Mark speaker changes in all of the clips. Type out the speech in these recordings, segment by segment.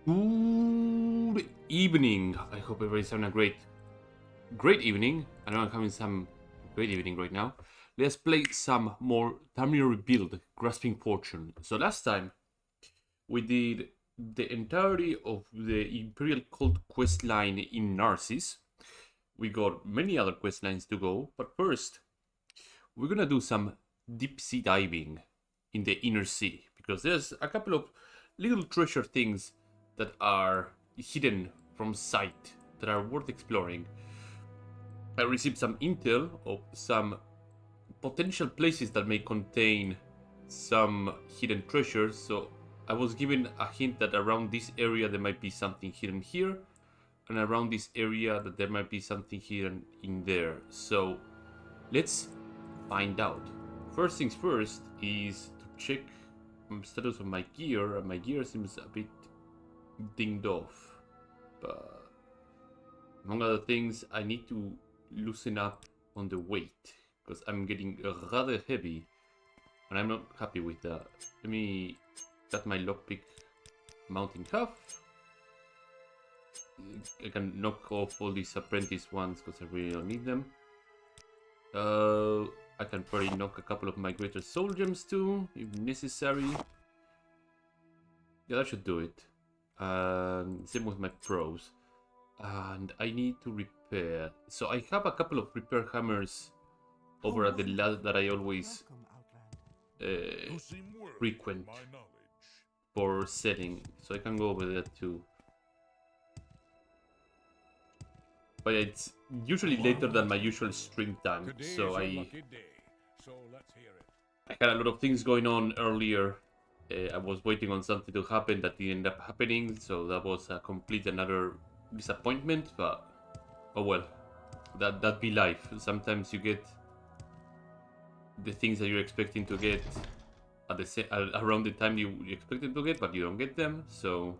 Speaker 1: Good evening. I hope everybody's having a great evening. I know I'm having some great evening right now. Let's play some more Tamriel Rebuilt, Grasping Fortune. So last time we did the entirety of the Imperial Cult quest line in Narcissus. We got many other quest lines to go, but first we're gonna do some deep sea diving in the inner sea because there's a couple of little treasure things that are hidden from sight that are worth exploring. I received some intel of some potential places that may contain some hidden treasures, so I was given a hint that around this area there might be something hidden here, and around this area that there might be something hidden in there. So let's find out. First things first is to check status of my gear, and my gear seems a bit dinged off, but among other things I need to loosen up on the weight because I'm getting rather heavy and I'm not happy with that. Let me cut my lockpick mount in half. I can knock off all these apprentice ones because I really don't need them. I can probably knock a couple of my greater soul gems too if necessary. Yeah, that should do it. Same with my pros. And I need to repair. So I have a couple of repair hammers over at the lab that I always frequent for setting. So I can go over there too. But it's usually later than my usual stream time. So I had a lot of things going on earlier. I was waiting on something to happen that didn't end up happening, so that was a complete another disappointment. But oh well, that be life. Sometimes you get the things that you're expecting to get at the around the time you expected to get, but you don't get them. So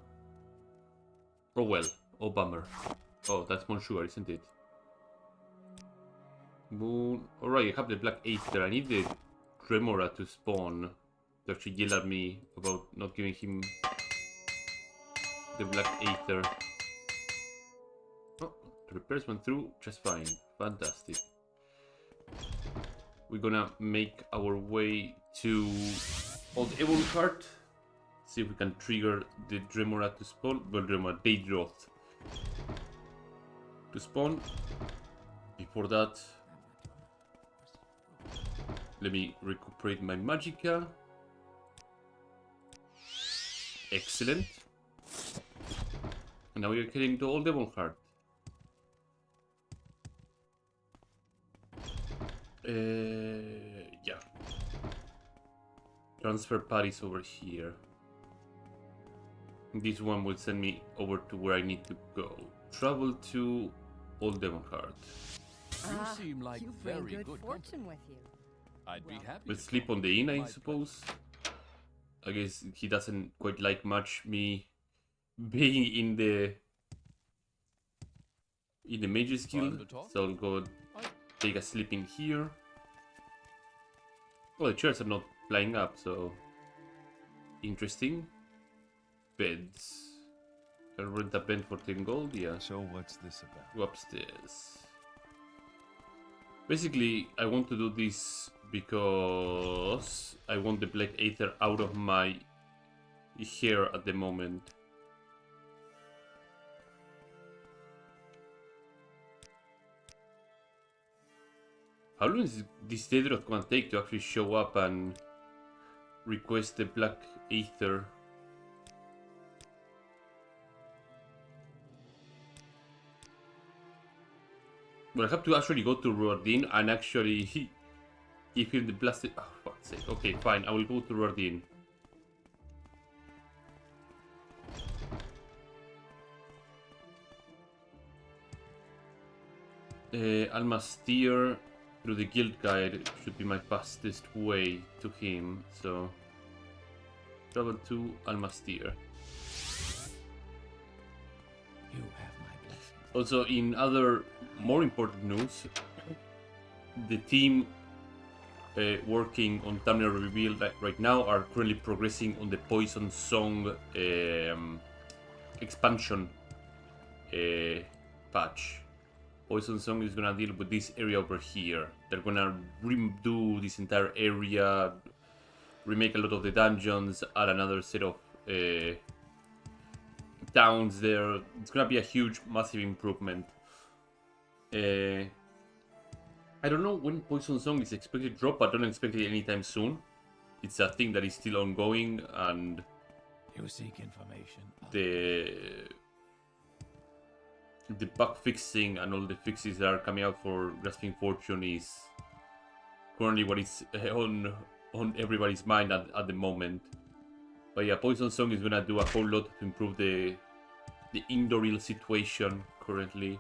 Speaker 1: oh well, oh bummer. Oh, that's more sugar, isn't it? Moon. Alright, I have the Black Aether. I need the Tremora to spawn to actually yell at me about not giving him the Black Aether. Oh, the repairs went through just fine. Fantastic. We're gonna make our way to Old Evilheart. See if we can trigger the Dremora to spawn. Well, Dremora, Daedroth to spawn. Before that, let me recuperate my Magicka. Excellent. And now we're heading to Old Evilheart. Yeah. Transfer parties over here. This one will send me over to where I need to go. Travel to Old Evilheart.
Speaker 2: You seem like
Speaker 3: you bring
Speaker 2: very
Speaker 3: good fortune
Speaker 2: company.
Speaker 3: with you.
Speaker 2: I'd be happy.
Speaker 1: Let's
Speaker 2: to
Speaker 1: sleep on the inn, I
Speaker 2: my
Speaker 1: suppose. I guess he doesn't quite like much me being in the Mage's
Speaker 2: Fun
Speaker 1: Guild,
Speaker 2: to talk.
Speaker 1: so I'll go take a sleep in here. Well, the chairs are not flying up, so interesting. Beds. I'll rent a bed for 10 gold, yeah.
Speaker 2: So what's this about?
Speaker 1: Go upstairs. Basically, I want to do this because I want the Black Aether out of my hair at the moment. How long is this Daedroth gonna take to actually show up and request the Black Aether? Well, I have to actually go to Rodin and actually give him the blasted. Oh, fuck's sake. Okay, fine. I will go to Rodin. Almastir through the guild guide should be my fastest way to him. So, travel to Almastir.
Speaker 2: You have my blessing.
Speaker 1: Also, in other more important news, the team working on Tamriel Rebuilt right now are currently progressing on the Poison Song expansion patch. Poison Song is gonna deal with this area over here. They're gonna redo this entire area, remake a lot of the dungeons, add another set of towns there. It's gonna be a huge, massive improvement. I don't know when Poison Song is expected to drop, but I don't expect it anytime soon. It's a thing that is still ongoing, and
Speaker 2: You seek information.
Speaker 1: the bug fixing and all the fixes that are coming out for Grasping Fortune is currently what is on everybody's mind at the moment. But yeah, Poison Song is gonna do a whole lot to improve the Indoril situation currently.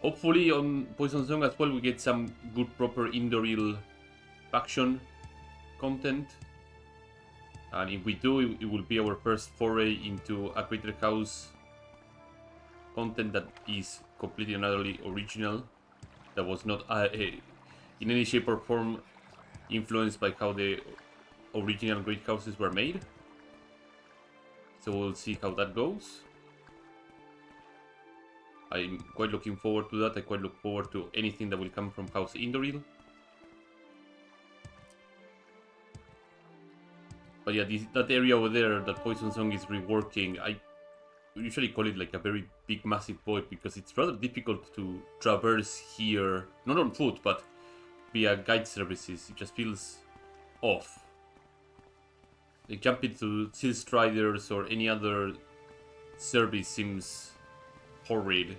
Speaker 1: Hopefully on Poison Song as well we get some good proper Indoril faction content. And if we do, it will be our first foray into a Greater House content that is completely and utterly original. That was not in any shape or form influenced by how the original Great Houses were made. So we'll see how that goes. I'm quite looking forward to that. I quite look forward to anything that will come from House Indoril. But yeah, that area over there that Poison Song is reworking, I usually call it like a very big, massive void because it's rather difficult to traverse here, not on foot, but via guide services. It just feels off. Like jumping to Seal Striders or any other service seems horrid.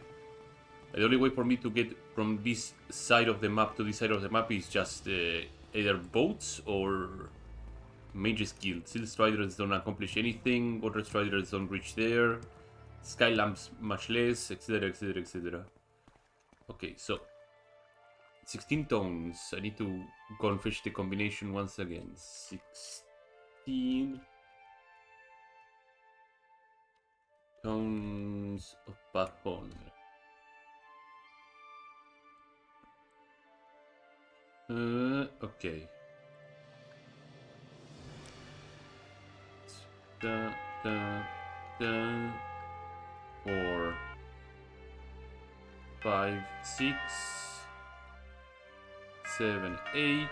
Speaker 1: The only way for me to get from this side of the map to this side of the map is just either boats or Mage's Guild. Seal Striders don't accomplish anything, Water Striders don't reach there, Sky Lamps much less, etc, etc, etc. Okay, so 16 tones. I need to go and fetch the combination once again. 16 tones of Bathon. Okay. Da, da, da. 4, 5, 6, 7, 8.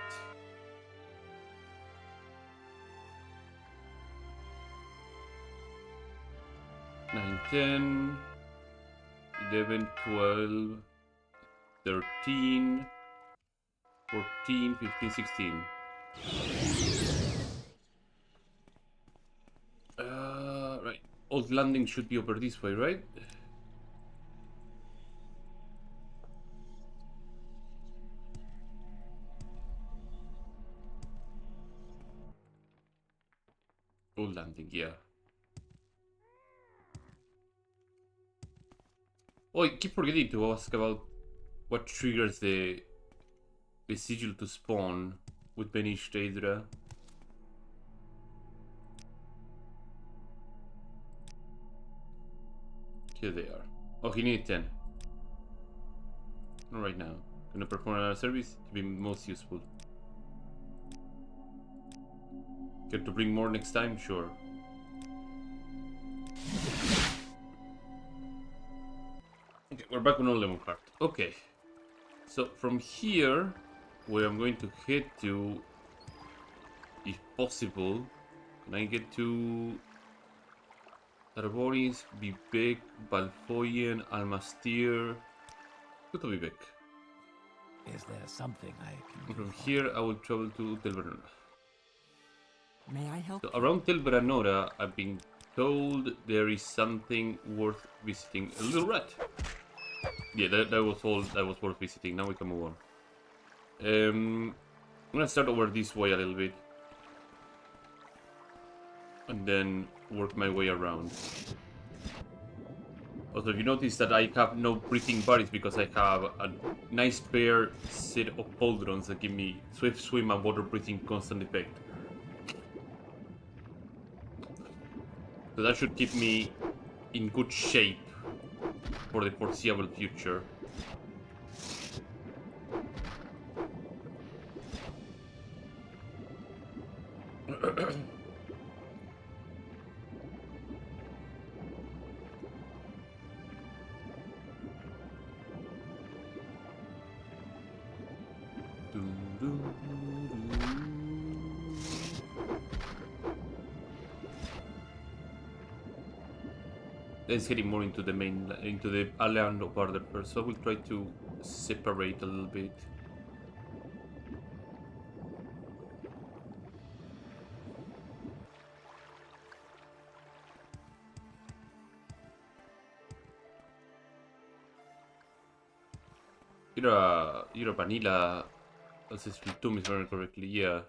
Speaker 1: 9, 10, 11, 12, 13, 14, 15, 16. Right. Old landing should be over this way, right? Old landing, yeah. Oh, I keep forgetting to ask about what triggers the sigil to spawn with Benish Daedra. Here they are. Oh, he needed 10. Not right now. Gonna perform another service to be most useful. Care to bring more next time? Sure. Okay, we're back on our lemon cart. Okay. So from here, where I'm going to head to, if possible, can I get to Tarboris, Vivek, Balfoyen, Almastir? Go to Vivek.
Speaker 2: Is there something I can do?
Speaker 1: From here, I will travel to Tel Veranora.
Speaker 3: May I help?
Speaker 1: So around Tel Veranora, I've been told there is something worth visiting. A little rat. Yeah, that was all that was worth visiting. Now we can move on. I'm gonna start over this way a little bit, and then work my way around. Also, if you notice that I have no breathing bodies because I have a nice pair set of pauldrons that give me swift swim and water breathing constant effect. So that should keep me in good shape for the foreseeable future. It's getting more into the into the island of Barder first, so I will try to separate a little bit. You're a vanilla ancestral tomb, if I remember correctly. Yeah.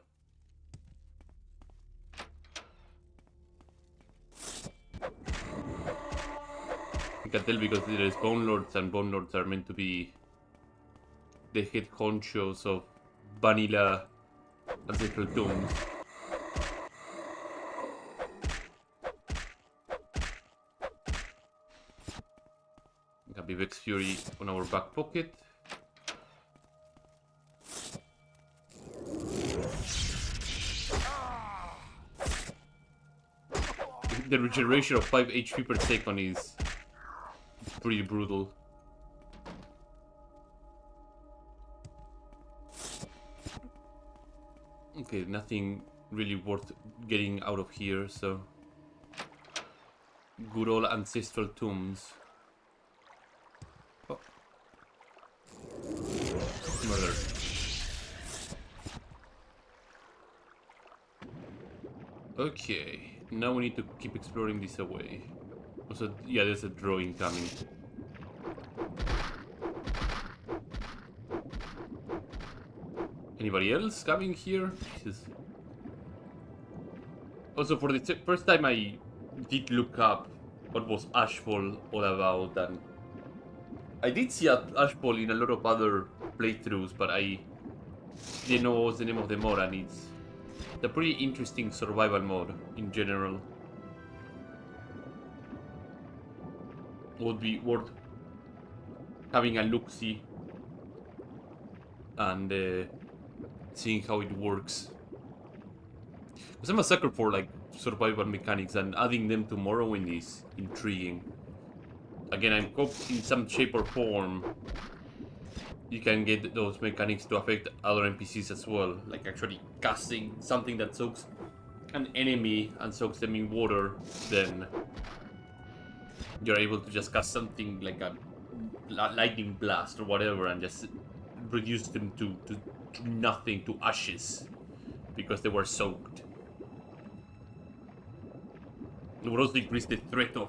Speaker 1: You can tell because there is bone lords, and bone lords are meant to be the head honchos of vanilla ancestral tombs. We have Vivex Fury on our back pocket. The regeneration of 5 HP per second is pretty brutal. Okay, nothing really worth getting out of here, so... Good old ancestral tombs. Oh. Murder. Okay, now we need to keep exploring this away. Also, yeah, there's a drawing coming. Anybody else coming here? Jesus. Also, for the first time I did look up what was Ashfall all about, and I did see Ashfall in a lot of other playthroughs, but I didn't know what was the name of the mod, and it's a pretty interesting survival mod in general. Would be worth having a look-see and seeing how it works. Because I'm a sucker for like survival mechanics, and adding them to Morrowind is intriguing. Again, I hope in some shape or form you can get those mechanics to affect other NPCs as well, like actually casting something that soaks an enemy and soaks them in water, then you're able to just cast something like a lightning blast or whatever and just reduce them to nothing, to ashes, because they were soaked. It would also increase the threat of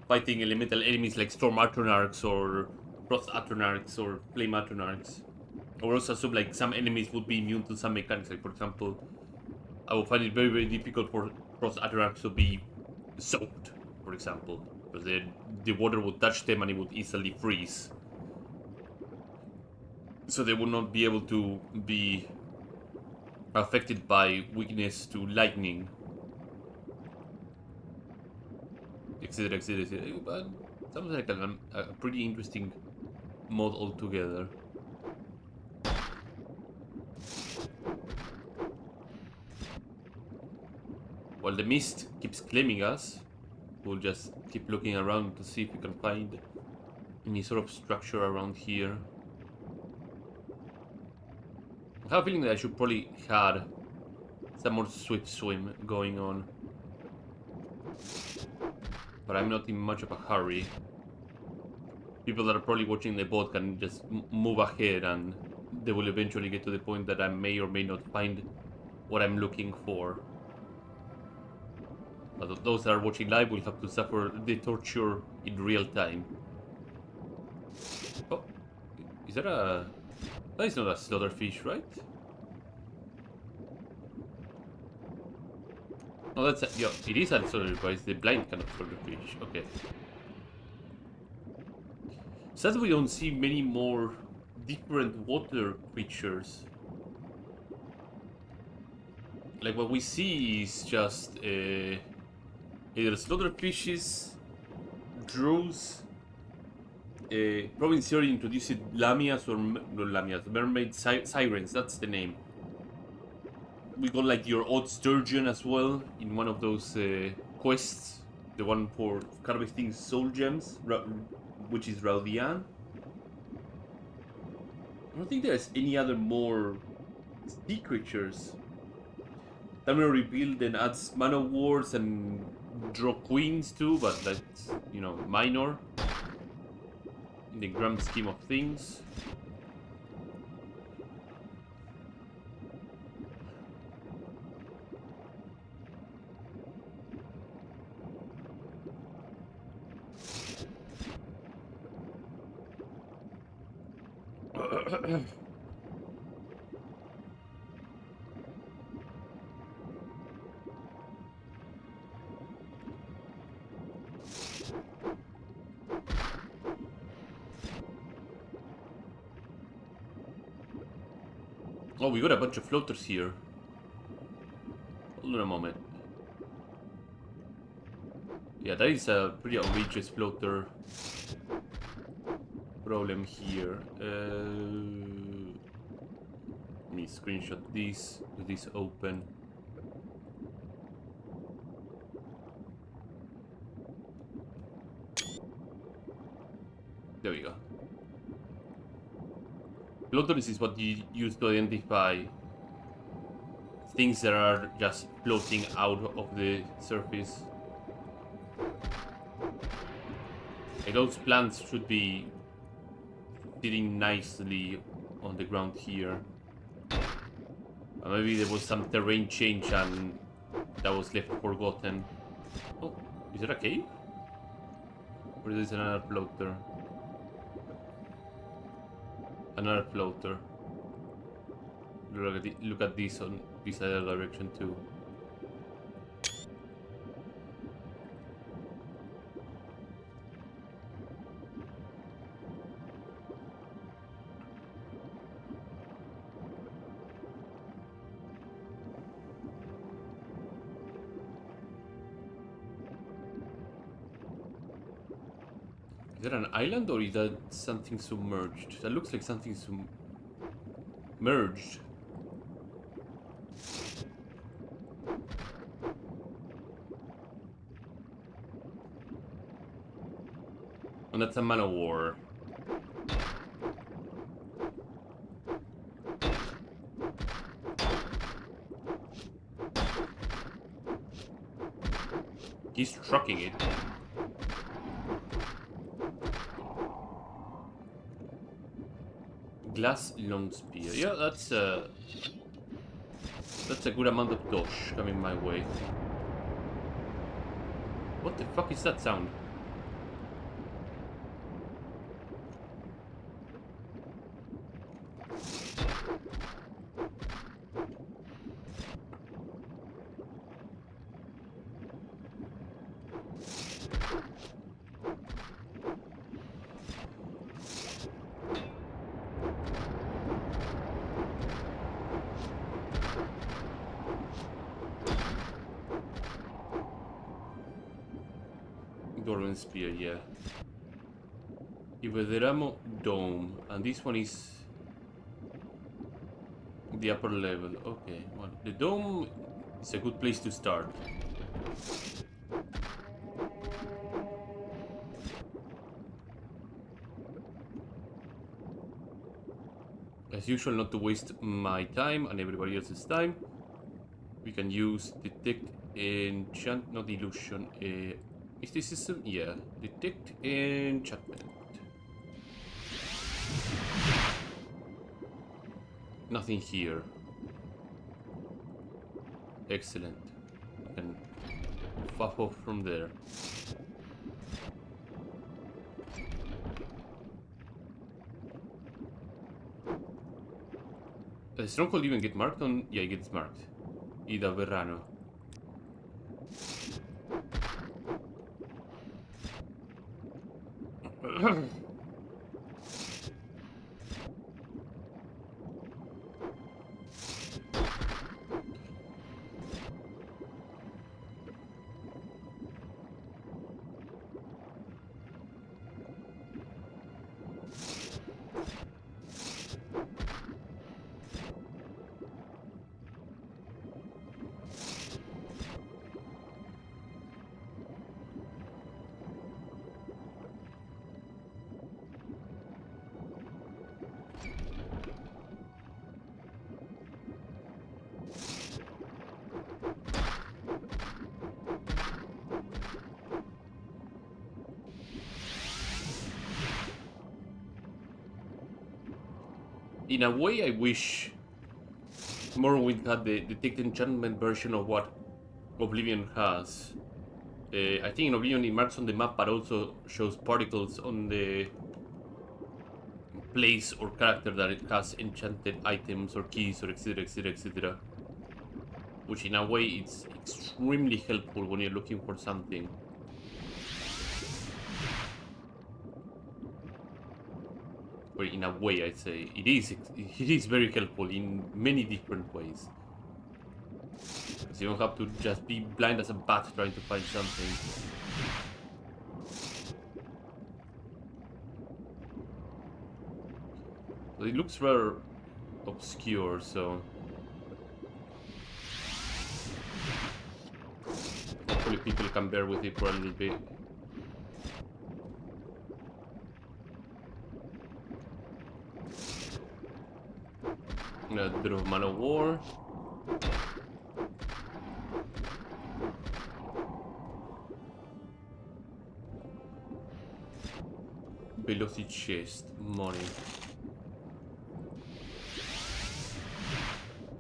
Speaker 1: fighting elemental enemies like Storm Atronarchs or Frost Atronarchs or Flame Atronarchs. Or also assume like some enemies would be immune to some mechanics, like for example, I would find it very, very difficult for Frost Atronarchs to be soaked, for example, because the water would touch them and it would easily freeze. So they would not be able to be affected by weakness to lightning, etc, etc, etc. But sounds like a pretty interesting mod altogether. While the mist keeps claiming us, we'll just keep looking around to see if we can find any sort of structure around here. I have a feeling that I should probably have some more swift swim going on. But I'm not in much of a hurry. People that are probably watching the bot can just move ahead, and they will eventually get to the point that I may or may not find what I'm looking for. But those that are watching live will have to suffer the torture in real time. Oh, is that a... That is not a slaughterfish, right? No, that's a... Yeah, it is a slaughterfish, but it's the blind kind of slaughterfish. Okay. Sad we don't see many more different water creatures. Like, what we see is just either slaughterfishes, drows, probably in theory introduced lamias or not lamias, mermaid sirens, that's the name. we got like your odd sturgeon as well in one of those quests. The one for harvesting soul gems, which is Raudian. I don't think there's any other more sea creatures. Tamriel Rebuilt then adds mana wards and draw queens too, but that's, you know, minor in the grand scheme of things. Oh, we got a bunch of floaters here. Hold on a moment. Yeah, that is a pretty outrageous floater problem here. Let me screenshot this with this open. There we go. Floaters is what you use to identify things that are just floating out of the surface. Like those plants should be sitting nicely on the ground here. Maybe there was some terrain change and that was left forgotten. Oh, is there a cave? Or is there another floater? Another floater. Look at this on this other direction too. Is that an island or is that something submerged? That looks like something submerged. And that's a man of war. He's trucking it. Glass long spear. Yeah, that's a good amount of dosh coming my way. What the fuck is that sound? Dorman spear, yeah. Ivedramo dome, and this one is the upper level. Okay, well, the dome is a good place to start. As usual, not to waste my time and everybody else's time, we can use detect enchant, not illusion. Mysticism? Yeah. Detect enchantment. Nothing here. Excellent. I can fuck off from there. Does Stronghold even get marked on? Yeah, it gets marked. Ida Verrano. In a way, I wish Morrowind had the detect enchantment version of what Oblivion has. I think in Oblivion it marks on the map, but also shows particles on the place or character that it has enchanted items or keys or etc, etc, etc. Which in a way it's extremely helpful when you're looking for something. Or in a way, I'd say it is very helpful in many different ways. Because you don't have to just be blind as a bat trying to find something. So it looks rather obscure, so hopefully people can bear with it for a little bit. A bit of Man of War. Velocity chest, money.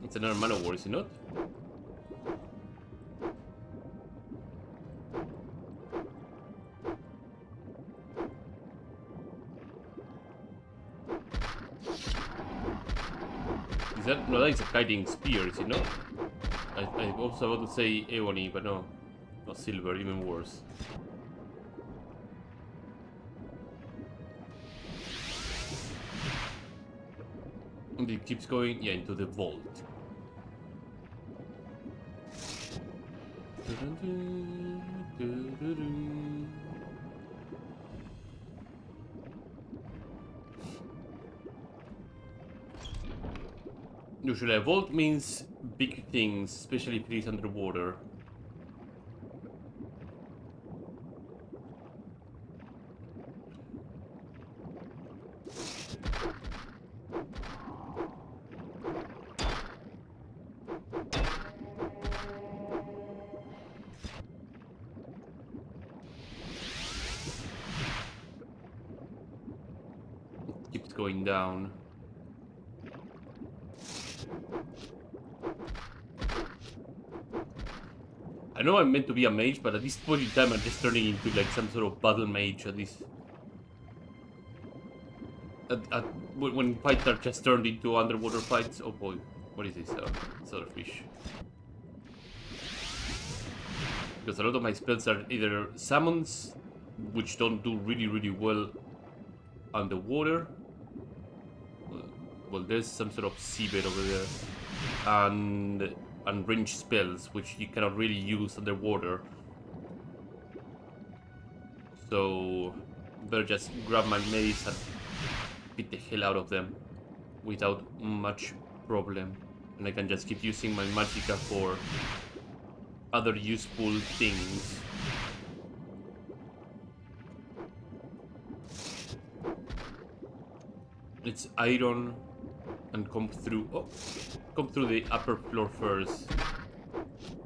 Speaker 1: It's another Man of War, is it not? Is that no? That is a guiding spear, is it not? I also about to say ebony, but no, not silver, even worse. And it keeps going, yeah, into the vault. Usually a vault means big things, especially if it is underwater. It keeps going down. I know I'm meant to be a mage, but at this point in time I'm just turning into like some sort of battle mage at this. When fights are just turned into underwater fights. Oh boy, what is this? It's other fish. Because a lot of my spells are either summons, which don't do really well underwater. Well, there's some sort of seabed over there, and range spells, which you cannot really use underwater. So better just grab my mace and beat the hell out of them without much problem, and I can just keep using my magicka for other useful things. It's iron and come through the upper floor first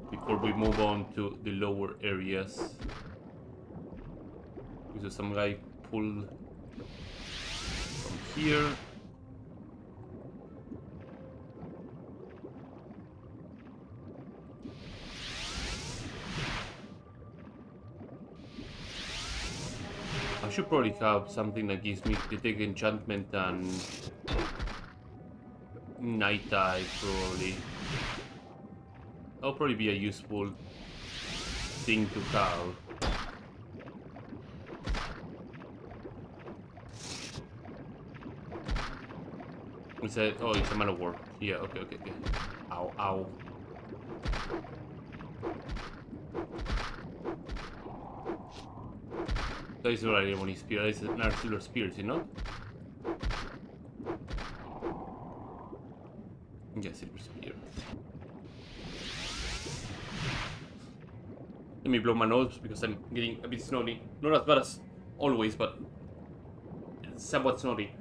Speaker 1: before we move on to the lower areas. So some guy pulled from here. I should probably have something that gives me detect enchantment and night eye, probably. That'll probably be a useful thing to have. It's a, oh, it's a Man of War. Yeah, okay. Ow, ow. That is not a demonic spear, that is an artillery spear, is it not? Yes, silver spear. Let me blow my nose because I'm getting a bit snotty. Not as bad as always, but somewhat snotty.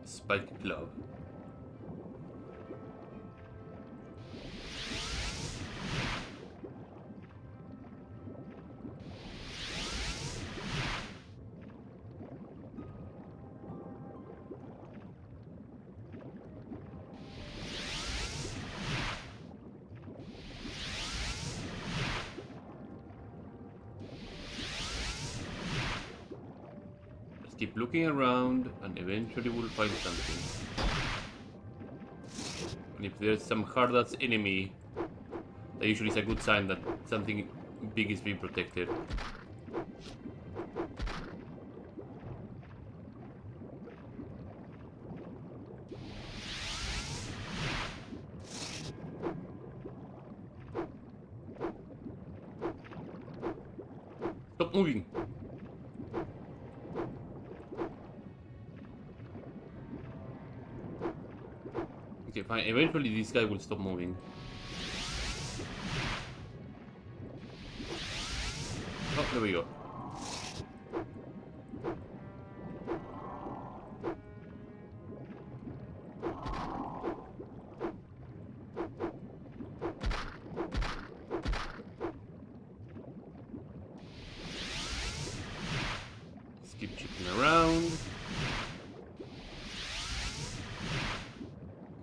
Speaker 1: Spiked glove. keep looking around and eventually we'll find something. And if there's some hard-ass enemy, that usually is a good sign that something big is being protected. Stop moving! Okay, fine. Eventually this guy will stop moving. Oh, there we go. Let's keep checking around.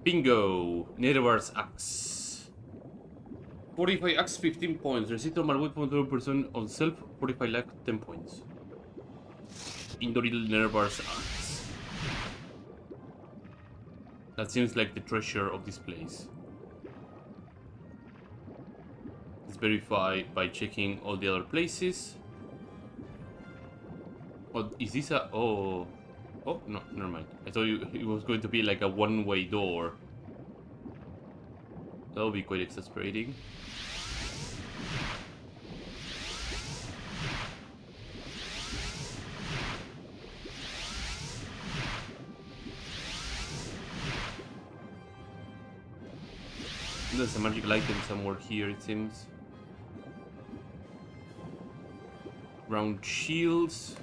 Speaker 1: Bingo! Nerevar's Axe. 45 axe, 15 points. Resist normal weapon 20% on self, 45 lakh, 10 points. Indoril Nerevar's Axe. That seems like the treasure of this place. Let's verify by checking all the other places. Oh, is this a... Oh... Oh, no, never mind. I thought it was going to be like a one-way door. That would be quite exasperating. There's a magical item somewhere here, it seems. Round shields.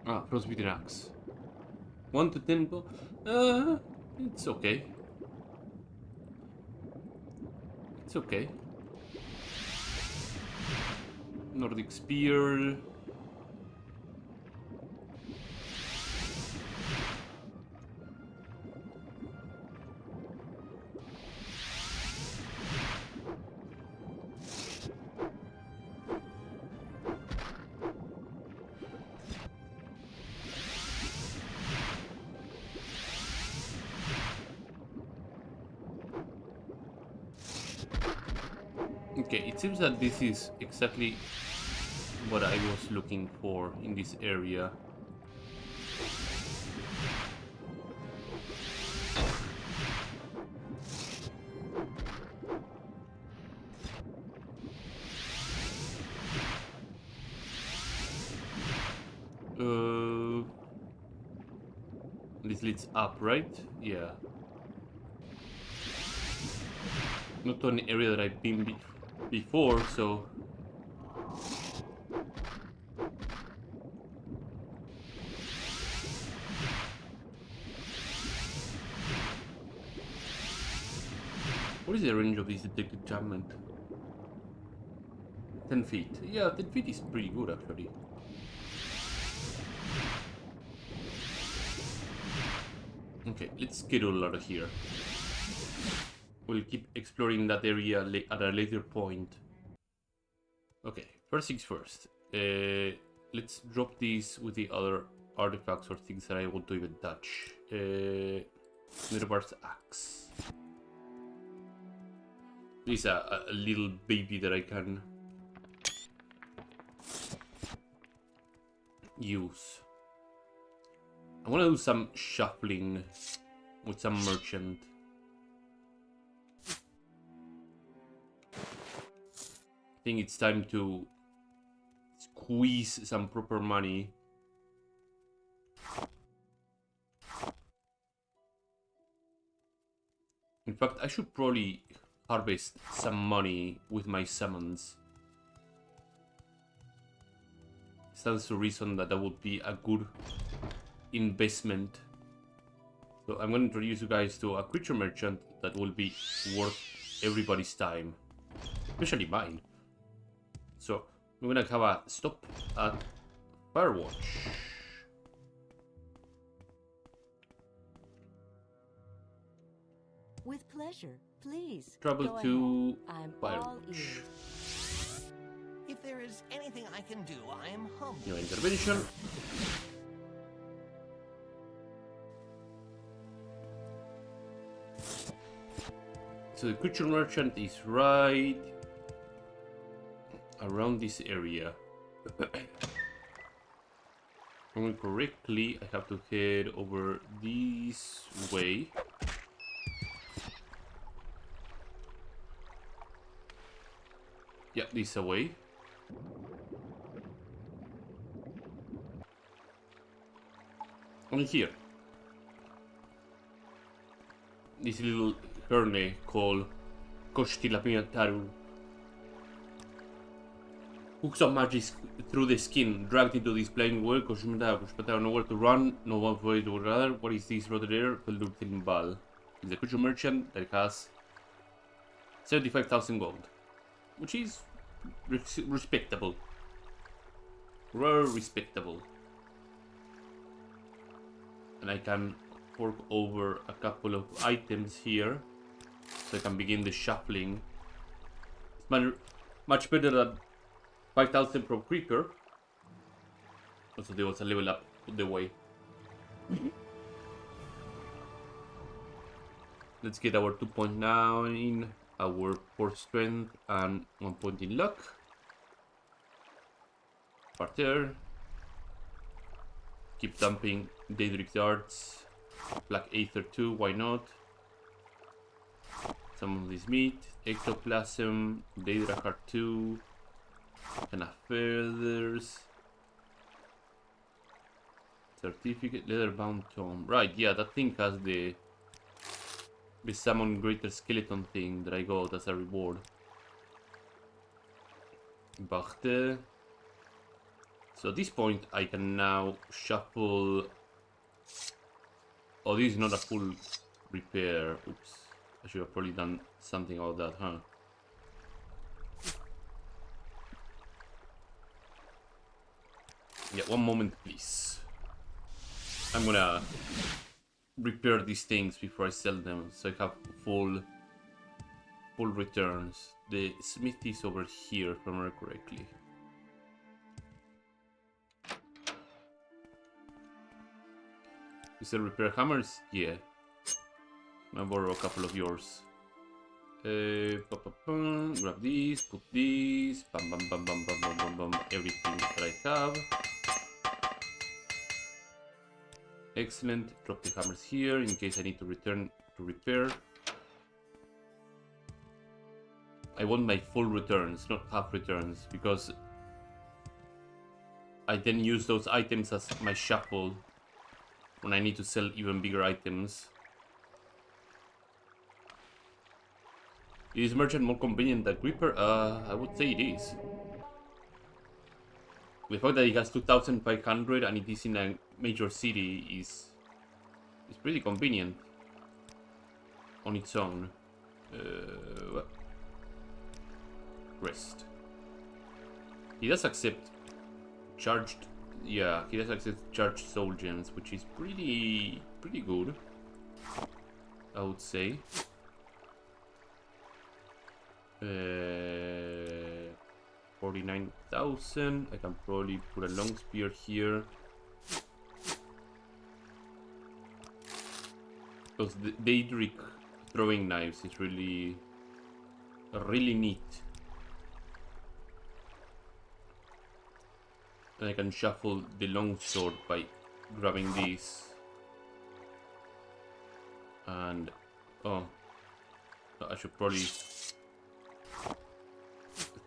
Speaker 1: Ah, frostbitten axe. 1 to 10 it's okay. It's okay. Nordic spear. Okay, it seems that this is exactly what I was looking for in this area. This leads up, right? Yeah. Not to an area that I've been before, so... What is the range of this detected enchantment? 10 feet. Yeah, 10 feet is pretty good, actually. Okay, let's get all out of here. We'll keep exploring that area at a later point. Okay, first things first. Let's drop these with the other artifacts or things that I want to even touch. Nerevar's Axe. This is a little baby that I can use. I want to do some shuffling with some merchant. I think it's time to squeeze some proper money. In fact, I should probably harvest some money with my summons. Stands to reason that that would be a good investment. So I'm going to introduce you guys to a creature merchant that will be worth everybody's time. Especially mine. So we're gonna have a stop at Firewatch.
Speaker 4: With pleasure. Please.
Speaker 1: Travel
Speaker 4: go
Speaker 1: to
Speaker 4: ahead. I'm
Speaker 1: Firewatch.
Speaker 4: all ears.
Speaker 5: If there is anything I can do, I am humble.
Speaker 1: New intervention. So the creature merchant is right around this area. If I remember correctly, I have to head over this way. Yeah, this away. And here. This little herne called Koshtilapinataru hooks of magic through the skin, dragged into this plain world. Koshmita, nowhere to run, no one way to rather. What is this rotted air? Bal. It's a creature merchant that has 75,000 gold, which is respectable. Rare respectable. And I can fork over a couple of items here, so I can begin the shuffling. It's much better than 5,000 per creeper. Also, there was a level up on the way. Let's get our 2.9, our 4 strength, and 1 point in luck. Parterre. Keep dumping Daedric Darts. Black Aether 2, why not? Some of this meat. Ectoplasm. Daedra Heart 2. And feathers. Certificate. Leather-bound tome. Right, yeah, that thing has the summon greater skeleton thing that I got as a reward. Bachte. So at this point I can now shuffle. Oh, this is not a full repair. Oops. I should have probably done something about that, huh? Yeah, one moment please. I'm gonna repair these things before I sell them, so I have full returns. The smith is over here, if I remember correctly. You sell repair hammers? Yeah. I'll borrow a couple of yours. Grab these, put these, bam bam bam bam bam bam bam bam, everything that I have. Excellent. Drop the hammers here in case I need to return to repair. I want my full returns, not half returns, because I then use those items as my shuffle when I need to sell even bigger items. Is merchant more convenient than Creeper? I would say it is. The fact that it has 2,500 and it is in a major city is pretty convenient on its own. Rest. He does accept charged. Yeah, he does accept charged soul gems, which is pretty good, I would say. 49,000. I can probably put a long spear here. Because the Daedric throwing knives is really neat. And I can shuffle the longsword by grabbing these. And oh, I should probably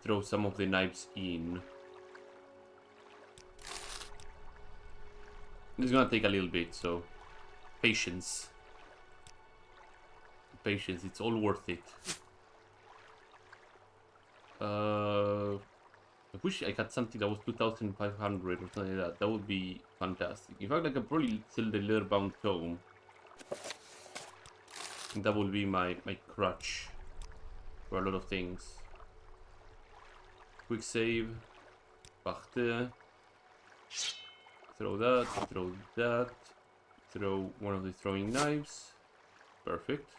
Speaker 1: throw some of the knives in. It's gonna take a little bit, so patience. Patience, it's all worth it. I wish I had something that was 2,500 or something like that. That would be fantastic. In fact, I could probably sell the leather-bound tome. And that would be my crutch for a lot of things. Quick save. Wachten. Throw that, throw that. Throw one of the throwing knives. Perfect.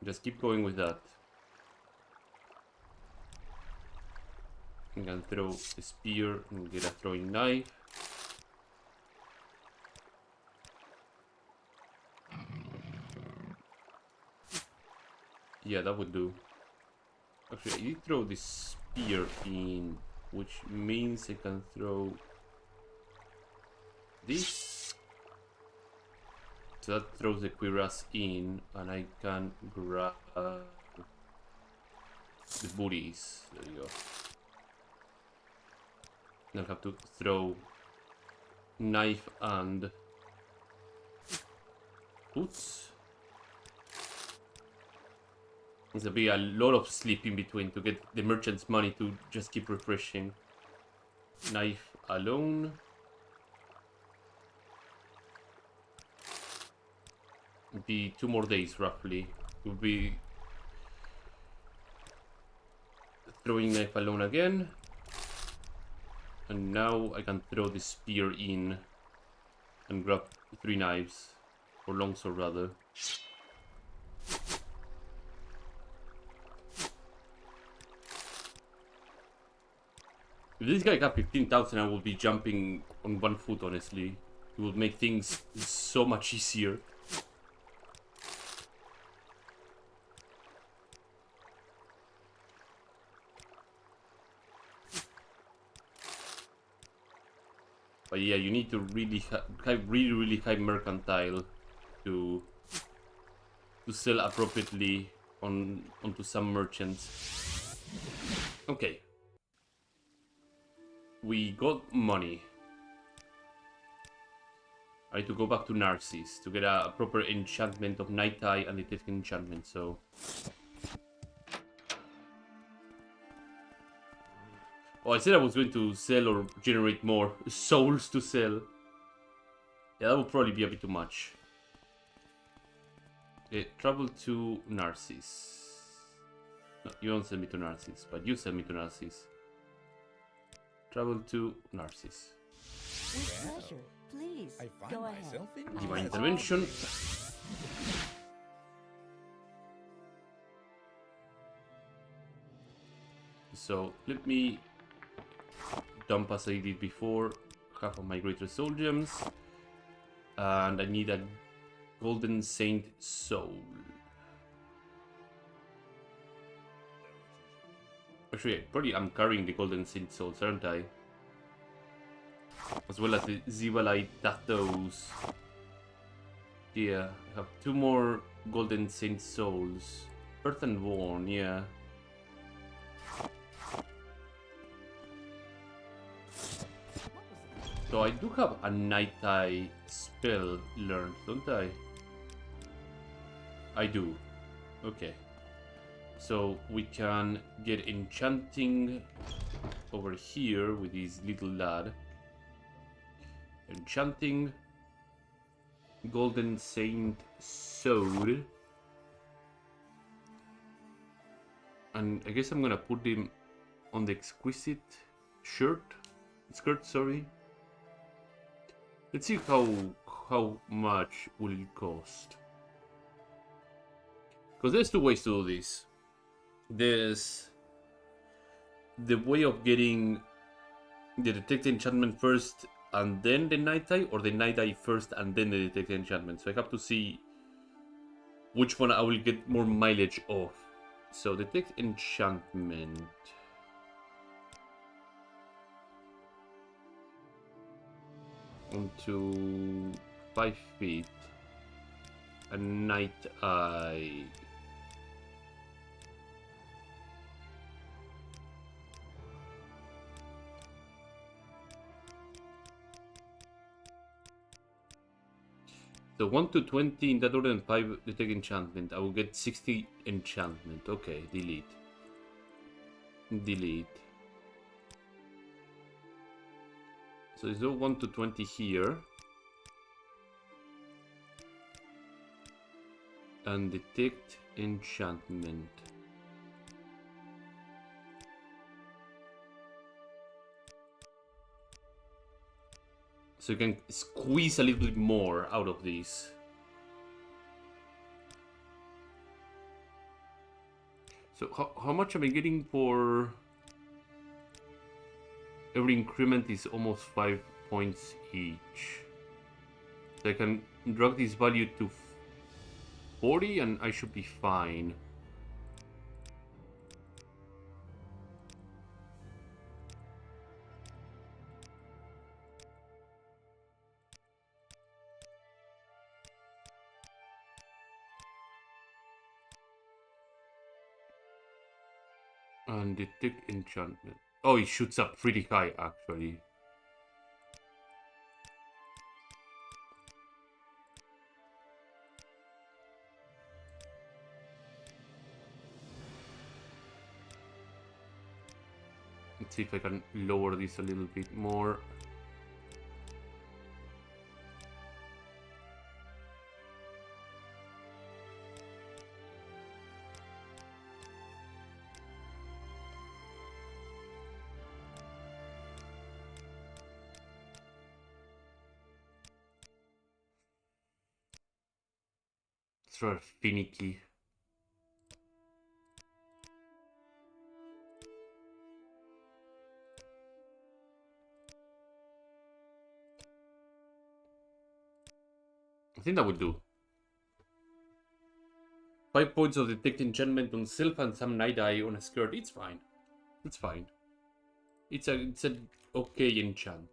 Speaker 1: Just keep going with that. I'm gonna throw a spear and get a throwing knife. Yeah, that would do. Actually, I did throw this spear in, which means I can throw this. So that throws the cuirass in, and I can grab the booties. There you go. I'll have to throw knife and boots. There'll be a lot of sleep in between to get the merchant's money to just keep refreshing. Knife alone. It'll be 2 more days roughly. We'll be throwing knife alone again. And now I can throw the spear in and grab 3 knives, or longsword rather. If this guy got 15,000, I will be jumping on 1 foot, honestly. It would make things so much easier. But yeah, you need to really really high mercantile to sell appropriately onto some merchants. Okay. We got money. I need to go back to Narcissus to get a proper enchantment of Night Eye and Detect enchantment, so... Oh, I said I was going to sell or generate more souls to sell. Yeah, that would probably be a bit too much. Okay, travel to Narcissus. No, you don't send me to Narcissus, but you send me to Narcissus. Travel to Narcissus.
Speaker 4: With pleasure. Please,
Speaker 2: I find
Speaker 4: go ahead.
Speaker 2: myself in
Speaker 4: I
Speaker 1: Divine
Speaker 4: am
Speaker 1: intervention. So let me dump, as I did before, half of my greater soul gems, and I need a golden saint soul. Actually, probably I'm carrying the golden saint souls, aren't I? As well as the Zivalite tattoos. Yeah, I have 2 more golden saint souls. Earth and Worn, yeah. So I do have a Night Eye spell learned, don't I? I do. Okay. So we can get enchanting over here with this little lad. Enchanting. Golden Saint Soul. And I guess I'm gonna put him on the exquisite skirt, sorry. Let's see how much will it cost. Because there's 2 ways to do this. There's the way of getting the Detect enchantment first and then the Night Eye, or the Night Eye first and then the Detect enchantment. So I have to see which one I will get more mileage of. So Detect enchantment. Onto 5 feet. A Night Eye. So 1 to 20 in that order and 5 detect enchantment. I will get 60 enchantment. Okay, delete. Delete. So there's no 1 to 20 here. And detect enchantment. So you can squeeze a little bit more out of these. So how much am I getting for... Every increment is almost 5 points each. So I can drag this value to 40 and I should be fine. And detect enchantment. Oh, it shoots up pretty high actually. Let's see if I can lower this a little bit more. It's rather finicky. I think that would do. 5 points of detect enchantment on self and some night eye on a skirt. It's fine. It's fine. It's a okay enchant.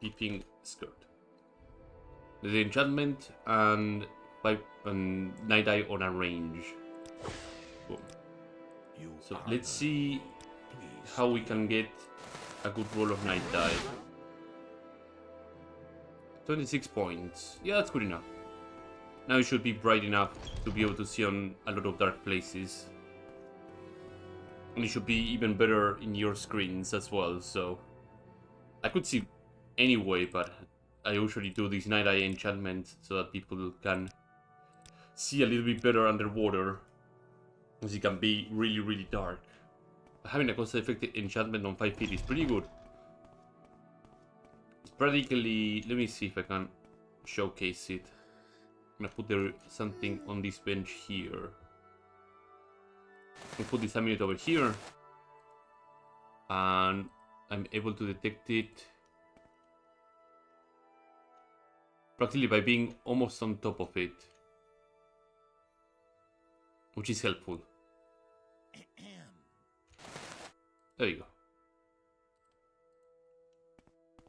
Speaker 1: Peeping skirt. The enchantment and night eye on a range. Boom. So let's see how we can get a good roll of night eye. 26 points. Yeah, that's good enough. Now it should be bright enough to be able to see on a lot of dark places. And it should be even better in your screens as well, so... I could see anyway, but I usually do these night eye enchantments so that people can see a little bit better underwater. Because it can be really, really dark. Having a cost-effective enchantment on 5 feet is pretty good. It's practically... Let me see if I can showcase it. I'm gonna put something on this bench here. I'll put this amulet over here. And I'm able to detect it practically by being almost on top of it. Which is helpful. There you go.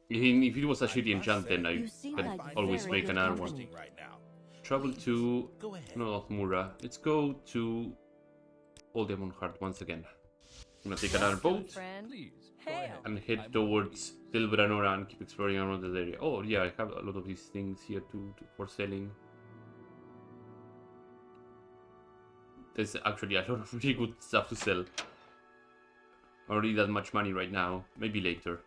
Speaker 1: If it was a shitty enchant, then I
Speaker 4: You seem
Speaker 1: can
Speaker 4: like
Speaker 1: always
Speaker 4: very
Speaker 1: make
Speaker 4: good
Speaker 1: another
Speaker 4: company.
Speaker 1: one. Travel to North Mura. Let's go to Old Demon Heart once again. I'm gonna take another boat and head towards Tilbranora and keep exploring around this area. Oh yeah, I have a lot of these things here for selling. There's actually a lot of really good stuff to sell. I don't need that much money right now. Maybe later.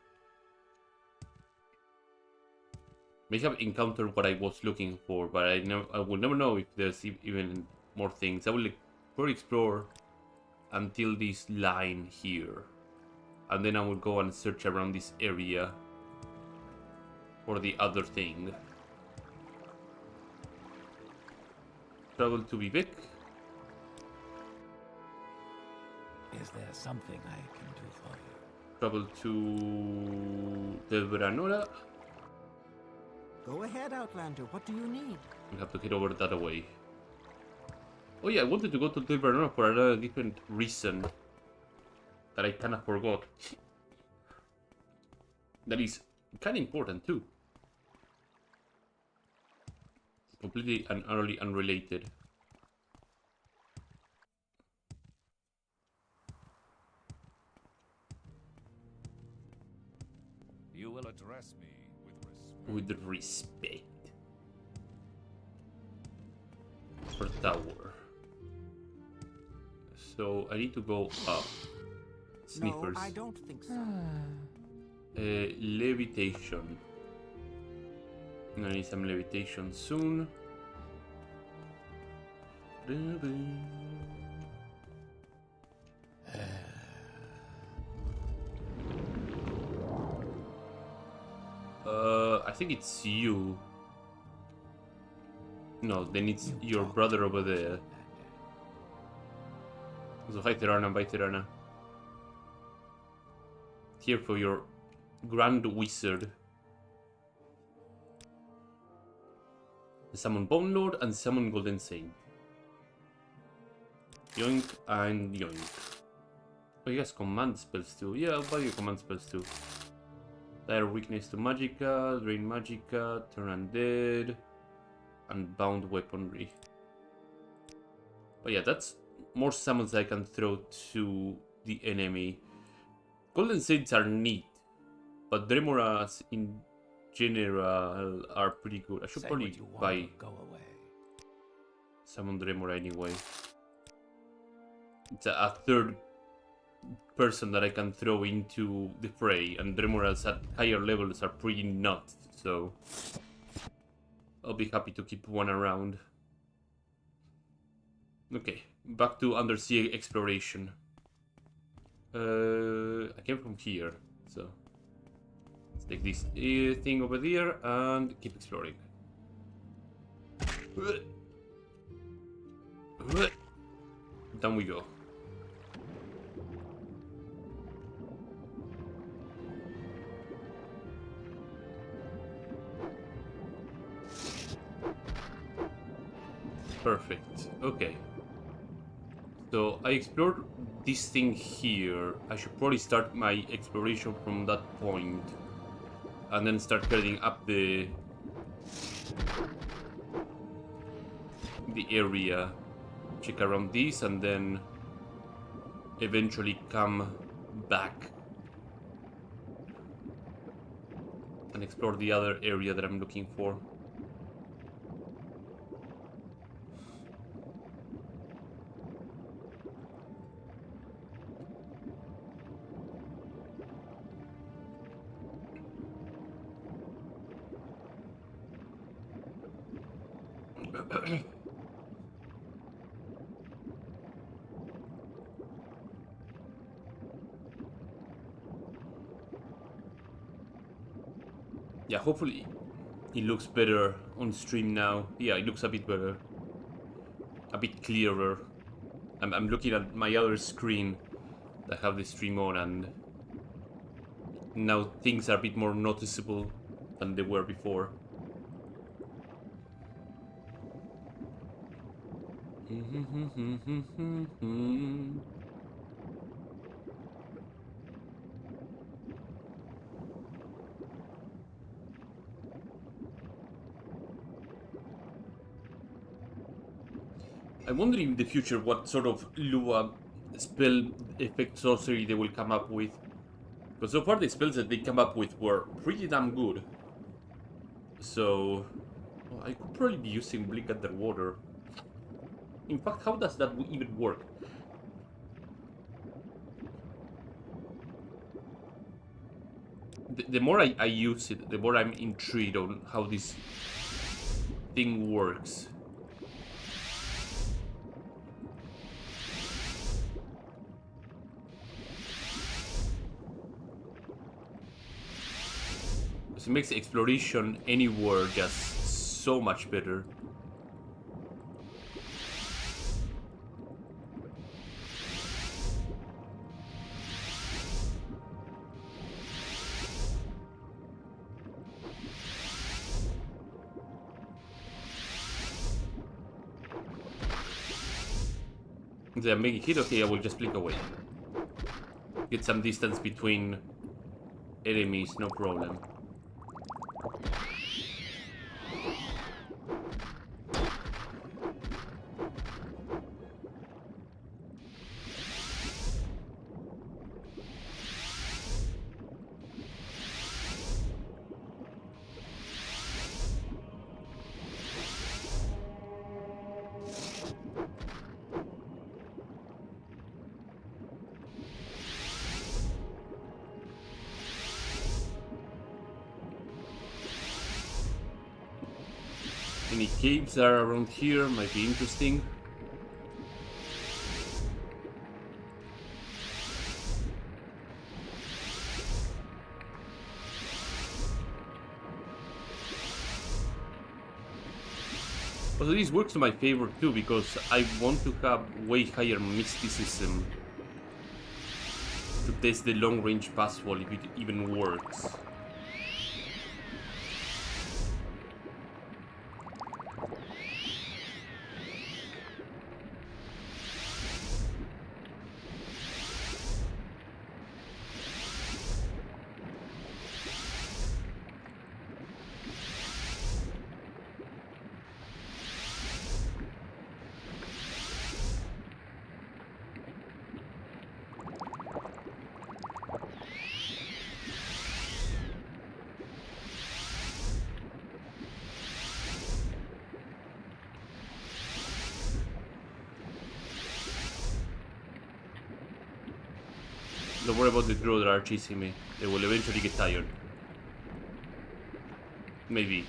Speaker 1: May have encountered what I was looking for, but I will never know if there's even more things. I will probably explore until this line here, and then I will go and search around this area for the other thing. Travel to Vivek.
Speaker 2: Is there something I can do for you?
Speaker 1: Travel to Telveranora.
Speaker 3: Go ahead, Outlander. What do you need?
Speaker 1: We have to head over that way. Oh yeah, I wanted to go to Telveranora for a different reason that I kinda forgot. That is kinda important too. Completely and utterly unrelated.
Speaker 6: You will address me with respect.
Speaker 1: With respect. For tower. So I need to go up. Sniffers.
Speaker 3: No, I don't think so.
Speaker 1: Levitation. I need some levitation soon. I think it's you. No, then it's your brother over there. So hi Tirana, bye Tirana. Here for your Grand Wizard. Summon Bone Lord and summon Golden Saint. Yoink and yoink. Oh, he has command spells too. Yeah, I'll buy you command spells too. Dire Weakness to Magicka, Drain Magicka, Turn Undead, and Bound Weaponry. But yeah, that's more summons I can throw to the enemy. Golden Saints are neat, but Dremoras in general are pretty good. I should
Speaker 2: Say
Speaker 1: probably
Speaker 2: what you want,
Speaker 1: buy
Speaker 2: or go away.
Speaker 1: summon Dremora anyway. It's a third person that I can throw into the fray, and Dremoras at higher levels are pretty nuts, so I'll be happy to keep one around. Okay, back to undersea exploration. I came from here, so let's take this thing over there and keep exploring. Down we go. Perfect. Okay. So I explored this thing here. I should probably start my exploration from that point, and then start heading up the area, check around this, and then eventually come back and explore the other area that I'm looking for. Yeah, hopefully it looks better on stream now. Yeah, it looks a bit better. A bit clearer. I'm looking at my other screen that have the stream on, and now things are a bit more noticeable than they were before. I'm wondering in the future what sort of Lua spell effect sorcery they will come up with. Because so far the spells that they come up with were pretty damn good. So oh, I could probably be using Blink Underwater. In fact, how does that even work? The more I use it, the more I'm intrigued on how this thing works. It makes exploration anywhere just so much better. If I'm making hit, okay, I will just blink away. Get some distance between enemies, no problem. Any caves that are around here might be interesting. Also, this works to my favor too, because I want to have way higher mysticism to test the long-range pass wall if it even works. Don't worry about the draw that are chasing me. They will eventually get tired. Maybe.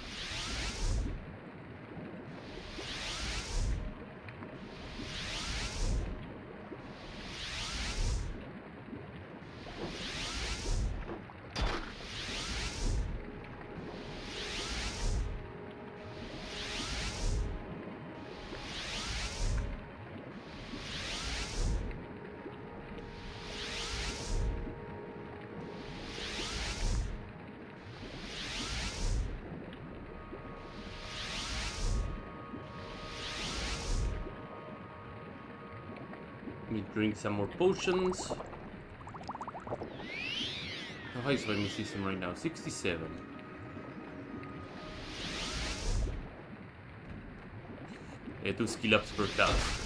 Speaker 1: Let me drink some more potions. How high is my mysticism right now? 67. Yeah, 2 skill ups per task.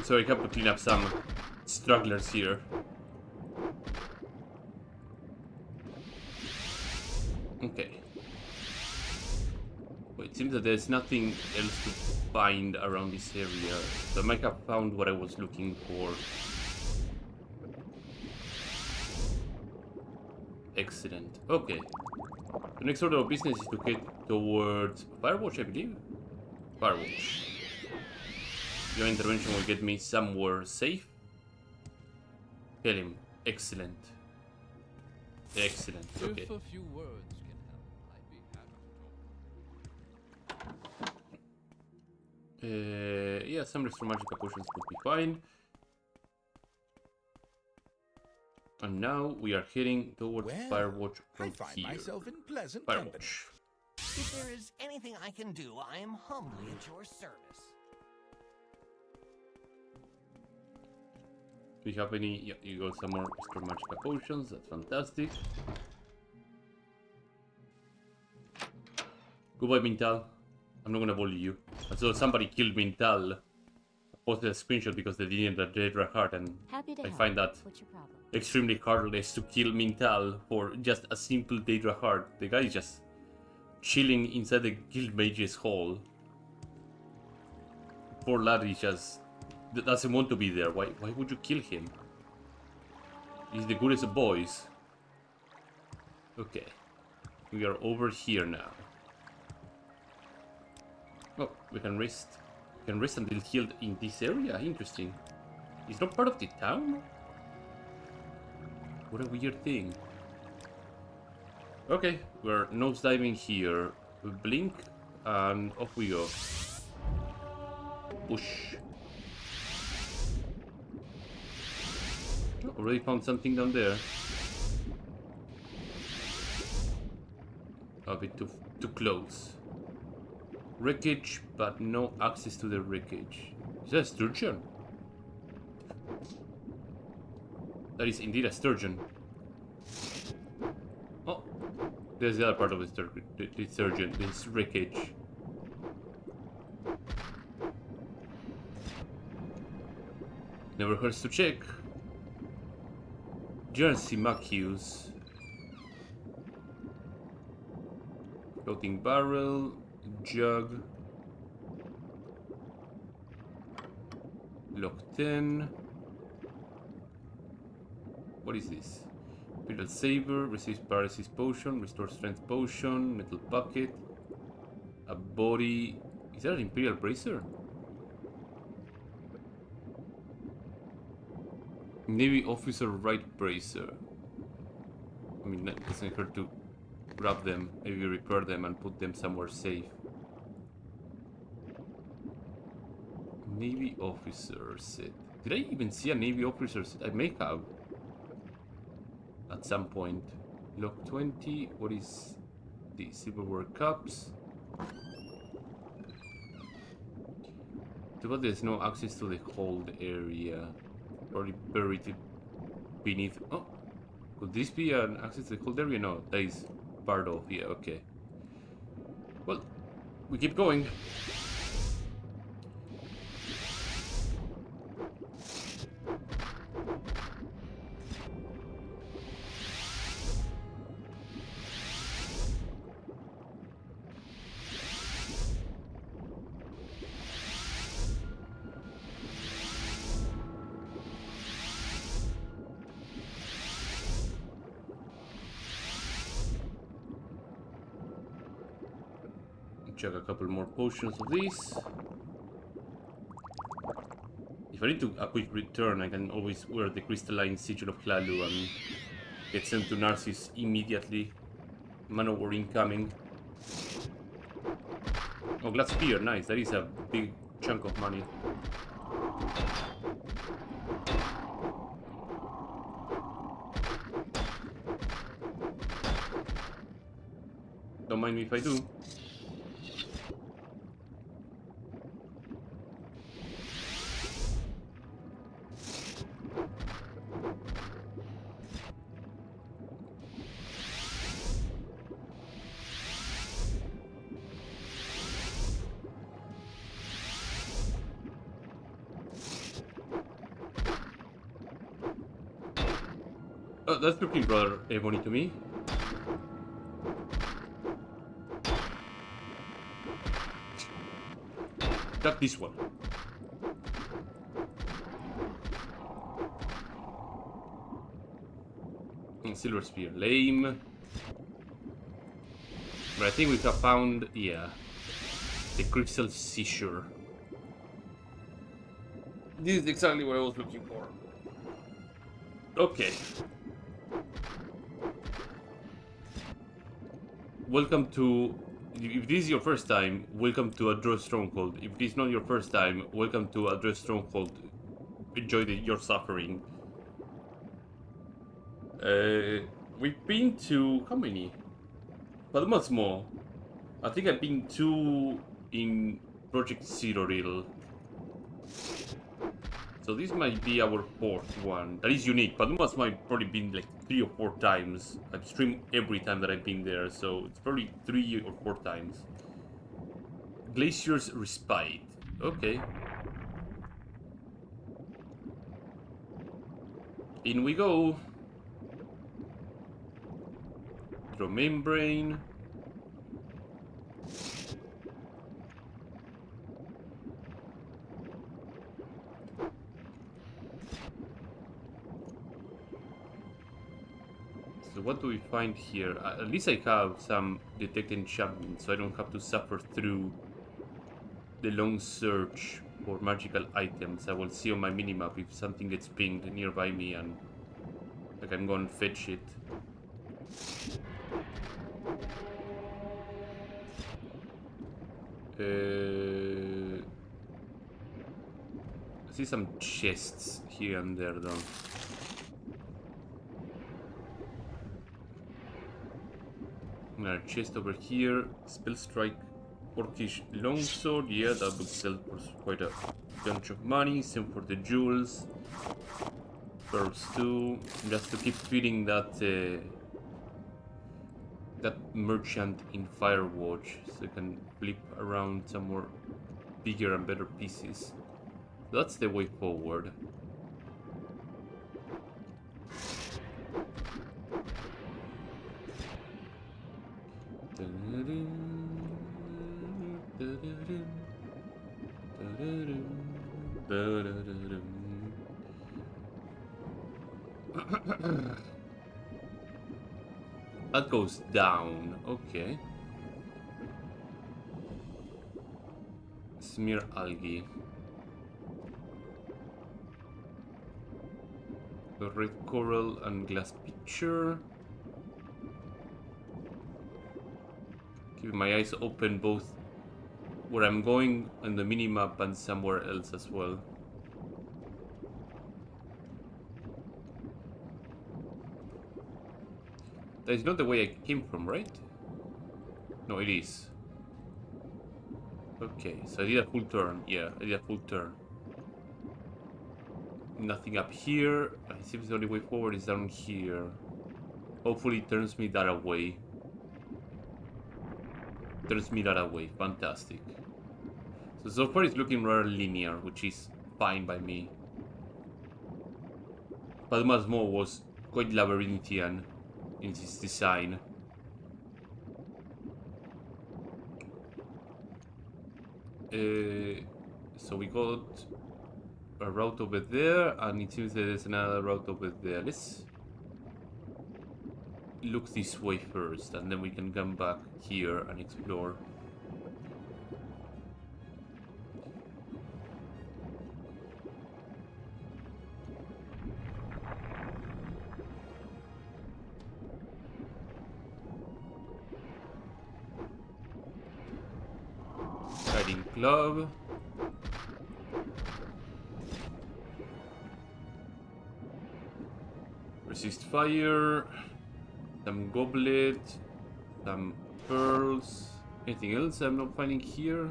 Speaker 1: So I have to clean up some stragglers here. Okay. Wait, it seems that there's nothing else to find around this area. So I might have found what I was looking for. Excellent. Okay. The next order of business is to head towards Firewatch, I believe? Firewatch. Your intervention will get me somewhere safe. Tell him. Excellent. Excellent. Okay.
Speaker 6: If a few words can help, I'd be happy to talk.
Speaker 1: Yeah, some restore magical potions would be fine. And now we are heading towards
Speaker 2: Well,
Speaker 1: Firewatch
Speaker 2: I
Speaker 1: from
Speaker 2: find
Speaker 1: here.
Speaker 2: myself in pleasant company.
Speaker 1: Firewatch.
Speaker 5: If there is anything I can do, I am humbly at your service.
Speaker 1: Do you have any? Yeah, you got some more restore magical potions. That's fantastic. Goodbye, Mintal. I'm not gonna bully you. So somebody killed Mintal. I posted a screenshot because they didn't have Daedra heart, and
Speaker 4: Happy to
Speaker 1: I
Speaker 4: help.
Speaker 1: find that
Speaker 4: What's your problem?
Speaker 1: extremely heartless to kill Mintal for just a simple Daedra heart. The guy is just chilling inside the guild mage's hall. Poor lad, he just doesn't want to be there. Why would you kill him? He's the goodest of boys. Okay. We are over here now. Oh, we can rest. We can rest until healed in this area. Interesting. It's not part of the town? What a weird thing. Okay, we're nosediving here. We blink and off we go. Push. Already found something down there. A bit too close. Wreckage, but no access to the wreckage. Is that a sturgeon? That is indeed a sturgeon. Oh, there's the other part of the sturgeon, this wreckage. Never hurts to check. Jersey Macuse. Floating barrel, jug. Lock 10. What is this? Imperial Saber, receives paralysis potion, restores strength potion, metal bucket, a body. Is that an Imperial Bracer? Navy Officer Right Bracer. I mean, that doesn't hurt to grab them, maybe repair them and put them somewhere safe. Navy Officer set. Did I even see a Navy Officer set? I may have. At some point. Lock 20. What is the silverware cups? Too bad there's no access to the hold area. Probably buried beneath. Oh, could this be an access to the hold area? No, that is part of. Yeah, okay. Well, we keep going. Check a couple more potions of these. If I need to a quick return, I can always wear the crystalline sigil of Hlalu and get sent to Narcissus immediately. Manowar incoming. Oh, Glass Spear, nice. That is a big chunk of money. Don't mind me if I do. Oh, that's looking rather ebony to me. Got this one. And Silver Spear, lame. But I think we have found, yeah, the Crystal Seashore. This is exactly what I was looking for. Okay. Welcome to... If this is your first time, welcome to Address Stronghold. If this is not your first time, welcome to Address Stronghold. Enjoy your suffering. We've been to... how many? But much more. I think I've been 2 in Project Zero Reel. So this might be our 4th one. That is unique. Padumas might probably been like 3 or 4 times. I've streamed every time that I've been there, so it's probably 3 or 4 times. Glacier's Respite. Okay. In we go. Draw membrane. So what do we find here? At least I have some detect enchantment, so I don't have to suffer through the long search for magical items. I will see on my minimap if something gets pinged nearby me and I can go and fetch it. I see some chests here and there though. Another chest over here. Spell strike, orcish longsword. Yeah, that would sell for quite a bunch of money. Same for the jewels. Pearls too. Just to keep feeding that that merchant in Firewatch, so I can flip around some more bigger and better pieces. That's the way forward. That goes down. Okay. Smear algae. The red coral and glass pitcher. Keep my eyes open both where I'm going on the minimap and somewhere else as well. That is not the way I came from, right? No, it is. Okay, so I did a full turn. Yeah, I did a full turn. Nothing up here. It seems the only way forward is down here. Hopefully it turns me that way. Turns me that way. Fantastic. So far it's looking rather linear, which is fine by me. Padmasmo was quite labyrinthian in its design. So we got a route over there, and it seems there's another route over there. Let's look this way first, and then we can come back here and explore. Riding club. Resist fire. Some goblet. Some pearls. Anything else I'm not finding here?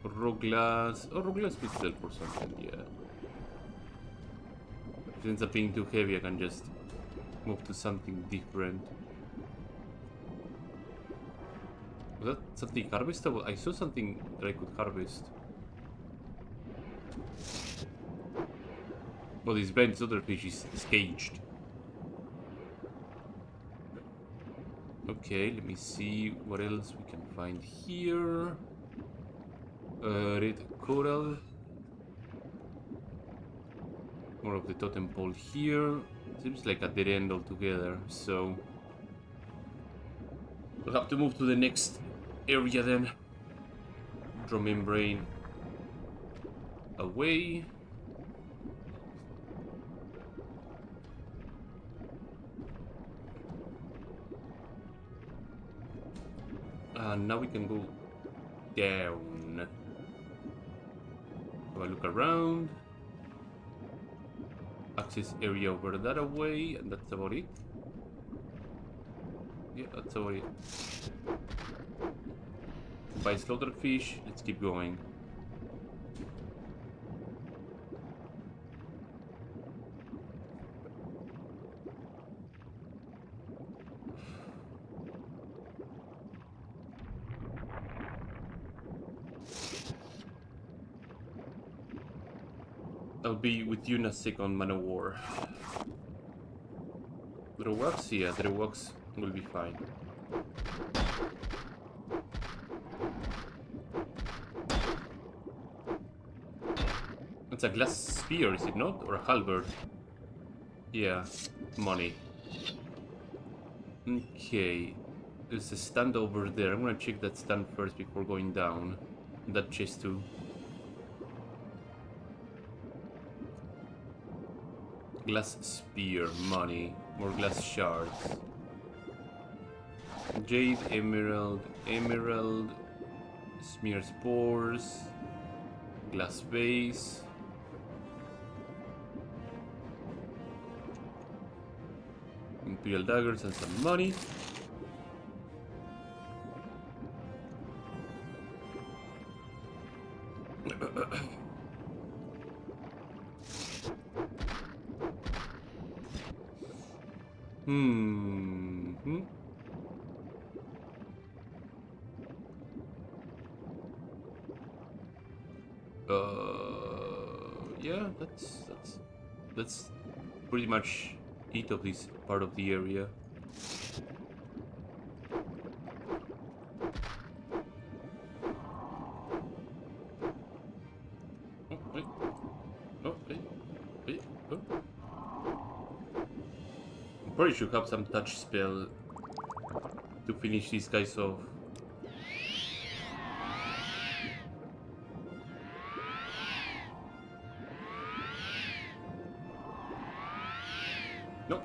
Speaker 1: Raw glass. Oh, raw glass will sell for something, yeah. If it ends up being too heavy, I can just move to something different. Was that something harvestable? I saw something that I could harvest. Oh, this blind other fish is caged. Okay, let me see what else we can find here. Red coral. More of the totem pole here. Seems like a dead end altogether, so we'll have to move to the next area then. Draw membrane away. And now we can go down. Have a look around. Access area over that away, and that's about it. Yeah, that's about it. Buy slaughtered fish, let's keep going. I'll be with you in a second, man of war. The wax? Yeah, the wax will be fine. It's a glass spear, is it not? Or a halberd? Yeah, money. Okay, there's a stand over there. I'm gonna check that stand first before going down. That chest too. Glass spear, money, more glass shards. Jade, emerald, emerald, smear spores, glass vase. Imperial daggers and some money. Yeah, that's pretty much it of this part of the area. Wait. Oh, wait. Wait. Oh. Probably should have some touch spell to finish these guys off. Nope.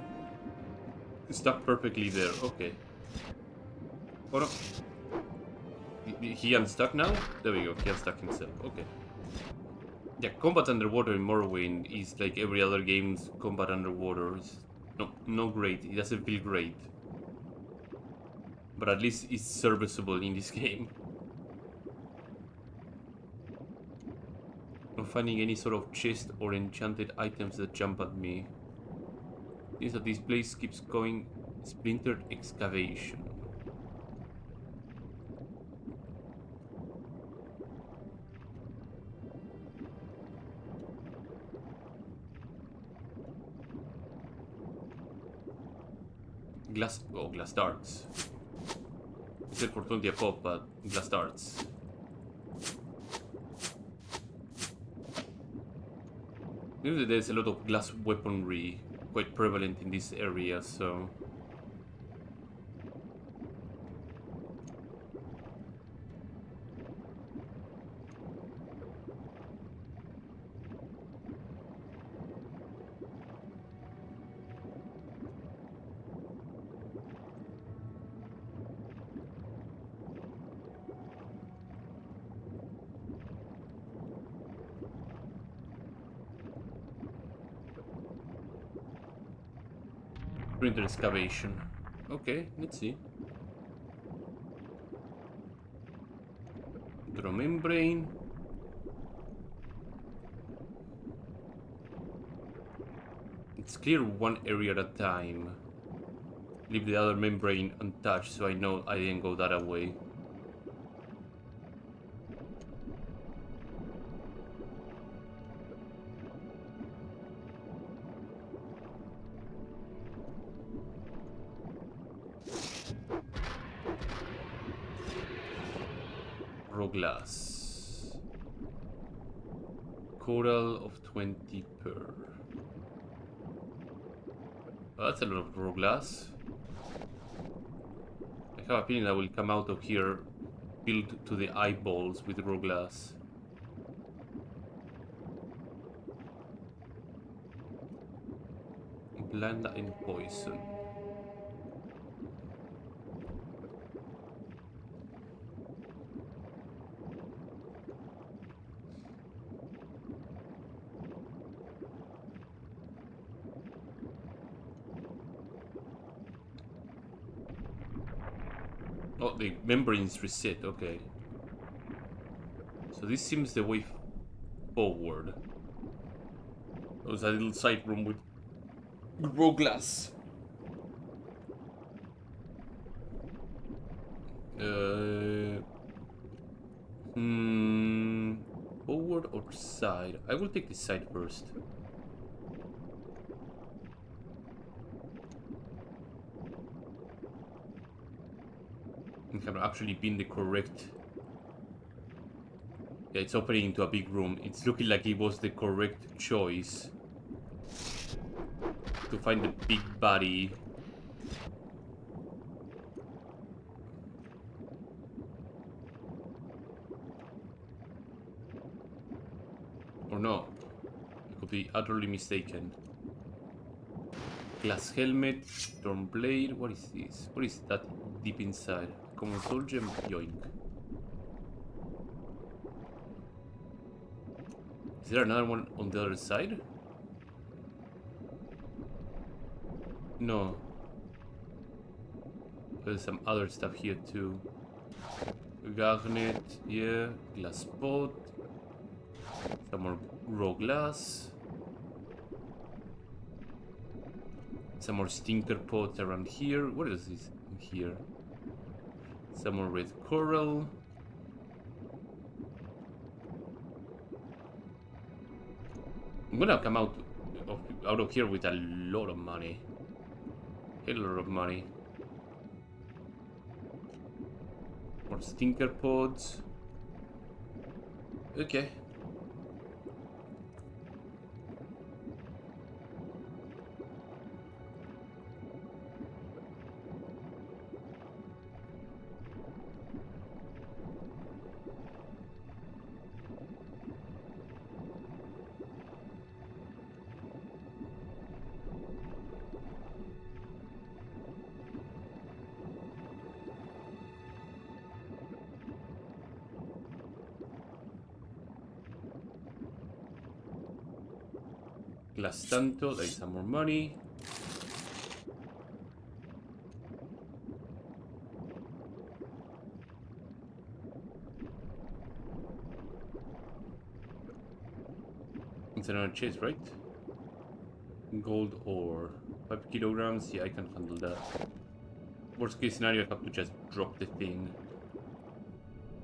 Speaker 1: Stuck perfectly there. Okay. Oh no. He unstuck now? There we go. He unstuck himself. Okay. Yeah, combat underwater in Morrowind is like every other game's combat underwater. It's not great. It doesn't feel great. But at least it's serviceable in this game. Not finding any sort of chest or enchanted items that jump at me. Seems that this place keeps going splintered excavation. Glass darts. It said for 20 a pop, but glass darts. Maybe there's a lot of glass weaponry quite prevalent in this area, so... Printer excavation. Okay, let's see. Draw membrane. It's clear one area at a time. Leave the other membrane untouched so I know I didn't go that way. Glass. Coral of 20 per. Oh, that's a lot of raw glass. I have a feeling I will come out of here filled to the eyeballs with raw glass. Blanda and poison. Oh, the membrane's reset, okay. So this seems the way forward. There's a little side room with raw glass. Forward or side? I will take the side first. Have actually been the correct. Yeah, it's opening into a big room. It's looking like it was the correct choice to find the big body. Or no, I could be utterly mistaken. Glass helmet, storm blade. What is this? What is that deep inside? Common soul gem, yoink. Is there another one on the other side? No. There's some other stuff here too. Garnet, yeah. Glass pot. Some more raw glass. Some more stinker pots around here. What is this in here? Some more red coral. I'm gonna come out of here with a lot of money. A lot of money. More stinker pods. Okay. Glass Tanto, there is some more money. It's another chest, right? Gold ore. 5 kilograms, yeah, I can handle that. Worst case scenario, I have to just drop the thing.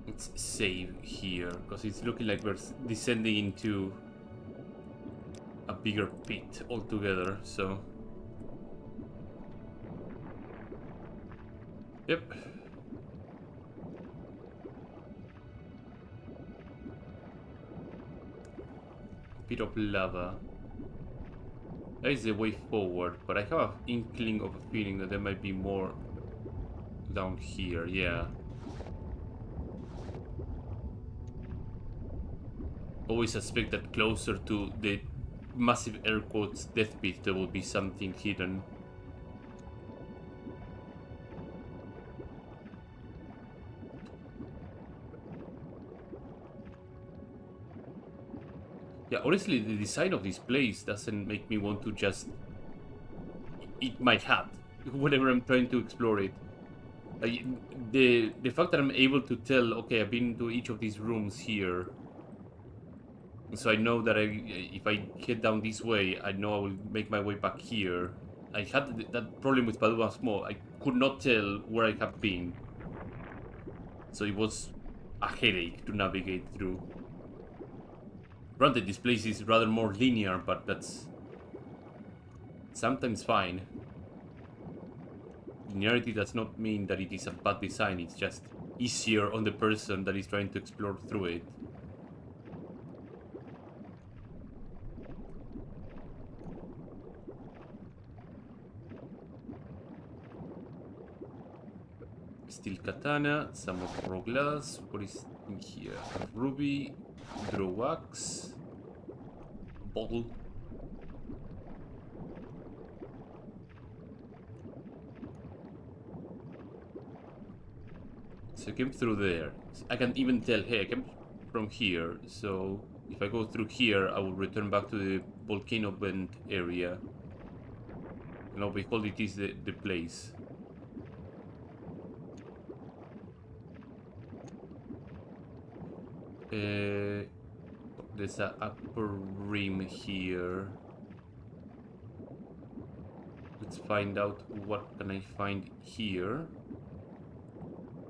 Speaker 1: Let's save here, because it's looking like we're descending into a bigger pit altogether, so... Yep. Pit of lava. That is the way forward, but I have an inkling of a feeling that there might be more down here, yeah. Always suspect that closer to the massive air quotes death pit there will be something hidden. Yeah, honestly, the design of this place doesn't make me want to just eat my hat whenever I'm trying to explore it. The fact that I'm able to tell, okay, I've been to each of these rooms here, so I know that if I head down this way, I know I will make my way back here. I had that problem with Padua Small. I could not tell where I have been, so it was a headache to navigate through. Granted, this place is rather more linear, but that's sometimes fine. Linearity does not mean that it is a bad design, it's just easier on the person that is trying to explore through it. Steel katana, some more raw glass. What is in here? Ruby, draw wax, bottle. So I came through there. I can even tell, hey, I came from here. So if I go through here, I will return back to the volcano vent area. And lo behold, it is the place. There's an upper rim here. Let's find out what can I find here.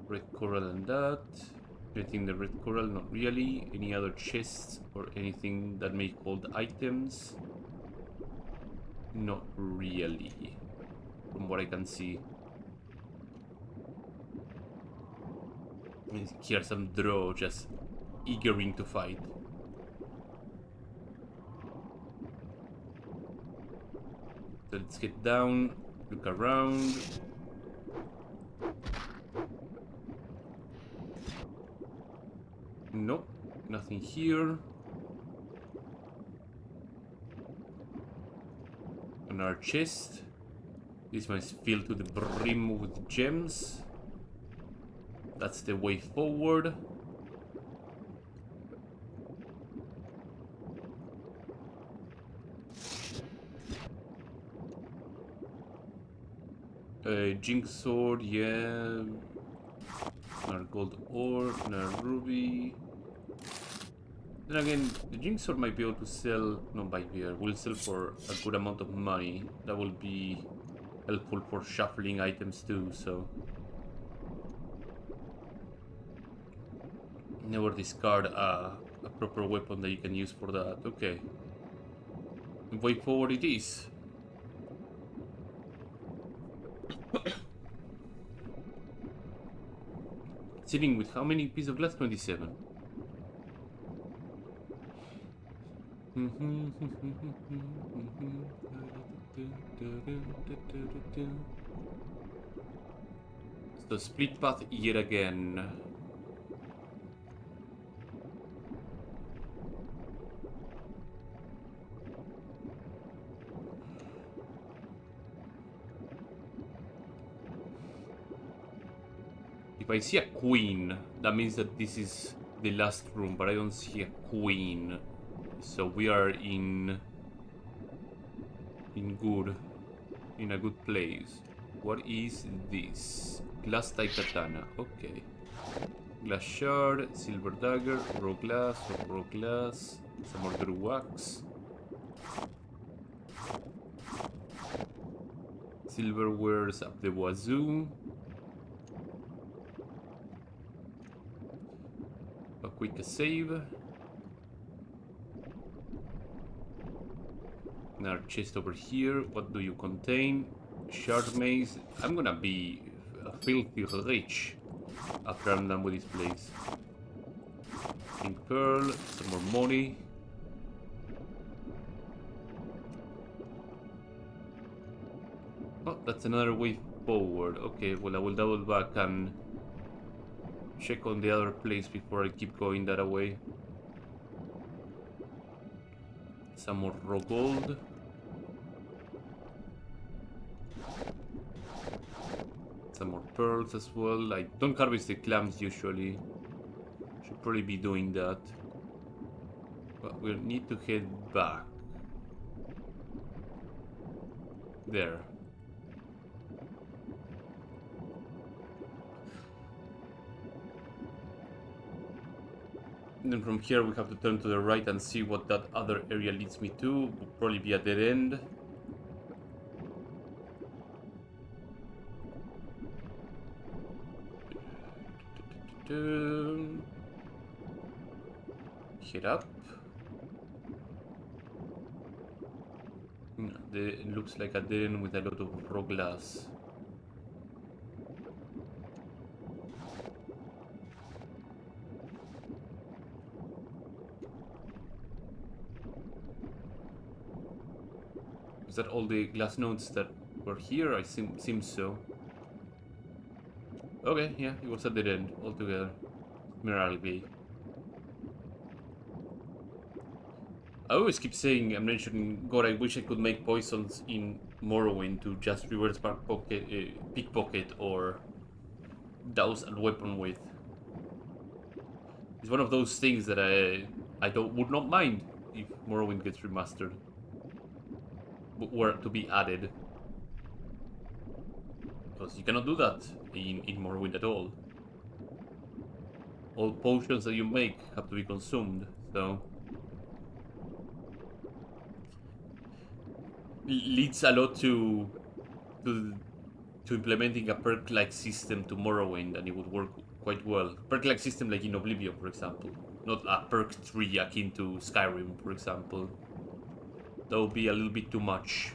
Speaker 1: Red coral and that. Anything the red coral? Not really. Any other chests or anything that may hold items? Not really, from what I can see. Here's some draw just eagering to fight. So let's get down, look around. Nope, nothing here. Another chest. This one is filled to the brim with gems. That's the way forward. Jinx sword, yeah. Another gold ore, another ruby. Then again, the Jinx sword might be able to sell, no, by here, will sell for a good amount of money. That will be helpful for shuffling items too, so. Never discard a proper weapon that you can use for that. Okay. Way forward it is. Sitting with how many pieces of glass? 27. So split path yet again. If I see a queen, that means that this is the last room, but I don't see a queen. So we are in in a good place. What is this? Glass type katana. Okay. Glass shard, silver dagger, raw glass, some more blue wax. Silverwares up the wazoo. A quick save. Another chest over here. What do you contain? Shard maze. I'm gonna be filthy rich after I'm done with this place. Pink pearl. Some more money. Oh, that's another way forward. Okay, well I will double back and check on the other place before I keep going that way. Some more raw gold. Some more pearls as well. I don't harvest the clams usually. Should probably be doing that. But we'll need to head back. There. And then from here we have to turn to the right and see what that other area leads me to. Will probably be a dead end. Head up. It looks like a dead end with a lot of raw glass. Is that all the glass nodes that were here? I seems so. Okay, yeah, it was a dead end altogether. Miralgate. I always keep saying, I'm mentioning, God, I wish I could make poisons in Morrowind to just reverse pickpocket or douse a weapon with. It's one of those things that I would not mind if Morrowind gets remastered. Were to be added. Because you cannot do that in Morrowind at all. All potions that you make have to be consumed, so... leads a lot to implementing a perk-like system to Morrowind, and it would work quite well. Perk-like system like in Oblivion, for example. Not a perk tree akin to Skyrim, for example. That would be a little bit too much.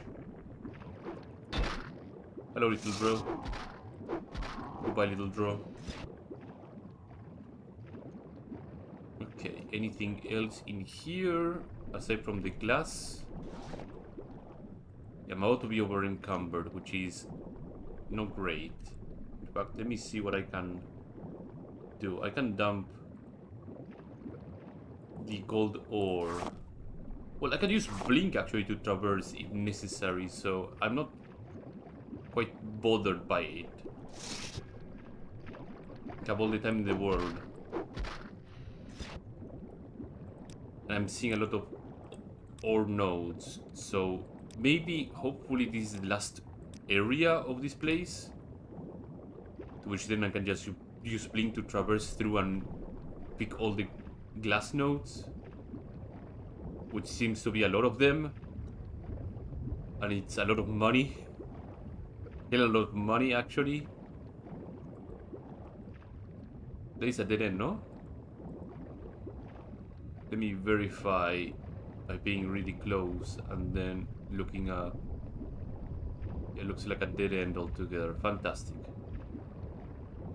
Speaker 1: Hello, little bro. Goodbye, little bro. Okay, anything else in here aside from the glass? Yeah, I'm about to be over encumbered, which is not great. In fact, let me see what I can do. I can dump the gold ore. Well, I can use Blink actually to traverse if necessary, so I'm not quite bothered by it. I have all the time in the world. And I'm seeing a lot of ore nodes, so maybe, hopefully this is the last area of this place. To which then I can just use Blink to traverse through and pick all the glass nodes. Which seems to be a lot of them. And it's a lot of money. Hell, a lot of money actually. There is a dead end, no? Let me verify by being really close and then looking up. It looks like a dead end altogether. Fantastic.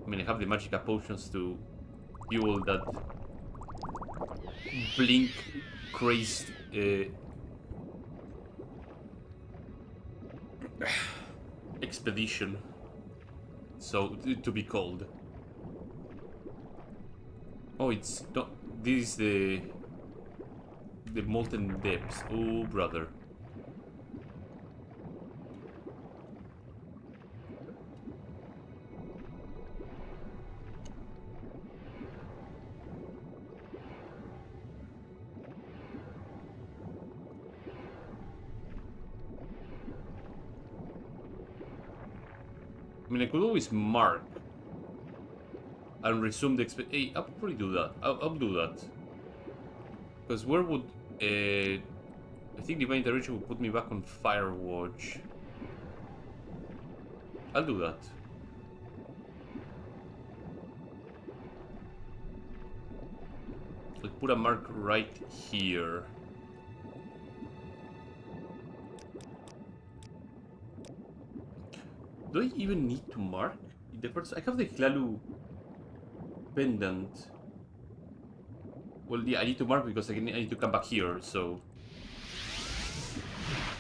Speaker 1: I mean, I have the magical potions to fuel that blink crazed expedition, so to be called. Oh, it's not. This is the molten depths. Oh, brother. I mean, I could always mark and resume the Hey, I'll probably do that. I'll do that. Because where would... I think Divine Intervention would put me back on Firewatch. I'll do that. I'll put a mark right here. Do I even need to mark? The first, I have the Hlalu pendant. Well, yeah, I need to mark because I need to come back here, so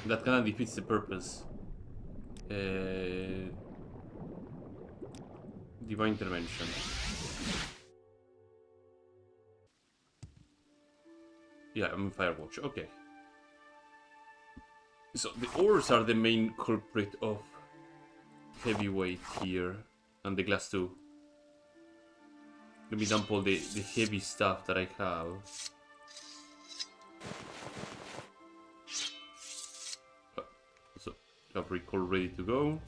Speaker 1: that kind of defeats the purpose. Divine Intervention. Yeah, I'm in Firewatch. Okay. So the ores are the main culprit of heavyweight here, and the glass too. Let me dump all the heavy stuff that I have. So, I have recall ready to go.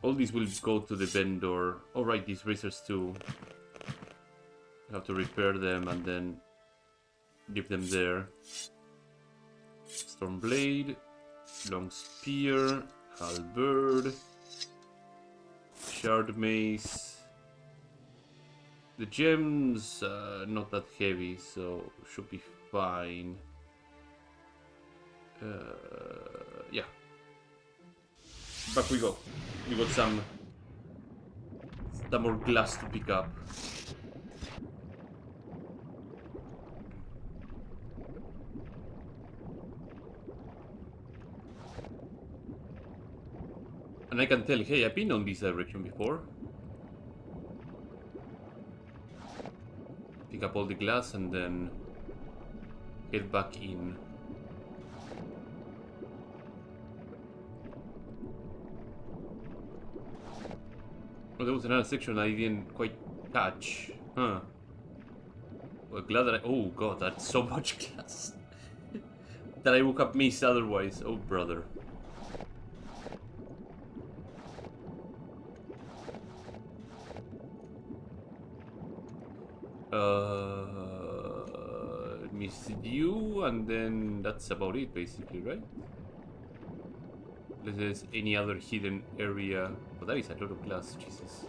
Speaker 1: All these will go to the vendor. Oh right, these razors too. I have to repair them and then leave them there. Stormblade, long spear, halberd, shard mace. The gems, not that heavy, so should be fine. Yeah. Back we go. We got some more glass to pick up. And I can tell, hey, I've been on this direction before. Pick up all the glass and then get back in. Oh, there was another section I didn't quite catch. Huh. Well, glad that oh god, that's so much glass. That I woke up missed otherwise. Oh, brother. Missed you, and then that's about it, basically, right? Unless there's any other hidden area. Oh, that is a lot of glass, Jesus.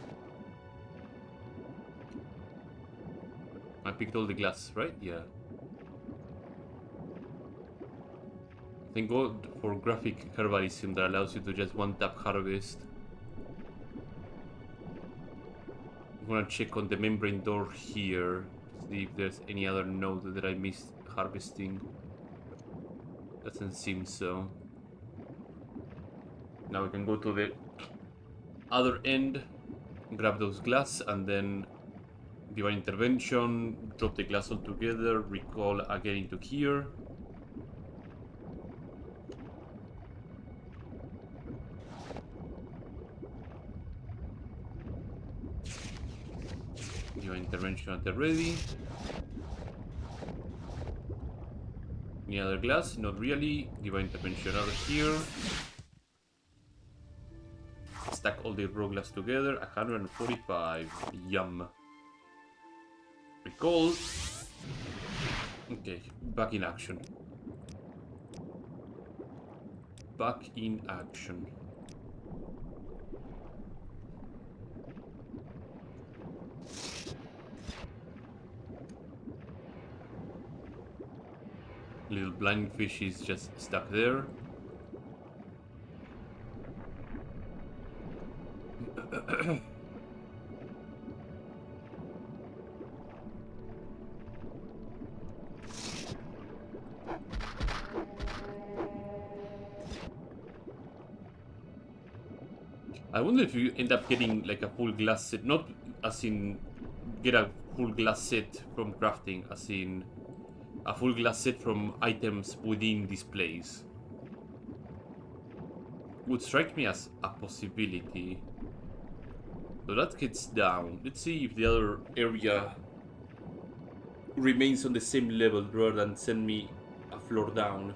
Speaker 1: I picked all the glass, right? Yeah. Thank God for graphic herbalism that allows you to just one-tap harvest. I'm gonna check on the membrane door here to see if there's any other node that I missed harvesting. Doesn't seem so. Now we can go to the other end, grab those glass, and then Divine Intervention, drop the glass all together, recall again into here. Divine Intervention at the ready. Any other glass? Not really. Divine Intervention over here. Stack all the raw glass together. 145. Yum. Recall. Okay, back in action. Back in action. Little blind fish is just stuck there. I wonder if you end up getting like a full glass set, not as in get a full glass set from crafting, as in a full glass set from items within displays. Would strike me as a possibility. So that gets down. Let's see if the other area remains on the same level rather than send me a floor down.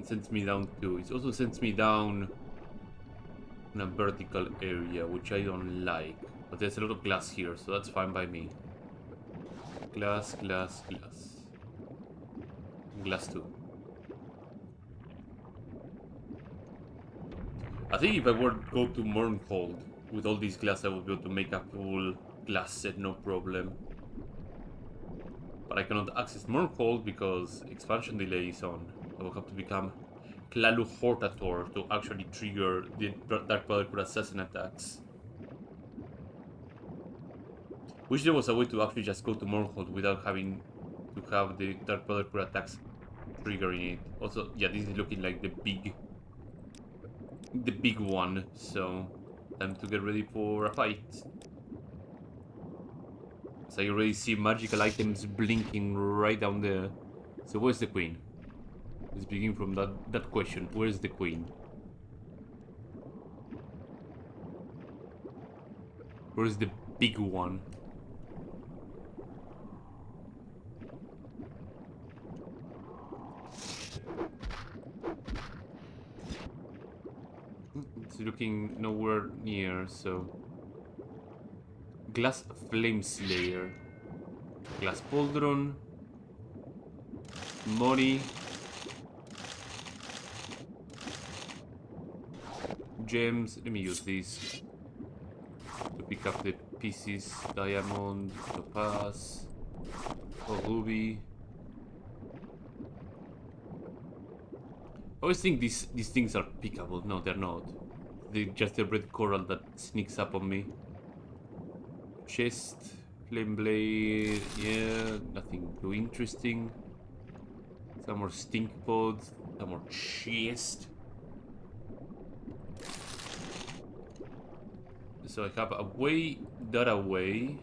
Speaker 1: It sends me down too. It also sends me down in a vertical area, which I don't like. But there's a lot of glass here, so that's fine by me. Glass, glass, glass. Glass too. I think if I were to go to Mournhold with all these glass, I would be able to make a full glass set, no problem. But I cannot access Mournhold because expansion delay is on. I will have to become Klalu Hortator to actually trigger the Dark Brotherhood assassin attacks. Wish there was a way to actually just go to Mournhold without having to have the Dark Brotherhood attacks triggering it. Also, yeah, this is looking like the big one, so time to get ready for a fight. So I already see magical items blinking right down there. So where's the queen? Let's begin from that question. Where's the queen? Where's the big one? It's looking nowhere near, so... Glass Flame Slayer. Glass Pauldron. Mori. Gems. Let me use these to pick up the pieces. Diamond, Topaz, or Ruby. I always think these things are pickable. No, they're not. They're just a red coral that sneaks up on me. Chest, flame blade, yeah, nothing too interesting. Some more stink pods, some more chest. So I have a way that away,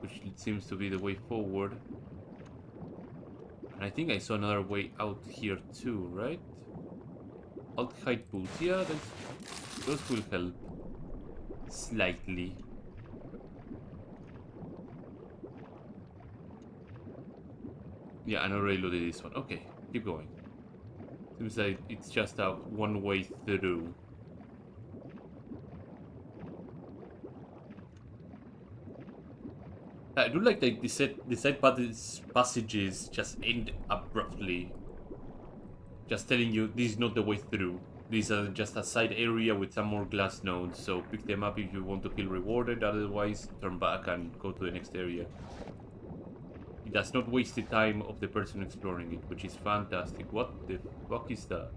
Speaker 1: which seems to be the way forward. And I think I saw another way out here too, right? Alt height boots, yeah, those will help slightly. Yeah, and I already loaded this one. Okay, keep going. Seems like it's just a one way through. I do like that the side passages just end abruptly. Just telling you this is not the way through. These are just a side area with some more glass nodes, so pick them up if you want to feel rewarded, otherwise turn back and go to the next area. It does not waste the time of the person exploring it, which is fantastic. What the fuck is that?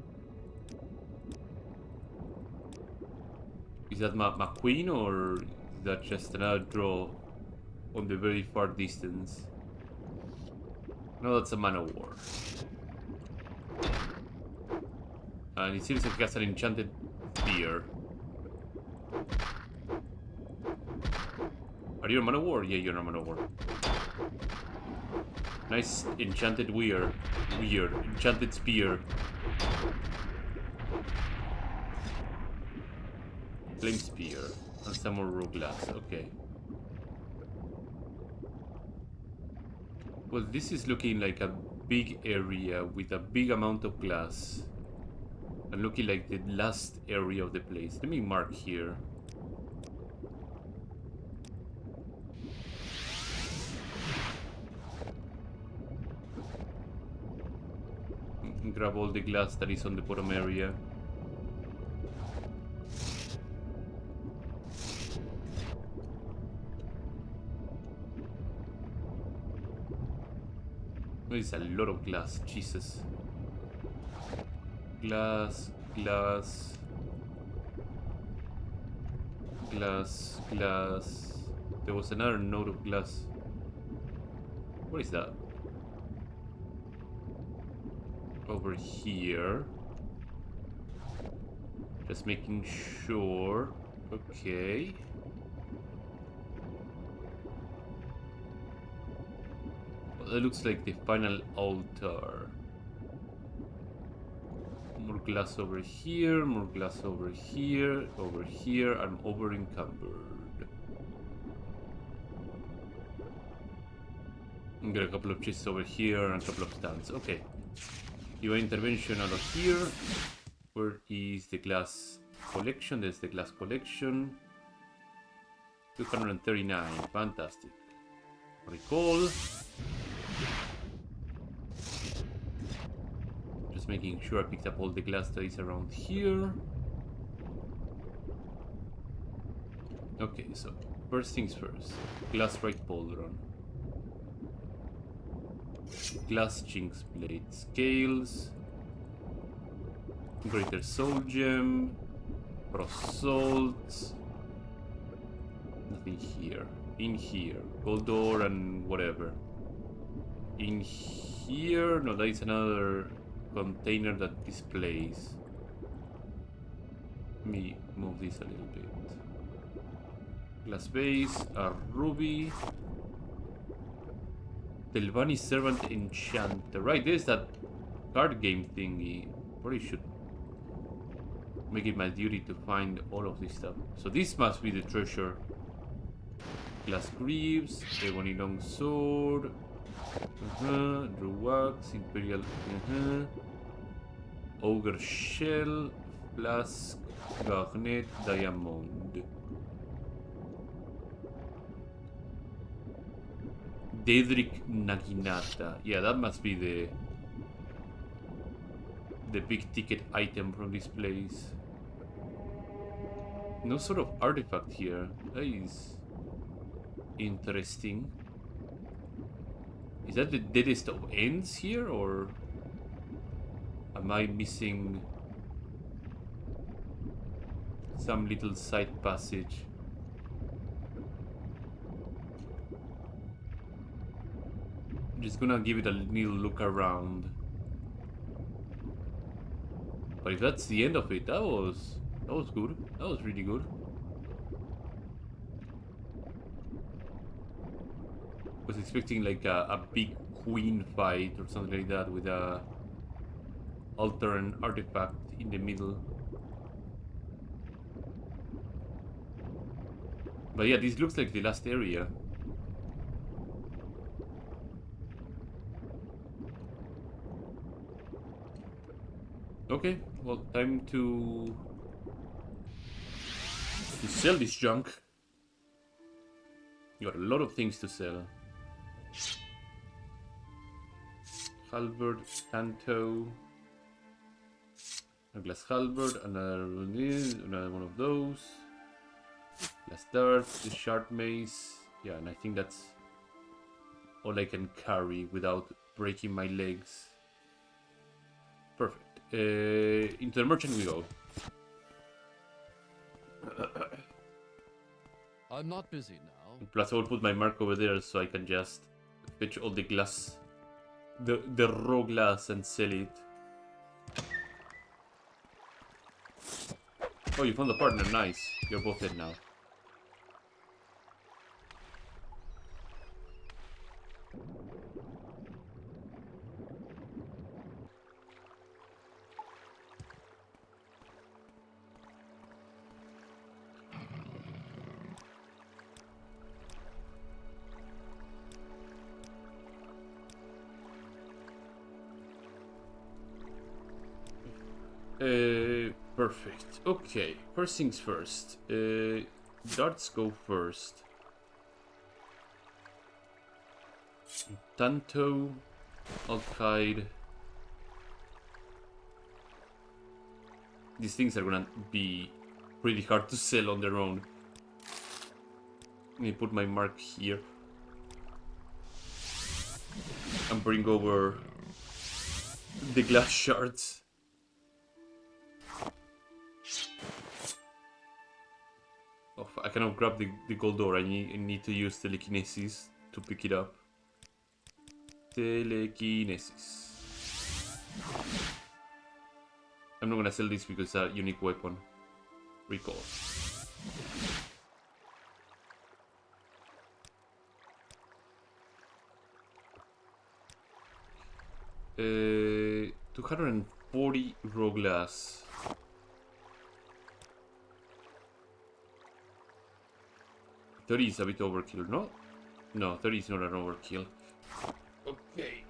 Speaker 1: Is that my queen, or is that just another draw on the very far distance? No, that's a man of war. And it seems like it has an enchanted spear. Are you a man of war? Yeah, you're a man of war. Nice enchanted weird. Enchanted spear. Flame spear. And some more raw glass. Okay. Well, this is looking like a big area with a big amount of glass. And looking like the last area of the place. Let me mark here. Grab all the glass that is on the bottom area. There's a lot of glass, Jesus. Glass, glass, glass, glass. There was another node of glass. What is that? Over here. Just making sure. Okay. Well, that looks like the final altar. More glass over here, more glass over here, I'm over encumbered. Got a couple of chests over here and a couple of stands. Okay. Divine intervention out of here. Where is the glass collection? There's the glass collection. 239. Fantastic. Recall. Just making sure I picked up all the glass that is around here. Okay, so first things first. Glass right pauldron. Glass chinks blade. Scales. Greater soul gem. Prosalt. Nothing here. In here. Gold ore and whatever. In here. No, that is another container that displays. Let me move this a little bit. Glass base, a ruby. Telvanni Servant Enchanter. Right, there's that card game thingy. Probably should make it my duty to find all of this stuff. So this must be the treasure. Glass Greaves, Ebony Longsword, Drew Wax, Imperial, Ogre Shell, Flask, Garnet, Diamond. Daedric Naginata. Yeah, that must be the big ticket item from this place. No sort of artifact here. That is interesting. Is that the deadest of ends here, or am I missing some little side passage? I'm just gonna give it a little look around. But if that's the end of it, that was good. That was really good. Was expecting like a big queen fight or something like that with a altar and artifact in the middle. But yeah, this looks like the last area. Okay, well, time to sell this junk. You got a lot of things to sell. Halberd, Canto, a glass halberd, another one of those. Glass darts, the sharp mace. Yeah, and I think that's all I can carry without breaking my legs. Perfect. Into the merchant we go.
Speaker 6: I'm not busy now.
Speaker 1: Plus I will put my mark over there so I can just fetch all the glass, the raw glass, and sell it. Oh, you found a partner, nice. You're both dead now. Perfect. Okay, first things first. Darts go first. Tanto, Alkide. These things are gonna be pretty hard to sell on their own. Let me put my mark here. And bring over the glass shards. Oh, I cannot grab the gold ore. I need to use telekinesis to pick it up. Telekinesis. I'm not gonna sell this because it's a unique weapon. Recall. 240 raw glass. $30 is a bit overkill, no? No, $30 is not an overkill. Okay.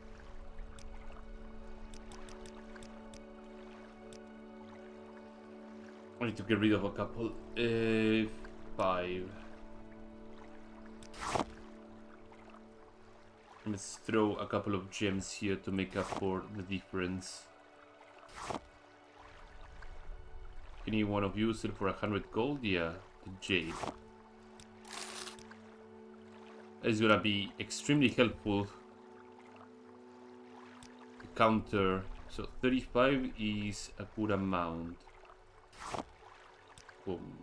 Speaker 1: I need to get rid of a couple. 5. Let's throw a couple of gems here to make up for the difference. Any one of you sell for 100 gold? Yeah, the jade. It's gonna be extremely helpful to counter. So 35 is a good amount. Boom.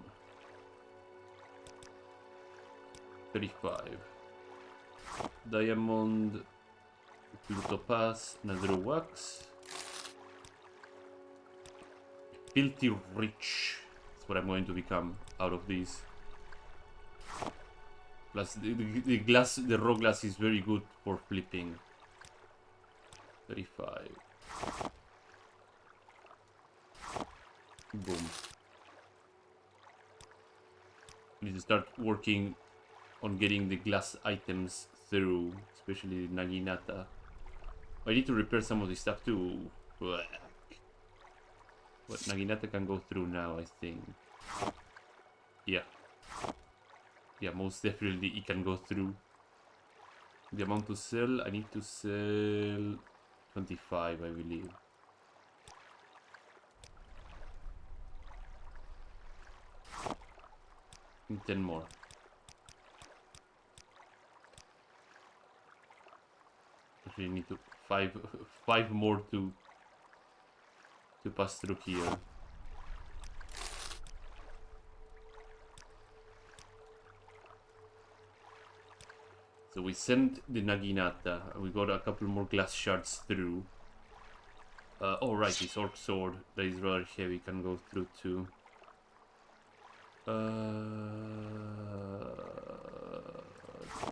Speaker 1: 35. Diamond, Pluto Pass, Nether Wax. Filthy rich. That's what I'm going to become out of this. Plus, the glass, the raw glass is very good for flipping. 35. Boom. Need to start working on getting the glass items through, especially Naginata. I need to repair some of this stuff too. But Naginata can go through now, I think. Yeah. Yeah, most definitely it can go through. The amount to sell, I need to sell 25, I believe. And 10 more. Actually, need to five more to pass through here. So we sent the Naginata. We got a couple more glass shards through. Oh right, this orc sword that is rather heavy can go through too.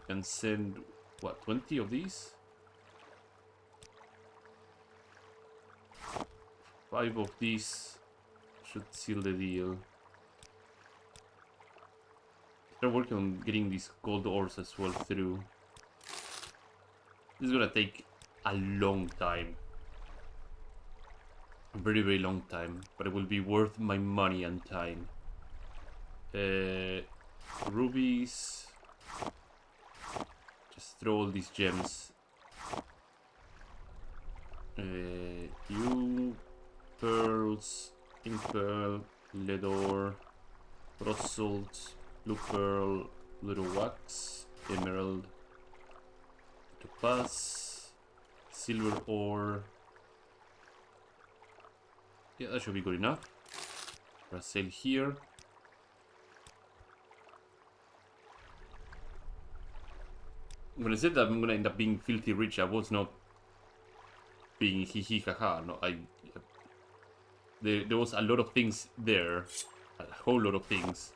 Speaker 1: Can send what, 20 of these? 5 of these should seal the deal. Start working on getting these gold ores as well through. This is gonna take a long time. A very, very long time. But it will be worth my money and time. Rubies. Just throw all these gems. You. Pearls. Ink pearl. Lead ore. Frost salt. Blue pearl. Little wax. Emerald. Topaz. Silver ore. Yeah, that should be good enough. For a sale here. When I said that I'm gonna end up being filthy rich, I was not being hee hee haha. No, there was a lot of things there, a whole lot of things.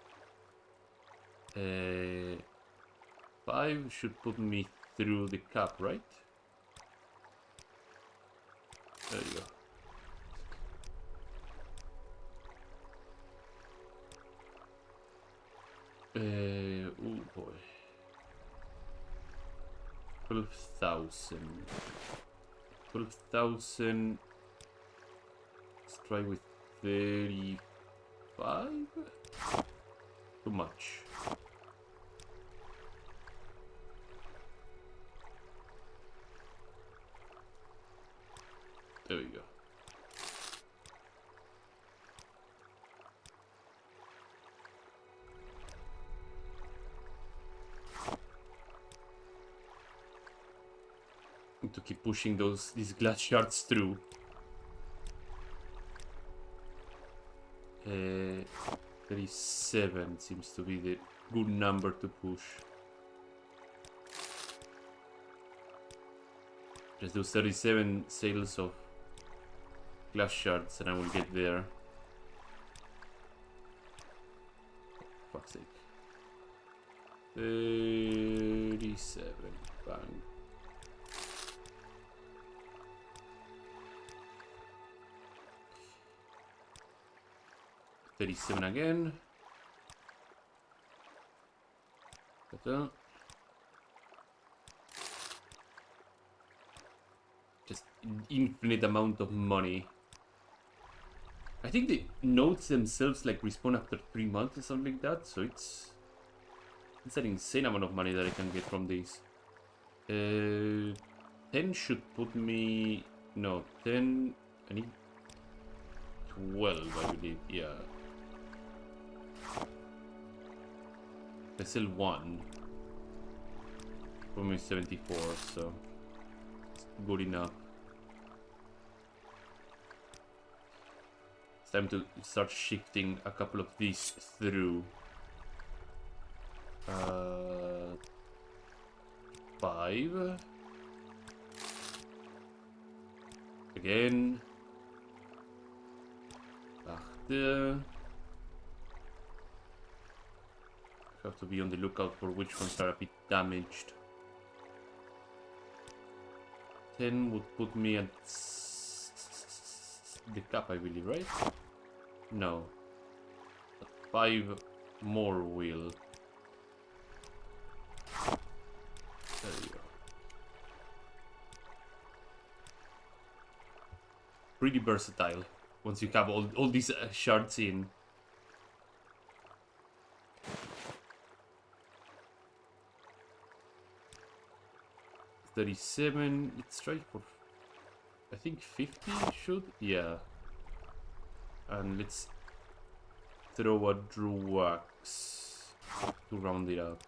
Speaker 1: 5 should put me through the cap, right? There you go. Oh boy. 12,000. 12,000. Let's try with 35. Too much. There we go. Need to keep pushing these glass shards through. 37 seems to be the good number to push. Just do 37 sales of glass shards and I will get there. For fuck's sake. 37. Bang. $37 again. Better. Just an infinite amount of money. I think the nodes themselves like respawn after 3 months or something like that, so it's an insane amount of money that I can get from these. 10 should put me... No, 10... I need 12, I believe, yeah. I sell 1. For me 74, so... It's good enough. It's time to start shifting a couple of these through. 5. Again. 8. Have to be on the lookout for which ones are a bit damaged. 10 would put me at the cap, I believe, right? No. But 5 more will. There you go. Pretty versatile once you have all these shards in. $37. Let's try for, I think 50 should, yeah. And let's throw a Druax to round it up.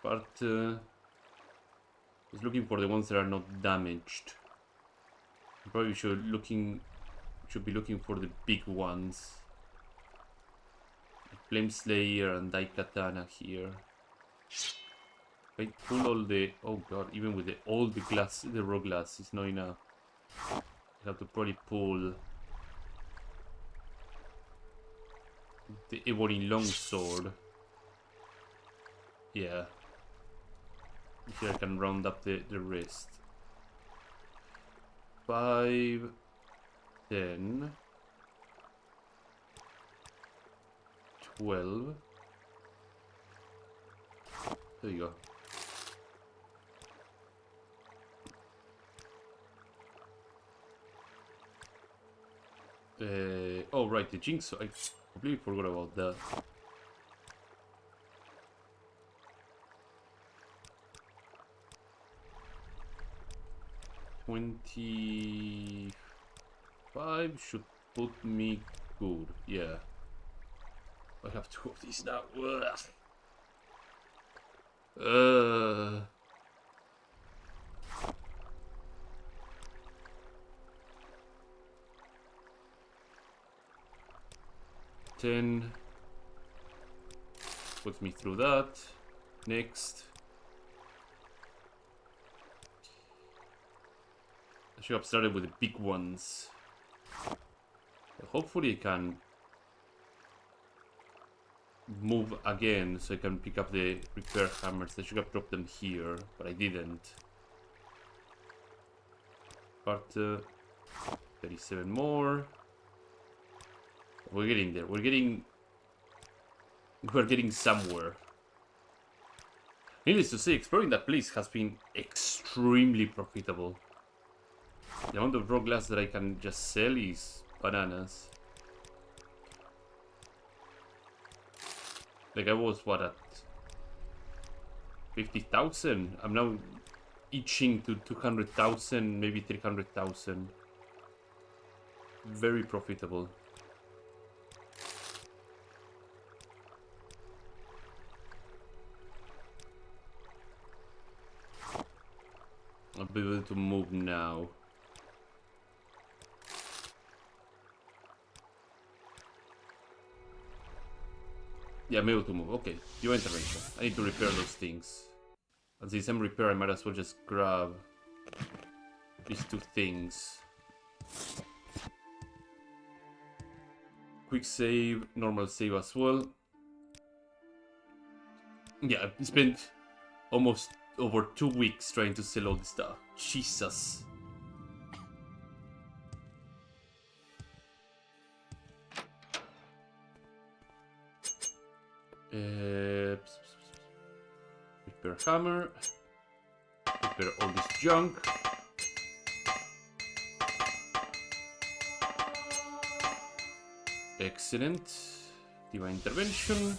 Speaker 1: But I was looking for the ones that are not damaged. Probably should be looking for the big ones. Flame Slayer and Daikatana here. I pull all the... Oh god, even with all the glass, the raw glass is not enough. I have to probably pull the Ebony Longsword. Yeah. Here I can round up the rest. 5, 10, 12. There you go. Oh right, the Jinx. I completely forgot about that. $25 should put me good. Yeah. I have 2 of these now. Ugh. $10 puts me through that. Next. I should have started with the big ones. Hopefully I can move again so I can pick up the repair hammers. I should have dropped them here, but I didn't. But 37 more. We're getting there. We're getting somewhere. Needless to say, exploring that place has been extremely profitable. The amount of raw glass that I can just sell is bananas. Like I was, what, at 50,000? I'm now itching to 200,000, maybe 300,000. Very profitable. I'll be able to move now. Yeah, I'm able to move. Okay, you intervention. I need to repair those things. And since I'm repair, I might as well just grab these 2 things. Quick save, normal save as well. Yeah, I spent almost over 2 weeks trying to sell all this stuff. Jesus. Repair hammer. repair all this junk. Excellent. Divine intervention.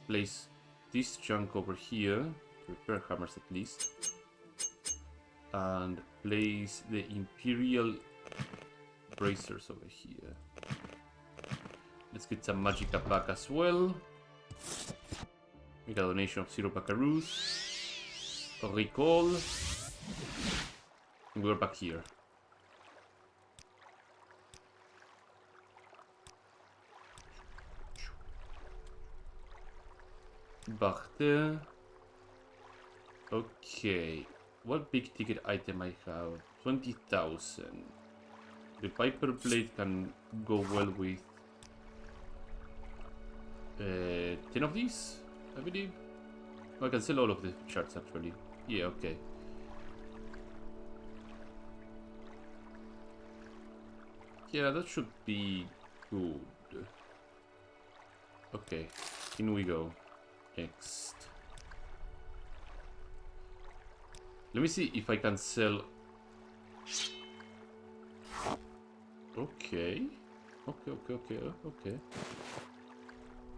Speaker 1: Place this junk over here. Repair hammers at least. And place the Imperial bracers over here. Let's get some magicka back as well. Make a donation of 0 buckaroos. Recall. And we're back here. Bachte. Okay. What big ticket item I have? 20,000. The Piper Blade can go well with 10 of these, I believe. Oh, I can sell all of the shards actually. Yeah, okay. Yeah, that should be good. Okay, in we go. Next. Let me see if I can sell. Okay.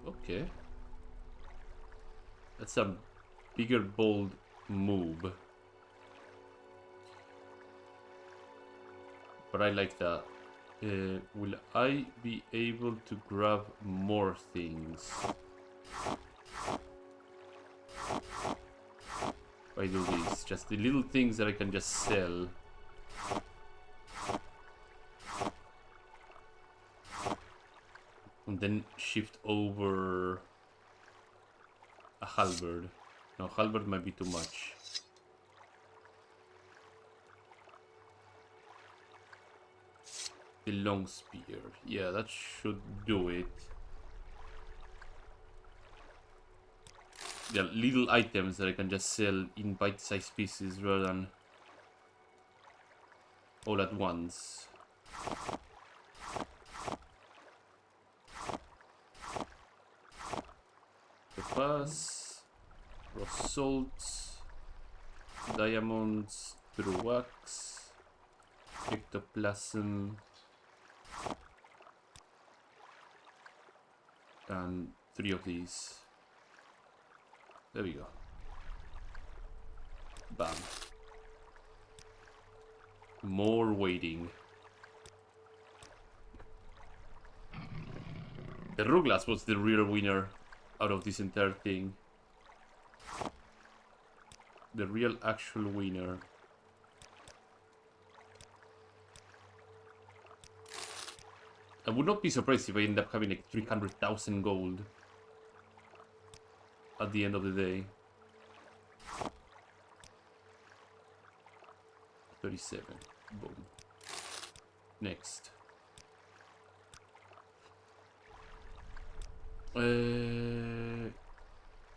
Speaker 1: Okay. That's a bigger, bold move. But I like that. Will I be able to grab more things? If I do this, just the little things that I can just sell. And then shift over a halberd. No, halberd might be too much. The long spear. Yeah, that should do it. Yeah, little items that I can just sell in bite-sized pieces rather than all at once. Topaz, raw salts, diamonds, through wax, ectoplasm, and 3 of these. There we go. Bam. More waiting. The Ruglass was the real winner out of this entire thing. The real actual winner. I would not be surprised if I end up having like 300,000 gold at the end of the day. 37. Boom. Next.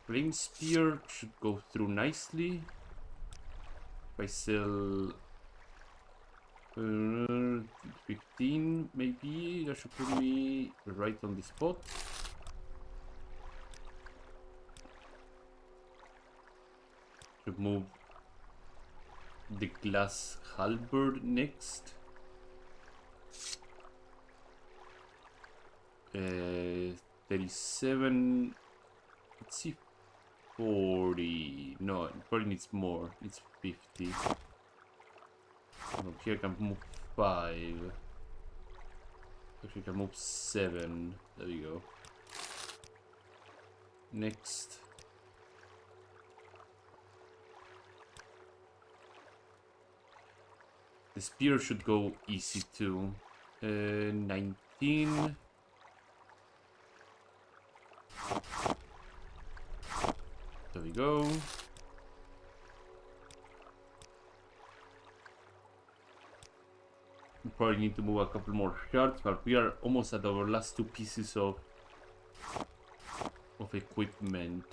Speaker 1: Flame Spear should go through nicely. If I sell 15, maybe that should put me right on the spot. Should move the glass halberd next. 37. Let's see. 40. No, it probably needs more. It's 50. From here I can move 5. Actually, I can move 7. There we go. Next. The spear should go easy too. 19. There we go. We probably need to move a couple more shards, but we are almost at our last 2 pieces of equipment.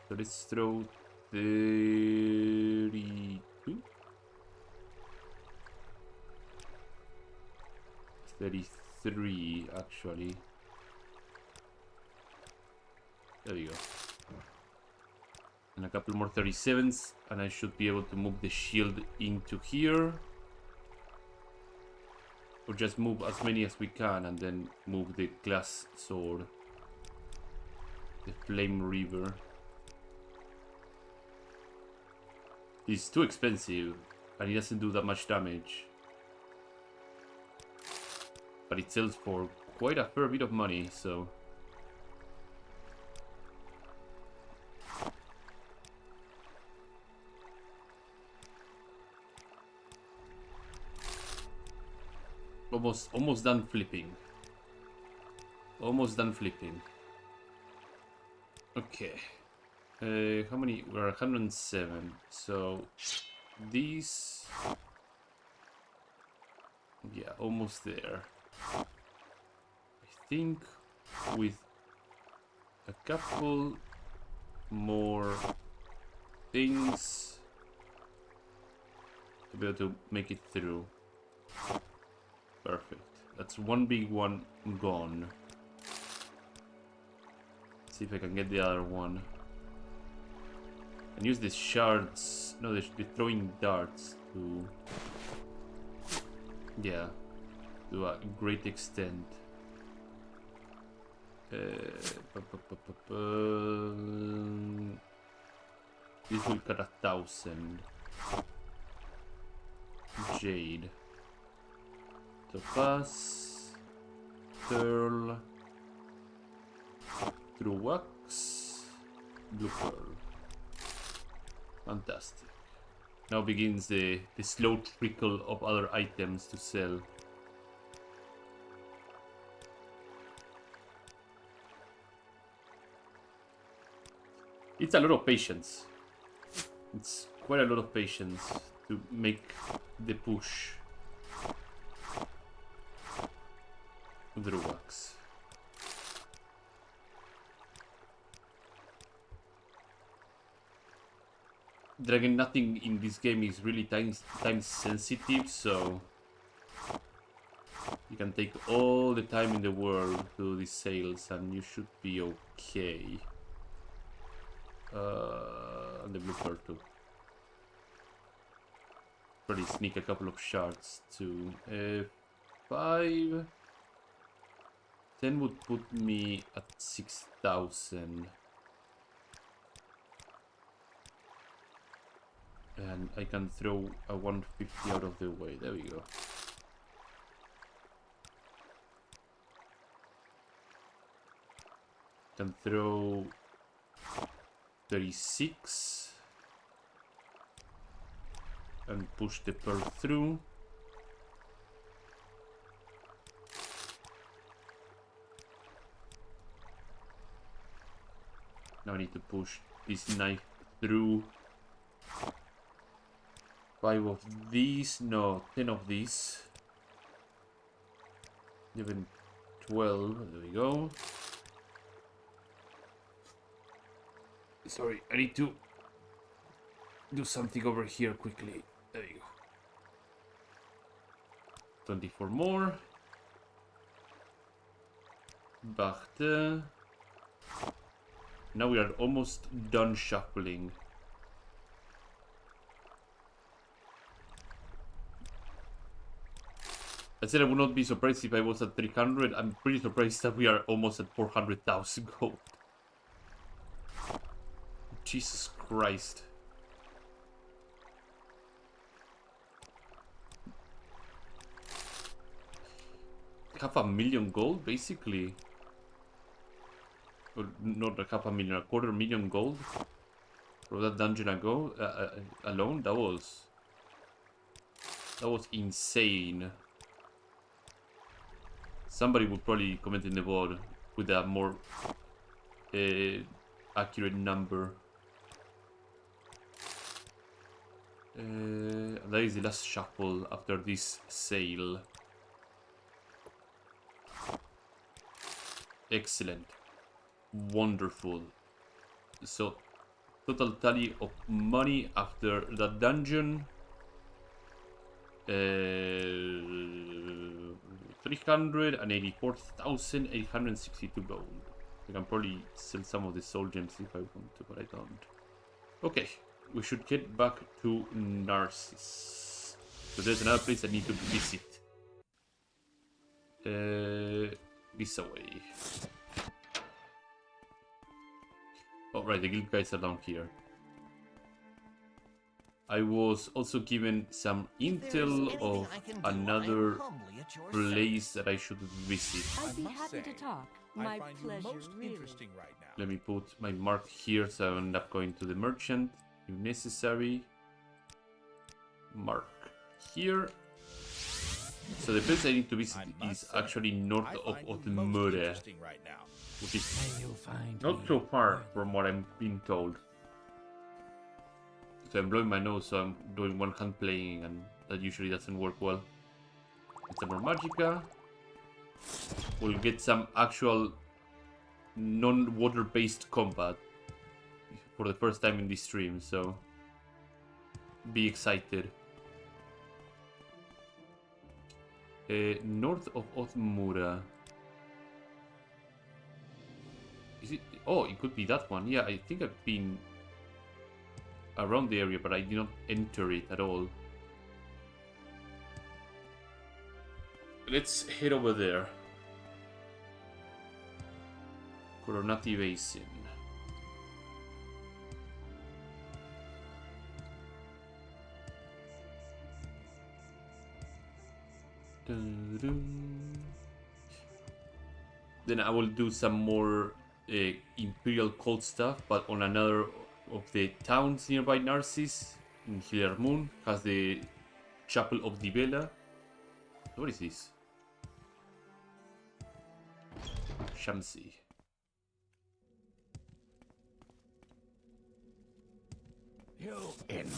Speaker 1: So let's throw 32. 33 actually. There we go. And a couple more 37s, and I should be able to move the shield into here. Or just move as many as we can and then move the glass sword. The Flame Reaver. It's too expensive and it doesn't do that much damage. But it sells for quite a fair bit of money, so... Almost done flipping. Almost done flipping. Okay. How many? We're 107. So these, yeah, almost there. I think with a couple more things, to be able to make it through. Perfect. That's one big one gone. See if I can get the other one. And use these shards. No, they should be throwing darts to... yeah. To a great extent. This will cut 1,000. Jade. Topaz. Pearl. True wax. Blue pearl. Fantastic. Now begins the slow trickle of other items to sell. It's a lot of patience. It's quite a lot of patience to make the push with the wax. Dragon, nothing in this game is really time sensitive, so you can take all the time in the world to these sales and you should be okay. And the blue pearl too. Probably sneak a couple of shards too. 5. 10 would put me at 6,000. And I can throw a 150 out of the way. There we go. Can throw 36 and push the pearl through. Now I need to push this knife through. 5 of these, no, 10 of these. Even 12, there we go. Sorry, I need to do something over here quickly. There you go. 24 more. Barte. Now we are almost done shuffling. I said I would not be surprised if I was at 300. I'm pretty surprised that we are almost at 400,000 gold. Jesus Christ. Half a million gold, basically. Or not a half a million, 250,000 gold. For that dungeon alone, that was insane. Somebody would probably comment in the board with a more accurate number. That is the last shuffle after this sale. Excellent. Wonderful. So, total tally of money after that dungeon. 384,862 gold. I can probably sell some of the soul gems if I want to, but I don't. Okay, we should get back to Narcissus. So there's another place I need to visit. This away. Oh, right, the guild guys are down here. I was also given some intel of another place that I should visit.
Speaker 4: I'd be happy to talk. My pleasure, really.
Speaker 2: right now.
Speaker 1: Let me put my mark here so I end up going to the merchant if necessary. Mark here. So the place I need to visit is actually north of Otmure,
Speaker 2: Right now.
Speaker 1: which is
Speaker 2: May you find
Speaker 1: not
Speaker 2: me
Speaker 1: so far
Speaker 2: worthy.
Speaker 1: from what I'm being told. So I'm blowing my nose, so I'm doing one hand playing, and that usually doesn't work well. Get some more Magicka. We'll get some actual non-water-based combat for the first time in this stream, so be excited. North of Othmura. Is it? Oh, it could be that one. Yeah, I think I've been around the area, but I did not enter it at all. Let's head over there. Coronati Basin. Dun-dun. Then I will do some more Imperial cult stuff, but on another of the towns nearby Narcissus. In Hilarmun has the Chapel of Divella. What is this? Shamsi.
Speaker 2: You in.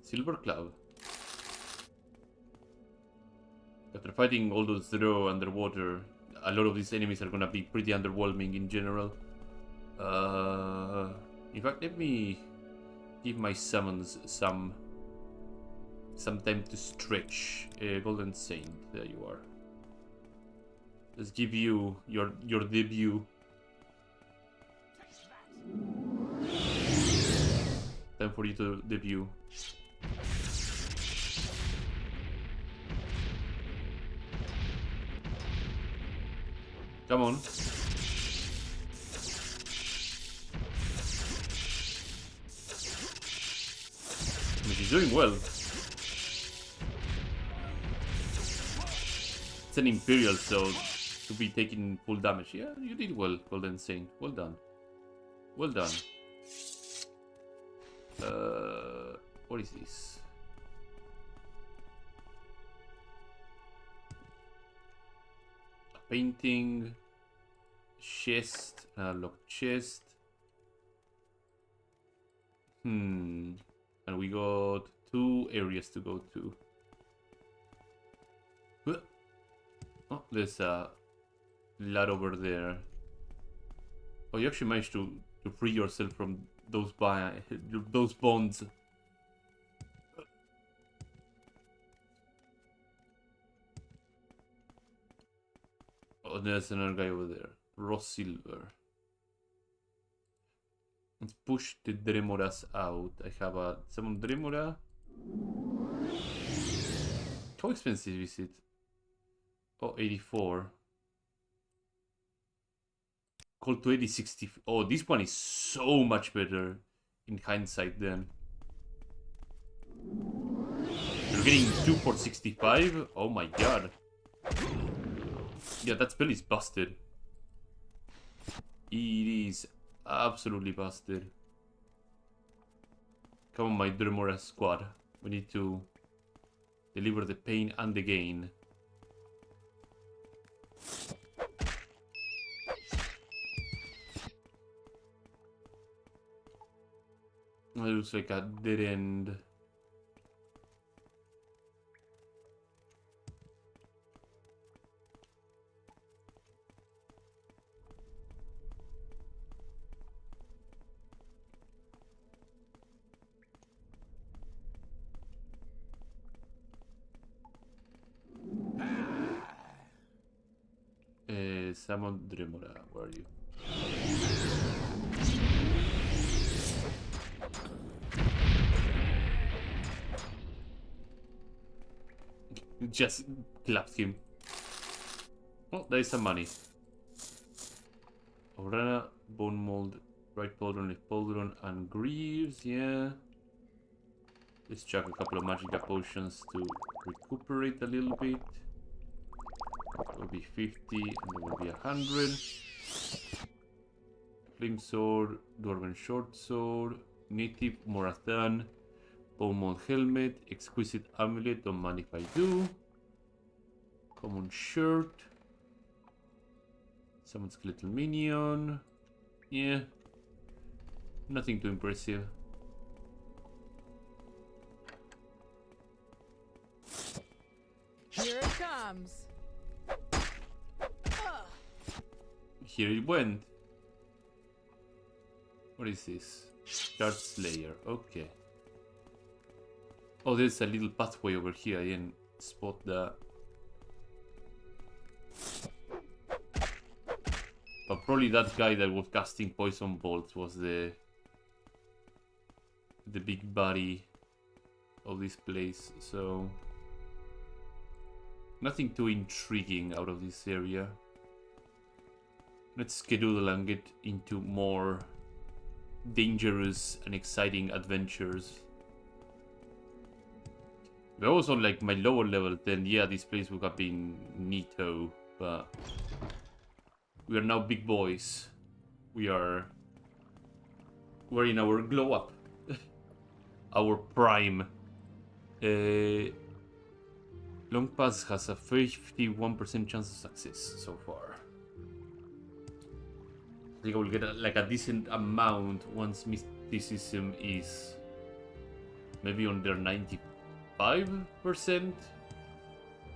Speaker 1: Silver Cloud. After fighting all those Zero underwater, a lot of these enemies are gonna be pretty underwhelming in general. In fact, let me give my summons some time to stretch. Golden Saint, there you are. Let's give you your debut. Time for you to debut. Come on. I mean, he's doing well. It's an Imperial, so to be taking full damage. Yeah, you did well, Golden Saint. Well done. Well done. What is this? A painting, chest, locked chest. And we got 2 areas to go to. Oh, there's a lad over there. Oh, you actually managed to free yourself from those bonds. Oh, there's another guy over there. Ross Silver. Let's push the Dremoras out. I have a summon Dremora. How expensive is it? Oh, 84. Call to 8060. Oh, this one is so much better in hindsight then. You're getting 2 for 65? Oh my god. Yeah, that spell is busted. It is absolutely busted. Come on, my Dremora squad. We need to deliver the pain and the gain. It looks like a dead end. summon Dremora. Where are you? Just clapped him. Oh, there is some money. Orana, Bone Mold, Right Pauldron, Left Pauldron, and Greaves, yeah. Let's chuck a couple of Magica Potions to recuperate a little bit. That will be 50, and that will be 100. Flame Sword, Dwarven Short Sword, Native Morathan, Bone Mold Helmet, Exquisite Amulet, don't mind if I do. Common Shirt. Summon Skeletal Minion. Yeah. Nothing too impressive.
Speaker 4: Here it comes.
Speaker 1: Here it went. What is this? Shard Slayer. Okay. Oh, there's a little pathway over here. I didn't spot that. But probably that guy that was casting poison bolts was the big body of this place. So nothing too intriguing out of this area. Let's skedaddle and get into more dangerous and exciting adventures. If I was on like my lower level, then yeah, this place would have been neato, but we are now big boys. We're in our glow up. Our prime. Long Pass has a 51% chance of success so far. I think I will get like a decent amount once mysticism is maybe on their 95%.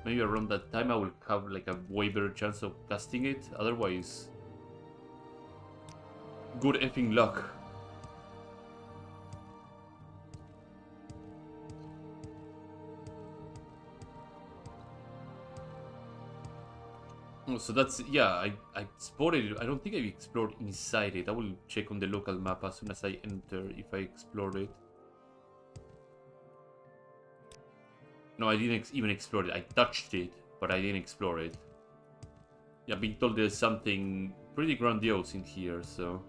Speaker 1: Maybe around that time I will have like a way better chance of casting it. Otherwise, good effing luck. Oh, so that's, yeah, I spotted it. I don't think I explored inside it. I will check on the local map as soon as I enter if I explored it. No, I didn't even explore it. I touched it, but I didn't explore it. Yeah, I've been told there's something pretty grandiose in here, so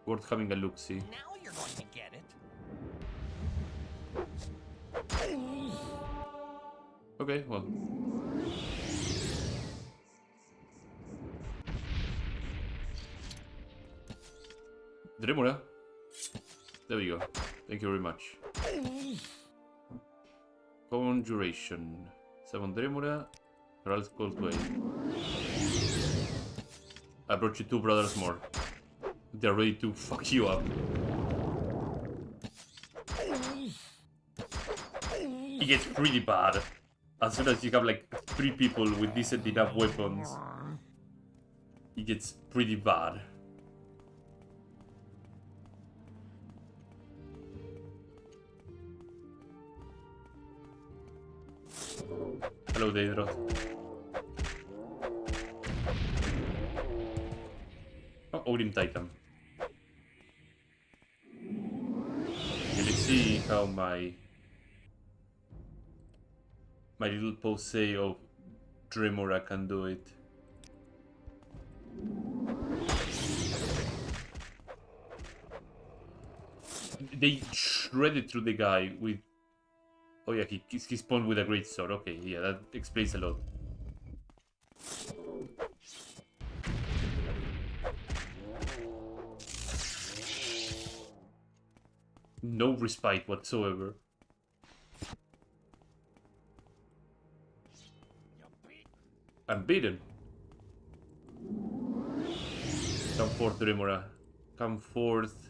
Speaker 1: worth having a look-see.
Speaker 5: Now you're going to get it.
Speaker 1: Okay, well. Dremora. There we go. Thank you very much. Conjuration. Summon Dremora. Herald's Call to Aid. I brought you two brothers more. They're ready to fuck you up. It gets pretty bad. As soon as you have like 3 people with decent enough weapons, it gets pretty bad. Hello, Daedros. Oh, Odin Titan. Let me see how my little pose of Dremora can do it. They shredded through the guy with... Oh yeah, he spawned with a great sword. Okay, yeah, that explains a lot. No respite whatsoever. I'm beaten. Come forth, Dremora. Come forth,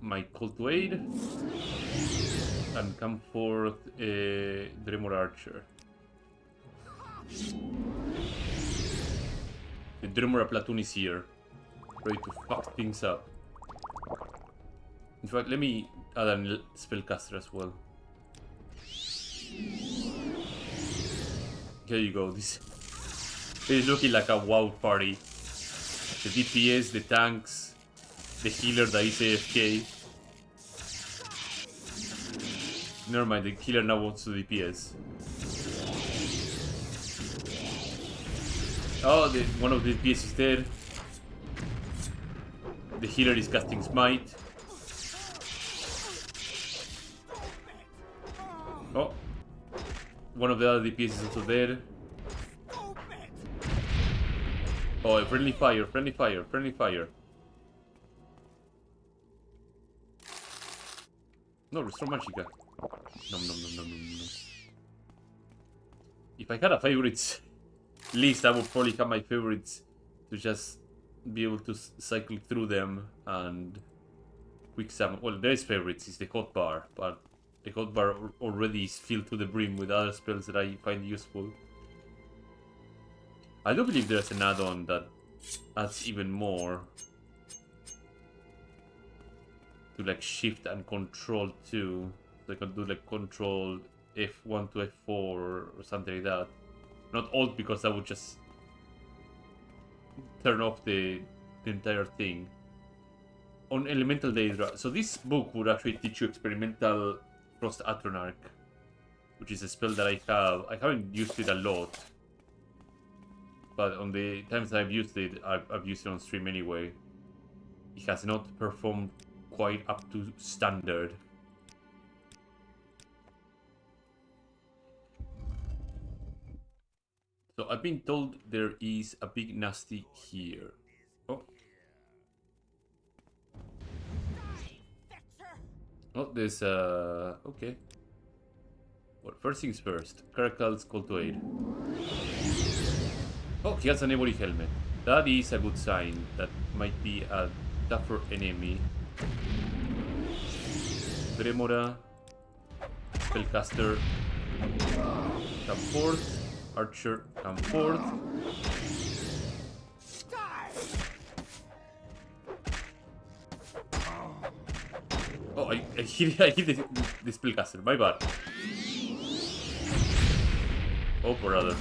Speaker 1: my call to aid. And come forth, Dremora Archer. The Dremora platoon is here, ready to fuck things up. In fact, let me add a spellcaster as well. Here you go. This is looking like a WoW party. The DPS, the tanks, the healer that is AFK. Never mind, the healer now wants to DPS. Oh, one of the DPS is dead. The healer is casting Smite. Oh, one of the other DPS is also dead. Oh, friendly fire, friendly fire, friendly fire. No, restore Magica. Nom nom nom nom nom nom. If I had a favorites list, I would probably have my favorites to just be able to cycle through them and quick summon. Well, there's favorites, it's the hot bar, but the hot bar already is filled to the brim with other spells that I find useful. I do believe there's an add-on that adds even more to like shift and control too. So I can do like control F1 to F4 or something like that. Not alt because that would just turn off the entire thing. On Elemental Daedra. So this book would actually teach you Experimental Frost Atronach, which is a spell that I have. I haven't used it a lot, but on the times I've used it, I've used it on stream anyway. It has not performed quite up to standard. So I've been told there is a big nasty here. Oh. Oh, there's okay. Well, first things first. Caracal's call to aid. Oh, he has an ebony helmet. That is a good sign. That might be a tougher enemy. Dremora. Spellcaster. Come forth. Archer, come forth. Oh, I hit the spellcaster. My bad. Oh, brother.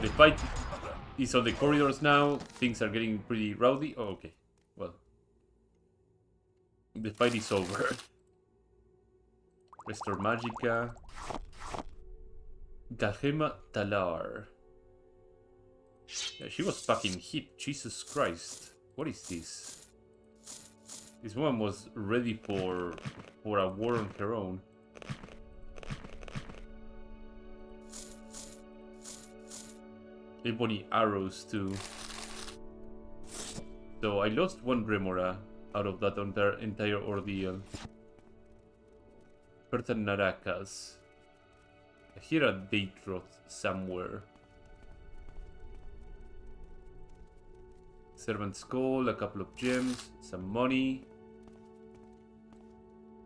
Speaker 1: The fight is on the corridors now. Things are getting pretty rowdy. Oh, okay. Well. The fight is over. Restore Magica. Gahema Talar. Yeah, she was fucking hit. Jesus Christ. What is this? This woman was ready for a war on her own. Ebony arrows too. So I lost one Remora out of that entire ordeal. Pertan Narakas. I hear a Daedroth somewhere. Servant Skull, a couple of gems, some money.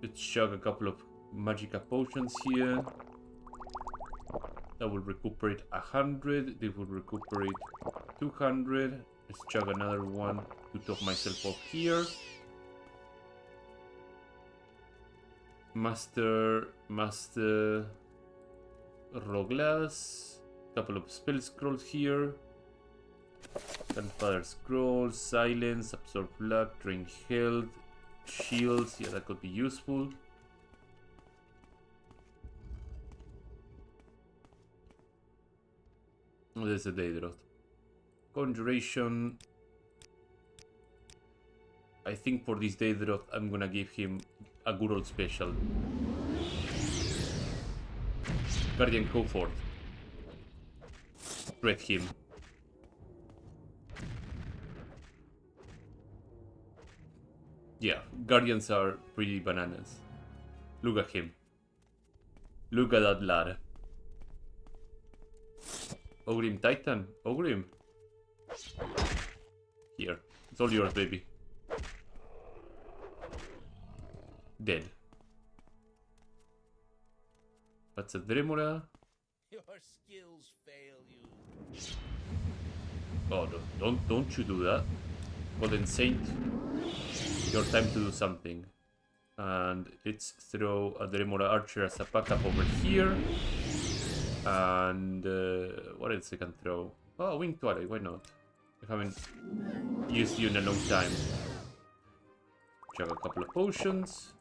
Speaker 1: Let's chug a couple of Magica potions here. That will recuperate 100. This will recuperate 200. Let's chug another one to top myself off here. Master Roglas. Couple of spell scrolls here. Grandfather Scroll, Silence, Absorb Luck, Drain Health, Shields. Yeah, that could be useful. Oh, there's a Daedroth. Conjuration. I think for this Daedroth, I'm gonna give him a good old special. Guardian Comfort. Threat him. Yeah, Guardians are pretty bananas. Look at him. Look at that lad. Ogrim Titan. Ogrim. Here. It's all yours, baby. Dead. That's a Dremora.
Speaker 5: Your skills fail you.
Speaker 1: Oh, no, don't you do that. Golden Saint. Your time to do something. And let's throw a Remora Archer as a backup over here. And what else I can throw? Oh, Winged Twilight, why not? I haven't used you in a long time. Chug a couple of potions.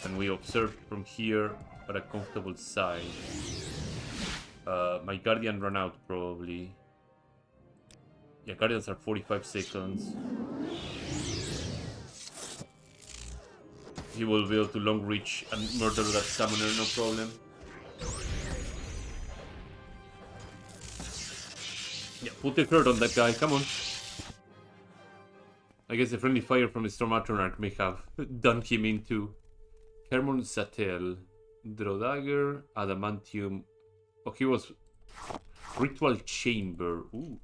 Speaker 1: And we observe from here at a comfortable side. My Guardian ran out, probably. Yeah, Guardians are 45 seconds. He will be able to long reach and murder that summoner, no problem. Yeah, put the hurt on that guy, come on. I guess the friendly fire from the Storm Atronach may have done him into. Hermon Satel, Draw Dagger, Adamantium. Oh, he was Ritual Chamber. Ooh.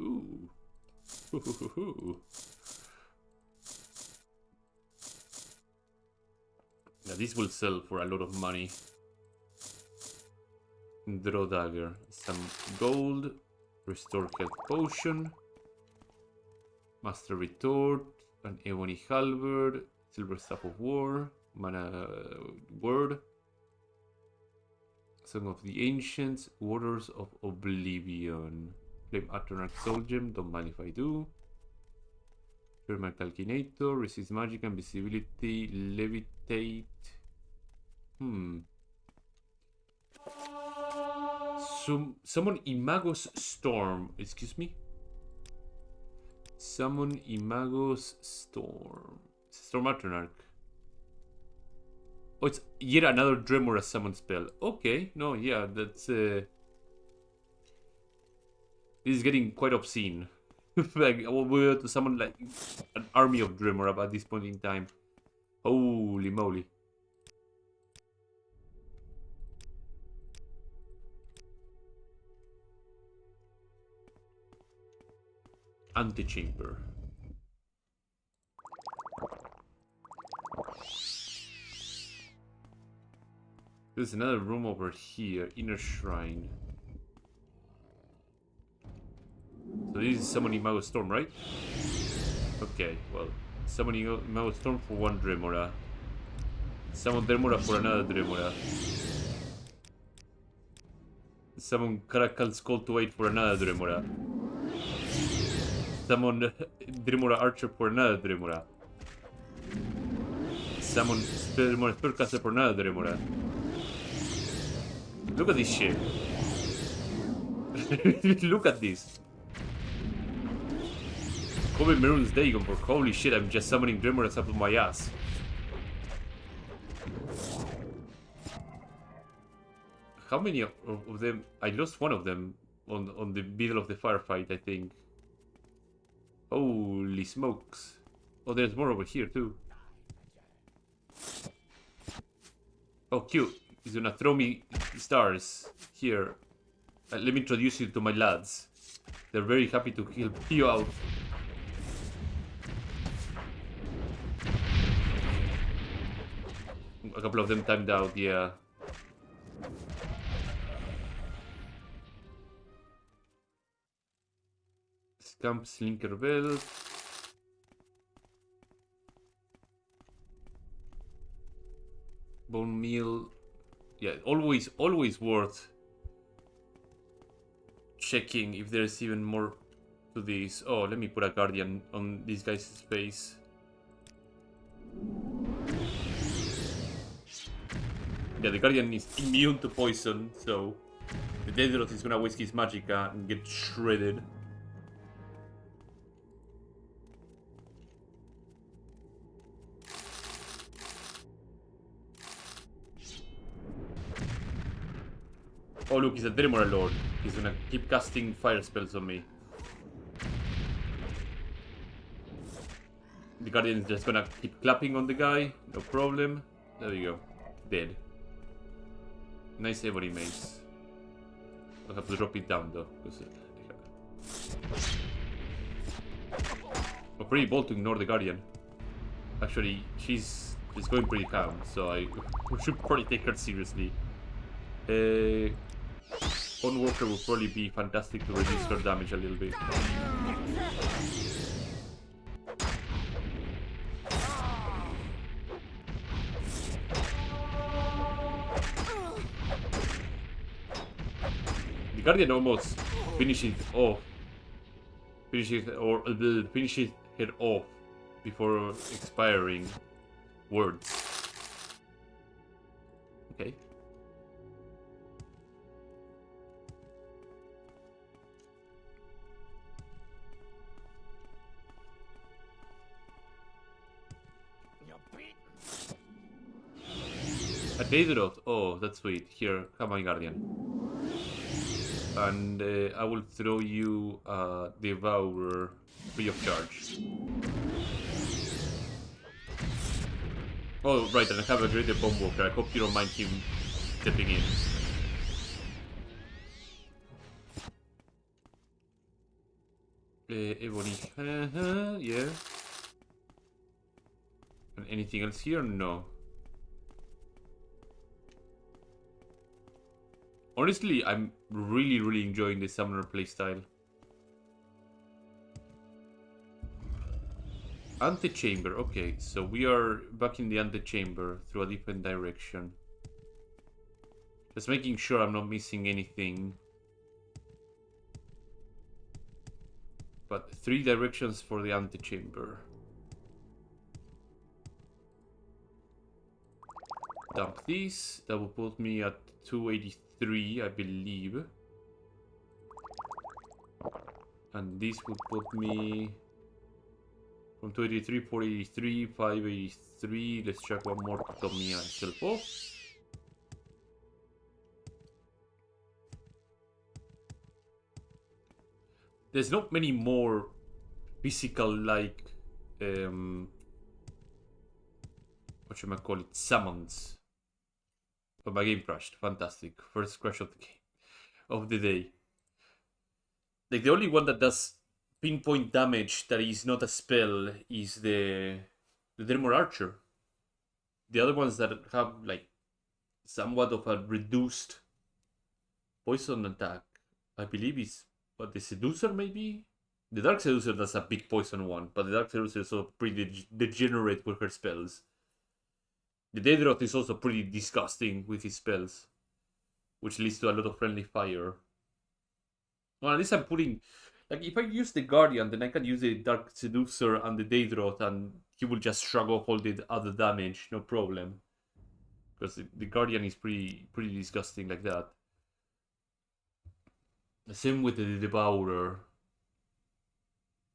Speaker 1: Ooh. Ooh. Now this will sell for a lot of money. Draw Dagger. Some gold. Restore Health Potion. Master Retort. An Ebony Halberd. Silver Staff of War. Mana Word. Song of the Ancients. Waters of Oblivion. Flame Atronach Soul Gem. Don't mind if I do. Thermal Calcinator. Resist Magic and Visibility. Levitate. Summon Imagos Storm. Excuse me? Summon Imagos Storm. Storm Atronach. Oh, it's yet another Dremora summon spell. Okay, no, yeah, that's this is getting quite obscene. Like, we have to summon like an army of Dremora at this point in time. Holy moly. Antechamber. There's another room over here, Inner Shrine. So this is summoning Mago Storm, right? Okay, well, summoning Mago Storm for one Dremora. Summon Dremora for another Dremora. Summon Caracal Skull to 8 for another Dremora. Summon Dremora Archer for another Dremora. Summon Dremora Spellcaster for another Dremora. Look at this shit. Look at this. Kobe Maroon's Dagon for holy shit, I'm just summoning Dremoras up my ass. How many of them? I lost one of them on the middle of the firefight, I think. Holy smokes. Oh, there's more over here too. Oh, cute. He's gonna throw me stars here. Let me introduce you to my lads. They're very happy to help you out. A couple of them timed out, yeah. Scamp Slinker Belt. Bone Meal. Yeah, always worth checking if there's even more to this. Oh, let me put a Guardian on this guy's face. Yeah, the Guardian is immune to poison, so the Daedalus is gonna waste his Magicka and get shredded. Oh look, he's a Dremora Lord. He's gonna keep casting fire spells on me. The Guardian is just gonna keep clapping on the guy, no problem. There we go. Dead. Nice Ebony Mace. I'll have to drop it down though. I'm pretty bold to ignore the Guardian. Actually, she's going pretty calm, so I should probably take her seriously. Bone Walker will probably be fantastic to reduce her damage a little bit. Guardian almost finish it off. Finish it off before expiring words. Okay. A Daedalus. Oh, that's sweet. Here, come on, Guardian. And I will throw you Devourer free of charge. Oh, right, and I have a Greater Bomb Walker. I hope you don't mind him stepping in. Ebony. Yeah. And anything else here? No. Honestly, I'm really enjoying the Summoner playstyle. Antechamber, okay, so we are back in the antechamber through a different direction. Just making sure I'm not missing anything. But 3 directions for the antechamber. Dump these, that will put me at 283, I believe. And this would put me from 283, 483, 583. Let's check one more to top me myself off. There's not many more physical like what should I call it? Summons. But my game crashed. Fantastic. First crash of the game of the day. Like the only one that does pinpoint damage that is not a spell is the Dremor Archer. The other ones that have like somewhat of a reduced poison attack, I believe is but the Seducer maybe? The Dark Seducer does a big poison one, but the Dark Seducer is also pretty degenerate with her spells. The Daedroth is also pretty disgusting with his spells, which leads to a lot of friendly fire. Well, at least I'm putting... Like, if I use the Guardian, then I can use the Dark Seducer and the Daedroth, and he will just shrug off all the other damage, no problem. Because the Guardian is pretty disgusting like that. The same with the Devourer.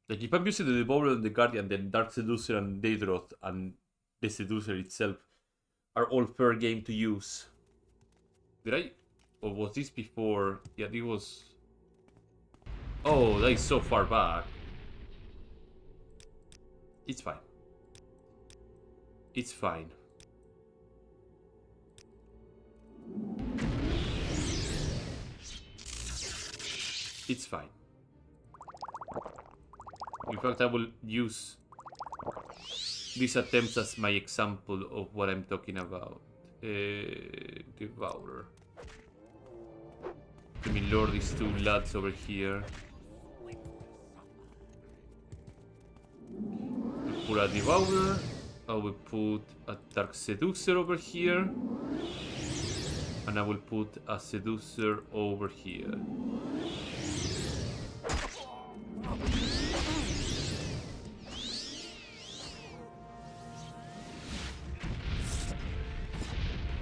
Speaker 1: Like, if I'm using the Devourer and the Guardian, then Dark Seducer and Daedroth and the Seducer itself are all fair game to use. Did I... Or was this before? Yeah, it was... Oh, that is so far back. It's fine. It's fine. It's fine. In fact, I will use these attempts as my example of what I'm talking about. Devourer. Let me lure these 2 lads over here. We'll put a Devourer. I will put a Dark Seducer over here. And I will put a Seducer over here.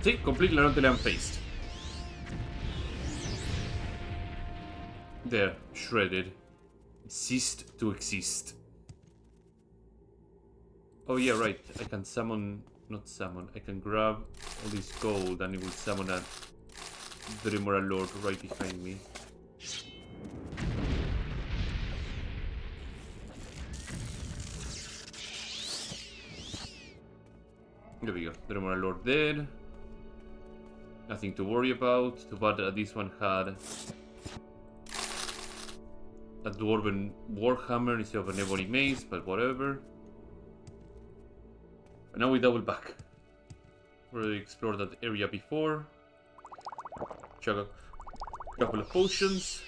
Speaker 1: See, completely until I'm faced. There, shredded. Ceased to exist. Oh yeah, right. I can summon... Not summon. I can grab all this gold and it will summon a Dremora Lord right behind me. There we go. Dremora Lord dead. Nothing to worry about. Too bad that this one had a Dwarven Warhammer instead of an Ebony Mace, but whatever. And now we double back. We already explored that area before. Chug a couple of potions.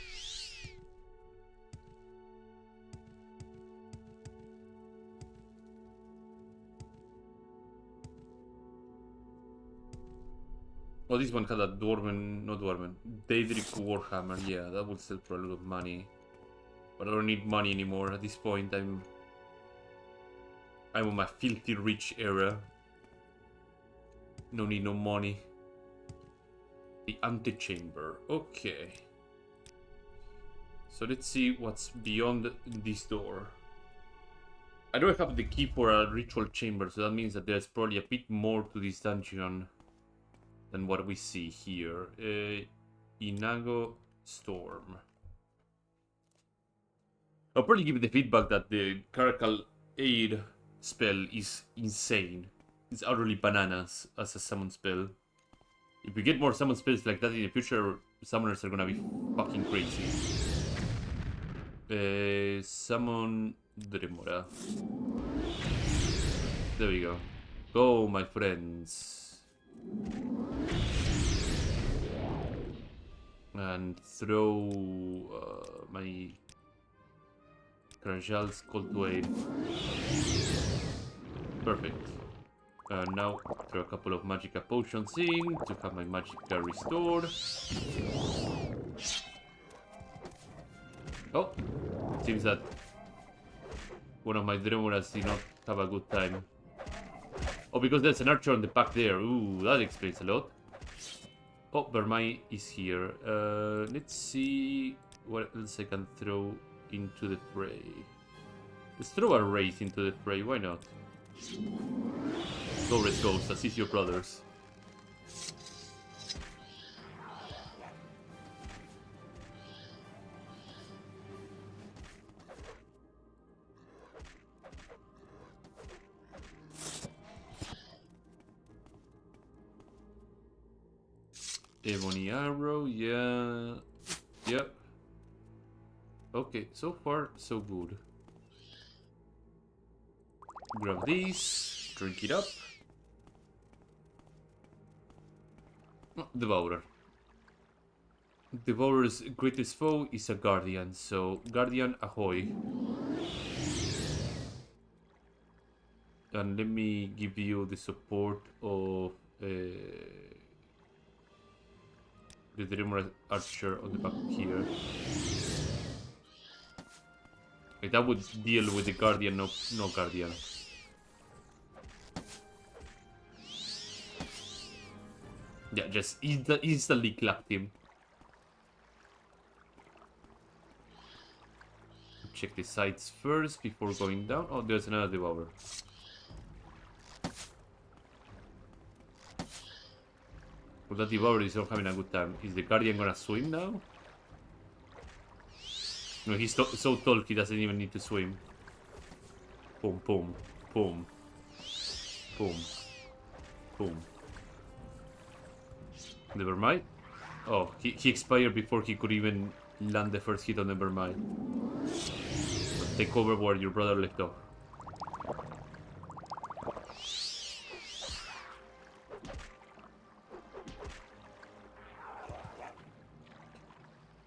Speaker 1: Oh, this one had a Dwarven, not Dwarven, Daedric Warhammer. Yeah, that would sell for a lot of money. But I don't need money anymore. At this point, I'm on my filthy rich era. No need no money. The antechamber. Okay. So let's see what's beyond this door. I don't have the key for a ritual chamber, so that means that there's probably a bit more to this dungeon than what we see here. Inago Storm. I'll probably give the feedback that the Caracal Aid spell is insane. It's utterly bananas as a summon spell. If we get more summon spells like that in the future, summoners are gonna be fucking crazy. Summon Dremora. There we go. Go, my friends. And throw my Kranjal's Call to Aid. Perfect. Now throw a couple of Magicka potions in to have my Magicka restored. Oh, seems that one of my Dremoras did not have a good time. Oh, because there's an archer on the back there. Ooh, that explains a lot. Oh, Vermai is here. Let's see what else I can throw into the fray. Let's throw a Wraith into the fray, why not? Go, Red Ghost, assist your brothers. Ebony Arrow, yeah. Yep. Okay, so far, so good. Grab these, drink it up. Oh, Devourer. Devourer's greatest foe is a Guardian, so Guardian ahoy. And let me give you the support of the Dreamer Archer on the back here. Okay, that would deal with the Guardian, no Guardian. Yeah, just instantly clapped him. Check the sides first before going down. Oh, there's another Devourer. Well, that Devourer is not having a good time. Is the Guardian gonna swim now? No, he's so tall he doesn't even need to swim. Boom, boom, boom. Boom. Boom. Never mind. Oh, he expired before he could even land the first hit on Never mind. Take over where your brother left off.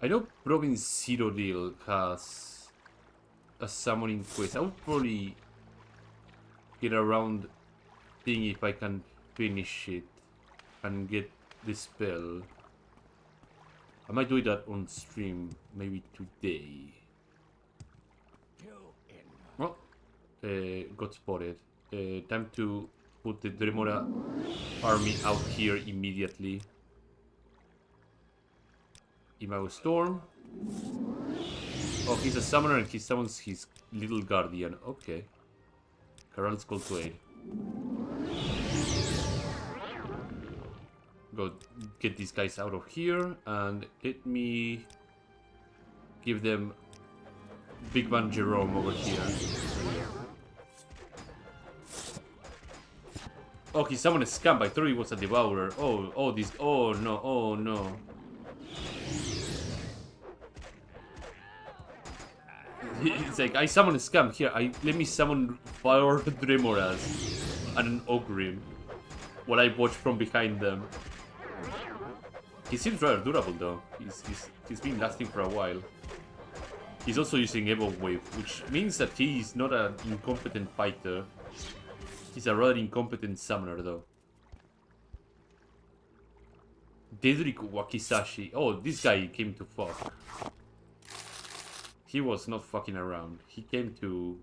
Speaker 1: I know Province Citadel has a summoning quest. I would probably get around seeing if I can finish it and get the spell. I might do that on stream, maybe today. Oh, got spotted. Time to put the Dremora army out here immediately. Imago Storm. Oh, he's a summoner and he summons his little guardian. Okay. Karal's Call to Aid. Go get these guys out of here and let me give them Big Man Jerome over here. Oh, he summoned a scamp. I thought he was a devourer. Oh, this. Oh no. It's like, I summon a scamp here. Let me summon 4 Dremoras and an Ogrim while I watch from behind them. He seems rather durable though. He's been lasting for a while. He's also using Evo Wave, which means that he's not an incompetent fighter. He's a rather incompetent summoner though. Dedrick Wakizashi. Oh, this guy came to fuck. He was not fucking around. He came to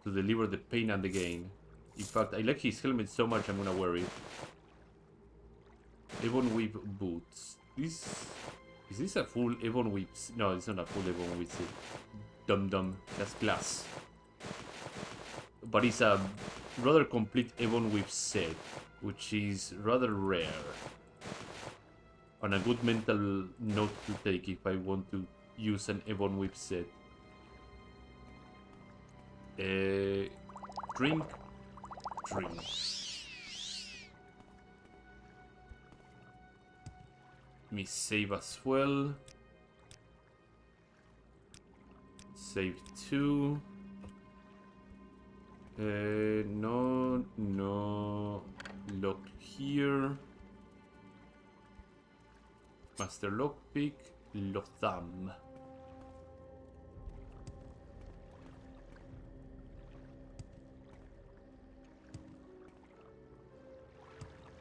Speaker 1: deliver the pain and the gain. In fact, I like his helmet so much I'm gonna wear it. Ebon Whip boots. Is this a full Ebon Whip? No, it's not a full Ebon Whip. Dum. That's glass. But it's a rather complete Ebon Whip set, which is rather rare. On a good mental note to take if I want to use an Ebon Whip set. Drink. Me save as well. Save 2. No. Lock here. Master lockpick. Lotham.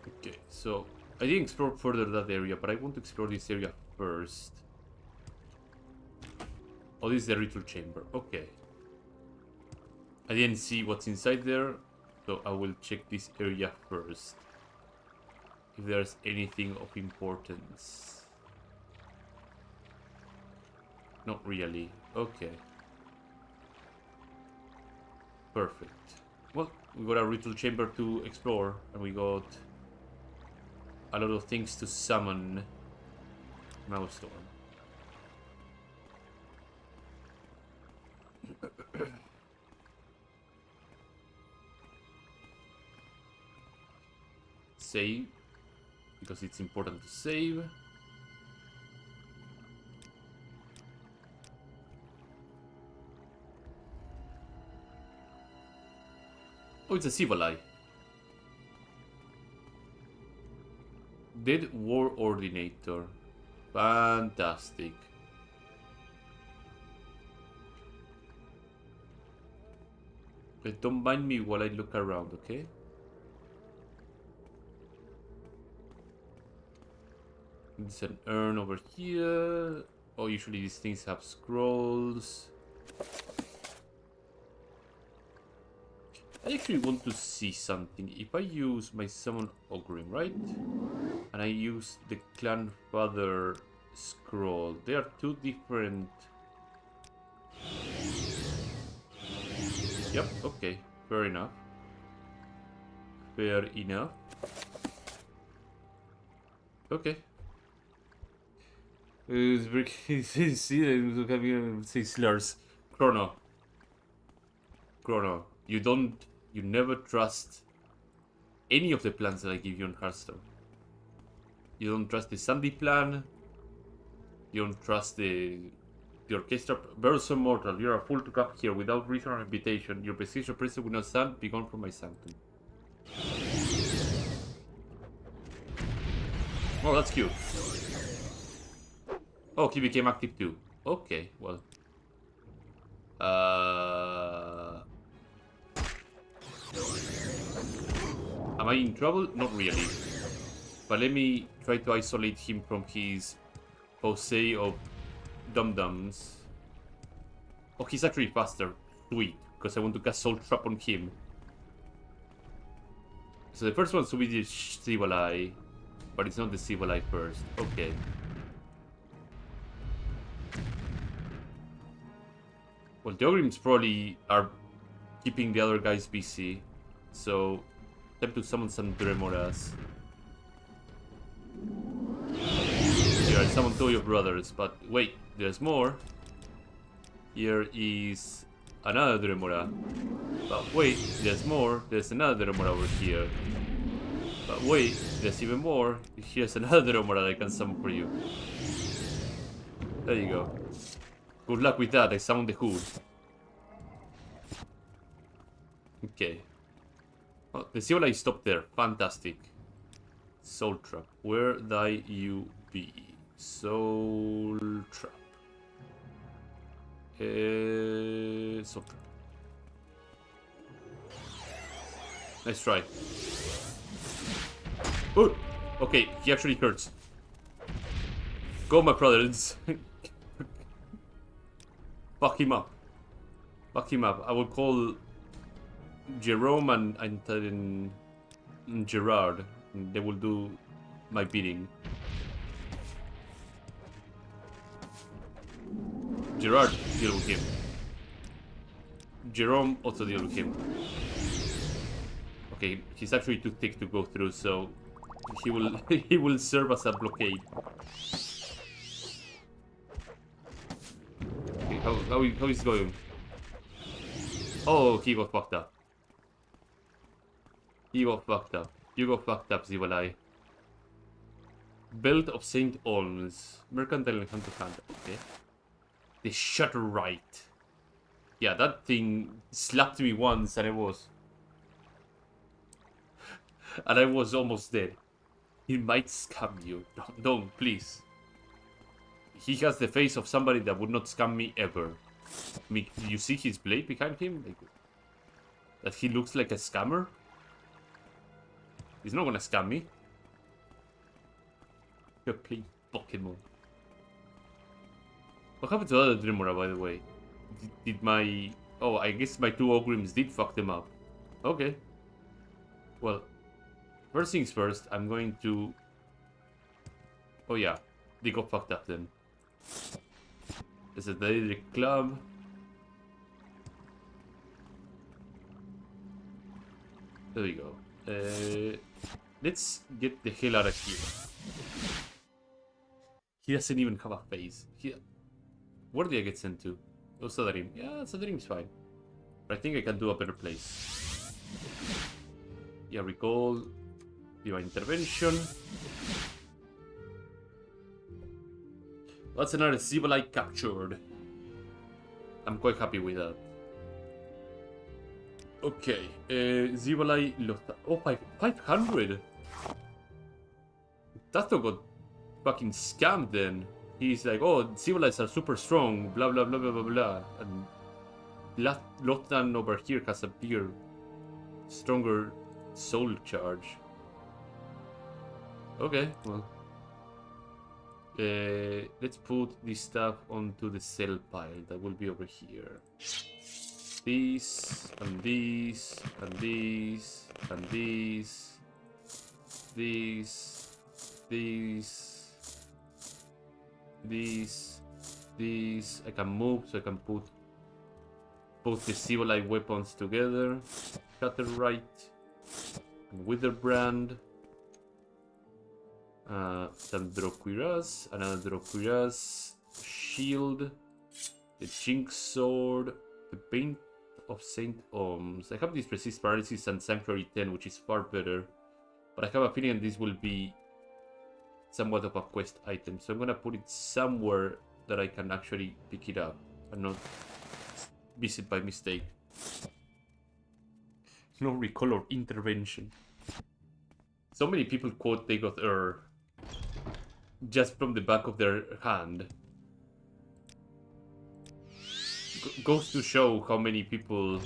Speaker 1: Okay, so I didn't explore further that area, but I want to explore this area first. Oh, this is the ritual chamber. Okay. I didn't see what's inside there, so I will check this area first. If there's anything of importance. Not really. Okay. Perfect. Well, we got a ritual chamber to explore, and we got a lot of things to summon. Milestone. Save, because it's important to save. Oh, it's a Civileye. Dead War Ordinator. Fantastic. But don't mind me while I look around, okay? There's an urn over here. Oh, usually these things have scrolls. I actually want to see something. If I use my summon Ogrim, right? And I use the clan father scroll. They are two different. Yep, okay. Fair enough. Fair enough. Okay. Say slurs. Chrono. You never trust any of the plans that I give you on Hearthstone. You don't trust the Sandy plan. You don't trust the orchestra. Verso mortal, you're a fool to come here without reason or invitation. Your precision priestess will not stand. Be gone from my sanctum. Oh, that's cute. Oh, he became active too. Okay, well. Am I in trouble? Not really. But let me try to isolate him from his Jose of dum-dums. Oh, he's actually faster. Sweet. Because I want to cast Soul Trap on him. So the first one's to be the Civileye. But it's not the Civileye first. Okay. Well, the Ogrims probably are keeping the other guys busy. So, time to summon some Dremoras. Here, I summoned two of your brothers, but wait, there's more. Here is another Dremora. But wait, there's more. There's another Dremora over here. But wait, there's even more. Here's another Dremora that I can summon for you. There you go. Good luck with that, I summoned the hood. Okay. Oh, the Civileye stopped there. Fantastic. Soul Trap. Where thy you be? Soul Trap. Soul Trap. Nice try. Oh! Okay, he actually hurts. Go, my brothers. Fuck him up. Fuck him up. I will call Jerome and Gerard. They will do my bidding. Gerard, deal with him. Jerome, also deal with him. Okay, he's actually too thick to go through, so he will he will serve as a blockade. Okay, how is it going? Oh, he got fucked up. He got fucked up. You got fucked up, Zibalai. Belt of St. Olms. Mercantile and hand to hand. Okay. The shutter right. Yeah, that thing slapped me once and I was almost dead. He might scam you. Don't, please. He has the face of somebody that would not scam me ever. I mean, you see his blade behind him? Like, that he looks like a scammer? He's not gonna scam me. You're playing Pokemon. What happened to the other Dreamora, by the way? Did my... Oh, I guess my two Ogrims did fuck them up. Okay. Well, first things first, I'm going to... Oh yeah, they got fucked up then. There's a daily club. There we go. Let's get the hell out of here. He doesn't even have a face. Where did I get sent to? Oh, Sadarim. Yeah, Sadarim's fine. But I think I can do a better place. Yeah, recall. Divine intervention. That's another Zibalite captured. I'm quite happy with that. Okay, Zibalite lost. Oh, 500. That dog got fucking scammed then. He's like, oh, Zibalites are super strong, blah blah blah blah blah blah. And Lothnan over here has a bigger, stronger soul charge. Okay, well. Let's put this stuff onto the cell pile that will be over here. These, and these, and these, and these, these, these. I can move, so I can put both the Zibalite weapons together. Cutterite, and Witherbrand. Some Droquiras, another Droquiras, shield, the Jinx sword, the Paint of St. Ohms. I have this Resist Paralysis and Sanctuary 10, which is far better, but I have a feeling this will be somewhat of a quest item, so I'm gonna put it somewhere that I can actually pick it up and not miss it by mistake. No recall or intervention. So many people quote they got just from the back of their hand. Goes to show how many people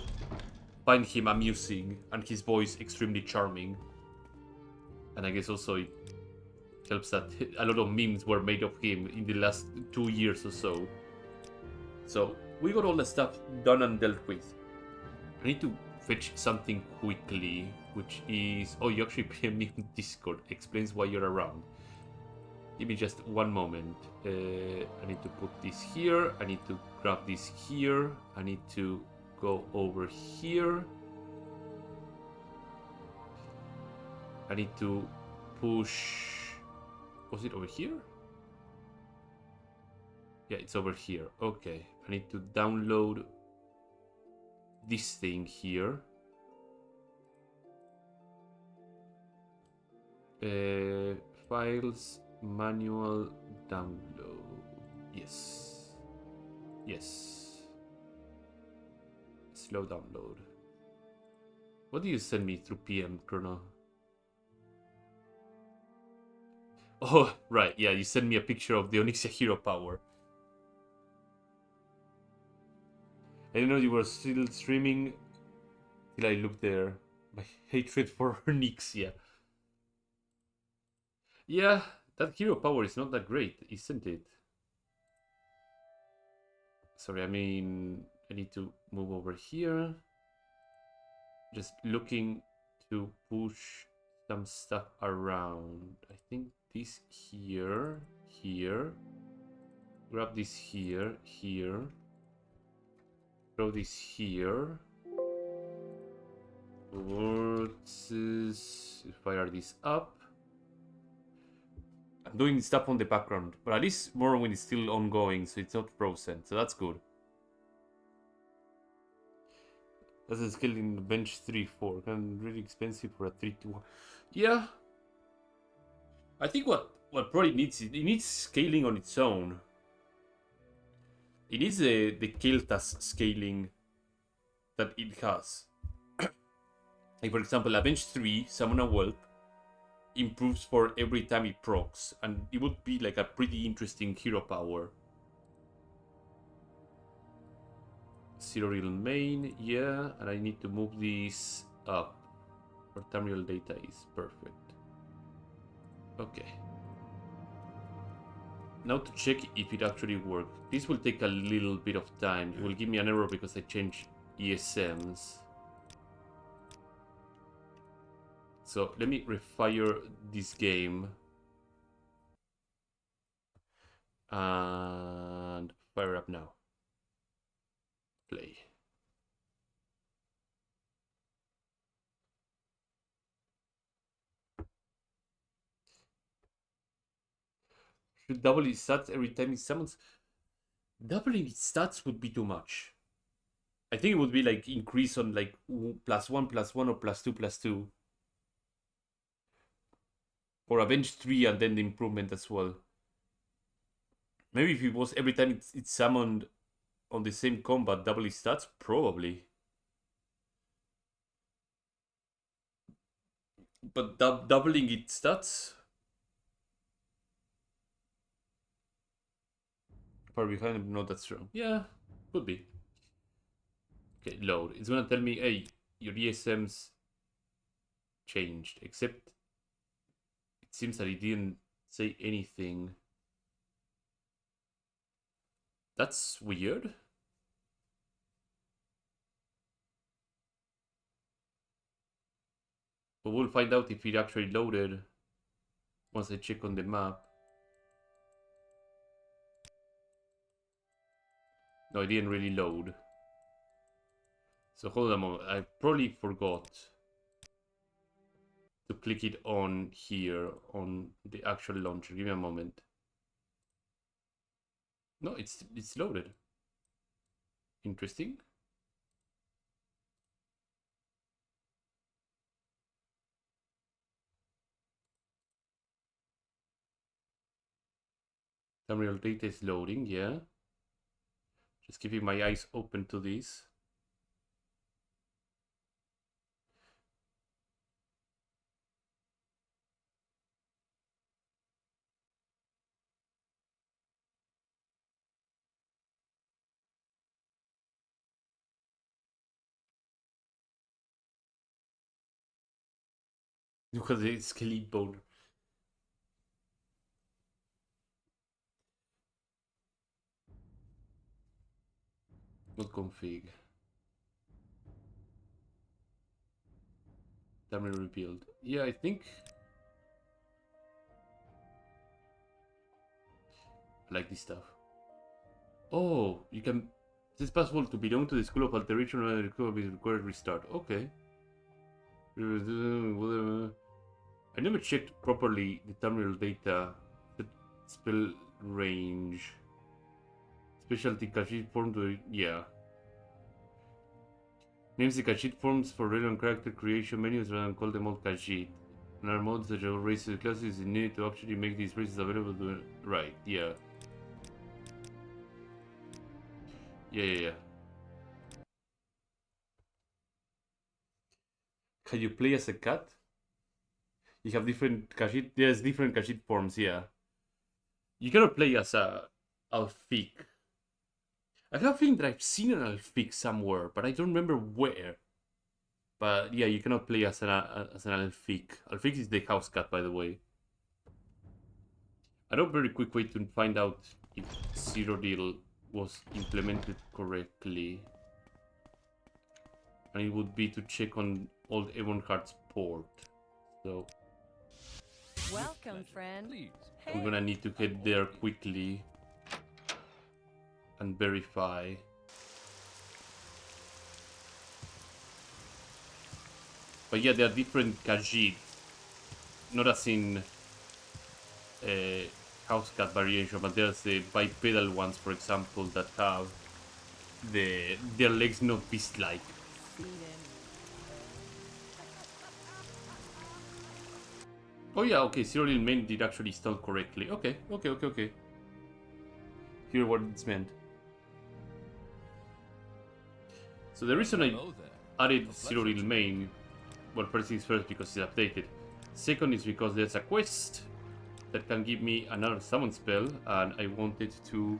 Speaker 1: find him amusing and his voice extremely charming. And I guess also it helps that a lot of memes were made of him in the last 2 years or so. So we got all the stuff done and dealt with. I need to fetch something quickly, which is... Oh, you actually PM me on Discord. Explains why you're around. Give me just one moment. I need to put this here. I need to grab this here. I need to go over here. I need to push... Was it over here? Yeah, it's over here. Okay. I need to download this thing here. Files, manual, download. Yes. Yes. Slow download. What do you send me through PM, Chrono? Oh, right. Yeah, you sent me a picture of the Onyxia hero power. I didn't know you were still streaming till I looked there. My hatred for Onyxia. Yeah, that hero power is not that great, isn't it? Sorry, I mean, I need to move over here. Just looking to push some stuff around. I think this here, here. Grab this here, here. Throw this here. Let's fire this up. I'm doing stuff on the background, but at least Morrowind is still ongoing, so it's not frozen, so that's good. That's a skill in bench 3-4. Kind of really expensive for a 3-2. Yeah. I think what probably needs it needs scaling on its own. It needs the Keltas scaling that it has. Like for example, a bench 3, summon a whelp, improves for every time it procs, and it would be like a pretty interesting hero power. Zero real main, yeah, and I need to move this up. Where Tamriel data is perfect. Okay. Now to check if it actually worked. This will take a little bit of time. It will give me an error because I changed ESMs. So let me refire this game. And fire up now. Play. Should double its stats every time it summons? Doubling its stats would be too much. I think it would be like increase on like +1/+1 or +2/+2. Or Avenge 3 and then the improvement as well. Maybe if it was every time it's summoned on the same combat, double its stats? Probably. But doubling its stats? Far behind, no, that's true. Yeah, could be. Okay, load. It's gonna tell me, hey, your ESMs changed. Except, it seems that it didn't say anything. That's weird. But we'll find out if it actually loaded once I check on the map. No, it didn't really load. So hold on a moment. I probably forgot to click it on here on the actual launcher. Give me a moment. No, it's loaded. Interesting. Tamriel data is loading, yeah. Just keeping my eyes open to this. Because it's skeleton bone. Not config. Tamriel Rebuilt. Yeah, I think I like this stuff. Oh, you can. It is possible to belong to the school of alteration and required restart. Okay. I never checked properly the Tamriel data, the spell range, specialty Khajiit form to yeah. Names the Khajiit forms for relevant character creation menus rather than call them all Khajiit. And our mods that are races classes is needed to actually make these races available to right, yeah. Yeah. Can you play as a cat? You have different Khajiit. There's different Khajiit forms, yeah. You cannot play as a Alfiq. I have a feeling that I've seen an Alfiq somewhere, but I don't remember where. But yeah, you cannot play as an Alfiq. Alfiq is the house cat, by the way. I know a very quick way to find out if Zero Deal was implemented correctly. And it would be to check on old Avonheart's port. So
Speaker 4: Welcome, friend.
Speaker 6: Please.
Speaker 1: I'm gonna need to get there quickly and verify. But yeah, there are different Khajiit, not as in house cat variation, but there's the bipedal ones, for example, that have their legs not beast-like. Oh yeah, okay, Cyril Main did actually install correctly. Okay. Hear what it's meant. So the reason I
Speaker 6: Hello there.
Speaker 1: added
Speaker 6: A
Speaker 1: Cyril
Speaker 6: pleasure to
Speaker 1: Main, well, first things first, because it's updated. Second is because there's a quest that can give me another summon spell, and I wanted to...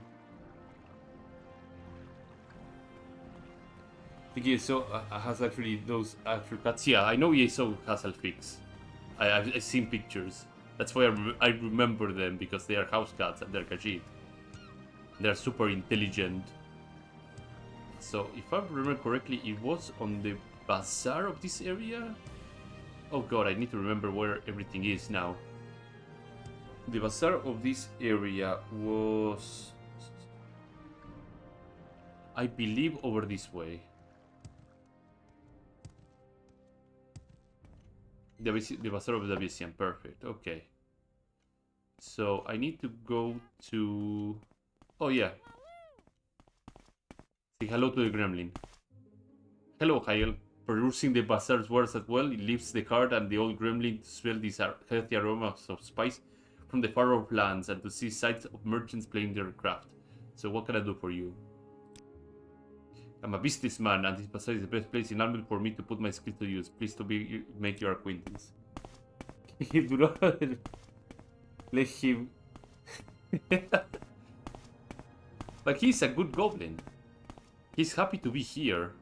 Speaker 1: I think ESO has actually those actual cuts. Yeah, I know ESO has Alfix. I've seen pictures. That's why I remember them, because they are house cats and they're Khajiit. They're super intelligent. So, if I remember correctly, it was on the bazaar of this area? Oh god, I need to remember where everything is now. The bazaar of this area was... I believe over this way. The bazaar of the Vizian, perfect, okay. So, I need to go to... Oh yeah. Say hello to the gremlin. Hello, Hyle. Perusing the bazaar's wares as well, it leaves the cart and the old gremlin to smell these healthy aromas of spice from the far-off lands and to see sights of merchants playing their craft. So what can I do for you? I'm a businessman and this bazaar is the best place in Armid for me to put my skills to use. Pleased to make your acquaintance. Do not let him... But he's a good goblin. He's happy to be here.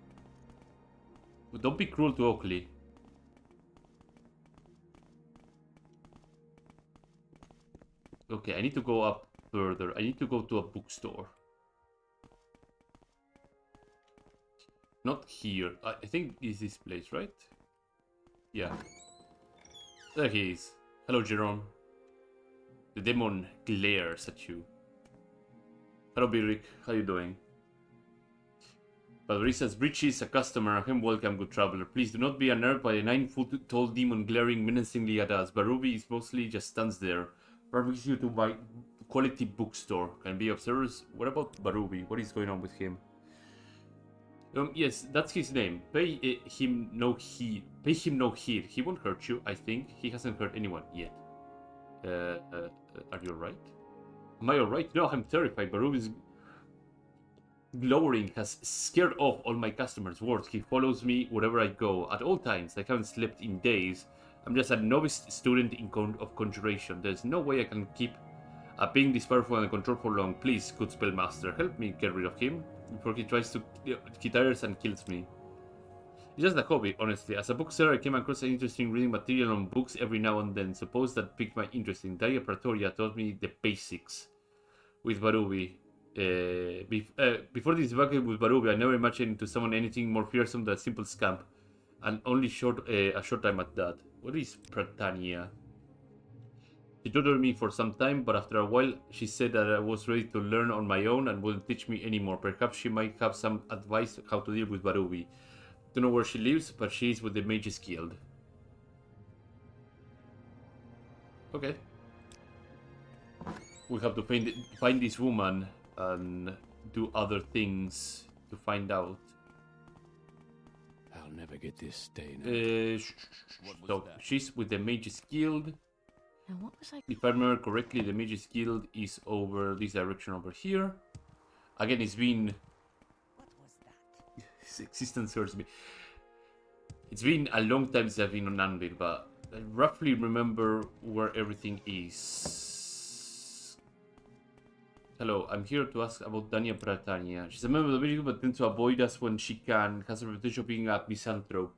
Speaker 1: But don't be cruel to Oakley. Okay, I need to go up further. I need to go to a bookstore. Not here. I think it's this place, right? Yeah. There he is. Hello, Jerome. The demon glares at you. Hello, Birik. How you doing? Valorisa's breeches, a customer, and welcome, good traveler. Please do not be unnerved by a 9-foot-tall demon glaring menacingly at us. Barubi is mostly just stands there. Brings you to my quality bookstore. Can be observers. What about Barubi? What is going on with him? Yes, that's his name. Pay him no heed. Pay him no heed. He won't hurt you, I think. He hasn't hurt anyone yet. Are you alright? Am I alright? No, I'm terrified. Barubi's glowering has scared off all my customers' words. He follows me wherever I go, at all times. I haven't slept in days. I'm just a novice student of conjuration. There's no way I can keep a being this powerful and control for long. Please, good spellmaster, help me get rid of him before he tires and kills me. It's just a hobby, honestly. As a bookseller, I came across interesting reading material on books every now and then. Suppose that piqued my interest. In Daria Pretoria taught me the basics with Barubi. Before this bucket with Barubi, I never imagined to summon anything more fearsome than a simple scamp. And only a short time at that. What is Pratania? She tutored me for some time, but after a while, she said that I was ready to learn on my own and wouldn't teach me anymore. Perhaps she might have some advice how to deal with Barubi. Don't know where she lives, but she is with the Mages Guild. Okay. We have to find this woman and do other things to find out.
Speaker 6: I'll never get this stain out.
Speaker 1: So she's with the Mages Guild.
Speaker 4: Now, what was I?
Speaker 1: If I remember correctly, the Mages Guild is over this direction over here. Again, it's been...
Speaker 5: What was that?
Speaker 1: His existence hurts me. It's been a long time since I've been on Anvil, but I roughly remember where everything is. Hello, I'm here to ask about Dania Pratania. She's a member of the Mages Guild but tends to avoid us when she can. Has a reputation of being a misanthrope.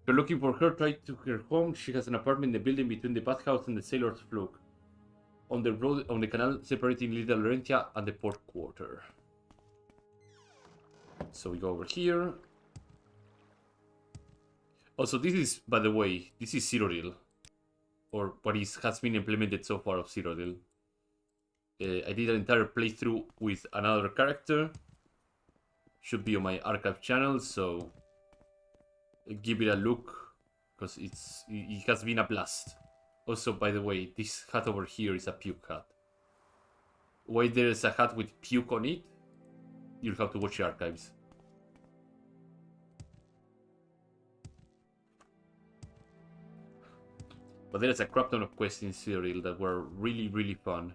Speaker 1: If you're looking for her, try to her home. She has an apartment in the building between the bathhouse and the Sailor's Fluke. on the road on the canal separating Little Laurentia and the port quarter. So we go over here. Also, this is, by the way, this is Cyrodiil, or what has been implemented so far of Cyrodiil. I did an entire playthrough with another character. Should be on my archive channel, so give it a look, because it has been a blast. Also, by the way, this hat over here is a puke hat. Why there is a hat with puke on it? You'll have to watch the archives. But there's a crap ton of quests in Cyrodiil that were really fun.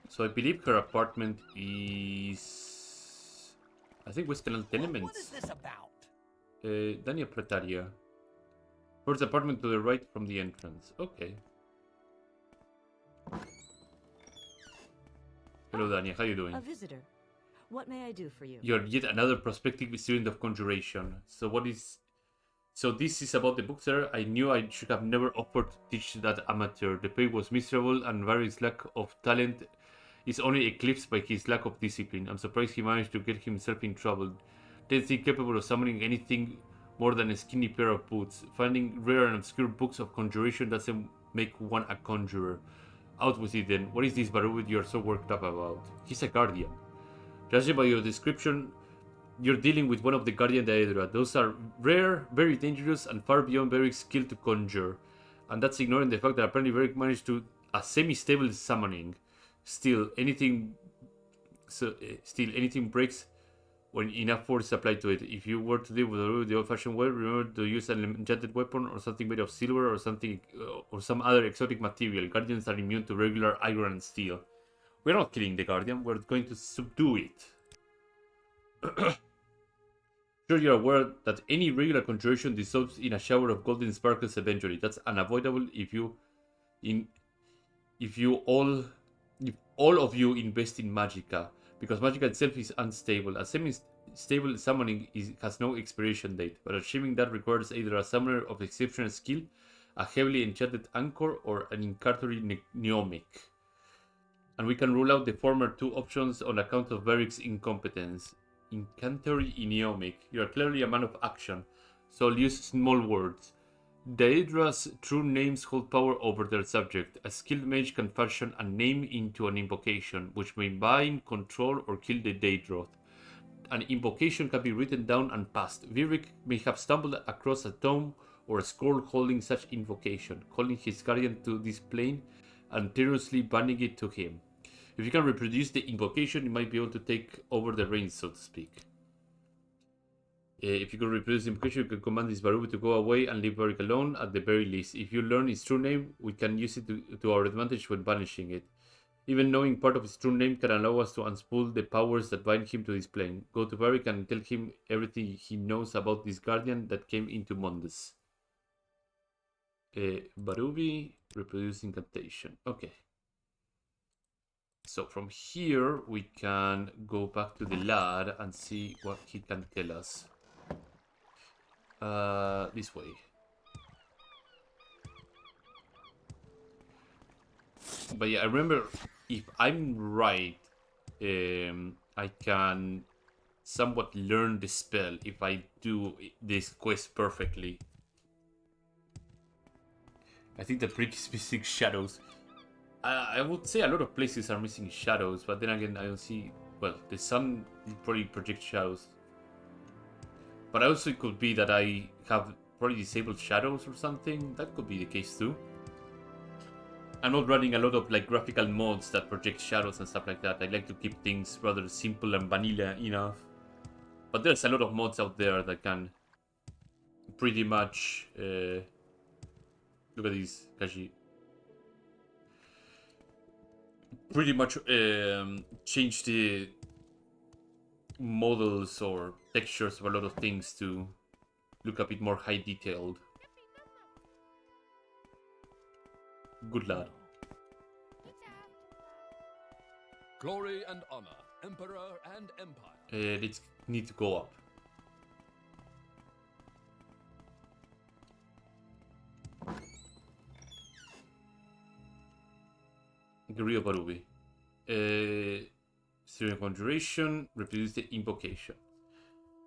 Speaker 1: So I believe her apartment is... I think West Canal Tenements.
Speaker 5: What is this about?
Speaker 1: Dania Pretaria. First apartment to the right from the entrance. Okay. Hello, Dania. How you doing?
Speaker 7: A visitor. What may I do for you?
Speaker 1: You're yet another prospective student of conjuration. So what is... So this is about the book, sir. I knew I should have never offered to teach that amateur. The pay was miserable and Varric's lack of talent is only eclipsed by his lack of discipline. I'm surprised he managed to get himself in trouble. Didn't think capable of summoning anything more than a skinny pair of boots. Finding rare and obscure books of conjuration doesn't make one a conjurer. Out with it then. What is this Barubid you're so worked up about? He's a guardian. Judging by your description, you're dealing with one of the Guardian Daedra. Those are rare, very dangerous, and far beyond Varric's skill to conjure. And that's ignoring the fact that apparently Varric managed to a semi-stable summoning. Still, anything breaks when enough force is applied to it. If you were to deal with the old-fashioned way, remember to use an enchanted weapon or something made of silver or something or some other exotic material. Guardians are immune to regular iron and steel. We're not killing the Guardian. We're going to subdue it. Sure, you're aware that any regular conjuration dissolves in a shower of golden sparkles eventually. That's unavoidable if all of you invest in Magicka, because Magicka itself is unstable. A semi-stable summoning has no expiration date, but achieving that requires either a summoner of exceptional skill, a heavily enchanted anchor, or an incarnatory mnemonic. And we can rule out the former two options on account of Varric's incompetence. Incantory mnemonic. You are clearly a man of action, so I'll use small words. Daedra's true names hold power over their subject. A skilled mage can fashion a name into an invocation, which may bind, control, or kill the Daedroth. An invocation can be written down and passed. Varric may have stumbled across a tome or a scroll holding such invocation, calling his guardian to this plane and tenuously banning it to him. If you can reproduce the invocation, you might be able to take over the reins, so to speak. If you can reproduce the invocation, you can command this Barubi to go away and leave Varric alone at the very least. If you learn his true name, we can use it to our advantage when banishing it. Even knowing part of his true name can allow us to unspool the powers that bind him to this plane. Go to Varric and tell him everything he knows about this guardian that came into Mondes. Barubi, reproduce incantation. Okay. So from here, we can go back to the lad and see what he can tell us. This way. But yeah, I remember, if I'm right, I can somewhat learn the spell if I do this quest perfectly. I think the brick is missing shadows. I would say a lot of places are missing shadows, but then again, I don't see... Well, the sun probably projects shadows. But also it could be that I have probably disabled shadows or something. That could be the case too. I'm not running a lot of like graphical mods that project shadows and stuff like that. I like to keep things rather simple and vanilla enough. But there's a lot of mods out there that can pretty much... look at this, Kashi. Pretty much change the models or textures of a lot of things to look a bit more high detailed. Good lad.
Speaker 6: Glory and honor, emperor and empire.
Speaker 1: Let's need to go up. Guerrilla Barubi. Serial Conjuration, reproduce the invocation.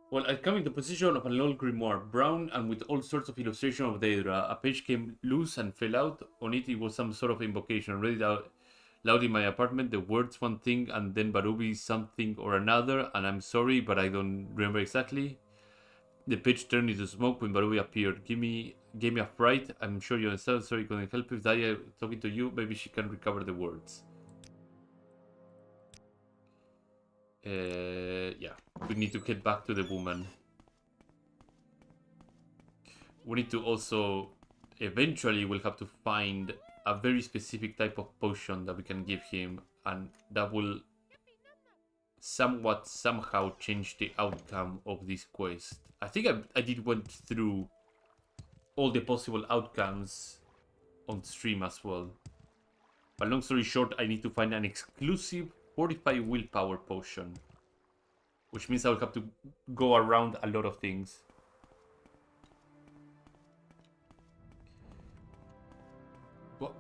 Speaker 1: Well, I come in the position of an old grimoire, brown and with all sorts of illustration of Daedra. A page came loose and fell out. On it was some sort of invocation. I read it out loud in my apartment. The words one thing and then Barubi something or another. And I'm sorry, but I don't remember exactly. The page turned into smoke when Barubi appeared. Gave me a fright. I'm sure you understand. Sorry, couldn't help. If Daya talking to you, maybe she can recover the words. Yeah, we need to get back to the woman. We need to also, eventually we'll have to find a very specific type of potion that we can give him, and that will somehow change the outcome of this quest. I think I did went through all the possible outcomes on stream as well. But long story short, I need to find an exclusive 45 willpower potion, which means I'll have to go around a lot of things. What?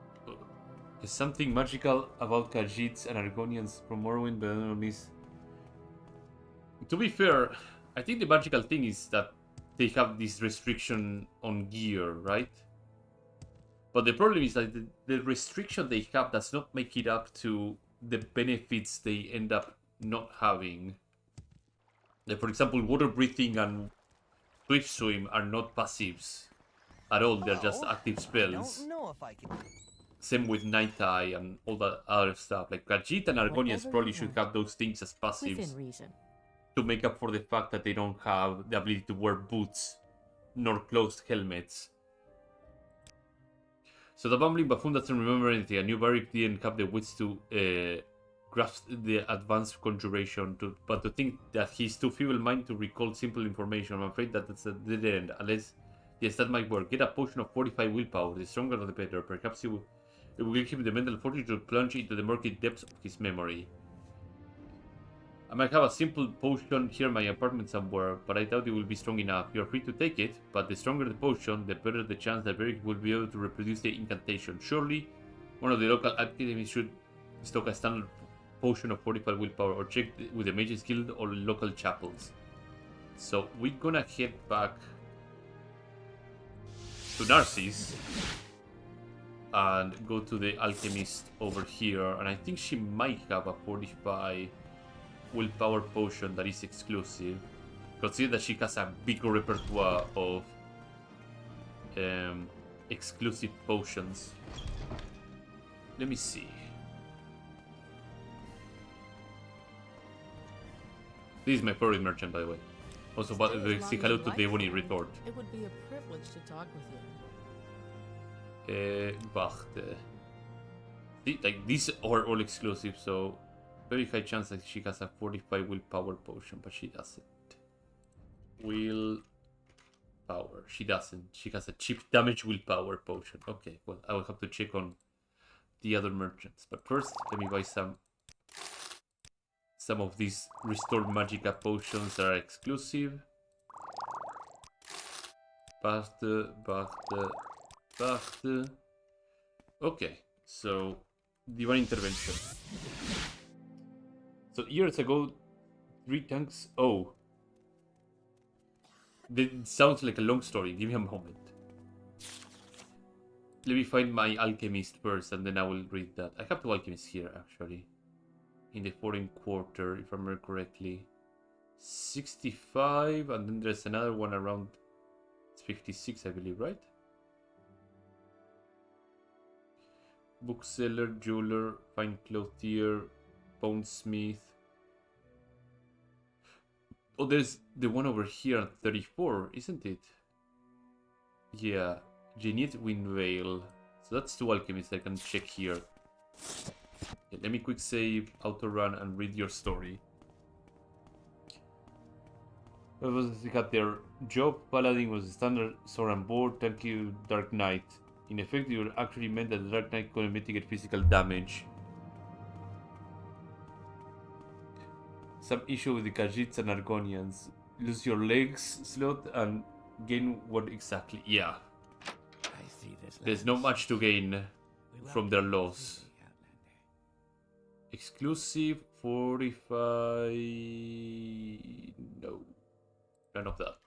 Speaker 1: There's something magical about Khajiits and Argonians from Morrowind, but I don't know this. To be fair, I think the magical thing is that they have this restriction on gear, right? But the problem is that the restriction they have does not make it up to the benefits they end up not having. Like, for example, water breathing and swift swim are not passives at all. They're just active spells.
Speaker 5: I don't know if I can.
Speaker 1: Same with Night Eye and all that other stuff. Like Khajiit and Argonians
Speaker 4: Whatever
Speaker 1: probably
Speaker 4: you
Speaker 1: should
Speaker 4: want.
Speaker 1: have those things as passives
Speaker 4: Within reason.
Speaker 1: to make up for the fact that they don't have the ability to wear boots nor closed helmets. So the bumbling buffoon doesn't remember anything. A new Barik didn't have the wits to grasp the advanced conjuration, but to think that he's too feeble-minded to recall simple information. I'm afraid that that's a dead end. Unless, yes, that might work. Get a potion of 45 willpower. The stronger the better. Perhaps it will give him the mental fortitude to plunge into the murky depths of his memory. I might have a simple potion here in my apartment somewhere, but I doubt it will be strong enough. You're free to take it, but the stronger the potion, the better the chance that Beric will be able to reproduce the incantation. Surely, one of the local academies should stock a standard potion of 45 willpower, or check with the Mages Guild or local chapels. So we're gonna head back to Narcissus and go to the alchemist over here, and I think she might have a 45 willpower potion that is exclusive. Consider that she has a big repertoire of exclusive potions. Let me see. This is my favorite merchant, by the way. Also, but say hello to the Ebony Retort.
Speaker 8: It would be a privilege to talk with you.
Speaker 1: Wacht. See, like these are all exclusive, so very high chance that she has a 45 willpower potion, but she doesn't. Willpower. She doesn't. She has a cheap damage willpower potion. Okay, well, I will have to check on the other merchants. But first, let me buy some of these restored magicka potions that are exclusive. Parte. Okay, so Divine Intervention. So years ago, 3 tanks. Oh, that sounds like a long story. Give me a moment. Let me find my alchemist first, and then I will read that. I have 2 alchemists here, actually. In the foreign quarter, if I remember correctly. 65, and then there's another one around 56, I believe, right? Bookseller, jeweler, fine clothier, bonesmith. Oh, there's the one over here at 34, isn't it? Yeah, Jeanette Windvale. So that's 2 alchemists I can check here. Okay, let me quick save, auto run, and read your story. What was they got their job? Paladin was the standard sword and board. Thank you, Dark Knight. In effect, you actually meant that the Dark Knight couldn't mitigate physical damage. Some issue with the Khajiits and Argonians. Lose your legs, slot, and gain what exactly? Yeah.
Speaker 2: I see this.
Speaker 1: There's not much to gain from their loss. Exclusive 45. No, none of that.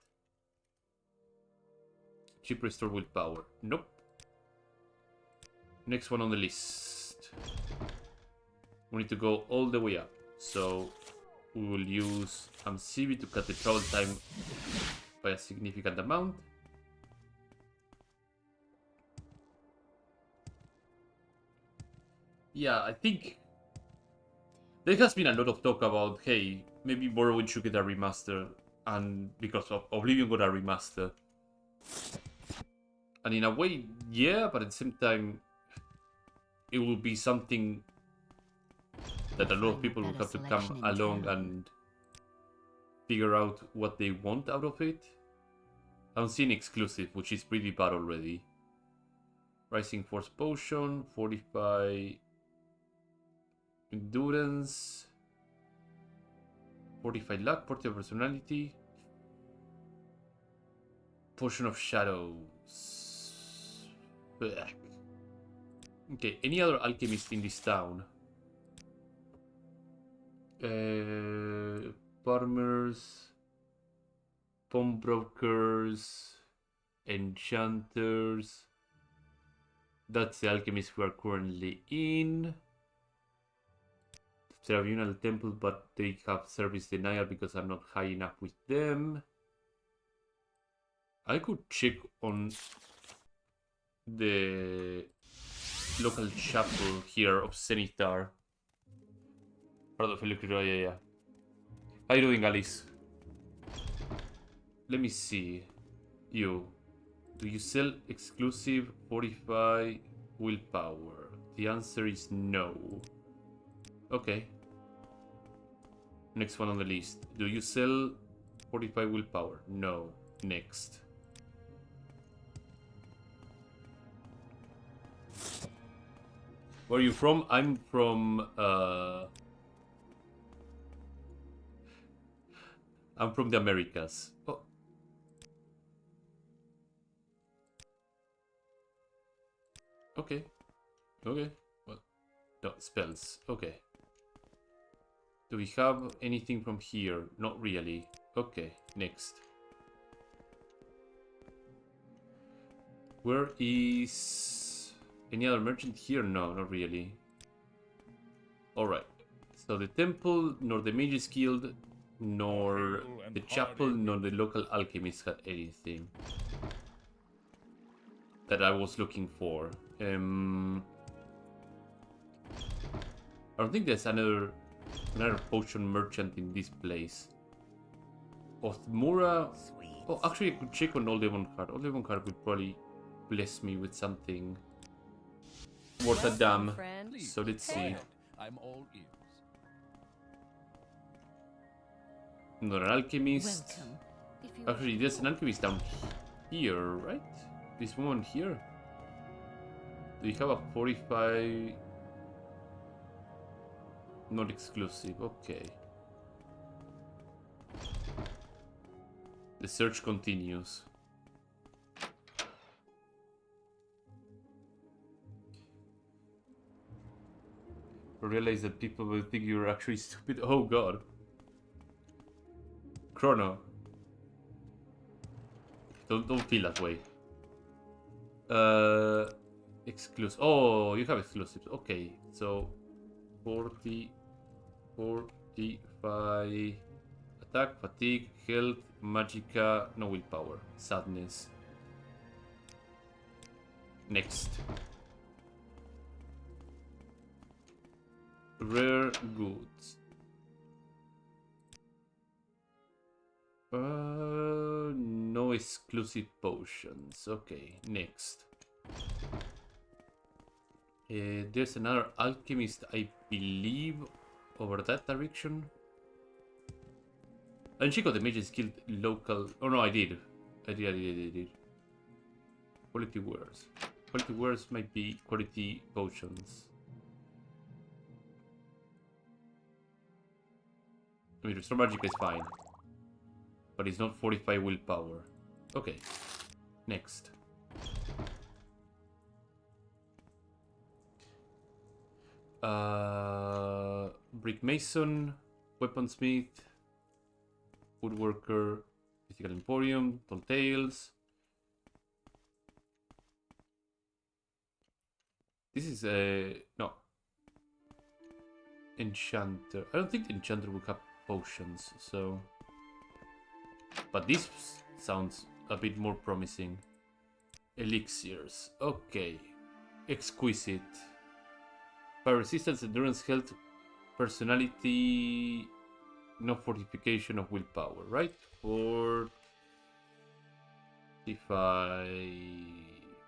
Speaker 1: Cheap restore willpower. Nope. Next one on the list. We need to go all the way up. So we will use Amcibi to cut the travel time by a significant amount. Yeah, I think there has been a lot of talk about, hey, maybe Morrowind should get a remaster, and because of Oblivion got a remaster. And in a way, yeah, but at the same time, it will be something that a lot of people will have to come along and figure out what they want out of it. I'm seeing exclusive, which is pretty bad already. Rising Force Potion, 45 Endurance, 45 Luck, 40 Personality, Potion of Shadows. Blech. Okay, any other alchemist in this town? Farmers, pawnbrokers, enchanters. That's the alchemist we are currently in. Tribunal Temple, but they have service denial because I'm not high enough with them. I could check on the local chapel here of Zenitar. Yeah. How you doing, Alice? Let me see. You. Do you sell exclusive 45 willpower? The answer is no. Okay. Next one on the list. Do you sell 45 willpower? No. Next. Where are you from? I'm from the Americas. Oh. Okay. Okay. Well, no, spells. Okay. Do we have anything from here? Not really. Okay, next. Where is any other merchant here? No, not really. Alright. So the temple, nor the mages guild, nor the chapel, nor the local alchemist had anything that I was looking for. I don't think there's another potion merchant in this place. Othmura. Oh, actually, I could check on Oldevon-Card. Oldevon-Card would probably bless me with something worth a damn. So let's see.
Speaker 6: I'm all ears.
Speaker 1: Not an alchemist. Actually, there's an alchemist down here, right? This one here. Do you have a 45? Not exclusive, okay. The search continues. I realize that people will think you're actually stupid. Oh god. Chrono. Don't feel that way. Exclusive. Oh, you have exclusives. Okay, so 40, 45 attack, fatigue, health, magicka, no willpower, sadness. Next. Rare goods. No exclusive potions. Okay, next. There's another alchemist, I believe, over that direction. And Chico, the mages guild local. Oh no, I did. I did. Quality wares. Quality wares might be quality potions. I mean, restore magic is fine, but it's not 45 willpower. Okay, next. Brick mason, weaponsmith, woodworker, physical emporium, tall tales. This is a no enchanter. I don't think the enchanter would have potions, so. But this sounds a bit more promising. Elixirs, okay. Exquisite. Fire resistance, endurance, health, personality. No fortification of willpower, right? 45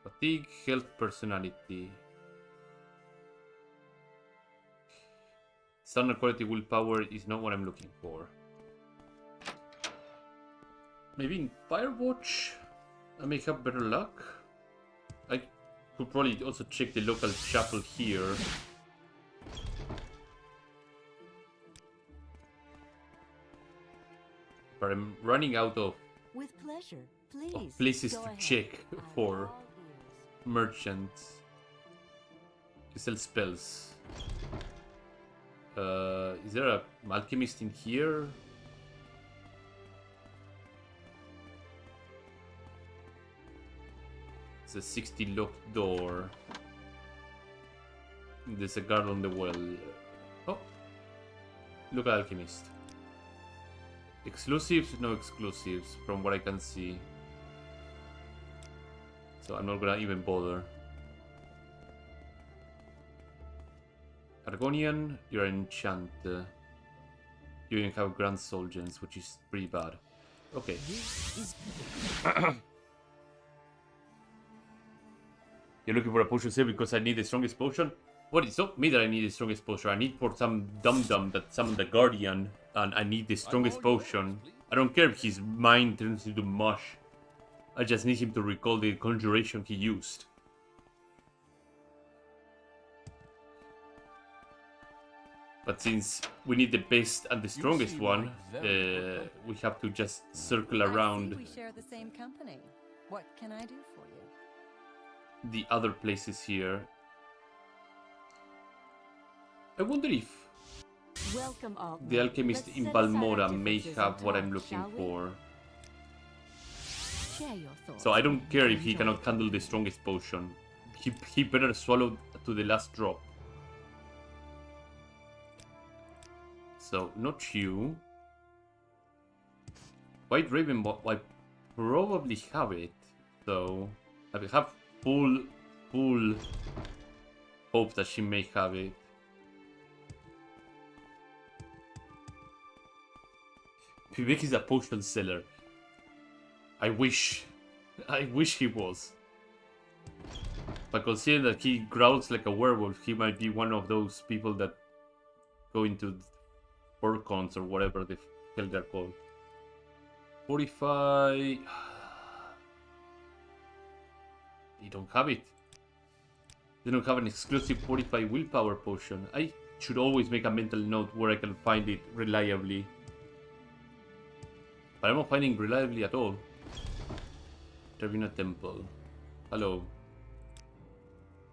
Speaker 1: fatigue, health, personality. Standard quality willpower is not what I'm looking for. Maybe in Firewatch I may have better luck. I could probably also check the local chapel here. But I'm running out of
Speaker 7: With pleasure. Please.
Speaker 1: places
Speaker 7: go
Speaker 1: to
Speaker 7: ahead.
Speaker 1: check
Speaker 7: I'm
Speaker 1: for
Speaker 7: all ears.
Speaker 1: merchants. You sell spells. Is there a alchemist in here? It's a 60 locked door. There's a guard on the wall. Oh, look at alchemist. Exclusives? No exclusives from what I can see. So I'm not gonna even bother. Argonian, you're an enchant. You even have Grand Soul Gems, which is pretty bad. Okay. You're looking for a potion sale because I need the strongest potion? What? It's not me that I need the strongest potion. I need for some dum-dum that summoned the Guardian, and I need the strongest potion. I don't care if his mind turns into mush. I just need him to recall the conjuration he used. But since we need the best and the strongest one, we have to just circle
Speaker 4: I see
Speaker 1: around
Speaker 4: we share the same company. What can I do for you?
Speaker 1: the other places here. I wonder if
Speaker 7: Welcome, Altman.
Speaker 1: the alchemist
Speaker 7: Let's
Speaker 1: in
Speaker 7: set aside our
Speaker 1: Balmora may
Speaker 7: differences
Speaker 1: have
Speaker 7: and
Speaker 1: what I'm
Speaker 7: talk,
Speaker 1: looking
Speaker 7: shall we?
Speaker 1: for.
Speaker 7: Share your thoughts.
Speaker 1: So I don't care if he
Speaker 7: Enjoy
Speaker 1: cannot
Speaker 7: it.
Speaker 1: handle the strongest potion. He better swallow to the last drop. So, not you. White Raven, I probably have it. So, I have full hope that she may have it. Vivek is a potion seller. I wish he was. But considering that he growls like a werewolf, he might be one of those people that go into Orcons or whatever the hell they're called. 45... You don't have it. They don't have an exclusive 45 willpower potion. I should always make a mental note where I can find it reliably. But I'm not finding reliably at all. Trevina Temple. Hello.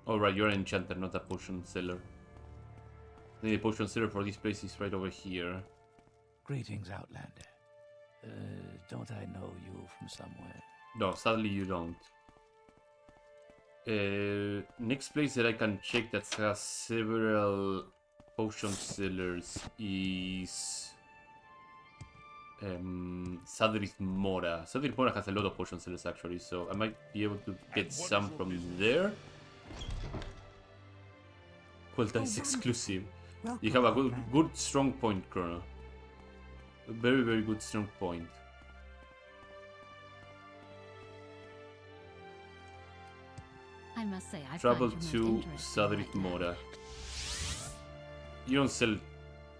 Speaker 1: Alright, you're an enchanter, not a potion seller. I need a potion seller for this place is right over here.
Speaker 2: Greetings, Outlander. Don't I know you from somewhere?
Speaker 1: No, sadly you don't. Next place that I can check that has several potion sellers is Sadrith Mora. Sadrith Mora has a lot of potion sellers actually, so I might be able to get some from there. Well, that's exclusive. You have a good strong point, Colonel. A very, very good strong point.
Speaker 4: I must say, I
Speaker 1: Travel
Speaker 4: find you
Speaker 1: to
Speaker 4: most interesting
Speaker 1: Sadrith
Speaker 4: right now.
Speaker 1: Mora. You don't sell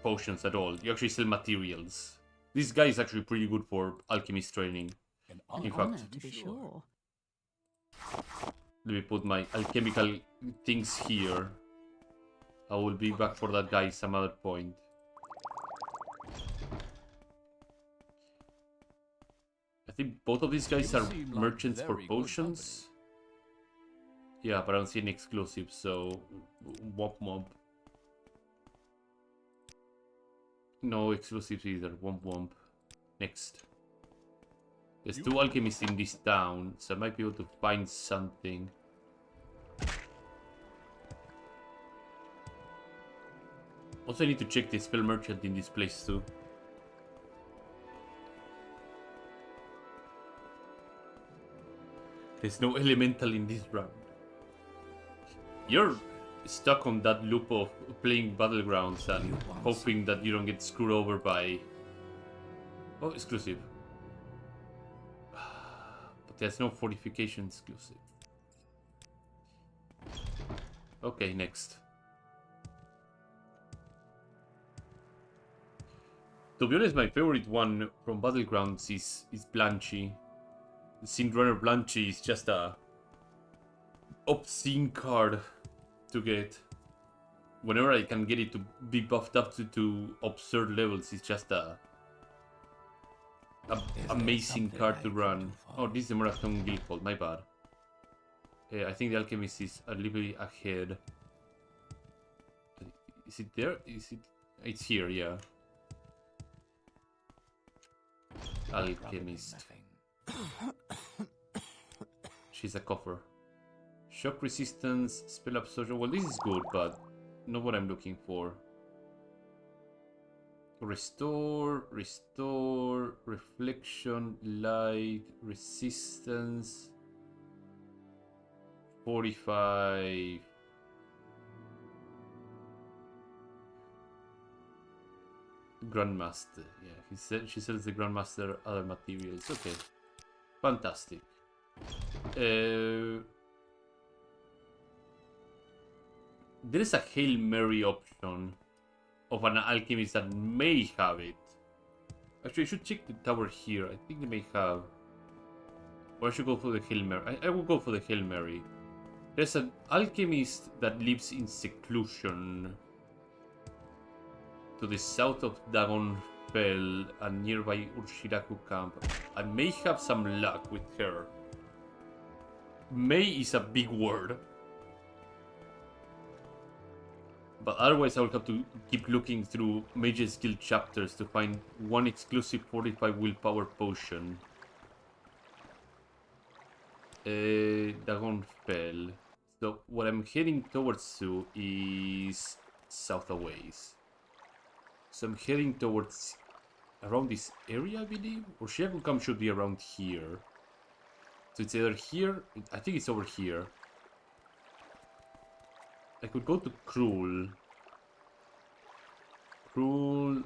Speaker 1: potions at all. You actually sell materials. This guy is actually pretty good for alchemist training.
Speaker 2: An
Speaker 1: In
Speaker 2: honor,
Speaker 1: fact,
Speaker 4: To be sure.
Speaker 1: let me put my alchemical things here. I will be back for that guy some other point. I think both of these guys
Speaker 6: You
Speaker 1: are
Speaker 6: seem like
Speaker 1: merchants for
Speaker 6: very good
Speaker 1: potions. Yeah, but I don't see any exclusives, so womp womp. No exclusives either. Womp womp. Next. There's 2 alchemists in this town, so I might be able to find something. Also, I need to check the spell merchant in this place too. There's no elemental in this round. You're stuck on that loop of playing Battlegrounds and hoping that you don't get screwed over by... Oh, exclusive. But there's no fortification exclusive. Okay, next. To be honest, my favorite one from Battlegrounds is Blanchy. The Sindrunner Blanchy is just a obscene card to get. Whenever I can get it to be buffed up to absurd levels, it's just a amazing card to run. Oh, this is the Marathon Guildhall, my bad. I think the Alchemist is a little bit ahead. Is it there? Is it? It's here, yeah. Alchemist. She's a coffer. Shock resistance, spell absorption. Well, this is good, but not what I'm looking for. Restore, reflection, light, resistance. 45. Grandmaster, yeah. She sells the Grandmaster other materials. Okay, fantastic. There is a Hail Mary option of an alchemist that may have it. Actually, I should check the tower here. I think they may have. Or I should go for the Hail Mary. I will go for the Hail Mary. There's an alchemist that lives in seclusion to the south of Dagonfell and nearby Urshiraku camp. I may have some luck with her. May is a big word. But otherwise I will have to keep looking through Mage's Guild chapters to find one exclusive 45 willpower potion. Dagonfell. So what I'm heading towards to is south a ways. So I'm heading towards around this area, I believe? Or Shiaku Camp should be around here. So it's either here, I think it's over here. I could go to Cruel. Cruel...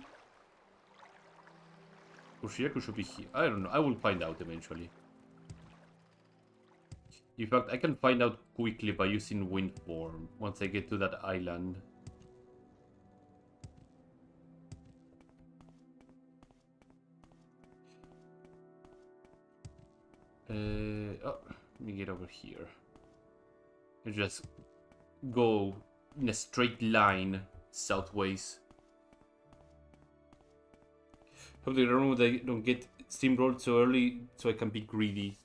Speaker 1: Or Shiaku should be here. I don't know, I will find out eventually. In fact, I can find out quickly by using Wind Form once I get to that island. Oh, let me get over here. And just go in a straight line southways. Hope they don't get steamrolled so early so I can be greedy.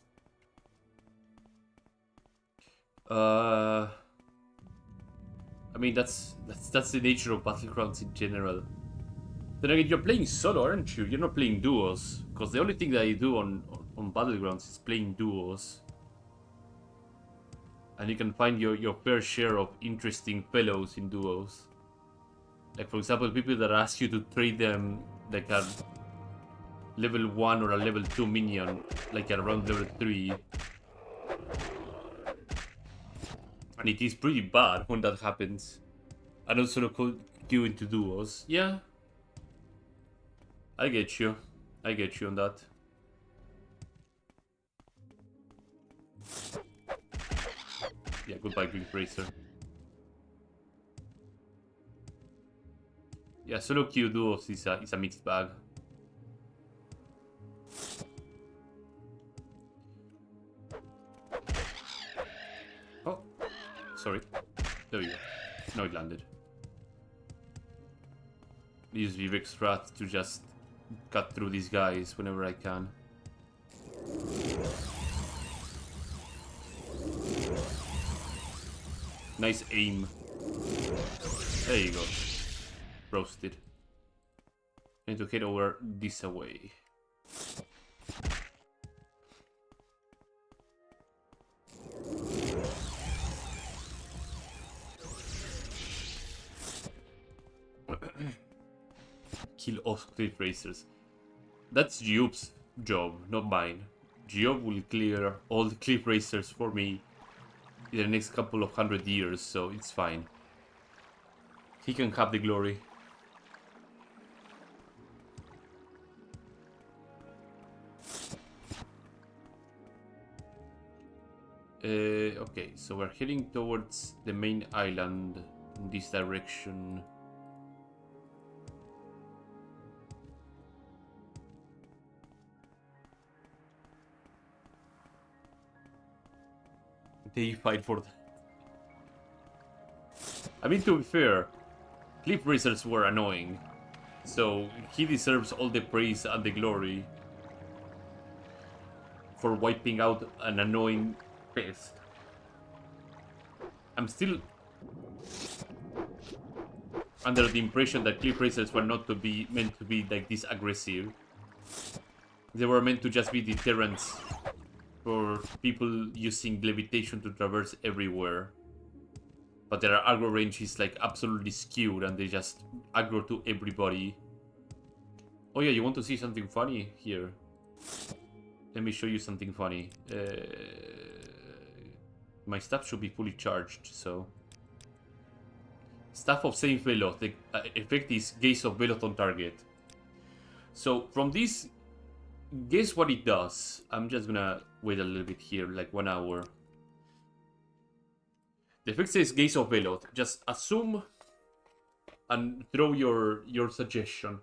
Speaker 1: I mean that's the nature of Battlegrounds in general. Then again, you're playing solo, aren't you? You're not playing duos, because the only thing that I do on Battlegrounds is playing duos. And you can find your fair share of interesting fellows in duos. Like, for example, people that ask you to trade them like a level 1 or a level 2 minion, like around level 3. And it is pretty bad when that happens. And also not queue into duos. Yeah. I get you. I get you on that. Yeah, goodbye, Green Bracer. Yeah, solo queue duos is a mixed bag. Oh, sorry. There we go. No, it landed. Use Vivek's Strat to just cut through these guys whenever I can. Nice aim. There you go. Roasted. I need to head over this way. Kill all cliff racers. That's Geob's job, not mine. Geob will clear all the cliff racers for me in the next couple of 100 years, so it's fine. He can have the glory. Okay, so we're heading towards the main island in this direction. They fight for that. I mean, to be fair, cliff racers were annoying, so he deserves all the praise and the glory for wiping out an annoying pest. I'm still under the impression that cliff racers were not meant to be like this aggressive. They were meant to just be deterrents for people using levitation to traverse everywhere. But their aggro range is like absolutely skewed and they just aggro to everybody. Oh yeah, you want to see something funny? Here. Let me show you something funny. My staff should be fully charged, so... Staff of Saint Veloth. The effect is Gaze of Veloth on target. So, from this, guess what it does. I'm just gonna wait a little bit here, like 1 hour. The effect says Gaze of Veloth. Just assume and throw your suggestion.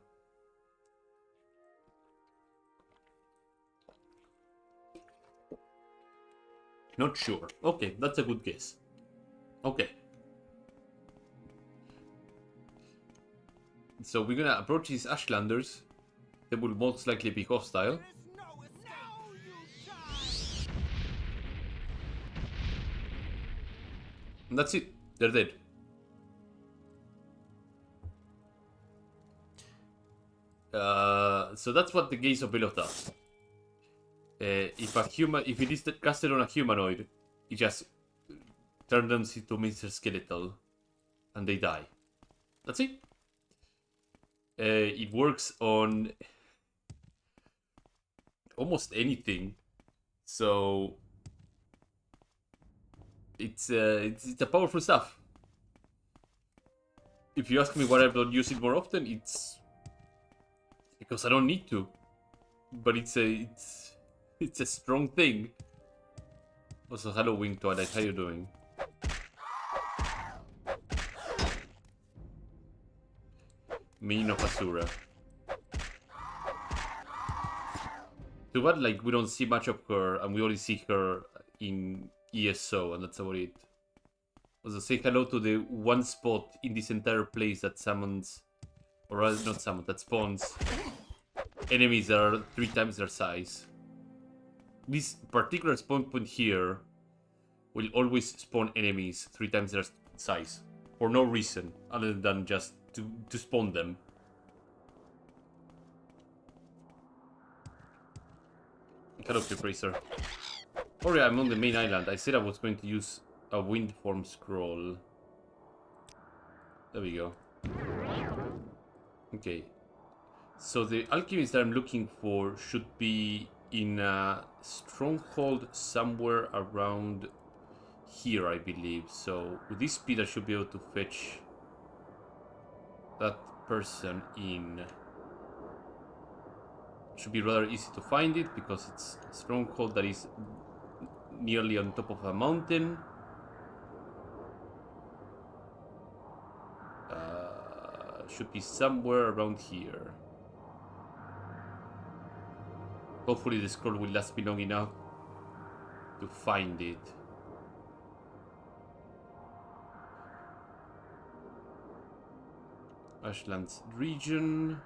Speaker 1: Not sure. Okay, that's a good guess. Okay. So we're gonna approach these Ashlanders. They will most likely be hostile. And that's it. They're dead. So that's what the Gaze of Veloth does. If it is casted on a humanoid, it just turns them into Mr. Skeletal, and they die. That's it. It works on almost anything, so it's a powerful stuff. If you ask me why I don't use it more often, it's because I don't need to. But it's a strong thing. Also, hello Wing Twilight, how you doing? Mean of Asura. Too bad, like, we don't see much of her, and we only see her in ESO, and that's about it. Also, say hello to the one spot in this entire place that summons, or rather, not summons, that spawns enemies that are 3 times their size. This particular spawn point here will always spawn enemies 3 times their size. For no reason, other than just to spawn them. Hello, Racer. Oh yeah, I'm on the main island. I said I was going to use a wind form scroll. There we go. Okay. So the alchemist that I'm looking for should be in a stronghold somewhere around here, I believe. So with this speed I should be able to fetch that person in. Should be rather easy to find it because it's a stronghold that is nearly on top of a mountain. Should be somewhere around here. Hopefully the scroll will last me long enough to find it. Ashlands region.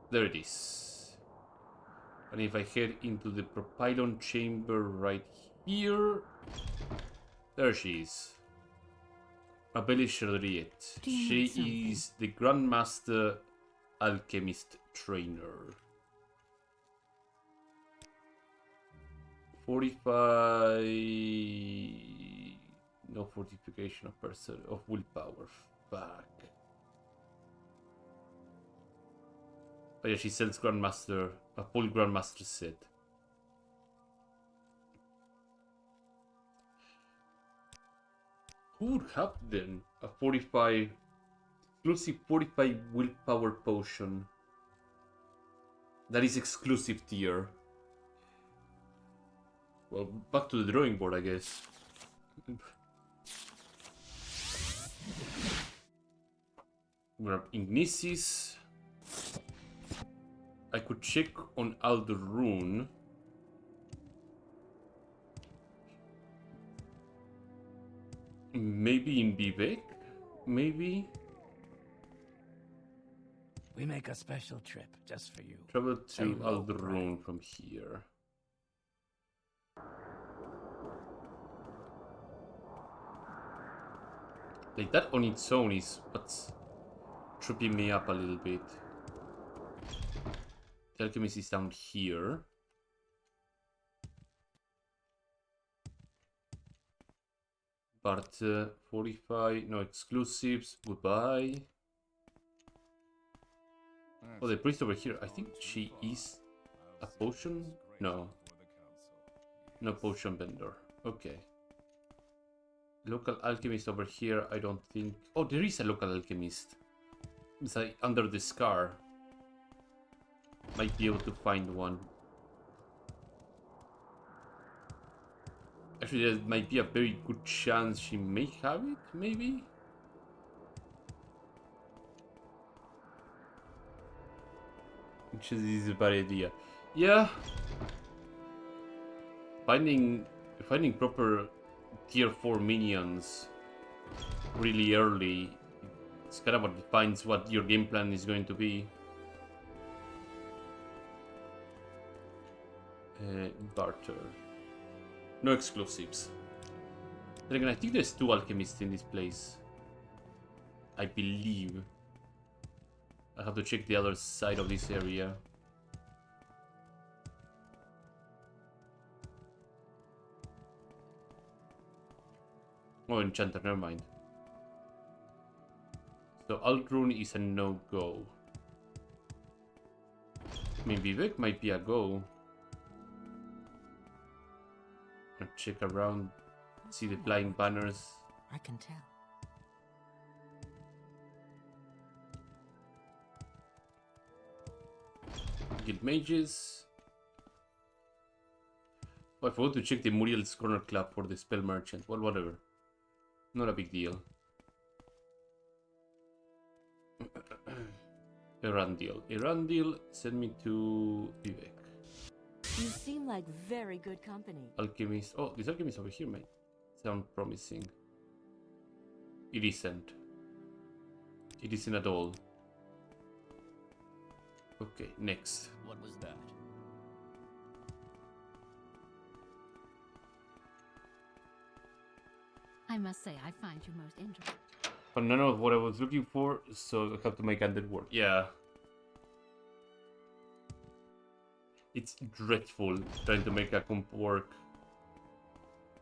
Speaker 1: There it is. And if I head into the propylon chamber right here, there she is. Ability Rebuilt.
Speaker 4: Do you
Speaker 1: She
Speaker 4: need something?
Speaker 1: is the Grandmaster Alchemist Trainer. 45... No fortification of willpower. Fuck. Oh yeah, she sells Grandmaster, a full Grandmaster set. Who would have then a 45 exclusive 45 willpower potion that is exclusive tier? Well, back to the drawing board, I guess. Grab Ignisis. I could check on Alderune. Maybe in Vivek? Maybe?
Speaker 2: We make a special trip just for you.
Speaker 1: Travel to
Speaker 2: Say no,
Speaker 1: Alderune from here. Like, that on its own is what's tripping me up a little bit. The Alchemist is down here. But 45, no exclusives, goodbye. Oh, the priest over here, I think she is a potion? No. No potion vendor. Okay. Local alchemist over here, I don't think... Oh, there is a local alchemist. It's like under the scar. Might be able to find one. Actually, there might be a very good chance she may have it, maybe? Which is a bad idea. Yeah. Finding proper tier 4 minions really early, it's kind of what defines what your game plan is going to be. Barter. No exclusives. Then again, I think there's 2 alchemists in this place. I believe. I have to check the other side of this area. Oh, enchanter, never mind. So Aldrune is a no-go. I mean, Vivek might be a go. I'll check around, see the flying banners.
Speaker 3: I can tell.
Speaker 1: Guild mages. Oh, I forgot to check the Muriel's Corner Club for the spell merchant. Well, whatever. Not a big deal. Erandil, send me to Vivek.
Speaker 7: You seem like very good company.
Speaker 1: Alchemist. Oh, this alchemist over here might sound promising. It isn't. It isn't at all. Okay, next.
Speaker 2: What was that?
Speaker 4: I must say, I find you most interesting.
Speaker 1: But none of what I was looking for, so I have to make undead work. Yeah. It's dreadful trying to make a comp work.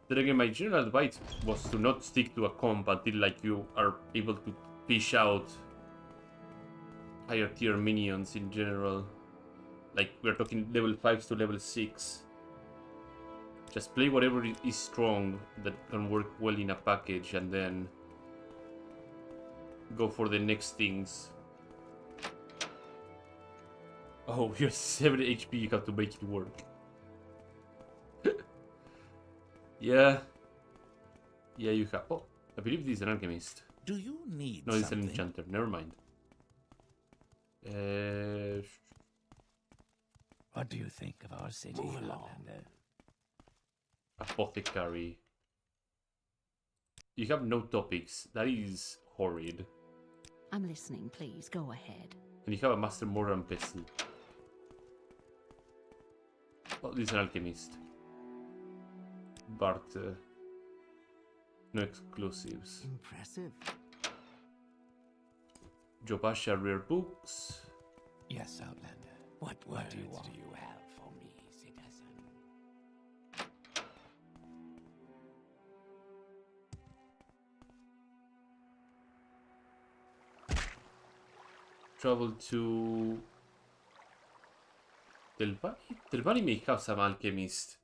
Speaker 1: Then again, my general advice was to not stick to a comp until like you are able to fish out higher tier minions in general. Like we're talking level 5s to level 6. Just play whatever is strong that can work well in a package and then go for the next things. Oh, you're 7 HP, you have to make it work. Yeah. Yeah, you have. Oh, I believe this is an alchemist.
Speaker 5: Do you need
Speaker 1: No, it's
Speaker 5: something?
Speaker 1: an enchanter. Never mind.
Speaker 2: What do you think of our city,
Speaker 5: Move along.
Speaker 2: Outlander?
Speaker 1: Apothecary. You have no topics. That is horrid.
Speaker 4: I'm listening, please. Go ahead.
Speaker 1: And you have a Master Mortar and Pestle. Oh, this is an alchemist. Bart. No exclusives.
Speaker 3: Impressive.
Speaker 1: Jobasha rare books.
Speaker 2: Yes, Outlander. What words do you have for me, citizen?
Speaker 1: Travel to Delvani? Delvani may have some alchemist.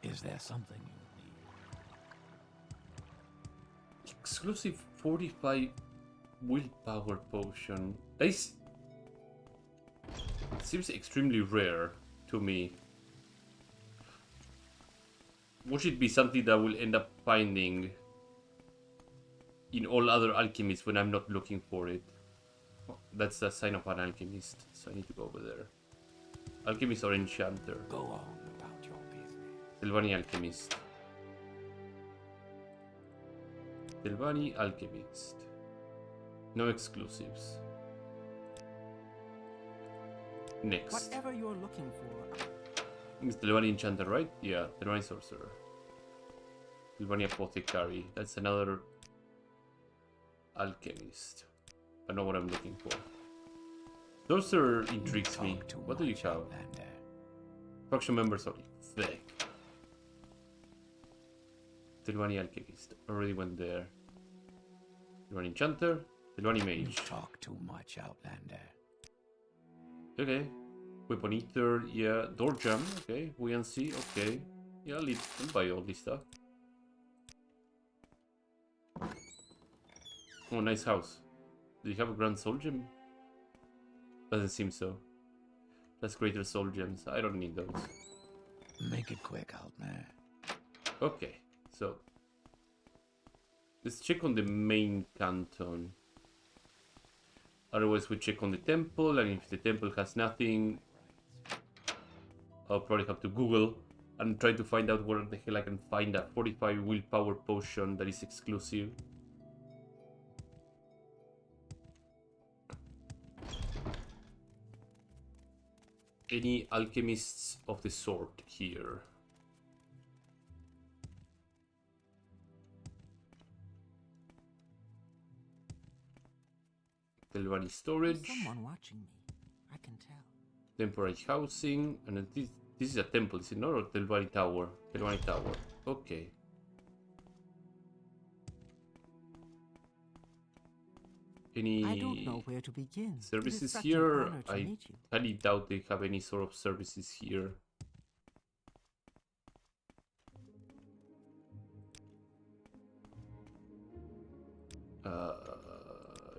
Speaker 2: Is there something you need?
Speaker 1: Exclusive 45 willpower potion. That seems extremely rare to me. Would it be something that I will end up finding in all other alchemists when I'm not looking for it? Oh, that's the sign of an alchemist, so I need to go over there. Alchemist or enchanter?
Speaker 2: Go on about your business.
Speaker 1: Delvani alchemist. Delvani alchemist. No exclusives. Next.
Speaker 3: Whatever you're looking for.
Speaker 1: It's Delvani enchanter, right? Yeah, Delvani sorcerer. Delvani apothecary. That's another alchemist. I know what I'm looking for. Sorcerer intrigues me. What do you have?
Speaker 2: Outlander.
Speaker 1: Faction members are thick. Delvani alchemist. Already went there. Delvani enchanter. Delvani
Speaker 2: You
Speaker 1: mage.
Speaker 2: talk too much, Outlander.
Speaker 1: Okay. Weapon eater. Yeah. Door jam. Okay. Buoyancy. Okay. Yeah, I'll buy all this stuff. Oh, nice house. Do you have a grand soul gem? Doesn't seem so. That's greater soul gems. I don't need those.
Speaker 2: Make it quick, Outlander.
Speaker 1: Okay, so let's check on the main canton. Otherwise, we check on the temple, and if the temple has nothing, I'll probably have to Google and try to find out where the hell I can find a 45 willpower potion that is exclusive. Any alchemists of the sort here? Delvani storage,
Speaker 3: Someone watching me. I can tell.
Speaker 1: temporary housing, and then this is a temple, is it not? Or Delvani Tower? Delvani Tower. Okay. Any
Speaker 3: I don't know where to begin. It is
Speaker 1: services
Speaker 3: such
Speaker 1: here?
Speaker 3: An honor to
Speaker 1: I
Speaker 3: meet you.
Speaker 1: highly doubt they have any sort of services here.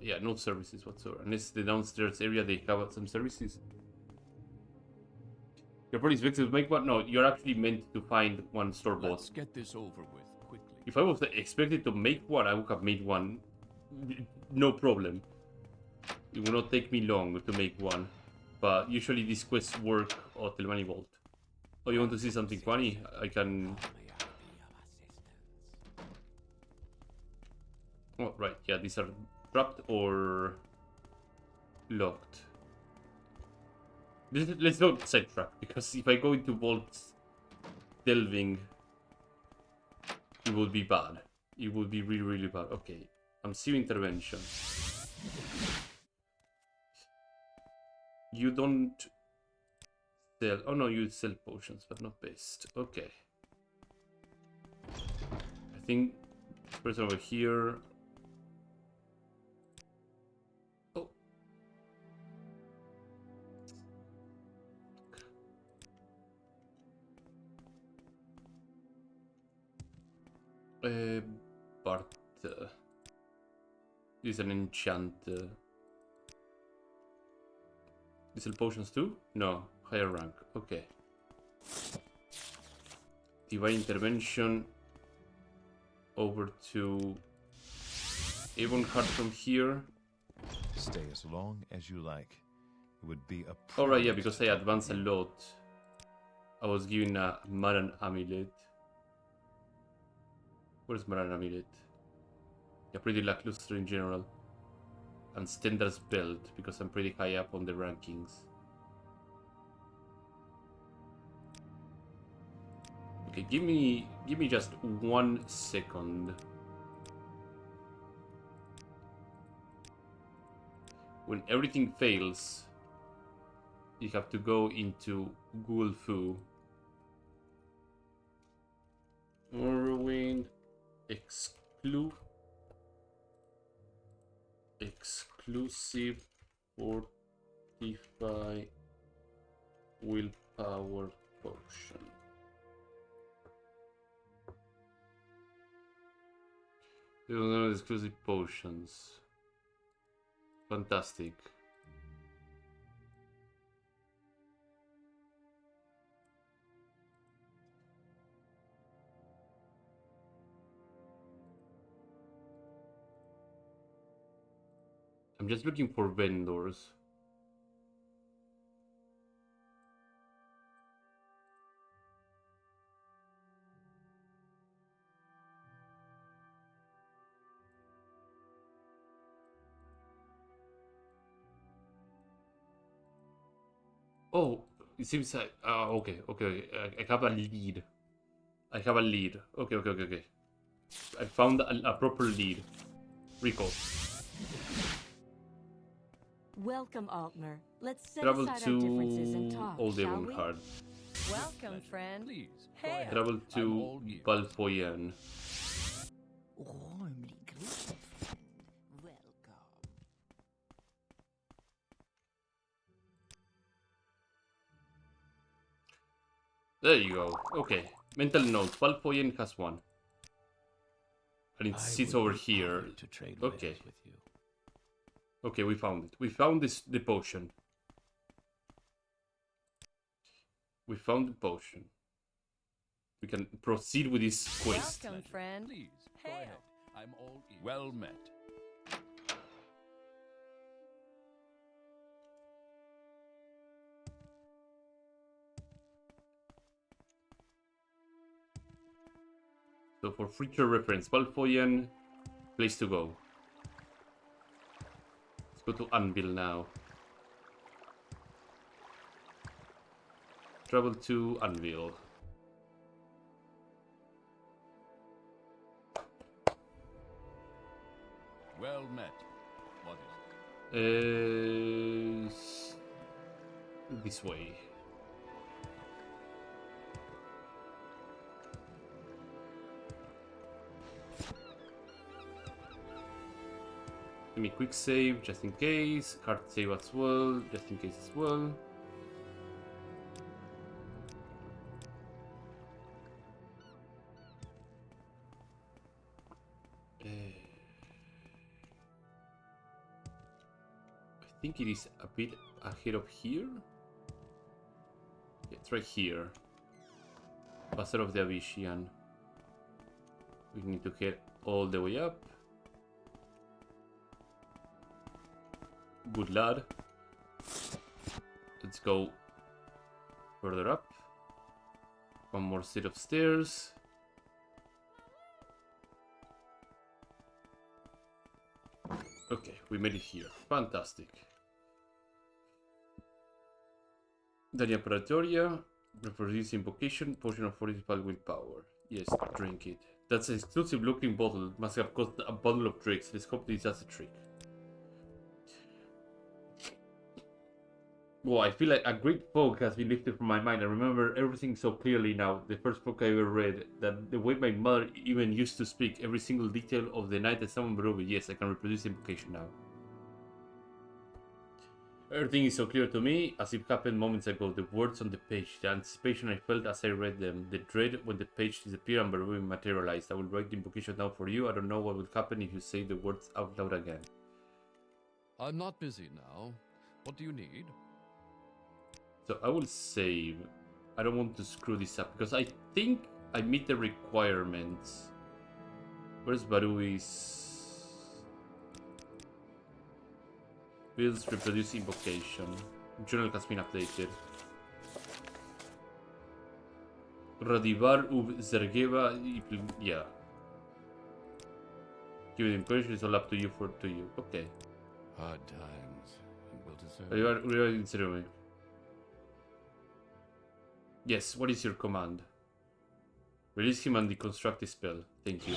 Speaker 1: Yeah, no services whatsoever. Unless the downstairs area they have some services. You're pretty expected to make one? No, you're actually meant to find one store bought.
Speaker 6: Let's get this over with quickly.
Speaker 1: If I was expected to make one, I would have made one. No problem. It will not take me long to make one. But usually these quests work at the money vault. Oh, you want to see something funny? I can... Oh, right. Yeah, these are trapped or locked. Let's not sidetrack, because if I go into vaults delving, it will be bad. It will be really, really bad. Okay. I'm seeing intervention. You don't sell... Oh no, you sell potions, but not best. Okay. I think this person over here... Oh. Bart... Is an enchanter. You sell potions too? No, higher rank. Okay. Divine intervention. Over to Avonheart from here.
Speaker 9: Stay as long as you like. It would be a
Speaker 1: Alright, yeah, because I advance a lot. I was given a Maran amulet. Where's Maran amulet? Yeah, pretty lackluster in general. And Stendar's belt, because I'm pretty high up on the rankings. Okay, give me just 1 second. When everything fails, you have to go into Google Foo. Morrowind exclusive fortify willpower potion. There are no exclusive potions. Fantastic. I'm just looking for vendors. Oh, it seems like okay. I have a lead. I have a lead. Okay. I found a proper lead. Rico.
Speaker 7: Welcome, Altmer. Let's set
Speaker 1: Travel
Speaker 7: aside our differences and
Speaker 1: to
Speaker 7: talk,
Speaker 1: Old
Speaker 7: shall
Speaker 1: Devon
Speaker 7: we?
Speaker 1: Card.
Speaker 8: Welcome, friend.
Speaker 6: Please,
Speaker 8: Hey.
Speaker 1: Travel
Speaker 6: I'm
Speaker 1: to
Speaker 6: all ears.
Speaker 1: Balfoyan.
Speaker 5: Warmly greeted, friend. Welcome.
Speaker 1: There you go. Okay. Mental note. Balfoyan has one. And it
Speaker 2: I
Speaker 1: sits
Speaker 2: would
Speaker 1: over
Speaker 2: be
Speaker 1: here.
Speaker 2: honored to trade
Speaker 1: Okay.
Speaker 2: wares with you.
Speaker 1: Okay, we found it. We found the potion. We found the potion. We can proceed with this quest.
Speaker 8: Welcome, friend.
Speaker 6: Please, go
Speaker 8: Hey.
Speaker 6: ahead. I'm all ears. Well met.
Speaker 1: So for future reference, Balfoyan, place to go. Let's go to Anvil now. Travel to Anvil.
Speaker 6: Well met. What is
Speaker 1: This way. Give me quick save just in case. Hard save as well, just in case as well. I think it is a bit ahead of here. Yeah, it's right here. Passer of the Avician. We need to head all the way up. Good lad. Let's go further up. One more set of stairs. Okay, we made it here. Fantastic. Daria Paratoria, reproduce invocation, potion of fortified willpower. Yes, drink it. That's an exclusive looking bottle. Must have cost a bundle of tricks. Let's hope this does a trick. Well, I feel like a great fog has been lifted from my mind. I remember everything so clearly now. The first book I ever read, that the way my mother even used to speak, every single detail of the night that someone broke it. Yes, I can reproduce invocation now. Everything is so clear to me, as it happened moments ago. The words on the page, the anticipation I felt as I read them, the dread when the page disappeared and Barubi materialized. I will write the invocation down for you. I don't know what will happen if you say the words out loud again.
Speaker 6: I'm not busy now. What do you need?
Speaker 1: So I will save. I don't want to screw this up because I think I meet the requirements. Where's Barui's? Builds reproduce invocation. Journal has been updated. Radivar ub Zergeva. Yeah. Give it encouragement. It's all up to you. Okay.
Speaker 6: Hard times. And will deserve.
Speaker 1: Radivar in ceremony. Yes. What is your command? Release him and deconstruct the spell. Thank you.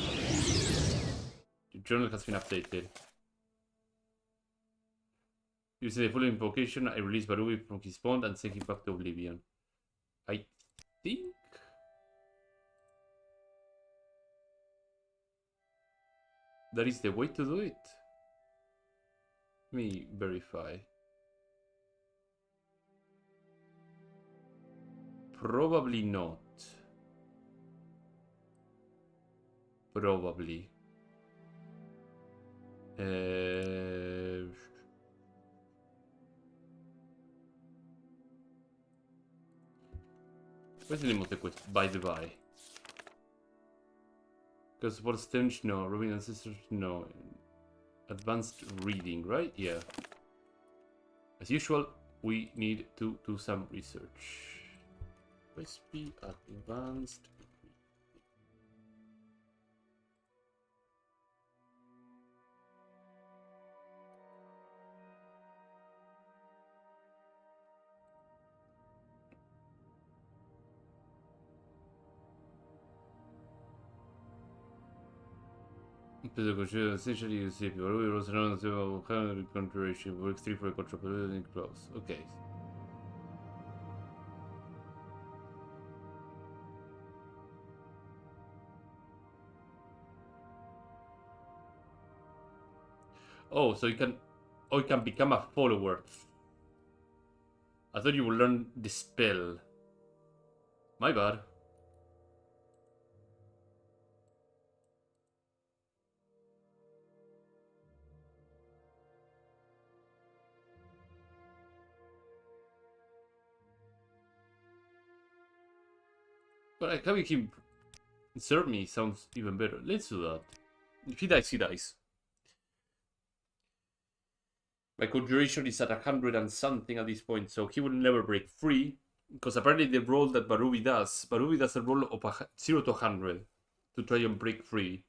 Speaker 1: The journal has been updated. Using the full invocation, I release Barubi from his bond and send him back to Oblivion. I think... that is the way to do it. Let me verify. Probably not. Probably. What's the name of the quest? By the by. Because for Stench, no. Ruin Ancestors, no. Advanced reading, right? Yeah. As usual, we need to do some research. Recipe advanced. Essentially, you see people rolls around the conjuration works 3 for a control close. Okay. Oh, so you can become a follower. I thought you would learn the spell. My bad. But having him serve me sounds even better. Let's do that. If he dies, he dies. My conjuration is at 100 and something at this point, so he will never break free. Because apparently the roll that Barubi does a roll of 0 to 100 to try and break free.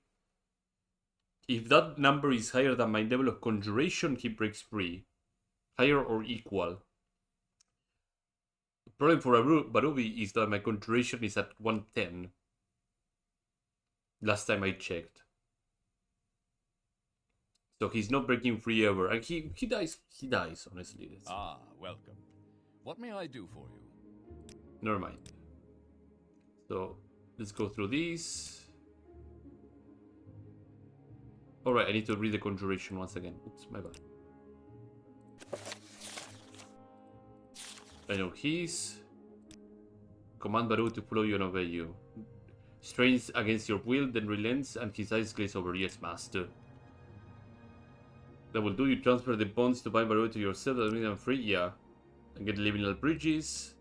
Speaker 1: If that number is higher than my level of conjuration, he breaks free. Higher or equal. The problem for Barubi is that my conjuration is at 110. Last time I checked. So he's not breaking free ever. And he dies, honestly.
Speaker 6: Ah, welcome. What may I do for you?
Speaker 1: Never mind. So, let's go through these. Alright, I need to read the conjuration once again. Oops, my bad. I know his. Command Baru to follow you and obey you. Strains against your will, then relents, and his eyes glaze over. Yes, master. That will do. You transfer the bonds to bind Baru to yourself, that makes them free. Yeah. And get liminal bridges.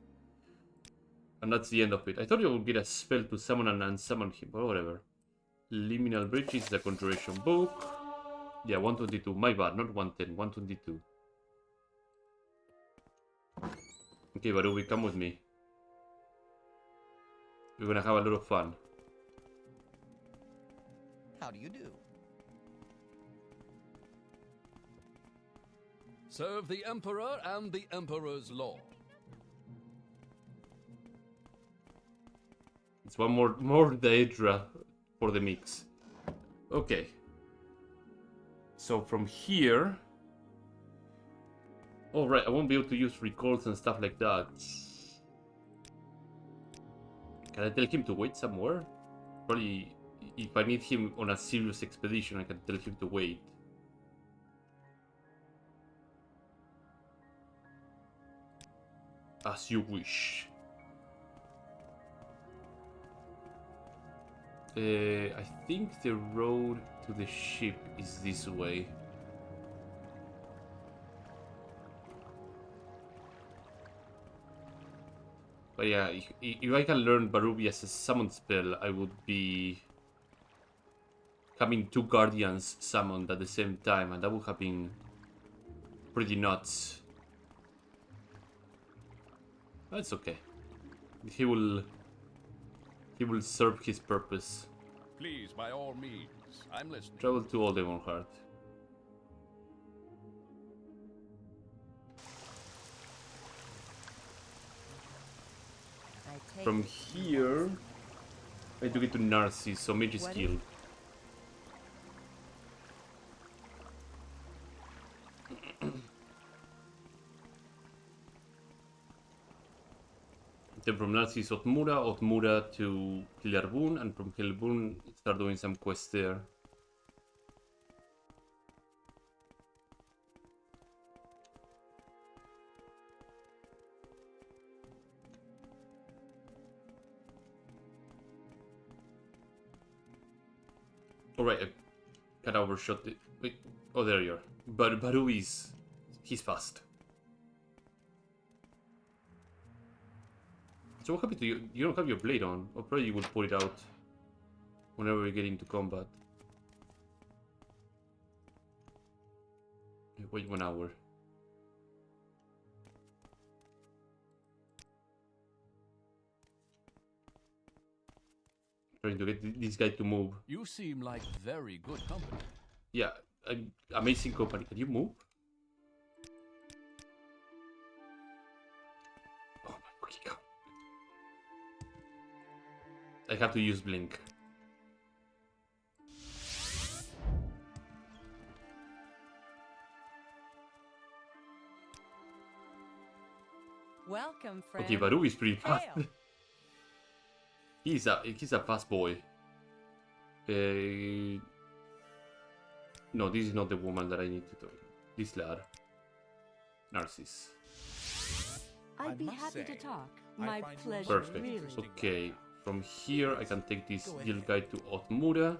Speaker 1: And that's the end of it. I thought you would get a spell to summon and unsummon him, but whatever. Liminal bridges is a conjuration book. Yeah, 122. My bad, not 110, 122. Okay, Baru, come with me. We're gonna have a lot of fun.
Speaker 5: How do you do?
Speaker 6: Serve the Emperor and the Emperor's law.
Speaker 1: It's one more Daedra for the mix. Okay. So from here... Oh right, I won't be able to use recalls and stuff like that. Can I tell him to wait somewhere? Probably, if I need him on a serious expedition, I can tell him to wait. As you wish. I think the road to the ship is this way. But yeah, if I can learn Barubi as a summon spell, I would be having 2 guardians summoned at the same time, and that would have been pretty nuts. That's okay. He will serve his purpose.
Speaker 6: Please, by all means, I'm listening.
Speaker 1: Travel to Oldemonheart. From here, I need to get to Narcissus, so mage is
Speaker 8: What is-
Speaker 1: killed. Then from Narcissus Otmura, Otmura to Hilarbun, and from Hilarbun start doing some quests there. Alright, I kind of overshot it. Wait, oh, there you are. But Baru is... he's fast. So what happened to you? You don't have your blade on. Or probably you will pull it out whenever we get into combat. Wait 1 hour. Trying to get this guy to move.
Speaker 6: You seem like very good company.
Speaker 1: Yeah, amazing company. Can you move? Oh my fucking god. I have to use blink.
Speaker 8: Welcome, friend.
Speaker 1: Okay, Baru is pretty fast.
Speaker 8: Hail.
Speaker 1: He's a fast boy. No, this is not the woman that I need to talk. This lad. Narcissus.
Speaker 7: I'd be
Speaker 9: must
Speaker 7: happy to
Speaker 9: say,
Speaker 7: talk.
Speaker 9: I
Speaker 7: My
Speaker 9: find you
Speaker 7: pleasure,
Speaker 9: very
Speaker 1: Perfect.
Speaker 7: really.
Speaker 9: interesting.
Speaker 1: Okay, from here I can take this
Speaker 5: Go
Speaker 1: guild
Speaker 5: ahead.
Speaker 1: guide to Otmura.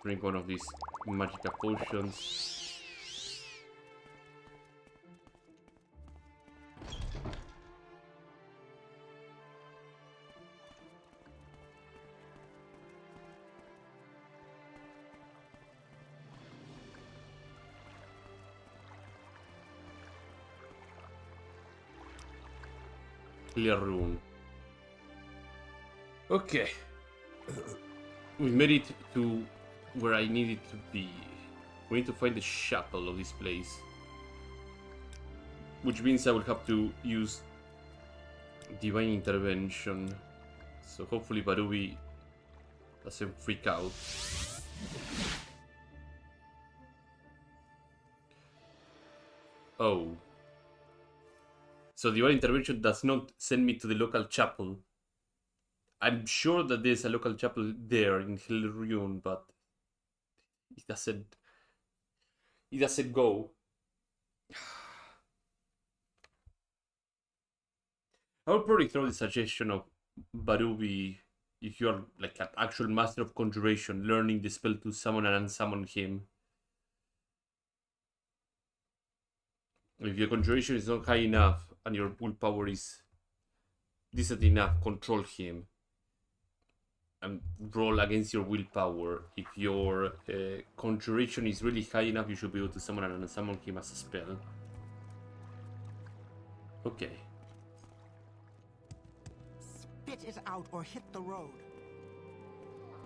Speaker 1: Drink one of these magical potions. Clear rune. Okay. We made it to where I needed to be. We need to find the chapel of this place. Which means I will have to use divine intervention. So hopefully Barubi doesn't freak out. Oh. So divine intervention does not send me to the local chapel. I'm sure that there's a local chapel there in Hilrune, but it doesn't go. I would probably throw the suggestion of Barubi, if you're like an actual master of conjuration, learning the spell to summon and unsummon him. If your conjuration is not high enough and your willpower is decent enough, control him. And roll against your willpower. If your conjuration is really high enough, you should be able to summon and unsummon him as a spell. Okay.
Speaker 3: Spit it out or hit the road.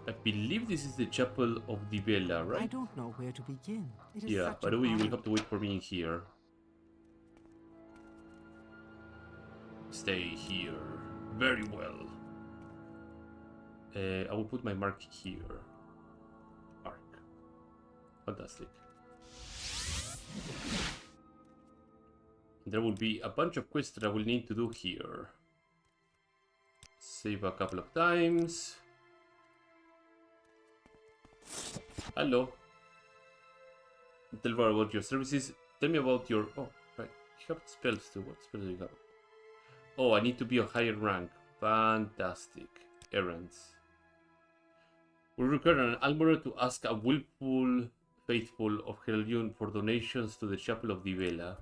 Speaker 1: I believe this is the chapel of the Vela,
Speaker 3: I
Speaker 1: right?
Speaker 3: don't know where to begin. It is
Speaker 1: Yeah,
Speaker 3: such
Speaker 1: by
Speaker 3: an
Speaker 1: the way, you will
Speaker 3: honor.
Speaker 1: have to wait for me in here. Stay here. Very well. I will put my mark here. Mark. Fantastic. There will be a bunch of quests that I will need to do here. Save a couple of times. Hello. Tell me about your services. Tell me about your... Oh, right. You have spells too. What spells do you have? Oh, I need to be a higher rank. Fantastic. Errands. We require an almoner to ask a willful faithful of Hellion for donations to the Chapel of the Vela.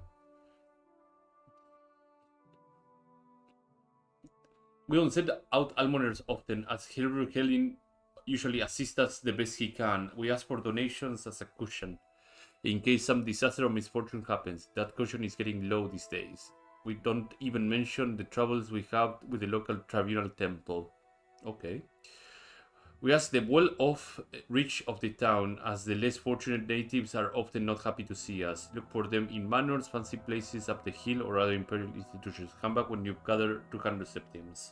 Speaker 1: We don't send out almoners often, as Hellion usually assists us the best he can. We ask for donations as a cushion, in case some disaster or misfortune happens. That cushion is getting low these days. We don't even mention the troubles we have with the local tribunal temple. Okay. We ask the well-off rich of the town, as the less fortunate natives are often not happy to see us. Look for them in manors, fancy places up the hill, or other imperial institutions. Come back when you've gathered 200 septims.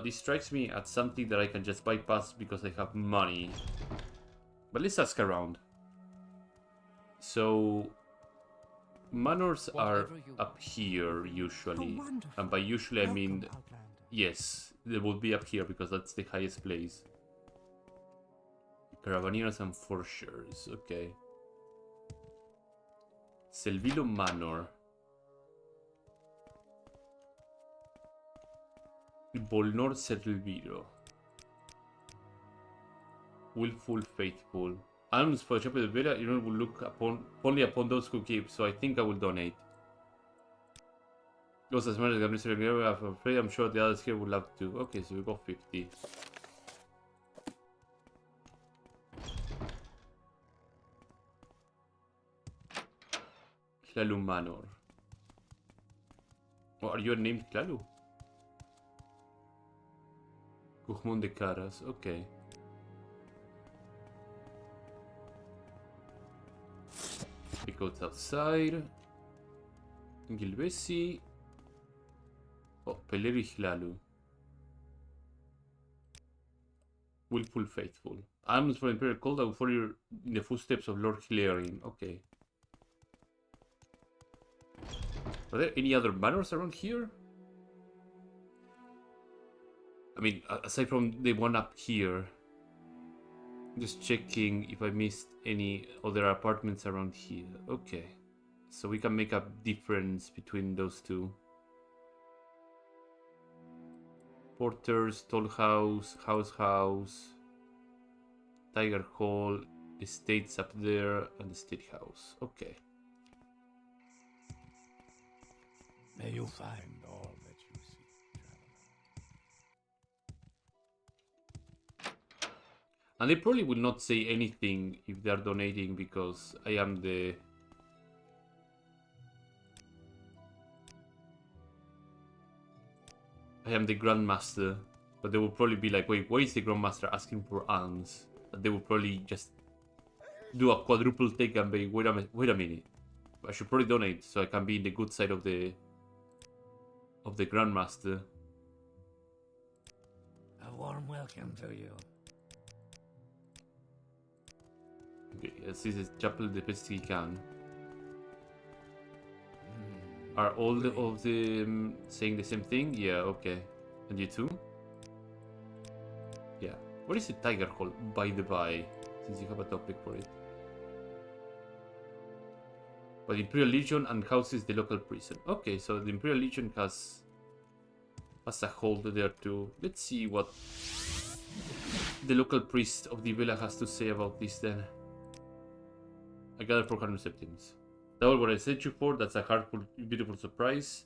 Speaker 1: This strikes me as something that I can just bypass because I have money. But let's ask around. So, manors are up here usually. And by usually I mean, yes, they will be up here because that's the highest place. Caravaneers and forgers, okay. Selvilo Manor. Bolnor Selvilo. Willful Faithful. Alms for the shop of the villa, you will look upon only upon those who give, so I think I will donate. Goes as much as I'm afraid I'm sure the others here would love to. Okay, so we got 50. Klalu Manor. Oh, are you named Klalu? Guzmón de Caras, okay. It goes outside. Gilbesi. Oh, Peleri Hlalu. Willful Faithful. Arms for Imperial Cult and follow in the footsteps of Lord Hilarion. Okay. Are there any other manors around here? I mean, aside from the one up here. Just checking if I missed any other apartments around here. Okay. So we can make a difference between those two. Porter's, Toll House, House, Tiger Hall, Estates up there, and the State House. Okay.
Speaker 2: May you find all that you seek, traveler.
Speaker 1: And they probably would not say anything if they're donating because I am the... Grandmaster. But they will probably be like, wait, why is the Grandmaster asking for alms? And they will probably just do a quadruple take and be, wait a minute. I should probably donate so I can be in the good side of the Grandmaster.
Speaker 2: A warm welcome to you.
Speaker 1: Okay, yes, this is chapel the best he can. Are all of them saying the same thing? Yeah, okay. And you too? Yeah. What is the Tiger Hall, by the by? Since you have a topic for it. But the Imperial Legion and houses the local prison. Okay, so the Imperial Legion has a hold there too. Let's see what the local priest of the villa has to say about this then. I gather 400 septims. Double what I sent you for, that's a heartful, beautiful surprise.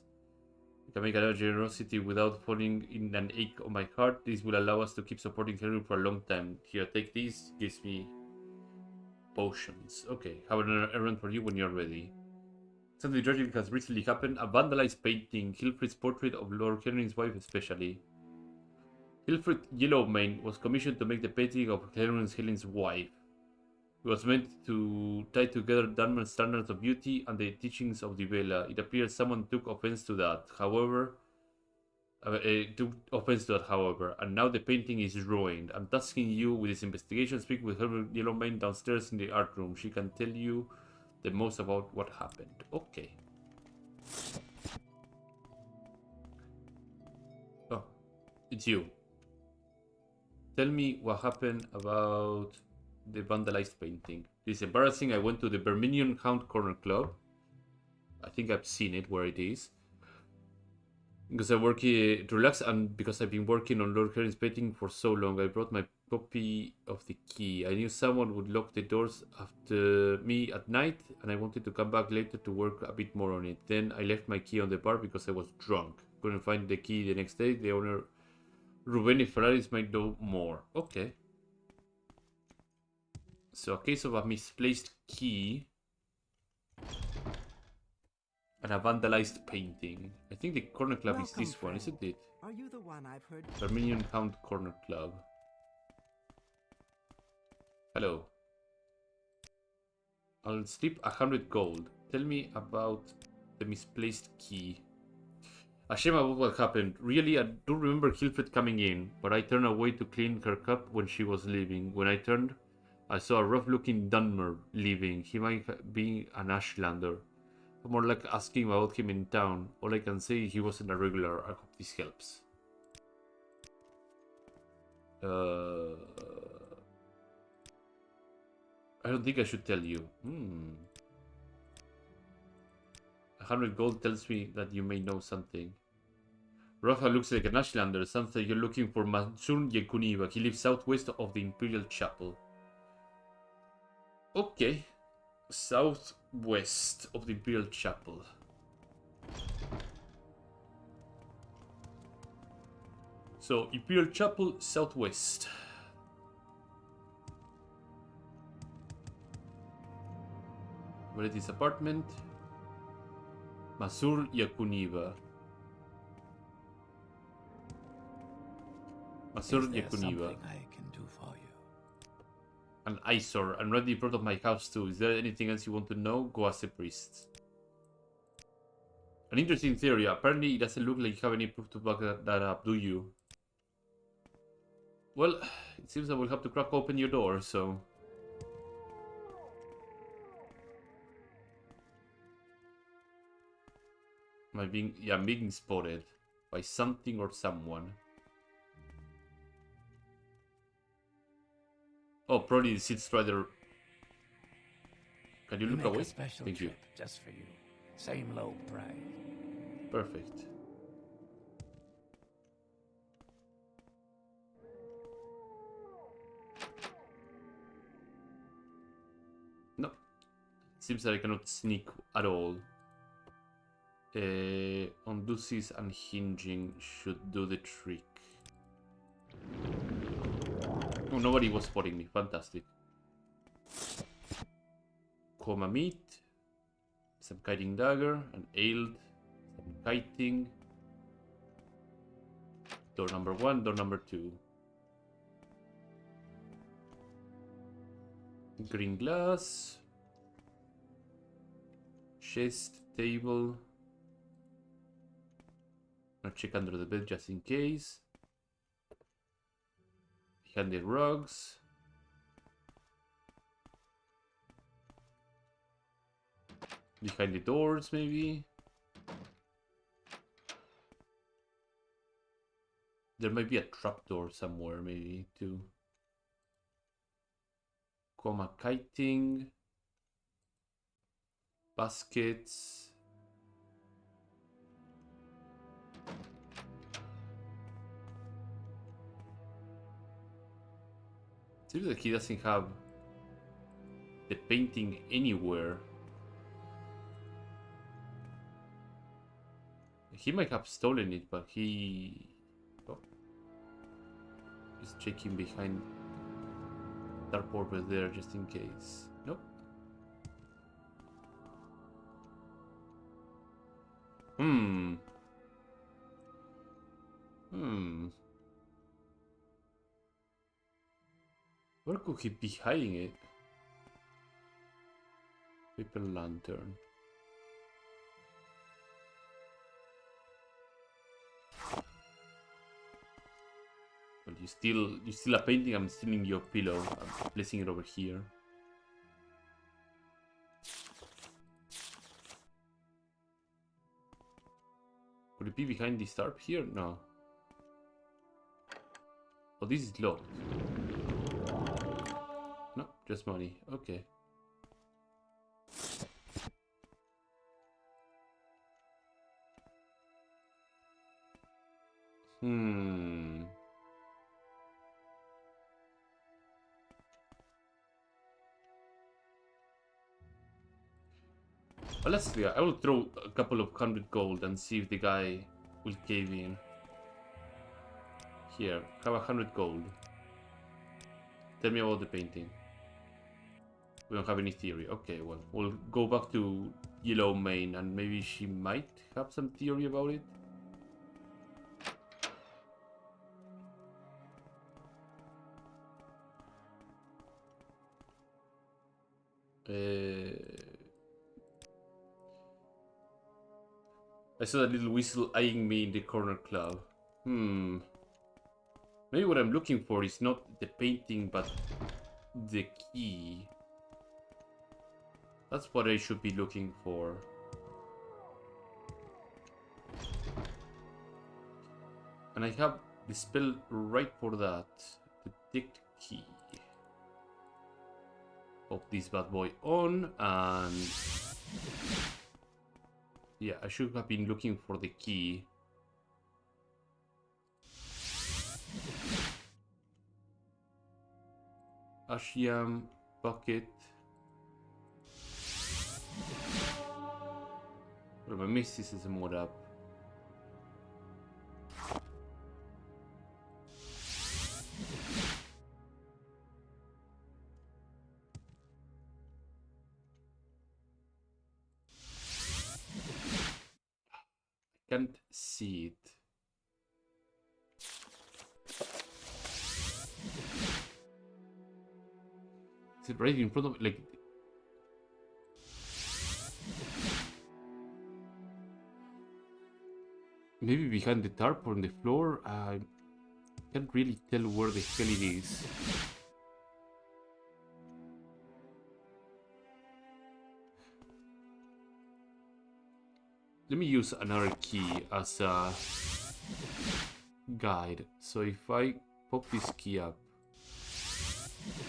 Speaker 1: You can make a lot of generosity without falling in an ache on my heart. This will allow us to keep supporting Henry for a long time. Here, take this. Gives me potions. Okay, have an errand for you when you're ready. Something tragic has recently happened. A vandalized painting, Hilfrid's portrait of Lord Henry's wife especially. Hilfrid Yellowmane was commissioned to make the painting of Helen's wife. It was meant to tie together Dunman's standards of beauty and the teachings of the Vela. It appears someone took offense to that. However, and now the painting is ruined. I'm tasking you with this investigation. Speak with her Yellowmane downstairs in the art room. She can tell you the most about what happened. Okay. Oh, it's you. Tell me what happened about the vandalized painting. This is embarrassing. I went to the Verminion Hound Corner Club. I think I've seen it where it is. Because I work here to relax and because I've been working on Lord Henry's painting for so long. I brought my copy of the key. I knew someone would lock the doors after me at night and I wanted to come back later to work a bit more on it. Then I left my key on the bar because I was drunk. Couldn't find the key the next day. The owner, Rubeni Ferraris, might know more. Okay. So a case of a misplaced key and a vandalized painting. I think the corner club is this one, isn't it?
Speaker 3: Are you the one I've heard?
Speaker 1: Armenian Hound Corner Club. Hello. I'll strip 100 gold. Tell me about the misplaced key. A shame about what happened. Really, I do remember Hilfred coming in, but I turned away to clean her cup when she was leaving. When I turned, I saw a rough-looking Dunmer leaving. He might be an Ashlander. More like asking about him in town. All I can say, he wasn't a regular. I hope this helps. I don't think I should tell you. 100 gold tells me that you may know something. Rafa looks like an Ashlander. Sounds like you're looking for Mansur Yekuniva. He lives southwest of the Imperial Chapel. Okay. Southwest of the Imperial Chapel. So, Imperial Chapel, southwest. Valetis apartment. Masur Yakuniva. Masur
Speaker 2: Is there
Speaker 1: Yakuniva.
Speaker 2: something I can do for you?
Speaker 1: An eyesore. I'm ready in front of my house too. Is there anything else you want to know? Go ask a priest. An interesting theory. Apparently it doesn't look like you have any proof to back that up, do you? Well, it seems I will have to crack open your door, so... I'm being spotted by something or someone. Oh, probably the Seed Strider. Can you look
Speaker 2: Make
Speaker 1: away?
Speaker 2: a special
Speaker 1: Thank you.
Speaker 2: trip just for you. Same low price.
Speaker 1: Perfect. No. Seems that I cannot sneak at all. Unduces and hinging should do the trick. Oh, nobody was spotting me. Fantastic. Coma meat. Some kiting dagger. An ailed. Some kiting. Door number 1, door number 2. Green glass. Chest, table. I'll check under the bed just in case. Behind the rugs. Behind the doors, maybe. There might be a trapdoor somewhere, maybe, too. Coma kiting. Baskets. Seems like he doesn't have the painting anywhere. He might have stolen it, but he... Oh. Just checking behind Dark Orb there just in case. Nope. Where could he be hiding it? Paper lantern. Well, you steal a painting. I'm stealing your pillow. I'm placing it over here. Could it be behind this tarp here? No. Oh, this is locked. No, just money. Okay. Well, let's see. I will throw a couple of 100 gold and see if the guy will cave in. Here, have 100 gold. Tell me about the painting. We don't have any theory. Okay, well, we'll go back to Yellow Mane and maybe she might have some theory about it. I saw that little whistle eyeing me in the corner club. Maybe what I'm looking for is not the painting, but the key. That's what I should be looking for. And I have the spell right for that. Detect key. Pop this bad boy on, and yeah, I should have been looking for the key. Ashiam bucket. What have I missed? This is a mod up. Can't see it. Is it right in front of me? Like, maybe behind the tarp on the floor? I can't really tell where the hell it is. Let me use another key as a guide. So if I pop this key up,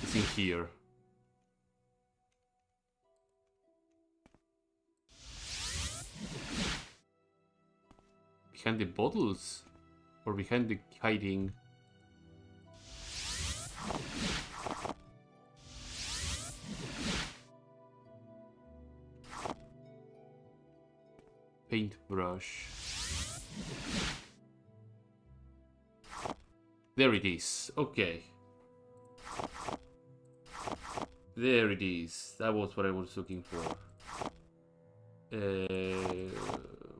Speaker 1: it's in here. Behind the bottles? Or behind the hiding? Paintbrush. There it is. Okay. There it is. That was what I was looking for.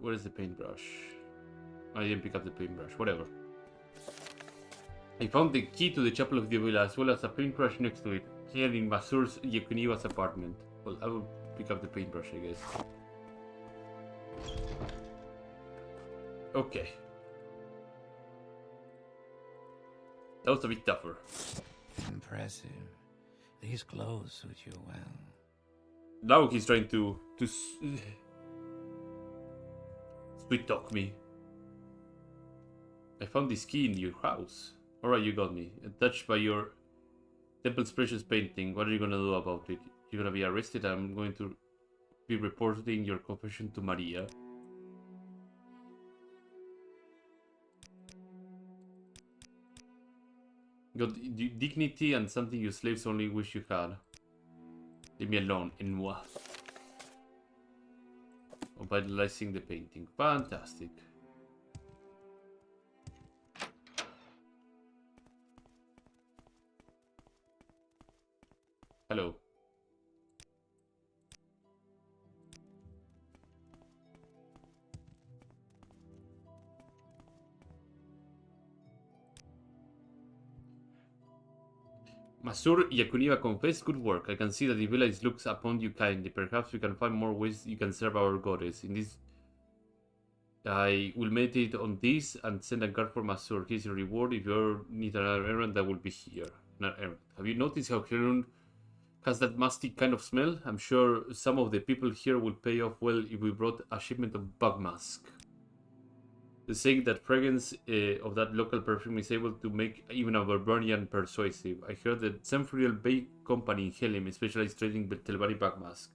Speaker 1: Where's the paintbrush? I didn't pick up the paintbrush. Whatever. I found the key to the Chapel of the Villa as well as a paintbrush next to it, here in Masur's Yekuniwa's apartment. Well, I will pick up the paintbrush, I guess. Okay. That was a bit tougher.
Speaker 2: Impressive. These clothes suit you well.
Speaker 1: Now he's trying to sweet talk me. I found this key in your house. Alright, you got me. Touched by your temple's precious painting. What are you gonna do about it? You're gonna be arrested. I'm going to be reporting your confession to Maria. Got dignity and something you slaves only wish you had. Leave me alone, en moi. Vitalizing the painting. Fantastic. Hello. Masur Yakuniva confessed, good work. I can see that the village looks upon you kindly. Perhaps we can find more ways you can serve our goddess. In this, I will meditate on this and send a guard for Masur. Here's your reward. If you need another errand, that will be here. Another errand. Have you noticed how Herun has that musty kind of smell? I'm sure some of the people here will pay off well if we brought a shipment of bug mask. The saying that fragrance of that local perfume is able to make even a barbarian persuasive. I heard that Tamriel Rebuilt company in Helim specializes trading Telvari bug mask.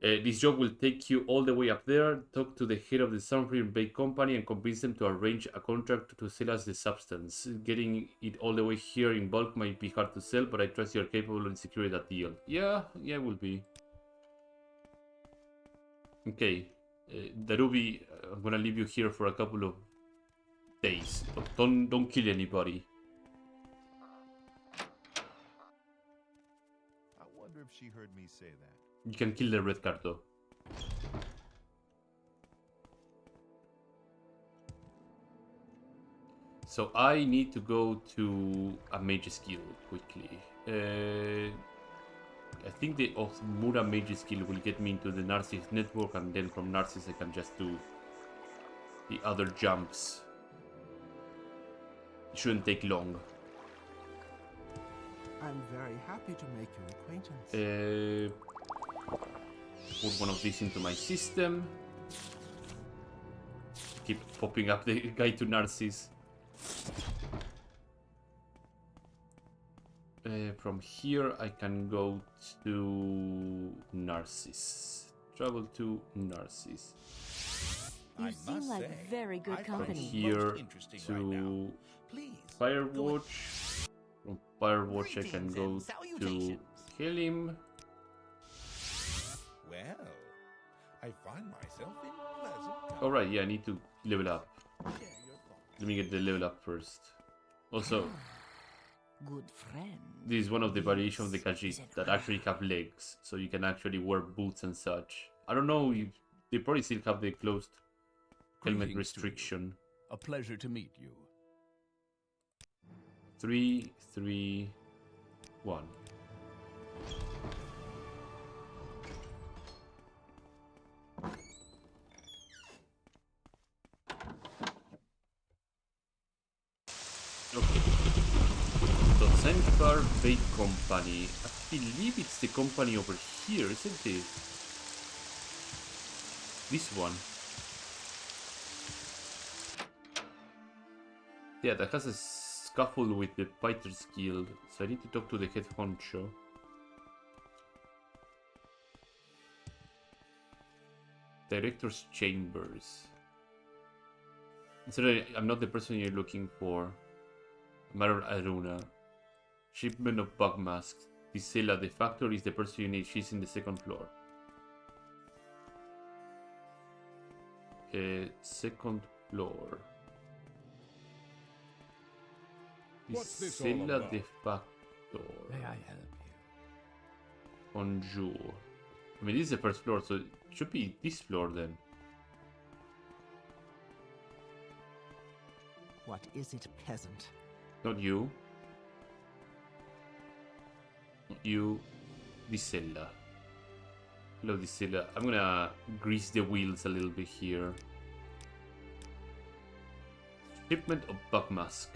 Speaker 1: This job will take you all the way up there, talk to the head of the Tamriel Rebuilt company and convince them to arrange a contract to sell us the substance. Getting it all the way here in bulk might be hard to sell, but I trust you are capable of securing that deal. Yeah, it will be. Okay. Darubi, I'm gonna leave you here for a couple of days. Don't kill anybody.
Speaker 9: I wonder if she heard me say that.
Speaker 1: You can kill the red card though. So I need to go to a mage skill quickly. I think the Mura Mage skill will get me into the Narcissus network, and then from Narcissus I can just do the other jumps. It shouldn't take long.
Speaker 3: I'm very happy to make your acquaintance.
Speaker 1: Put one of these into my system. Keep popping up the guy to Narcissus. From here I can go to Narcissus. Travel to Narcissus.
Speaker 7: You
Speaker 9: I
Speaker 7: seem
Speaker 9: must
Speaker 7: like
Speaker 9: say,
Speaker 7: very good
Speaker 9: I find
Speaker 1: From
Speaker 7: company.
Speaker 9: it
Speaker 1: here
Speaker 9: most interesting
Speaker 1: to
Speaker 9: right now. Please,
Speaker 1: Firewatch. From Firewatch I can
Speaker 5: Greetings
Speaker 1: go
Speaker 5: and
Speaker 1: to
Speaker 5: salutations.
Speaker 1: Helim.
Speaker 9: Well, I find myself in pleasant company.
Speaker 1: Alright, yeah, I need to level up.
Speaker 9: Share your thoughts.
Speaker 1: Let me get the level up first. Also,
Speaker 7: Good friend.
Speaker 1: this is one of the variations of the
Speaker 7: This
Speaker 1: Khajiit
Speaker 7: is
Speaker 1: that actually have legs, so you can actually wear boots and such. I don't know if they probably still have the closed helmet
Speaker 6: Greetings to you.
Speaker 1: restriction.
Speaker 6: A pleasure to meet you.
Speaker 1: 3, 3, 1. Okay. So Zanzibar Bake Company. I believe it's the company over here, isn't it? This one. Yeah, that has a scuffle with the Fighters Guild, so I need to talk to the head honcho. Director's Chambers. Sorry, I'm not the person you're looking for. Maron Aruna. Shipment of bug masks. Gisela, the factory is the person you need. She's in the second floor. Second floor.
Speaker 6: What's this all
Speaker 1: Gisela
Speaker 6: about?
Speaker 1: the factor.
Speaker 2: May I help you?
Speaker 1: Bonjour. I mean, this is the first floor, so it should be this floor then.
Speaker 3: What is it, peasant?
Speaker 1: Not you. Not you. Gisela. Hello, Gisela. I'm gonna grease the wheels a little bit here. Shipment of bug mask.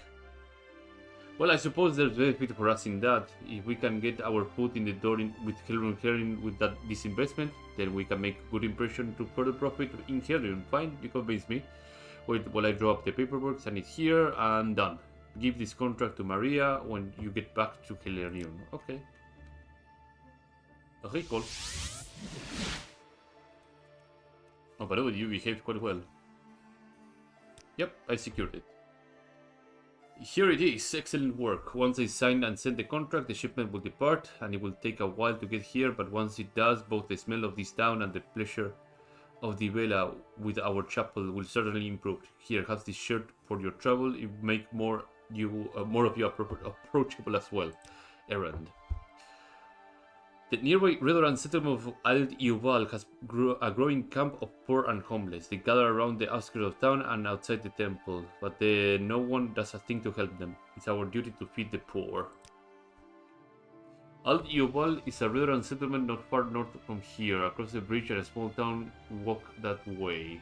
Speaker 1: Well, I suppose there's benefit for us in that. If we can get our foot in the door with Helrion with this investment, then we can make good impression to further profit in Helrion. Fine, you convince me. Wait while I draw up the paperwork, send it here, and done. Give this contract to Maria when you get back to Helrion. Okay. Okay, cool. Oh, by the way, you behaved quite well. Yep, I secured it. Here it is, excellent work. Once I sign and send the contract, the shipment will depart, and it will take a while to get here, but once it does, both the smell of this town and the pleasure of the vela with our chapel will certainly improve. Here, have this shirt for your travel. It will make more of you approachable as well. Errand. The nearby Redoran settlement of Alt Yuval has a growing camp of poor and homeless. They gather around the outskirts of town and outside the temple, but no one does a thing to help them. It's our duty to feed the poor. Alt Yuval is a Redoran settlement not far north from here. Across the bridge at a small town, walk that way.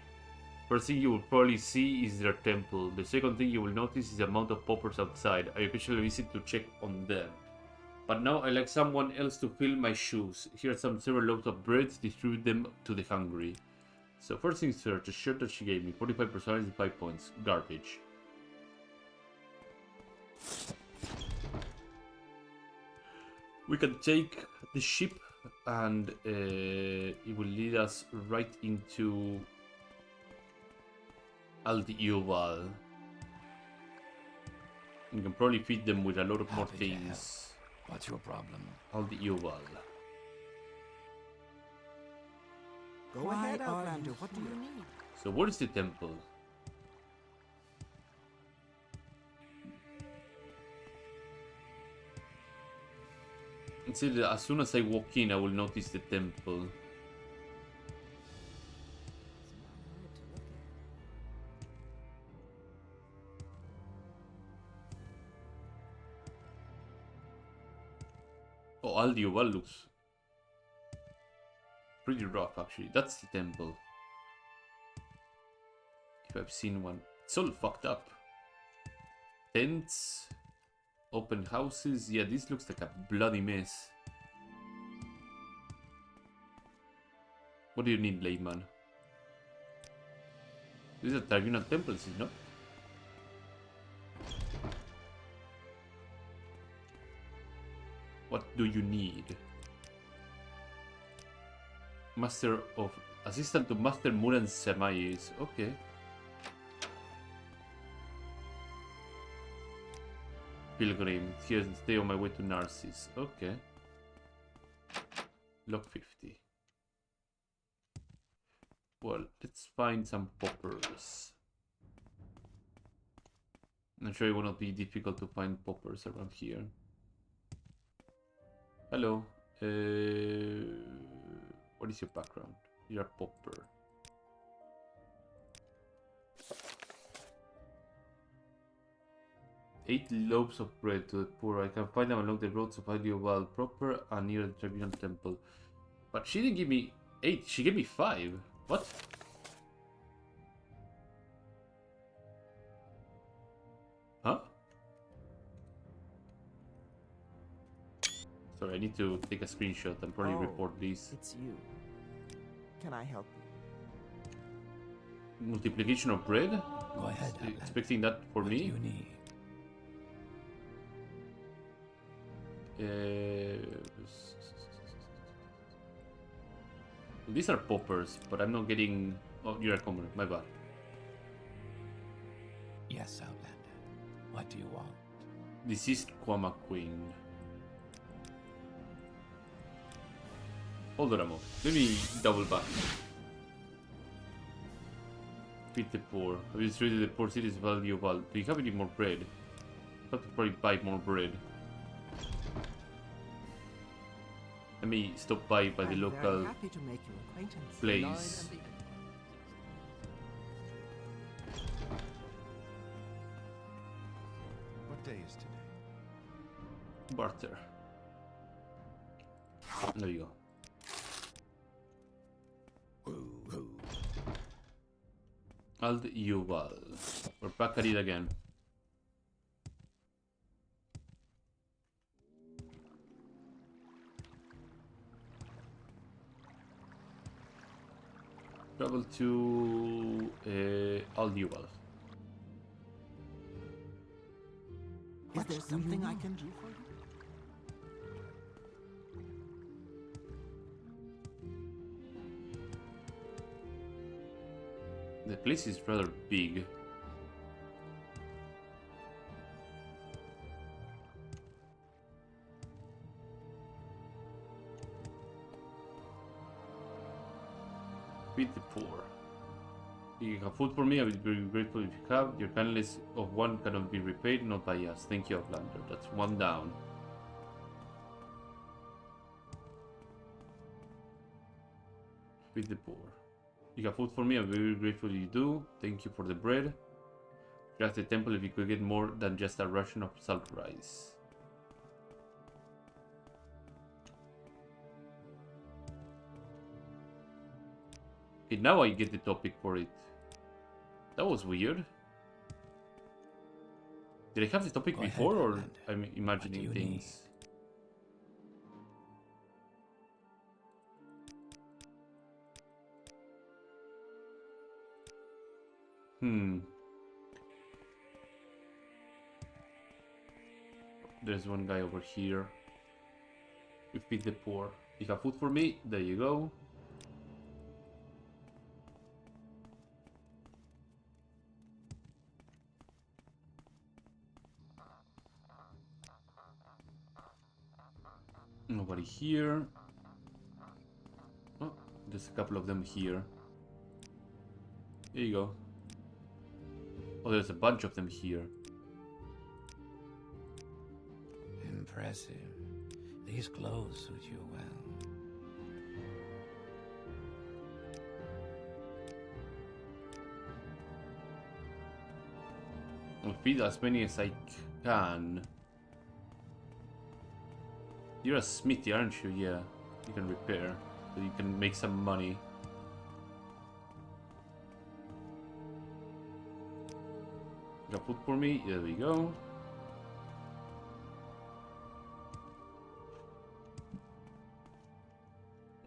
Speaker 1: First thing you will probably see is their temple. The second thing you will notice is the amount of paupers outside. I occasionally visit to check on them. But now I like someone else to fill my shoes. Here are several loaves of bread, distribute them to the hungry. So first things first, the shirt that she gave me, 45 personality, 5 points. Garbage. We can take the ship and it will lead us right into Aldioval. You can probably feed them with a lot of more
Speaker 2: Happy to help.
Speaker 1: things.
Speaker 2: What's your problem?
Speaker 1: Aldioval.
Speaker 3: Go ahead, Outlander. What do you need?
Speaker 1: So what is the temple? It said that as soon as I walk in, I will notice the temple. Oh, Aldioval looks Pretty rough, actually. That's the temple. If I've seen one. It's all fucked up. Tents. Open houses. Yeah, this looks like a bloody mess. What do you need, layman? This is a tribunal temple, is it not? What do you need? Master of... Assistant to Master Muran Semayes. Okay. Pilgrim. Here, stay on my way to Narcissus. Okay. Lock 50. Well, let's find some poppers. I'm sure it will not be difficult to find poppers around here. Hello. What is your background? You're a popper. Eight loaves of bread to the poor. I can find them along the roads of Ideal proper and near the Tribunal Temple. But she didn't give me 8, she gave me 5. What? Huh? Sorry, I need to take a screenshot and probably report these.
Speaker 3: It's you. Can I help you?
Speaker 1: Multiplication of bread?
Speaker 2: Go ahead, Outlander.
Speaker 1: Expecting that for
Speaker 2: What
Speaker 1: me?
Speaker 2: do you need?
Speaker 1: These are poppers, but I'm not getting... Oh, you're a commoner, my bad.
Speaker 2: Yes, Outlander. What do you want?
Speaker 1: Deceased Kwama Queen. Hold on a moment. Let me double back. Feed the poor. Have you treated the poor city's valuable? Do you have any more bread? I have to probably buy more bread. Let me stop by the
Speaker 3: I'm
Speaker 1: local
Speaker 3: very happy to make your acquaintance.
Speaker 1: place.
Speaker 9: What day is today?
Speaker 1: Barter. There you go. Ald Yuval. We're back at it again. Travel to Ald Yuval.
Speaker 3: Is there something I can do for you?
Speaker 1: The place is rather big. Feed the poor. You have food for me, I will be grateful if you have. Your kindness of one cannot be repaid, not by us. Thank you, Outlander. That's one down. Feed the poor. You have food for me, I'm very grateful you do. Thank you for the bread. Grab the temple if you could get more than just a ration of salt rice. Okay, now I get the topic for it. That was weird. Did I have the topic
Speaker 2: Go ahead,
Speaker 1: before, or
Speaker 2: Outlander.
Speaker 1: I'm imagining
Speaker 2: What do you need?
Speaker 1: things? There's one guy over here. You feed the poor. You have food for me? There you go. Nobody here. Oh, there's a couple of them here. There you go. Oh, there's a bunch of them here.
Speaker 2: Impressive. These clothes suit you well.
Speaker 1: I'll feed as many as I can. You're a smithy, aren't you? Yeah, you can repair. so you can make some money. Got food for me? There we go.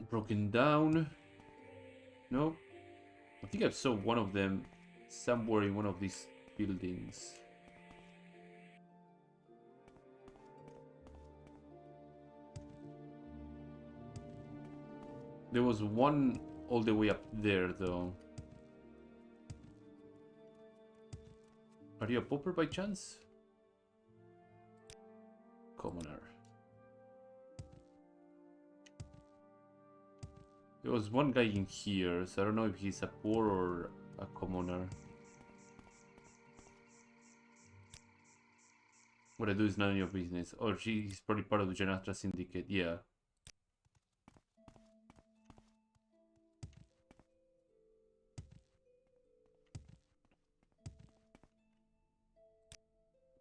Speaker 1: Broken down. No. I think I saw one of them somewhere in one of these buildings. There was one all the way up there, though. Are you a pauper by chance? Commoner. There was one guy in here, so I don't know if he's a poor or a commoner. What I do is none of your business. Oh, he's probably part of the Janatra Syndicate, yeah.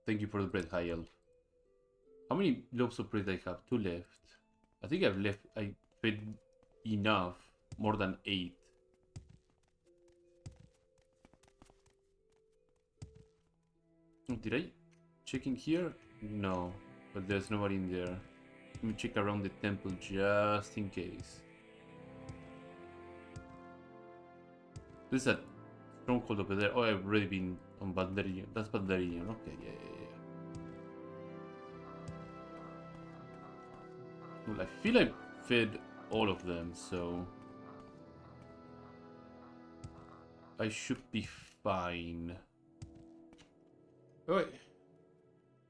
Speaker 1: Thank you for the bread, High Elf. How many loaves of bread I have? 2 left. I think I fed enough. More than 8. Did I check in here? No, but there's nobody in there. Let me check around the temple just in case. There's a stronghold over there. Oh, I've already been on Bandarian. That's Bandarian. Okay, yeah. Well, I feel I fed all of them, so I should be fine. Alright.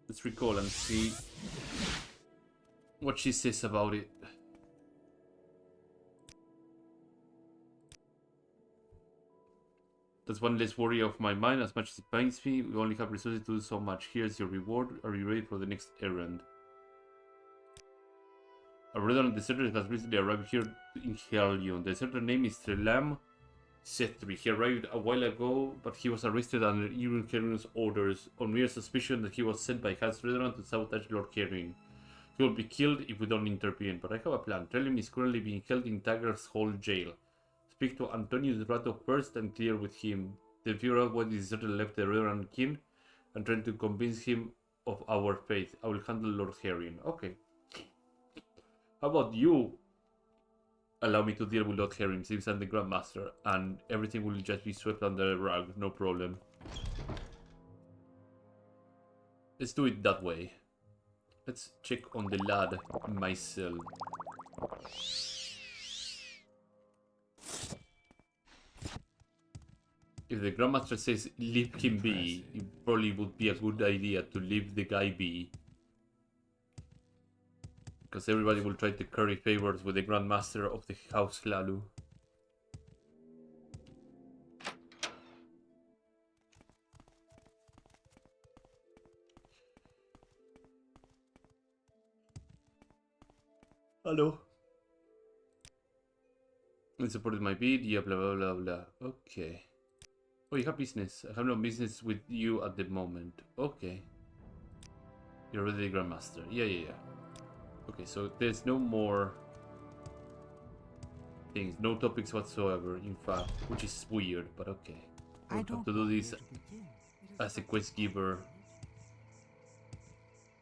Speaker 1: Let's recall and see what she says about it. That's one less worry of my mind, as much as it pains me. We only have resources to do so much. Here's your reward. Are you ready for the next errand? A redundant deserter has recently arrived here in Hellion. The deserter name is Trelam Setri. He arrived a while ago, but he was arrested under Iron Carrion's orders on mere suspicion that he was sent by Hans Redundant to sabotage Lord Carrion. He will be killed if we don't intervene, but I have a plan. Trelam is currently being held in Tiger's Hall jail. Speak to Antonio Rato first and clear with him. Then figure out why the deserter left the Redundant kin and try to convince him of our faith. I will handle Lord Carrion. Okay. How about you allow me to deal with Lord Herring since I'm the Grandmaster, and everything will just be swept under the rug, no problem. Let's do it that way. Let's check on the lad in my cell. If the Grandmaster says leave him be, it probably would be a good idea to leave the guy be. Because everybody will try to curry favors with the Grandmaster of the House Lalu. Hello. You supported my bid, yeah, blah blah blah blah. Okay. Oh, you have business. I have no business with you at the moment. Okay. You're already the Grandmaster. Yeah. Okay, so there's no more things, no topics whatsoever, in fact, which is weird, but okay. We'll have to do this as a quest giver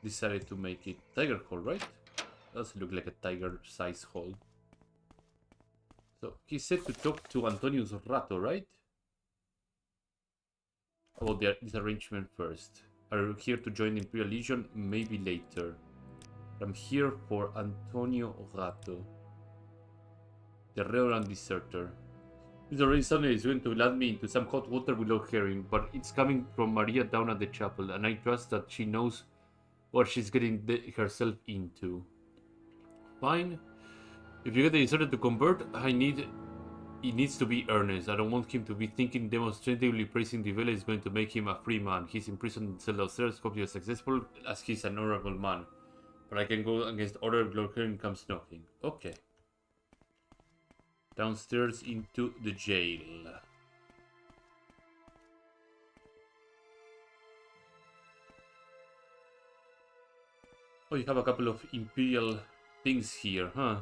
Speaker 1: decided to make it. Tiger Hall, right? Does look like a tiger-sized hall. So he said to talk to Antonio Rato, right? About this arrangement first. Are you here to join the Imperial Legion? Maybe later. I'm here for Antonio Rato, the Reverend Deserter. This already suddenly is going to land me into some hot water without caring, but it's coming from Maria down at the chapel, and I trust that she knows what she's getting herself into. Fine. If you get the Deserter to convert, it needs to be earnest. I don't want him to be thinking demonstratively praising the Vela is going to make him a free man. He's imprisoned in cell downstairs, hope you're successful, as he's an honorable man. But I can go against order if Lord Carrion comes knocking. Okay. Downstairs into the jail. Oh, you have a couple of Imperial things here, huh?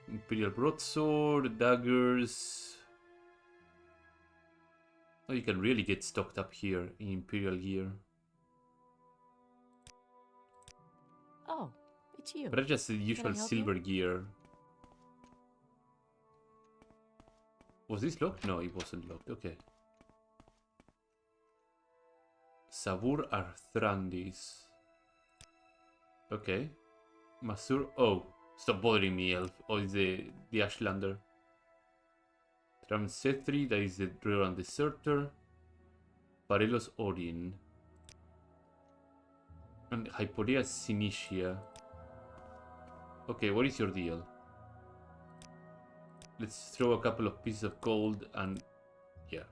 Speaker 1: Imperial broadsword, daggers. Oh, you can really get stocked up here in Imperial gear.
Speaker 7: Oh, it's you.
Speaker 1: But that's just the usual
Speaker 7: help
Speaker 1: silver gear. Was this locked? No, it wasn't locked. Okay. Sabur Arthrandis. Okay. Masur. Oh, stop bothering me, Elf. Oh, it's the Ashlander. Tramsetri, that is the Dreran Deserter. Parelos Odin. And Hyporia Sinicia. Okay, what is your deal? Let's throw a couple of pieces of gold and... yeah.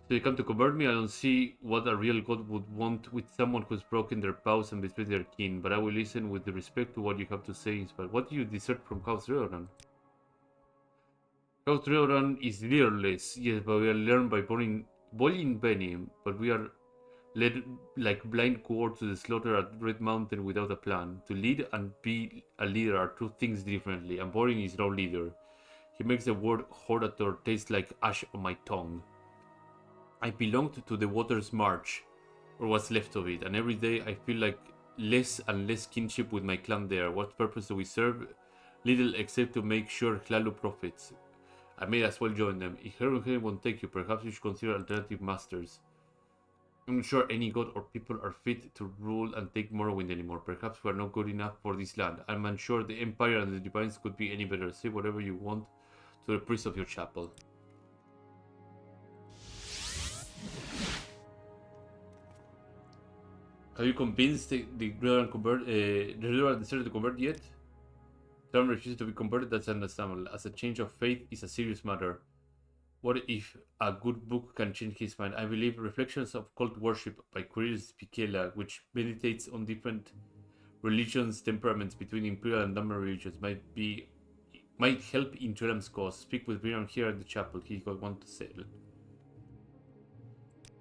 Speaker 1: So you come to convert me? I don't see what a real god would want with someone who's broken their vows and betrayed their kin, but I will listen with respect to what you have to say. But what do you desert from House Reoran? House Reoran is leaderless, yes, but we are learned by boiling venom, but we are led like blind cohorts to the slaughter at Red Mountain without a plan. To lead and be a leader are two things differently, and Boring is no leader. He makes the word Hordator taste like ash on my tongue. I belonged to the Water's March, or what's left of it, and every day I feel like less and less kinship with my clan there. What purpose do we serve? Little except to make sure Hlalu profits. I may as well join them. If Heron won't take you, perhaps you should consider alternative masters. I'm not sure any god or people are fit to rule and take Morrowind anymore. Perhaps we are not good enough for this land. I'm unsure the Empire and the Divines could be any better. Say whatever you want to the priest of your chapel. Have you convinced the Redoran Deserter to convert yet? Trump refuses to be converted, that's understandable. As a change of faith is a serious matter. What if a good book can change his mind? I believe Reflections of Cult Worship by Quiris Pikela, which meditates on different religions, temperaments between Imperial and Dhamma religions, might help in Turam's cause. Speak with Viram here at the chapel. He got one to sell.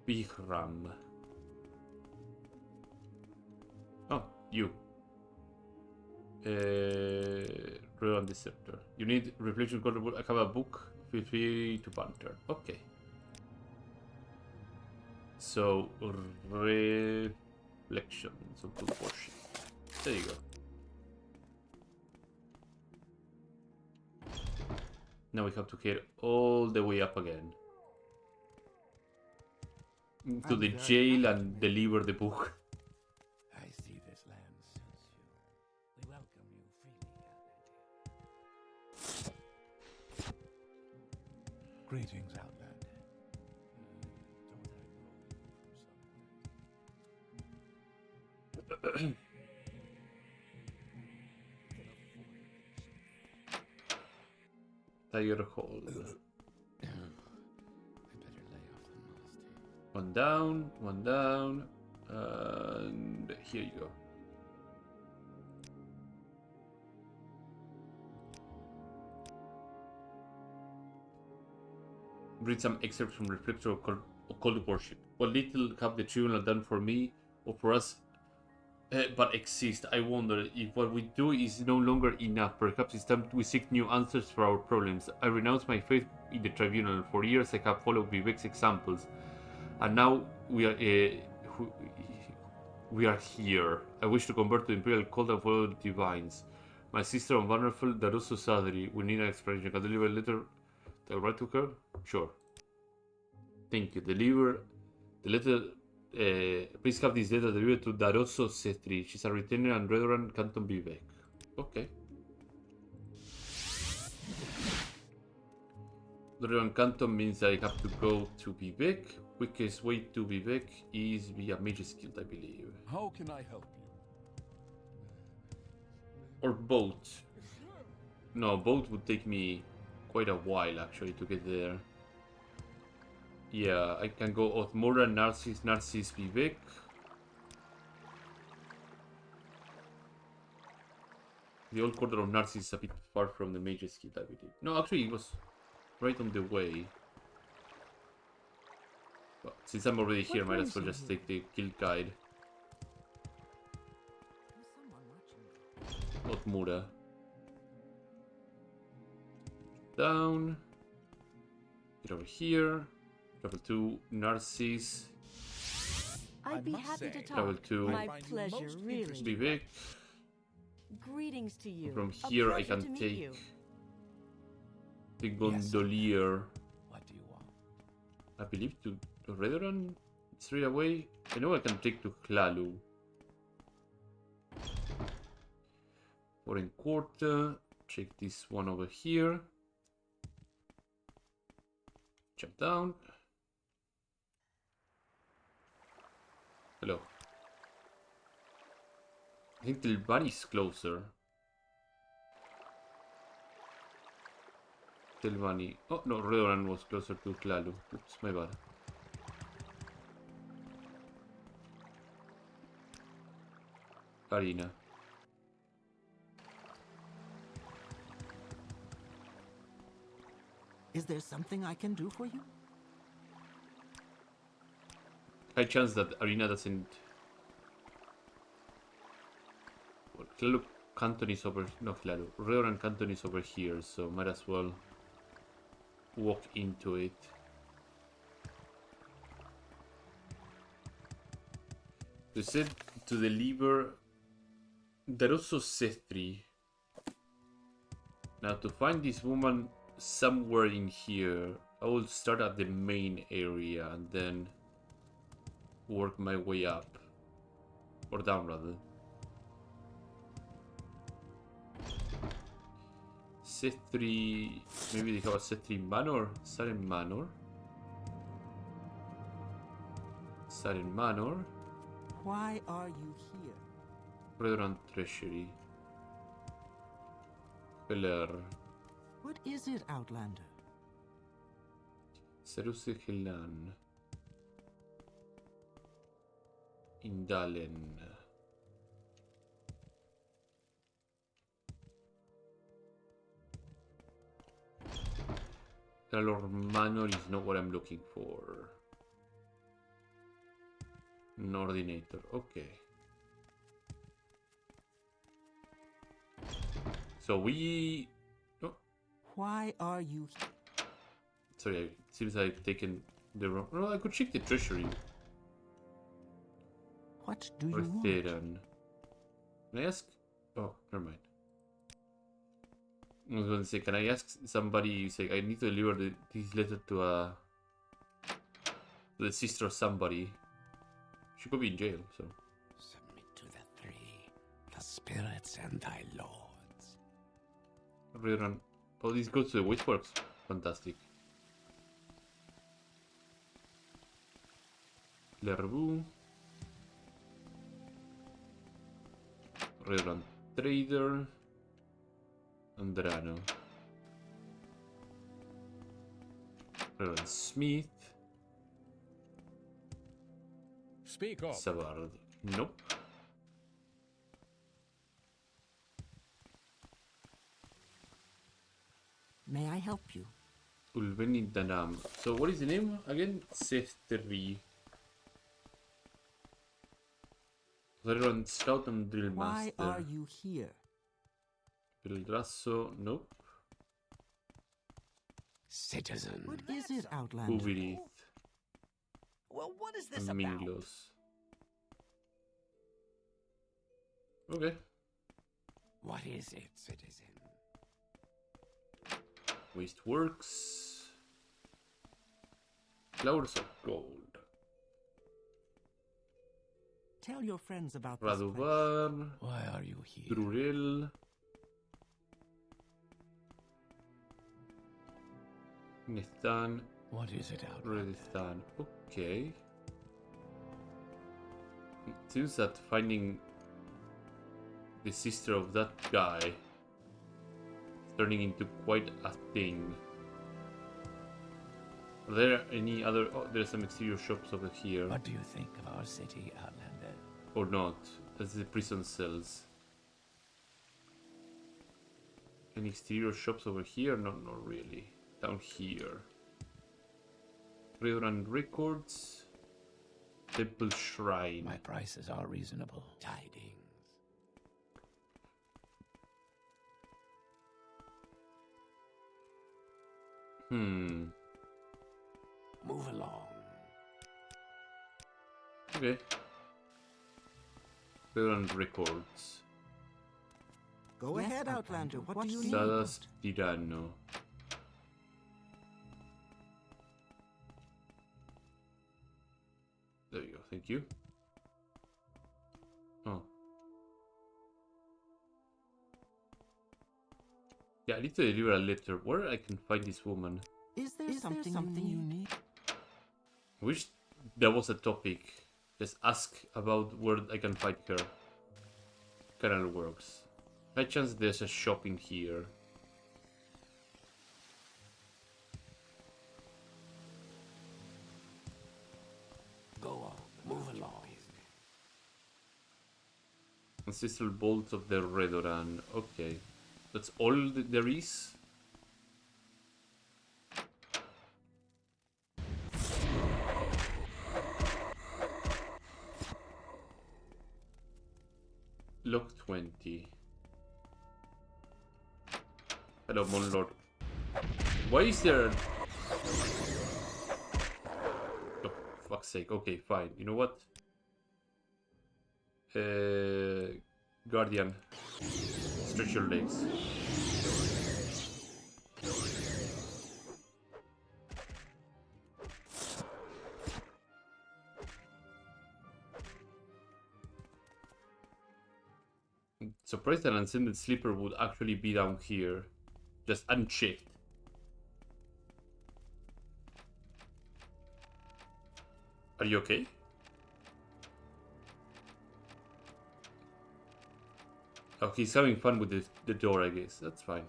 Speaker 1: Bihram. Oh, you. Real Deceptor. You need Reflection Cult. I have a book. Feel free to banter. Okay. So, Reflections of Good Worship. There you go. Now we have to head all the way up again. To the jail and deliver the book.
Speaker 2: I see this land suits you. We welcome you freely, Outlander. Greetings, Outlander. Don't I know you from somewhere?
Speaker 1: Tiger Hall.
Speaker 6: I better lay off the nasty.
Speaker 1: One down, and here you go. Read some excerpts from Reflector of Cult Worship. What little have the tribunal done for me or for us but exist? I wonder if what we do is no longer enough. Perhaps it's time we seek new answers for our problems. I renounce my faith in the tribunal. For years I have followed Vivek's examples, and now we are here. I wish to convert to the Imperial cult and follow the Divines. My sister and wonderful Daruso Sadri will need an explanation. Can I deliver a letter that I write to her? Sure. Thank you. Deliver the letter. Please have this letter delivered to Daroso Setri. She's a retainer and Redoran Canton Vivek. Okay. Redoran Canton means that I have to go to Vivek. Quickest way to Vivek is via Mage's Guild, I believe.
Speaker 6: How can I help you?
Speaker 1: Or boat. No, boat would take me quite a while actually to get there. Yeah, I can go Othmora, Narcissus, Vivek. The old quarter of Narcissus is a bit far from the Mage's Guild, I believe. No, actually it was right on the way. But since I'm already here, might as well just take the guild guide.
Speaker 3: There's someone watching me.
Speaker 1: Otmura. Down. Get over here. Travel to Narcissus.
Speaker 7: I'd be
Speaker 6: must
Speaker 7: happy to
Speaker 6: say,
Speaker 1: Travel
Speaker 7: talk.
Speaker 1: to
Speaker 7: My
Speaker 6: find you
Speaker 7: pleasure,
Speaker 6: most
Speaker 7: really.
Speaker 6: interesting.
Speaker 1: Vivek.
Speaker 7: Greetings to you.
Speaker 1: From
Speaker 7: A
Speaker 1: here I
Speaker 7: pleasure
Speaker 1: can
Speaker 7: to meet
Speaker 1: take
Speaker 7: you.
Speaker 1: the Gondolier.
Speaker 2: What do you want?
Speaker 1: I believe to Redoran. Straight away. I know I can take to Hlalu. Foreign quarter. Check this one over here. Jump down. Hello. I think Tilbani is closer. Tilbani. Oh no, Redoran was closer to Hlalu. Oops, my bad. Arena.
Speaker 3: Is there something I can do for you?
Speaker 1: High chance that Arena doesn't. Well, Hlalu Canton is over. No, Hlalu. Redoran Canton is over here, so might as well walk into it. They said to deliver Daroso Cetri. Now to find this woman somewhere in here, I will start at the main area and then work my way up. Or down rather. Cetri, maybe they have a Cetri Manor? Saren Manor? Saren Manor?
Speaker 3: Why are you here?
Speaker 1: Redoran Treasury. Peler.
Speaker 3: What is it, Outlander?
Speaker 1: Seruse Helan. Indalen. Tralor Manor is not what I'm looking for. Nordinator, okay. So we... Oh,
Speaker 3: Why are you here?
Speaker 1: sorry, it seems I've taken the wrong... No, I could check the treasury.
Speaker 3: What do you
Speaker 1: Or
Speaker 3: want?
Speaker 1: Theran. Can I ask... Oh, never mind. I was going to say, can I ask somebody, say, I need to deliver this letter to the sister of somebody. She could be in jail, so...
Speaker 2: Submit to the three, the spirits and thy lords.
Speaker 1: Rerun. Oh, this goes to the Wasteworks. Fantastic. Lerbu. Rerun Trader. Andrano. Rerun Smith.
Speaker 6: Speak up.
Speaker 1: Savard. Nope.
Speaker 3: May I help you?
Speaker 1: Ulveni Danam. So what is the name again? Sesteri. Rerun Scout and Drill
Speaker 3: Why
Speaker 1: Master.
Speaker 3: are you here?
Speaker 1: Peldrasso. Nope.
Speaker 2: Citizen.
Speaker 3: What is it, Outlander?
Speaker 1: Uvirith.
Speaker 5: Well, what is this
Speaker 1: And
Speaker 5: about?
Speaker 1: Minglos. Okay.
Speaker 2: What is it, citizen?
Speaker 1: Wasteworks. Flowers of Gold.
Speaker 3: Tell your friends about this place.
Speaker 1: Radovan.
Speaker 2: Why are you here?
Speaker 1: Drurel. Nestan.
Speaker 2: What is it, Outlander?
Speaker 1: Redistan. Okay. It seems that finding the sister of that guy is turning into quite a thing. Are there any other... Oh, there's some exterior shops over here.
Speaker 2: What do you think of our city, Outlander?
Speaker 1: Or not. That's the prison cells. Any exterior shops over here? No, not really. Down here. Redoran Records. Temple Shrine.
Speaker 2: My prices are reasonable. Tidings.
Speaker 1: Hmm.
Speaker 2: Move along.
Speaker 1: Okay. Current records.
Speaker 3: Go ahead, Outlander. What do you need?
Speaker 1: Salas Tirano. There you go, thank you. Oh. Yeah, I need to deliver a letter. Where I can find this woman?
Speaker 3: Is there something you need?
Speaker 1: I wish there was a topic. Just ask about where I can find her. Kinda works. By chance there's a shop in here.
Speaker 2: Go on, move along.
Speaker 1: Ancestral bolts of the Redoran. Okay. That's all there is? Lock 20. Hello, Monlord. Why is there... Oh, fuck's sake. Okay, fine. You know what? Guardian. Stretch your legs. Surprised that an Ascended Sleeper would actually be down here. Just unchecked. Are you okay? Oh, he's having fun with the door, I guess. That's fine.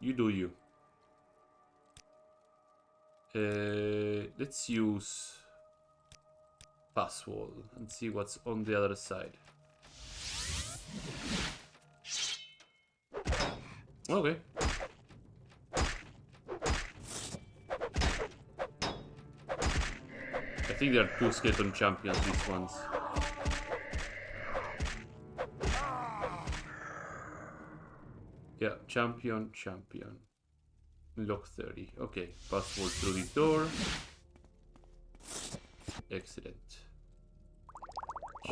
Speaker 1: You do you. Let's use pass wall and see what's on the other side. Okay. I think there are two skeleton champions, these ones. Yeah, champion. Lock 30. Okay, password through this door. Excellent.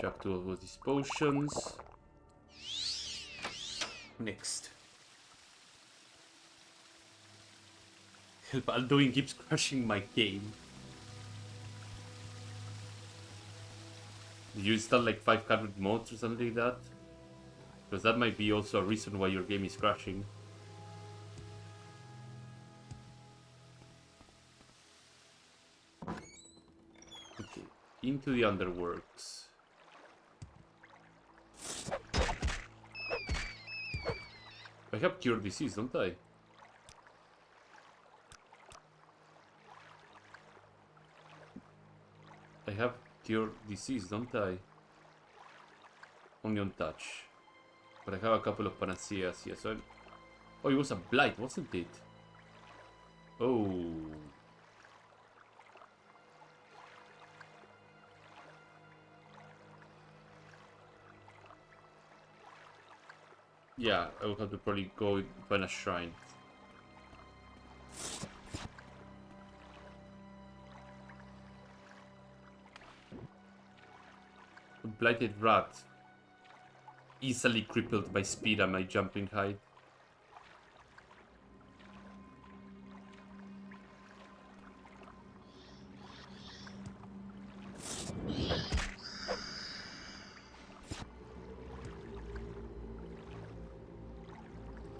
Speaker 1: Chuck two of these potions. Next. Help, Alduin keeps crashing my game. Did you install like 500 mods or something like that? Because that might be also a reason why your game is crashing. Okay, into the underworks. I have cure disease, don't I? I have cure disease, don't I? Only on touch. But I have a couple of panaceas here, so oh, it was a blight, wasn't it? Oh. Yeah, I will have to probably go find a shrine. A blighted rat. Easily crippled by speed and my jumping height.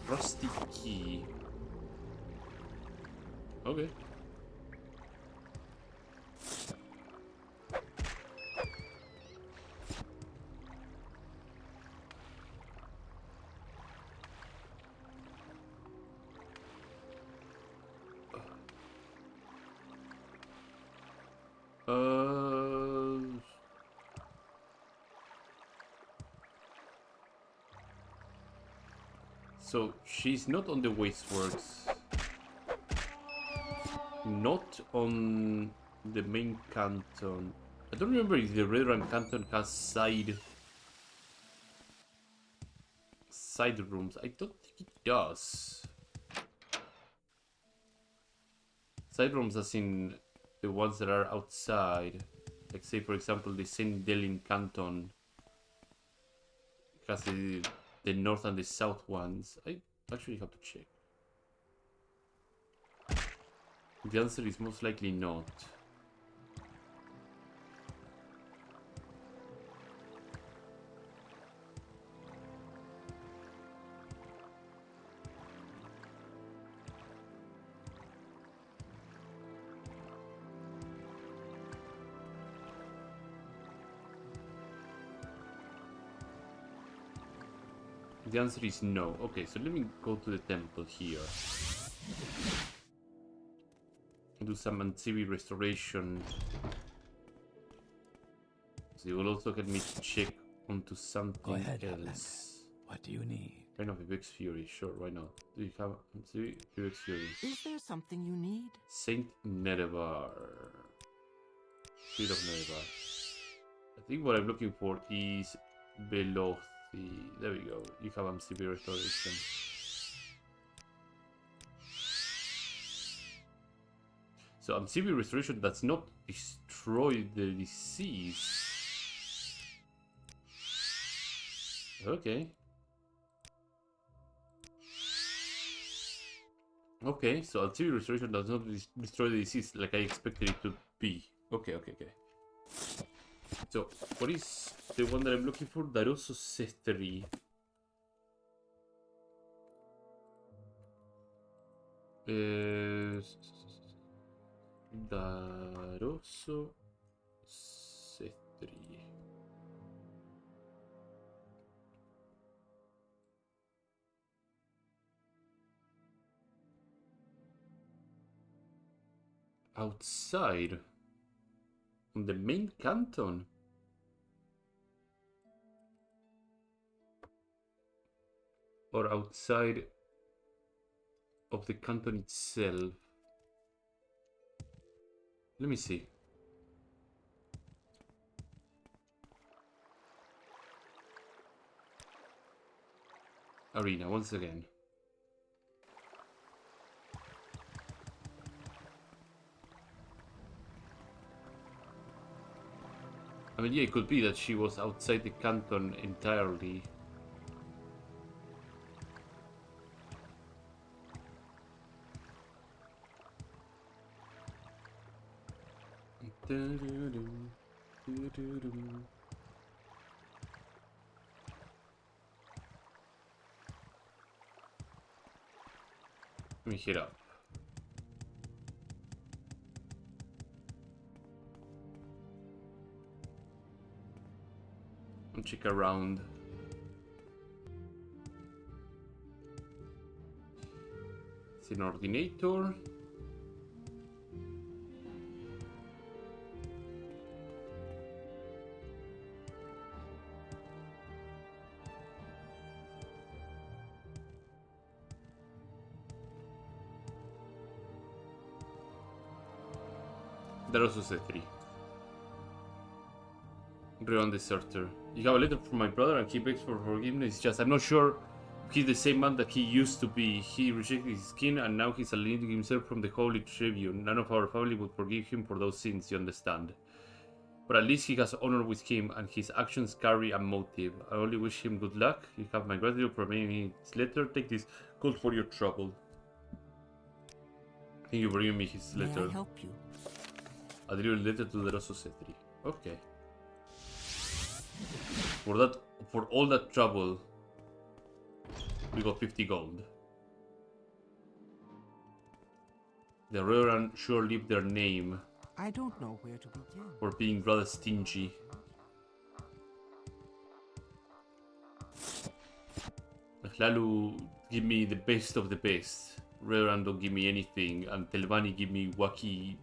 Speaker 1: Rusty key. Okay. So she's not on the wasteworks, not on the main canton. I don't remember if the Red Run Canton has side rooms. I don't think it does. Side rooms as in the ones that are outside. Like say for example the Saint Delin Canton has the north and the south ones. I actually have to check. The answer is most likely not. The answer is no. Okay, so let me go to the temple here. Do some Antibi restoration. So it will also get me to check onto something
Speaker 2: Go ahead,
Speaker 1: else.
Speaker 2: Outlander. What do you need?
Speaker 1: Kind of Ibex Fury, sure, why not? Do you have Antibi? Ibex Fury.
Speaker 3: Is there something you need?
Speaker 1: Saint Nerevar. Shield of Nerevar. I think what I'm looking for is Velothi. There we go. You have Antibi restoration. So Antibi restoration does not destroy the disease. Okay. Okay, so Antibi restoration does not destroy the disease like I expected it to be. Okay. So, what is the one that I'm looking for? Daroso Cestery. Daroso Cestery. Outside? On the main canton? Or outside of the canton itself? Let me see. Arena, once again. I mean, yeah, it could be that she was outside the canton entirely. Let me hit up. And check around. It's an ordinator. That also said 3. Reon Deserter. You have a letter from my brother and he begs for forgiveness. It's just I'm not sure if he's the same man that he used to be. He rejected his skin and now he's alienating himself from the Holy Tribune. None of our family would forgive him for those sins, you understand. But at least he has honor with him and his actions carry a motive. I only wish him good luck. You have my gratitude for bringing me his letter. Take this gold for your trouble. Thank you for bringing me his letter.
Speaker 3: May I help you?
Speaker 1: I delivered a letter to the Rosso Cetri. Okay. For all that trouble, we got 50 gold. The Reverend sure leave their name
Speaker 3: I don't know where to begin.
Speaker 1: for being rather stingy. Lalu give me the best of the best. Reverend don't give me anything, and Telvani give me wacky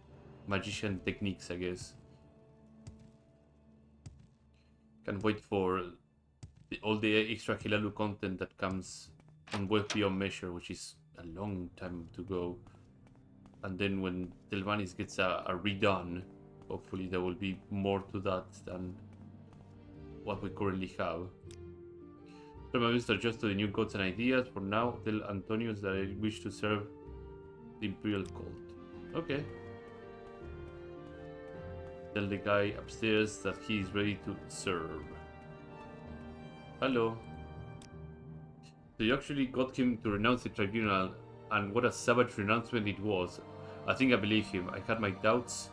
Speaker 1: magician techniques, I guess. Can't wait for all the extra Hilalu content that comes on Web Beyond Measure, which is a long time to go. And then when Telvanis gets a redone, hopefully there will be more to that than what we currently have. So my best adjust to the new gods and ideas. For now, tell Antonius that I wish to serve the Imperial cult. Okay. Tell the guy upstairs that he is ready to serve. Hello. So you actually got him to renounce the tribunal, and what a savage renouncement it was. I think I believe him. I had my doubts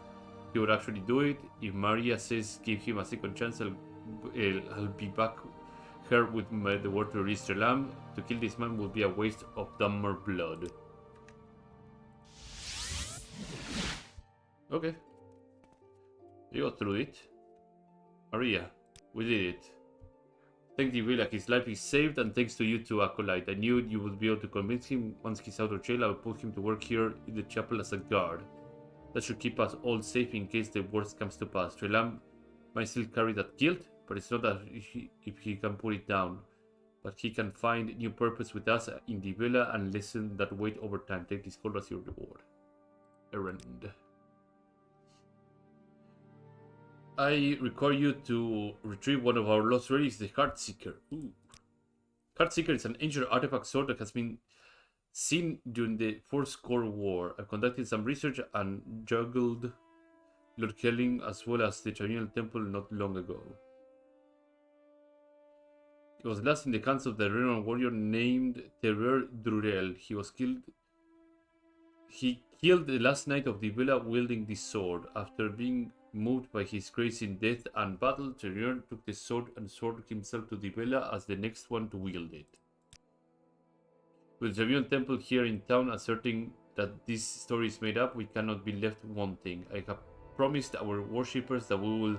Speaker 1: he would actually do it. If Maria says give him a second chance, I'll be back here with the word to release the lamb. To kill this man would be a waste of dumber blood. Okay. You got through it. Maria, we did it. Thank the Villa, his life is saved, and thanks to you too, Acolyte. I knew you would be able to convince him. Once he's out of jail, I will put him to work here in the chapel as a guard. That should keep us all safe in case the worst comes to pass. Trelam might still carry that guilt, but it's not that if he can put it down. But he can find new purpose with us in the Villa and lessen that weight over time. Take this gold as your reward. Errand. I require you to retrieve one of our lost relics, the Heartseeker. Ooh. Heartseeker is an ancient artifact sword that has been seen during the Fourscore War. I conducted some research and juggled Lord Kelling as well as the Tribunal Temple not long ago. It was last in the hands of the renowned warrior named Tamriel Rebuilt. He killed the last knight of the villa wielding this sword. After being moved by his grace in death and battle, Tamriel took the sword and swore himself to the villa as the next one to wield it. With the Tribunal Temple here in town asserting that this story is made up, we cannot be left wanting. I have promised our worshippers that we will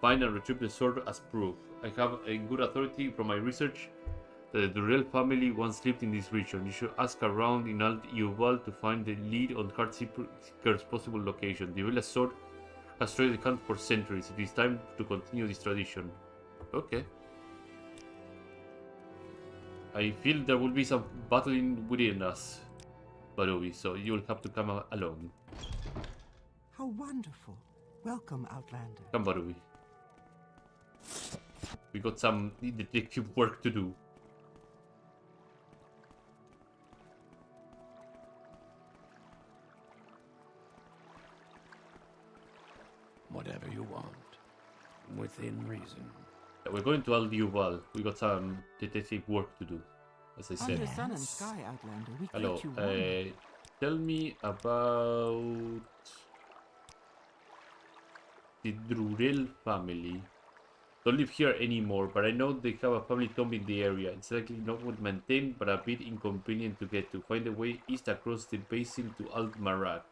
Speaker 1: find and retrieve the sword as proof. I have a good authority from my research that the Durrell family once lived in this region. You should ask around in Alt Yuval to find the lead on Heartseeker's possible location. The villa sword has traded the hunt for centuries. It is time to continue this tradition. Okay. I feel there will be some battling within us, Barovi, so you'll have to come along.
Speaker 3: How wonderful. Welcome, Outlander.
Speaker 1: Come, Barovi. We got some detective work to do.
Speaker 2: Whatever you want, within reason.
Speaker 1: We're going to Aldiuval. We got some detective work to do, as I said.
Speaker 3: Under sun and sky, Outlander, we
Speaker 1: Hello.
Speaker 3: greet you warmly.
Speaker 1: Tell me about the Durrell family. Don't live here anymore, but I know they have a family tomb in the area. It's likely not well maintained, but a bit inconvenient to get to. Find a way east across the basin to Alt Marak.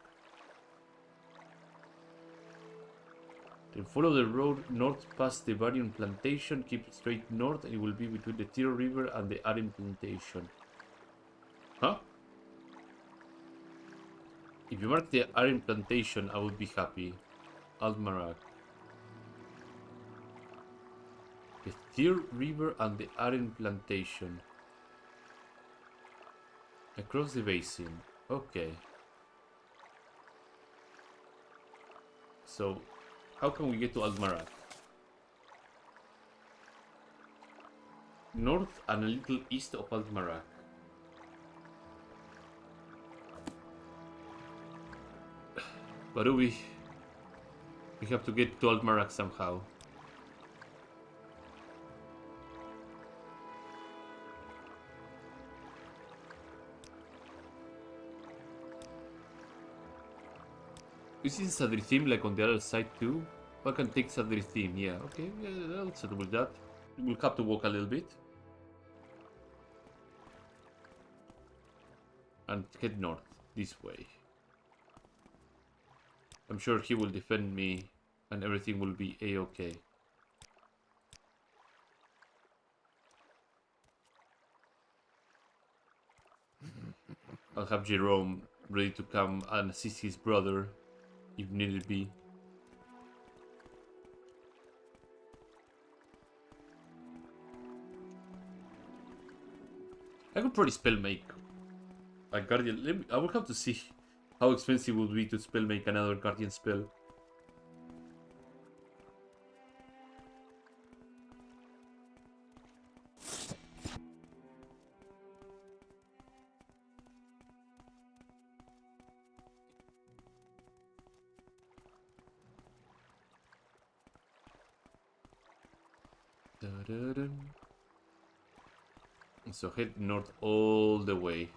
Speaker 1: Then follow the road north past the Varian Plantation. Keep straight north, and it will be between the Tiro River and the Arim Plantation. Huh? If you mark the Arim Plantation, I would be happy. Alt Marak. The Tiro River and the Arim Plantation. Across the basin. Okay. So, how can we get to Alt-Marak? North and a little east of Alt-Marak. But we have to get to Alt-Marak somehow. Isn't Sadrithim like on the other side too? I can take Sadrithim, yeah, okay, yeah, I'll settle with that. We'll have to walk a little bit. And head north, this way. I'm sure he will defend me and everything will be a-okay. I'll have Jerome ready to come and assist his brother if needed be. I could probably spell make a guardian. I will have to see how expensive it would be to spell make another guardian spell. Da-da-dum. So head north all the way.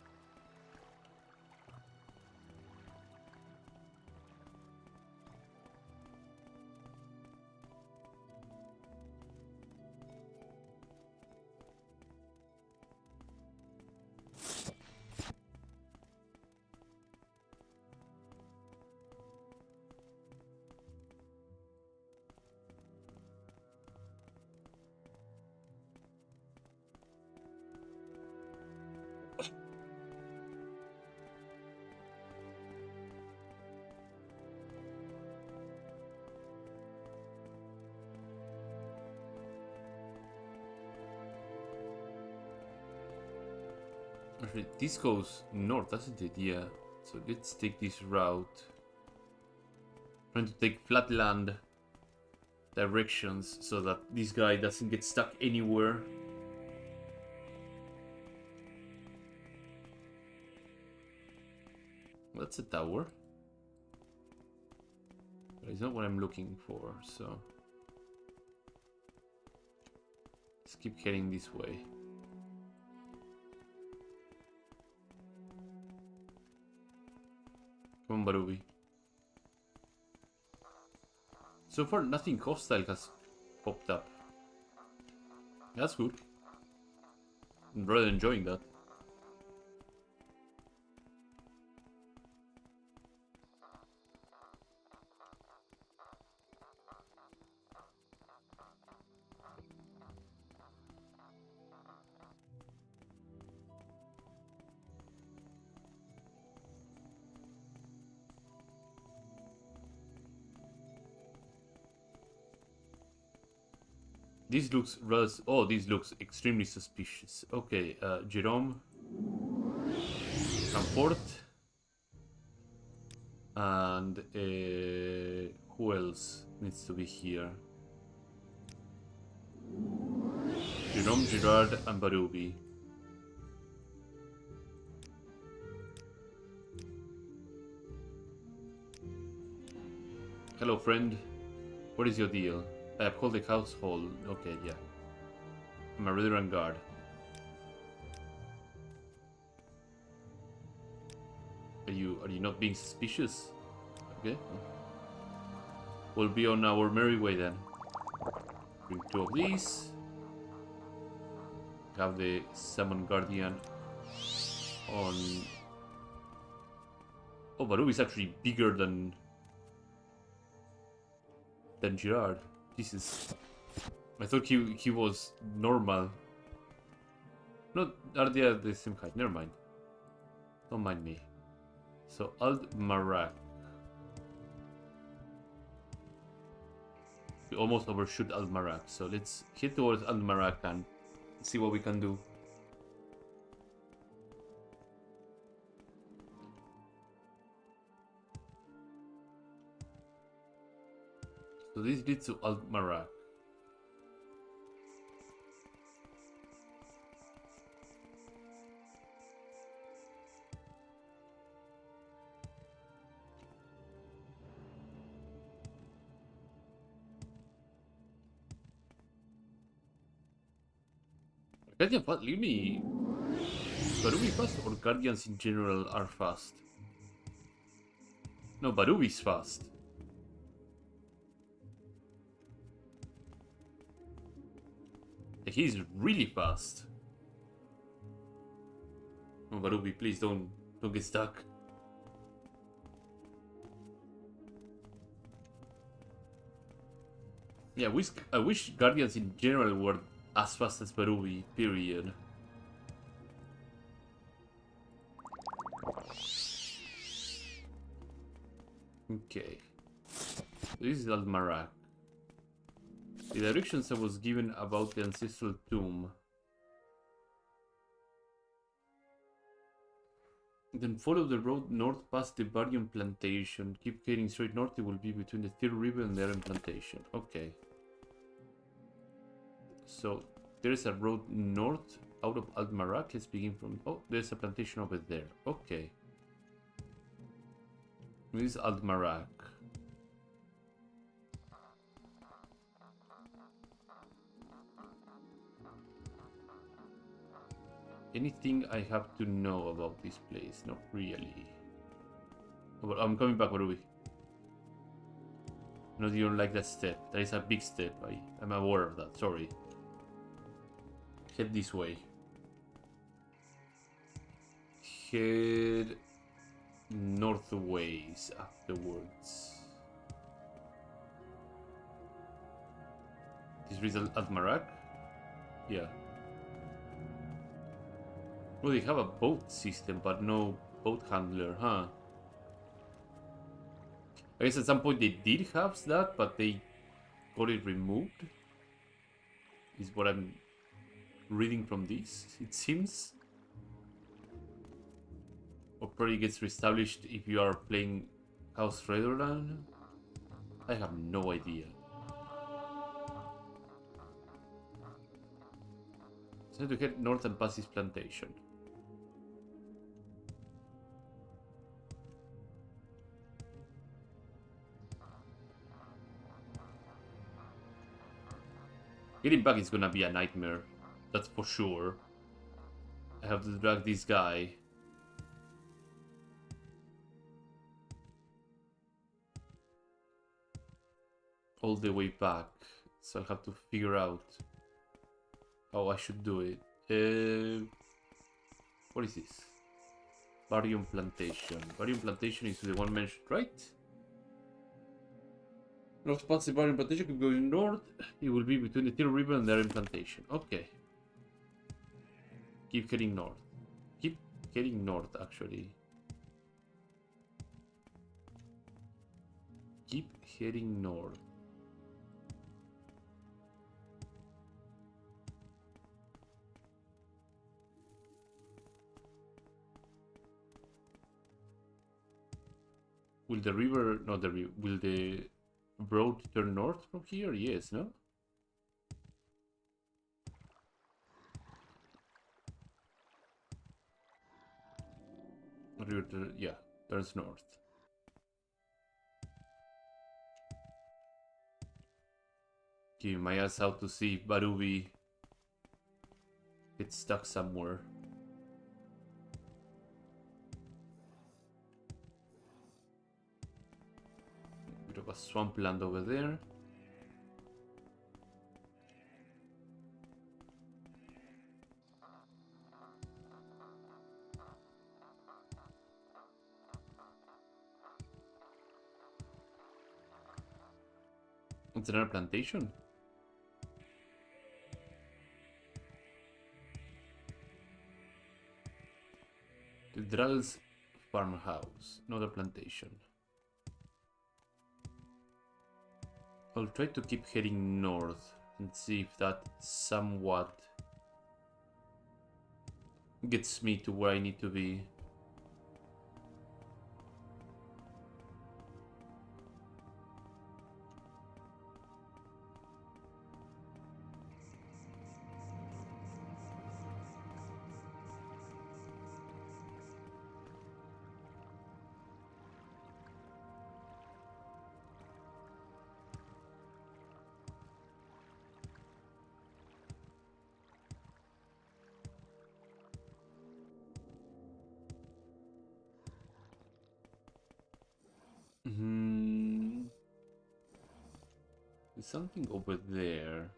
Speaker 1: Actually, this goes north, doesn't it? Yeah. So let's take this route. Trying to take flatland directions so that this guy doesn't get stuck anywhere. That's a tower. But it's not what I'm looking for, so let's keep heading this way. Come on, Barubi. So far, nothing hostile has popped up. That's good. I'm rather enjoying that. This looks rather... Oh, this looks extremely suspicious. Okay, Jerome. Frankfurt. And who else needs to be here? Jerome, Gerard, and Barubi. Hello, friend. What is your deal? I uphold the household. Okay, yeah. I'm a veteran guard. Are you not being suspicious? Okay. We'll be on our merry way then. Bring 2 of these. Have the Summon Guardian on... Oh, Barubi is actually bigger than Gerard. Jesus. I thought he was normal. No, are they at the same height? Never mind. Don't mind me. So, Al-Marak. We almost overshoot Al-Marak. So, let's head towards Al-Marak and see what we can do. So, this leads to Al-Marak. Guardian fast, leave me. Barubi fast or Guardians in general are fast? No, Barubi's fast. He's really fast. Oh, Barubi, please don't get stuck. Yeah, I wish Guardians in general were as fast as Barubi, period. Okay. This is Al-Marak. The directions I was given about the ancestral tomb. Then follow the road north past the Bardian plantation. Keep heading straight north, it will be between the Third River and the Aren plantation. Okay. So, there is a road north out of Al-Marak. Let's begin from... Oh, there's a plantation over there. Okay. This is Al-Marak. Anything I have to know about this place? Not really. But I'm coming back, Ruby. No, you don't like that step. That is a big step. I'm aware of that. Sorry. Head this way. Head northways afterwards. This is Admarak? Yeah. Well, they have a boat system, but no boat handler, huh? I guess at some point they did have that, but they got it removed. Is what I'm reading from this, it seems. Or probably gets reestablished if you are playing House Redordan. I have no idea. So to head north and pass this plantation. Getting back is gonna be a nightmare. That's for sure. I have to drag this guy. All the way back. So I'll have to figure out how I should do it. What is this? Barium Plantation. Barium Plantation is the one mentioned, right? North past the Barium Plantation, keep going north. It will be between the Tamriel Rebuilt and the Barium Plantation. Okay. Keep heading north. Keep heading north, actually. Keep heading north. Will the river, not the river, will the road turn north from here? Yes, no? River, yeah, turns north. Keep my ass out to see if Barubi gets stuck somewhere. Bit of a swampland over there. It's another plantation. The Drell's farmhouse, another plantation. I'll try to keep heading north and see if that somewhat gets me to where I need to be. There's something over there.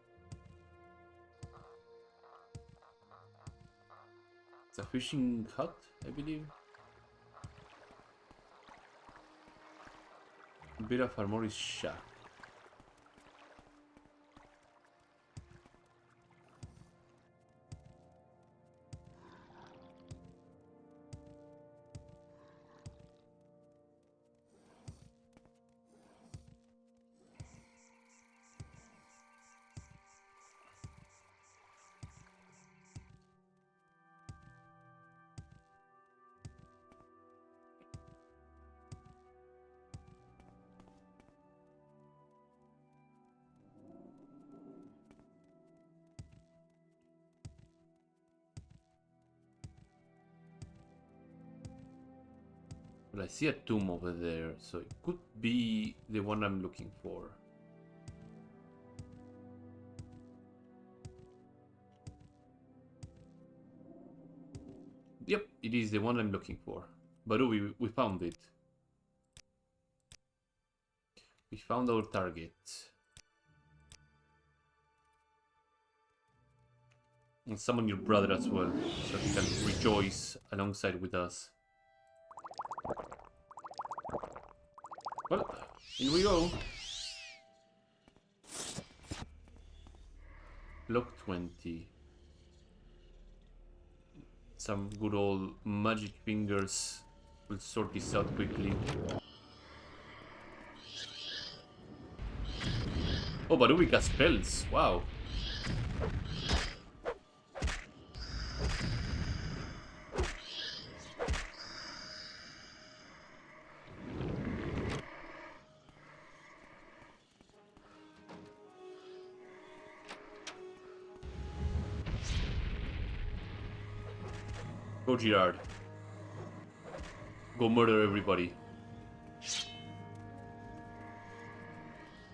Speaker 1: It's a fishing hut, I believe. A bit of Armory's shack. Well, I see a tomb over there, so it could be the one I'm looking for. Yep, it is the one I'm looking for. But we found it. We found our target. And summon your brother as well, so he can rejoice alongside with us. Well, here we go. Block 20. Some good old magic fingers will sort this out quickly. Oh, but we got spells. Wow. Go Girard. Go murder everybody.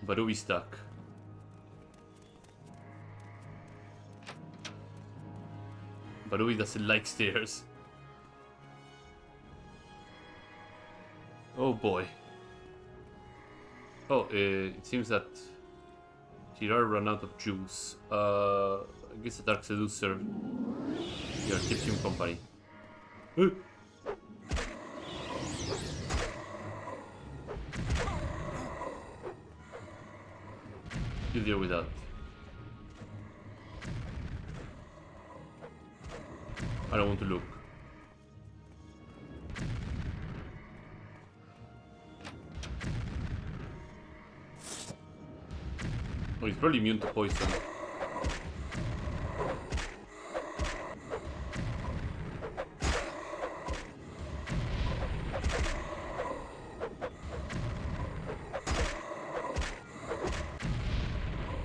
Speaker 1: But we stuck. Barui doesn't like stairs. Oh boy. Oh, it seems that Girard ran out of juice. I guess the Dark Seducer here keeps him company. You deal with that. I don't want to look. Oh, he's probably immune to poison.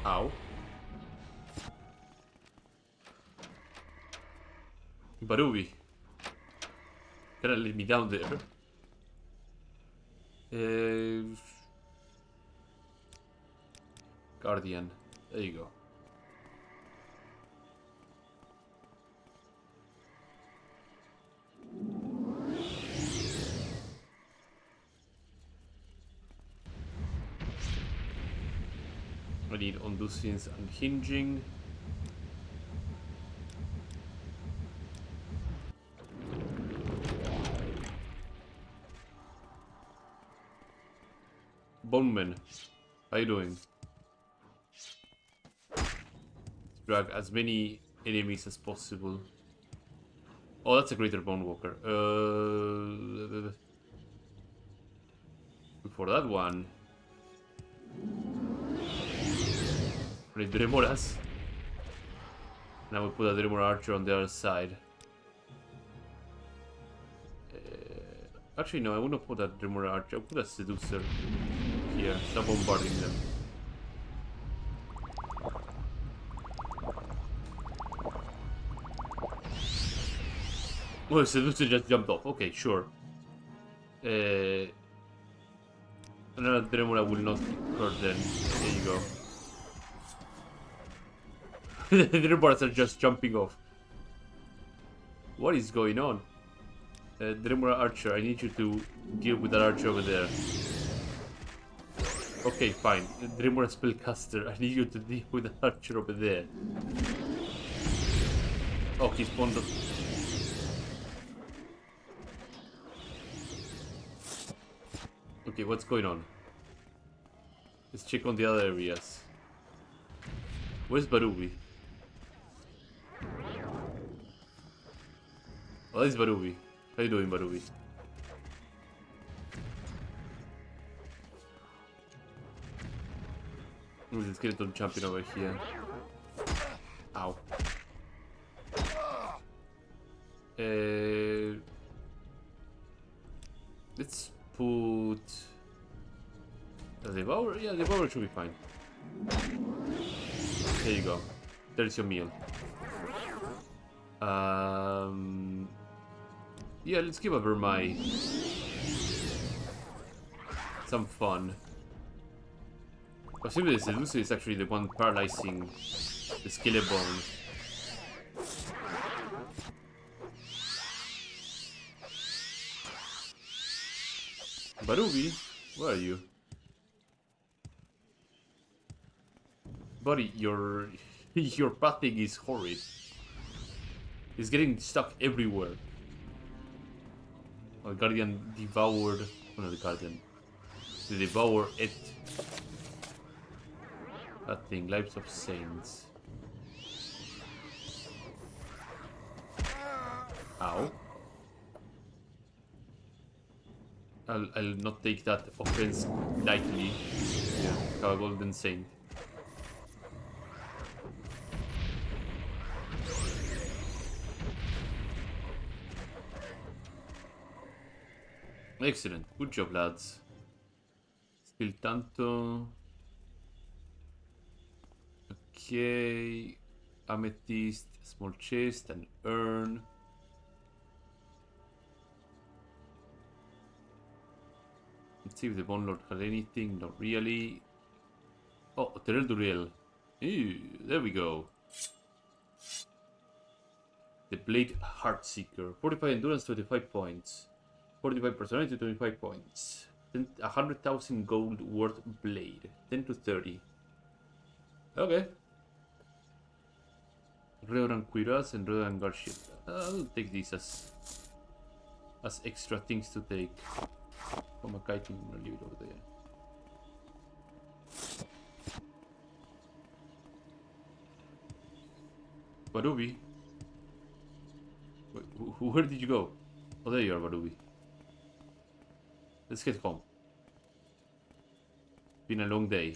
Speaker 1: Ow. Barubi. Gonna let me down there. Guardian. There you go. I need Ondusian's unhinging. Boneman, how you doing? Drag as many enemies as possible. Oh, that's a greater Bone Walker. For that one. Need Dremoras. Now we put a Dremor Archer on the other side. Actually, no, I wouldn't put that Dremor Archer. I'll put a Seducer here. Stop bombarding them. Oh, Seducer just jumped off. Okay, sure. Another Dremora will not hurt them. There you go. The Dremoras are just jumping off. What is going on? Dremora Archer, I need you to deal with that Archer over there. Okay, fine. Dremora Spellcaster, I need you to deal with the Archer over there. Oh, he spawned up. Okay, what's going on? Let's check on the other areas. Where's Barubi? Oh, that's Barubi. How you doing, Barubi? There's a skeleton jumping over here. Ow. Let's put the Devourer. Yeah, the Devourer should be fine. There you go. There's your meal. Yeah, let's give a Vermai some fun. Assuming the Seducer is actually the one paralyzing the Skellebone. Barubi, where are you? Buddy, your your pathing is horrid. It's getting stuck everywhere. Oh, the Guardian devoured... Oh, no, the Guardian. The Devour it. That thing, Lives of Saints. Ow. I'll not take that offense lightly. Yeah, have a golden saint. Excellent. Good job, lads. Still tanto. Okay. Amethyst, small chest, and urn. Let's see if the Bone Lord had anything. Not really. Oh, Tamriel. Ew, there we go. The Blade Heartseeker. 45 endurance, 25 points. 45 personality, 25 points. 100,000 gold worth blade. 10 to 30. Okay. Reoran Cuirass and Reoran Guardship. I'll take these as extra things to take. From a kiting, I'm gonna leave it over there. Barubi? Where did you go? Oh, there you are, Barubi. Let's get home. Been a long day.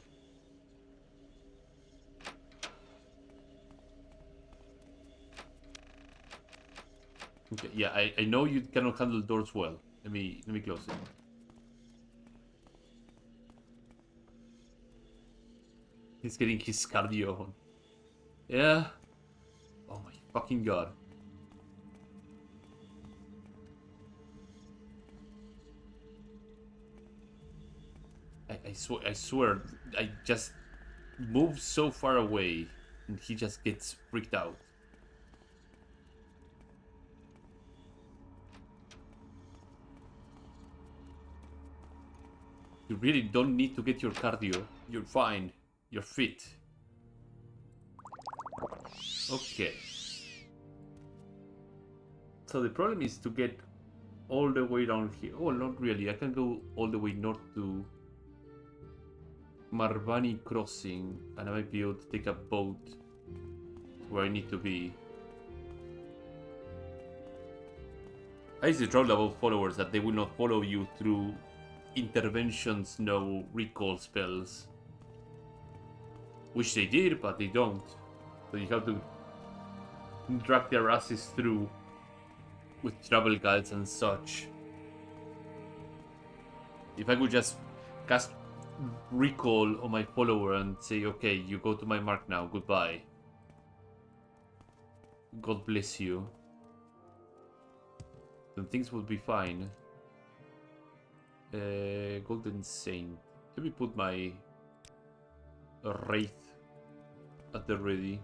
Speaker 1: Okay, yeah, I know you cannot handle doors well. Let me close it. He's getting his cardio on. Yeah. Oh my fucking god. I swear, I just move so far away and he just gets freaked out. You really don't need to get your cardio. You're fine. You're fit. Okay. So the problem is to get all the way down here. Oh, not really. I can go all the way north to Marvani Crossing, and I might be able to take a boat where I need to be. I used to trouble about followers that they will not follow you through interventions, no recall spells. Wish they did, but they don't. So you have to drag their asses through with travel guides and such. If I could just cast recall on my follower and say, okay, you go to my mark now, goodbye. God bless you. Then things will be fine. Golden Saint. Let me put my Wraith at the ready.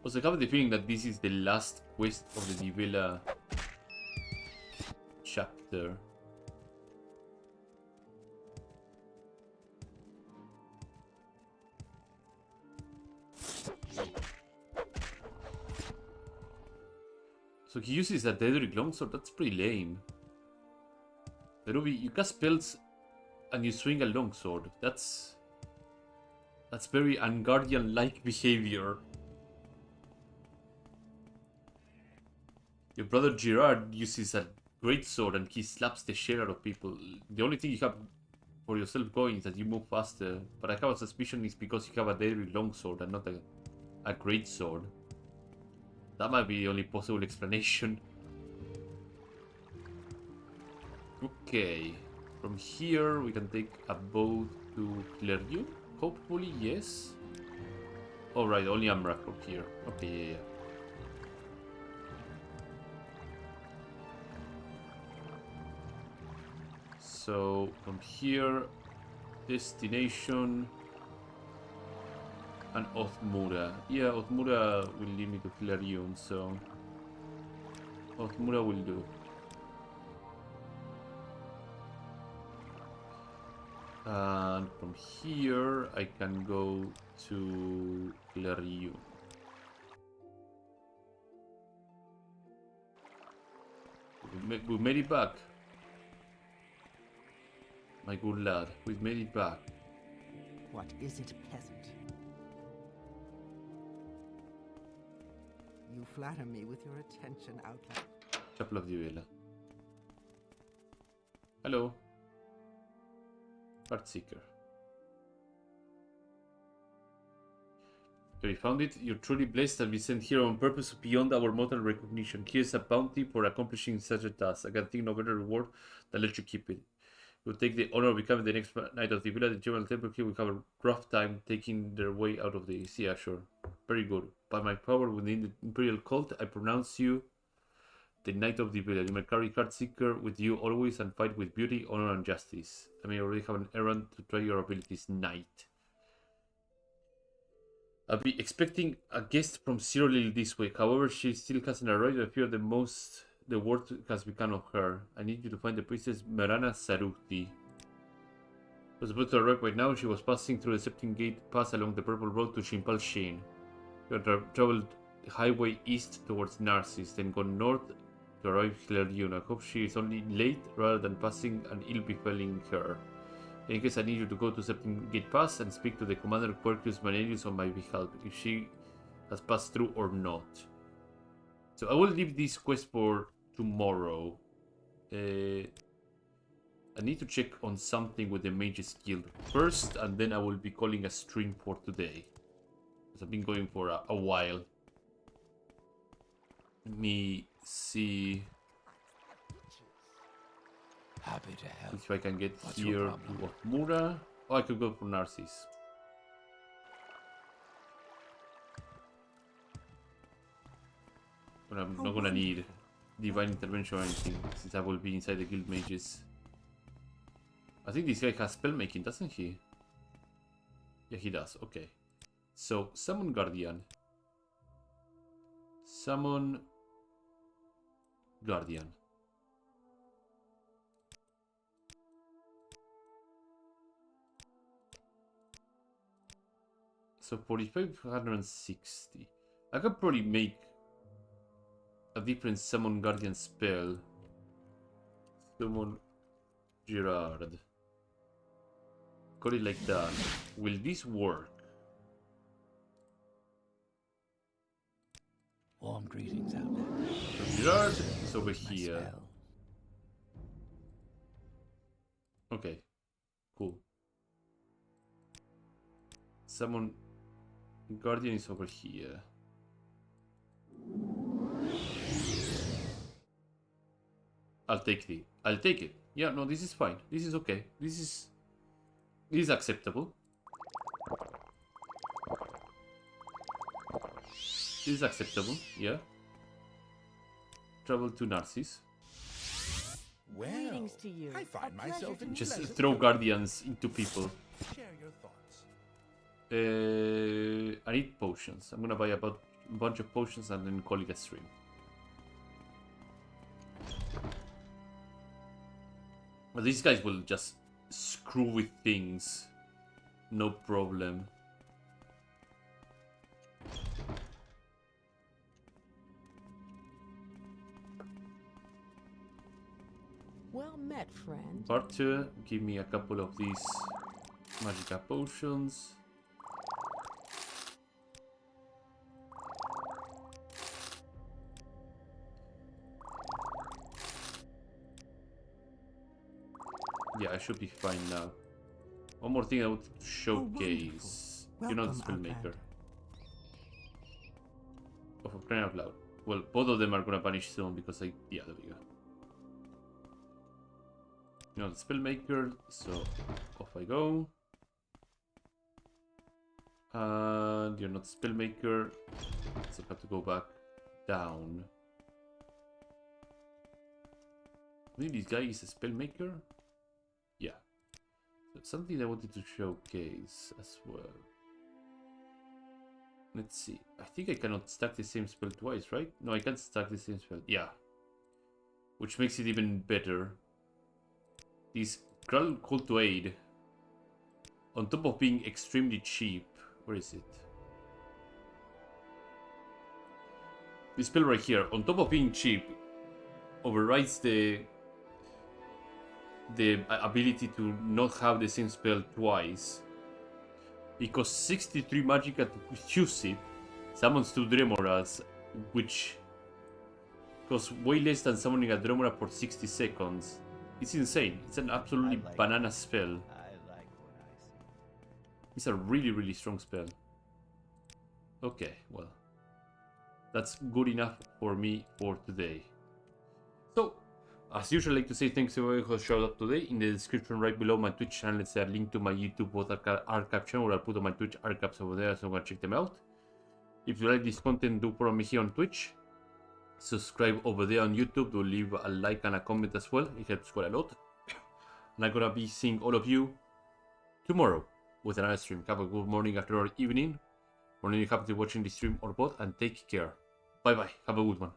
Speaker 1: Also, I have the feeling that this is the last quest of the Nivella chapter. So he uses a Daedric Longsword, that's pretty lame. Ruby, you cast spells and you swing a longsword. That's very Unguardian-like behavior. Your brother Gerard uses a greatsword and he slaps the shit out of people. The only thing you have for yourself going is that you move faster. But I have a suspicion it's because you have a Daedric Longsword and not a greatsword. That might be the only possible explanation. Okay, from here we can take a boat to Clergue. Hopefully, yes. Alright, only Amrak from here. Okay, yeah. So, from here, destination, and Othmura. Yeah, Othmura will lead me to Clergue, so Othmura will do. And from here, I can go to Clarion. We made it back. My good lad, we've made it back.
Speaker 3: What is it, peasant? You flatter me with your attention, Outlander.
Speaker 1: Chapel of the Vela. Hello. Heartseeker. We found it. You're truly blessed and we sent here on purpose beyond our mortal recognition. Here's a bounty for accomplishing such a task. I can think no better reward than let you keep it. You'll take the honor of becoming the next knight of the villa. The German temple here will have a rough time taking their way out of the sea ashore. Very good. By my power within the Imperial cult, I pronounce you the Knight of the Villa. You may carry Heartseeker with you always and fight with beauty, honor, and justice. I may already have an errand to try your abilities, Knight. I'll be expecting a guest from Cyril this week. However, she still hasn't arrived. I fear the word has become of her. I need you to find the princess Merana Saruti. Was about to arrive right now. She was passing through the Septim Gate pass along the purple road to Shimpal Sheen. You have traveled the highway east towards Narcissus, then gone north to arrive Clarion. I hope she is only late rather than passing and ill befalling her. In case I need you to go to Septim Gate Pass and speak to the Commander Quercus Manelius on my behalf, if she has passed through or not. So I will leave this quest for tomorrow. I need to check on something with the Mages Guild first, and then I will be calling a stream for today. Because I've been going for a while. Let me see
Speaker 2: Happy to help.
Speaker 1: if I can get
Speaker 2: What's your
Speaker 1: here to Okmura. Oh, I could go for Narcissus. But I'm not gonna need divine intervention or anything, since I will be inside the guild mages. I think this guy has spellmaking, doesn't he? Yeah, he does. Okay. So, summon Guardian. Summon Guardian. So 4560. I could probably make a different summon guardian spell. Summon Gerard. Call it like that. Will this work?
Speaker 2: Warm greetings, Outlander.
Speaker 1: So Gerard is over
Speaker 2: My
Speaker 1: here.
Speaker 2: spell.
Speaker 1: Okay. Cool. Summon Guardian is over here. I'll take it. Yeah, no, this is fine. This is okay. This is acceptable. This is acceptable, yeah. Travel to Narcissus.
Speaker 9: Well,
Speaker 7: Greetings to you.
Speaker 9: I find
Speaker 7: A pleasure
Speaker 9: myself
Speaker 7: to
Speaker 9: in
Speaker 7: meet
Speaker 1: Just
Speaker 9: pleasant
Speaker 1: throw
Speaker 9: company.
Speaker 1: guardians into people.
Speaker 9: Share your thoughts.
Speaker 1: I need potions. I'm gonna buy a bunch of potions and then call it a stream. Well, these guys will just screw with things. No problem.
Speaker 8: Well met, friend.
Speaker 1: Archer, give me a couple of these magica potions. Yeah, I should be fine now. One more thing I want to showcase. You're not a
Speaker 3: Welcome,
Speaker 1: spellmaker.
Speaker 3: Outlander.
Speaker 1: Oh, for crying out loud. Well, both of them are gonna vanish soon because yeah, there we go. You're not a spellmaker, so off I go. And you're not a spellmaker, so I have to go back down. Maybe this guy is a spellmaker? Yeah. So something I wanted to showcase as well. Let's see. I think I cannot stack the same spell twice, right? No, I can't stack the same spell. Yeah. Which makes it even better. This Call to Aid On top of being extremely cheap, where is it? This spell right here, on top of being cheap, overrides the ability to not have the same spell twice. It costs 63 magicka to use it. Summons 2 Dremoras, which costs way less than summoning a Dremora for 60 seconds. It's insane. It's an absolutely banana spell.
Speaker 2: I like what I see.
Speaker 1: It's a really strong spell. Okay, well. That's good enough for me for today. So, as usual, I like to say thanks to everyone who showed up today. In the description right below my Twitch channel, it's a link to my YouTube both archive channel, where I'll put all my Twitch archives over there, so I'm gonna check them out. If you like this content, do follow me here on Twitch. Subscribe over there on YouTube, do leave a like and a comment as well. It helps quite a lot. And I'm gonna be seeing all of you tomorrow with another stream. Have a good morning, afternoon, or evening. Whenever you're happy to watching the stream or both, and take care. Bye bye. Have a good one.